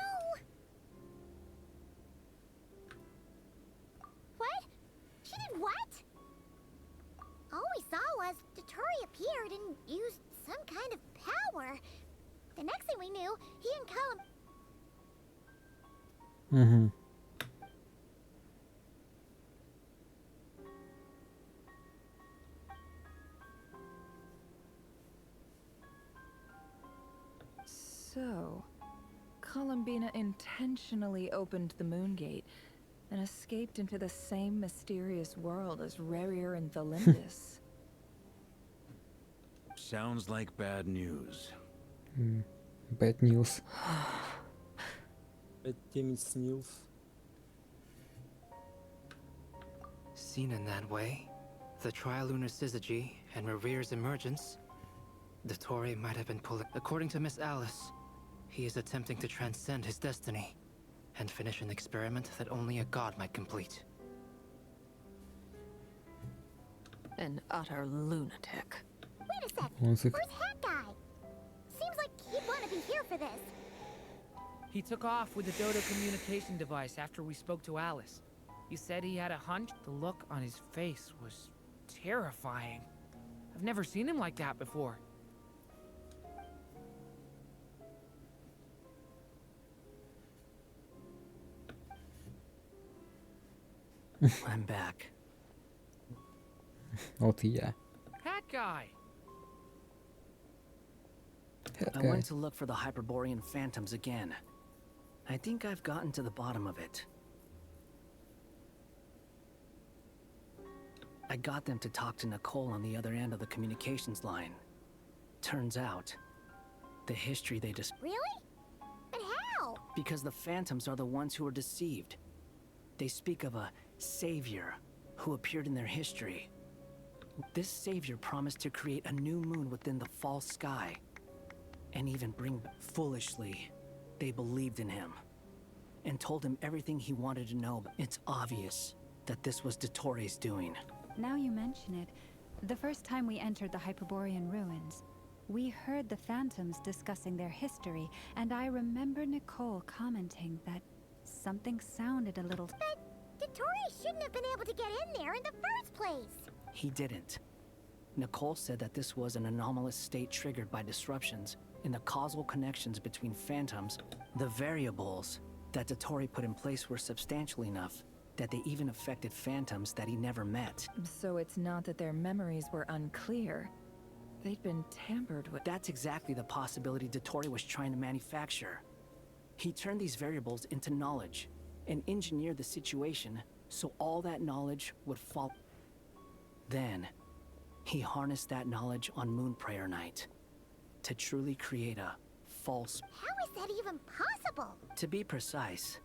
What? She did what? All we saw was Dottore appeared and used some kind of power. The next thing we knew, he and Mm-hmm. So, Columbina intentionally opened the moon gate and escaped into the same mysterious world as Rerir and Thalindis. Sounds like bad news. Bad news. Bad news. Seen in that way, the trilunar syzygy and Rerir's emergence, Dottore might have been pulling. According to Miss Alice, he is attempting to transcend his destiny and finish an experiment that only a god might complete. An utter lunatic. Wait a sec. One sec. Where's that guy? Seems like he'd want to be here for this. He took off with the Dodo communication device after we spoke to Alice. He said he had a hunch. The look on his face was terrifying. I've never seen him like that before. I'm back. Oh, yeah. That guy! That I guy. went to look for the Hyperborean phantoms again. I think I've gotten to the bottom of it. I got them to talk to Nicole on the other end of the communications line. Turns out, the history they Really? But how? because the phantoms are the ones who were deceived. They speak of a savior who appeared in their history. This savior promised to create a new moon within the false sky, and even bring foolishly. They believed in him, and told him everything he wanted to know. It's obvious that this was Dottore's doing. Now you mention it, the first time we entered the Hyperborean ruins, we heard the phantoms discussing their history, and I remember Nicole commenting that something sounded a little... But Dottore shouldn't have been able to get in there in the first place. He didn't. Nicole said that this was an anomalous state triggered by disruptions in the causal connections between phantoms. The variables that Dottore put in place were substantial enough that they even affected phantoms that he never met. So it's not that their memories were unclear. They'd been tampered with. That's exactly the possibility Dottore was trying to manufacture. He turned these variables into knowledge and engineered the situation so all that knowledge would fall. Then, he harnessed that knowledge on Moonprayer Night to truly create a false... How is that even possible? To be precise,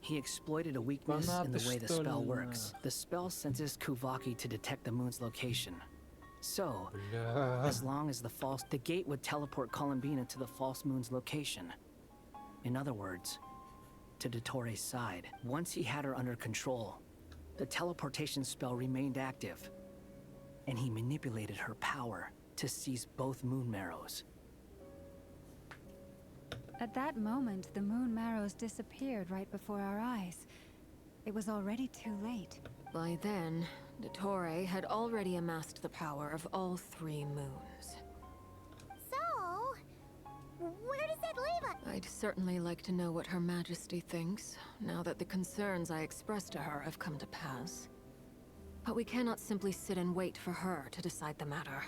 he exploited a weakness in the way the spell works. The spell senses Kuvaki to detect the moon's location. So, as long as the gate would teleport Columbina to the false moon's location. In other words, to Dottoro's side. Once he had her under control, the teleportation spell remained active, and he manipulated her power to seize both moon marrows. At that moment, the moon marrows disappeared right before our eyes. It was already too late. By then, Dottore had already amassed the power of all 3 moons. So, where does that leave us? I'd certainly like to know what Her Majesty thinks, now that the concerns I expressed to her have come to pass. But we cannot simply sit and wait for her to decide the matter.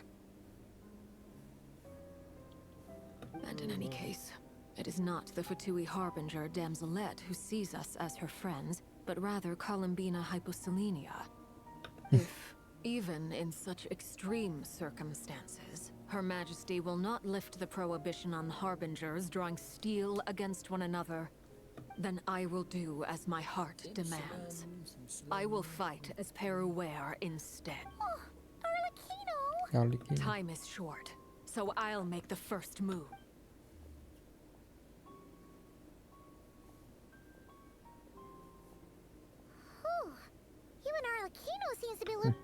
And in any case, it is not the Fatui Harbinger Damselette who sees us as her friends, but rather Columbina Hyposelenia. If, even in such extreme circumstances, Her Majesty will not lift the prohibition on Harbingers drawing steel against one another, then I will do as my heart demands. I will fight as Peruware instead. Oh, Arlecchino! Time is short, so I'll make the first move. Whew. Even Arlecchino seems to be look.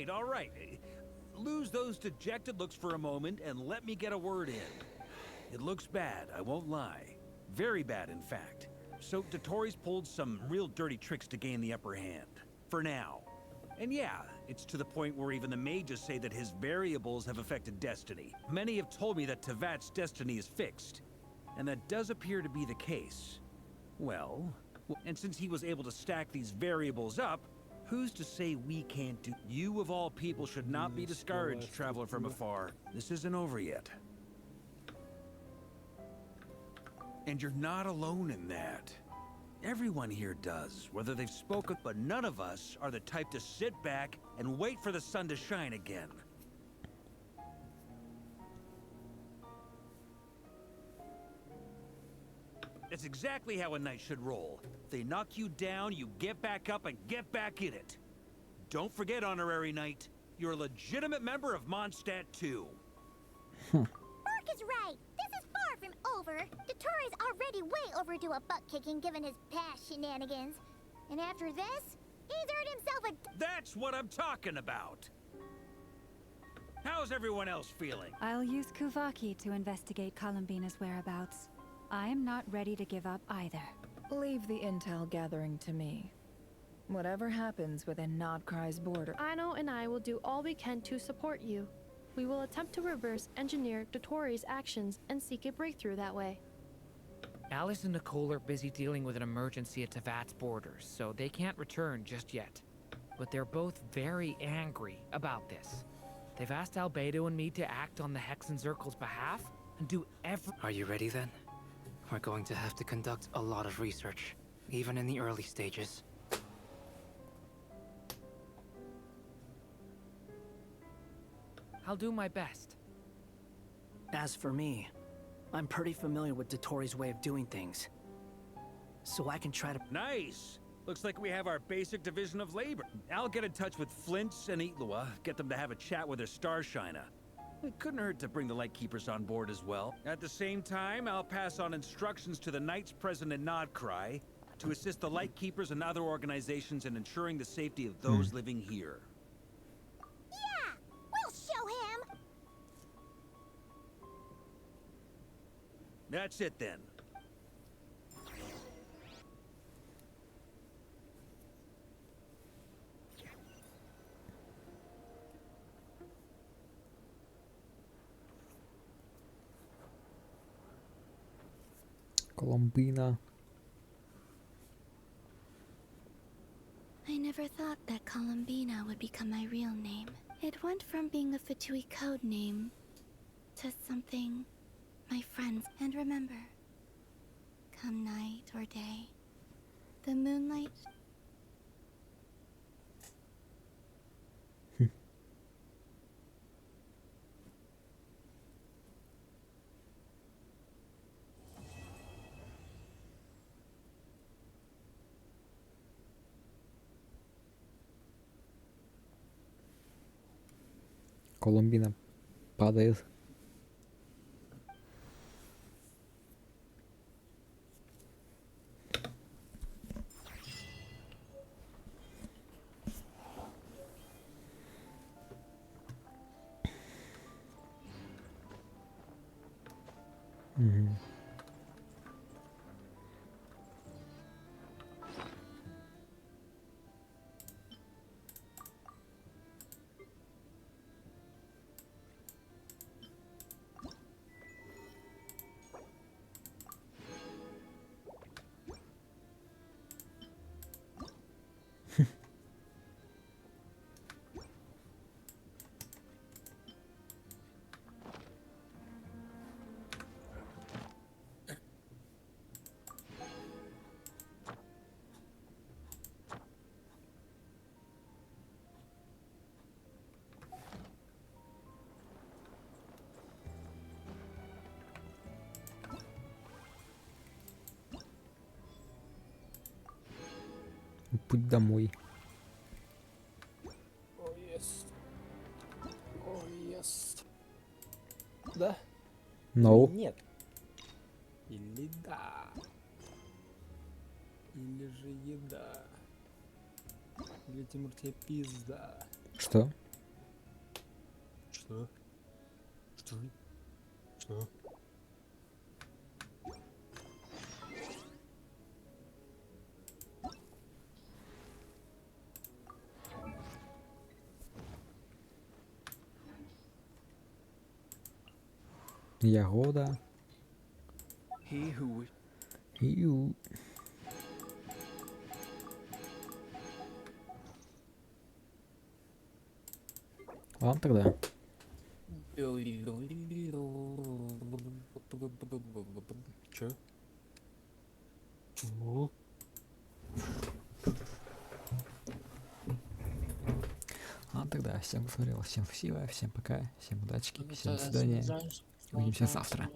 All right. Lose those dejected looks for a moment and let me get a word in. It looks bad, I won't lie. Very bad, in fact. So Dottori's pulled some real dirty tricks to gain the upper hand. For now. And yeah, it's to the point where even the mages say that his variables have affected destiny. Many have told me that Tevat's destiny is fixed. And that does appear to be the case. Well, and since he was able to stack these variables up, who's to say we can't do... You of all people should not be discouraged, traveler from afar. This isn't over yet. And you're not alone in that. Everyone here does, whether they've spoken, but none of us are the type to sit back and wait for the sun to shine again. That's exactly how a knight should roll. They knock you down, you get back up and get back in it. Don't forget, Honorary Knight, you're a legitimate member of Mondstadt too. Mark is right. This is far from over. Dottoro's already way overdue a butt-kicking given his past shenanigans. And after this, he's earned himself a... That's what I'm talking about. How's everyone else feeling? I'll use Kuvaki to investigate Columbina's whereabouts. I am not ready to give up either. Leave the intel gathering to me. Whatever happens within Nodcry's border. Ano and I will do all we can to support you. We will attempt to reverse engineer Dottoro's actions and seek a breakthrough that way. Alice and Nicole are busy dealing with an emergency at Tevat's borders, so they can't return just yet. But they're both very angry about this. They've asked Albedo and me to act on the Hexen Circle's behalf and do every... Are you ready then? We're going to have to conduct a lot of research, even in the early stages. I'll do my best. As for me, I'm pretty familiar with Dottoro's way of doing things. So I can try to... Nice! Looks like we have our basic division of labor. I'll get in touch with Flint's and Itlua, get them to have a chat with their Starshiner. It couldn't hurt to bring the Lightkeepers on board as well. At the same time, I'll pass on instructions to the Knights present in Nodcry to assist the Lightkeepers and other organizations in ensuring the safety of those living here. Yeah! We'll show him! That's it then. Columbina. I never thought that Columbina would become my real name. It went from being a Fatui code name to something my friends. And remember, come night or day, the moonlight. Колумбина падает. Мгм. Путь домой. О, yes. О, yes. Да? No. Или нет? Или да? Или же еда? Или Тимур тебе пизда? Что? Что? Что? Что? Ягода. He who Ю. Ладно тогда. Чё? Чё? Ладно тогда. Всем посмотрел. Всем спасибо. Всем пока. Всем удачки. Всем до свидания. Увидимся завтра.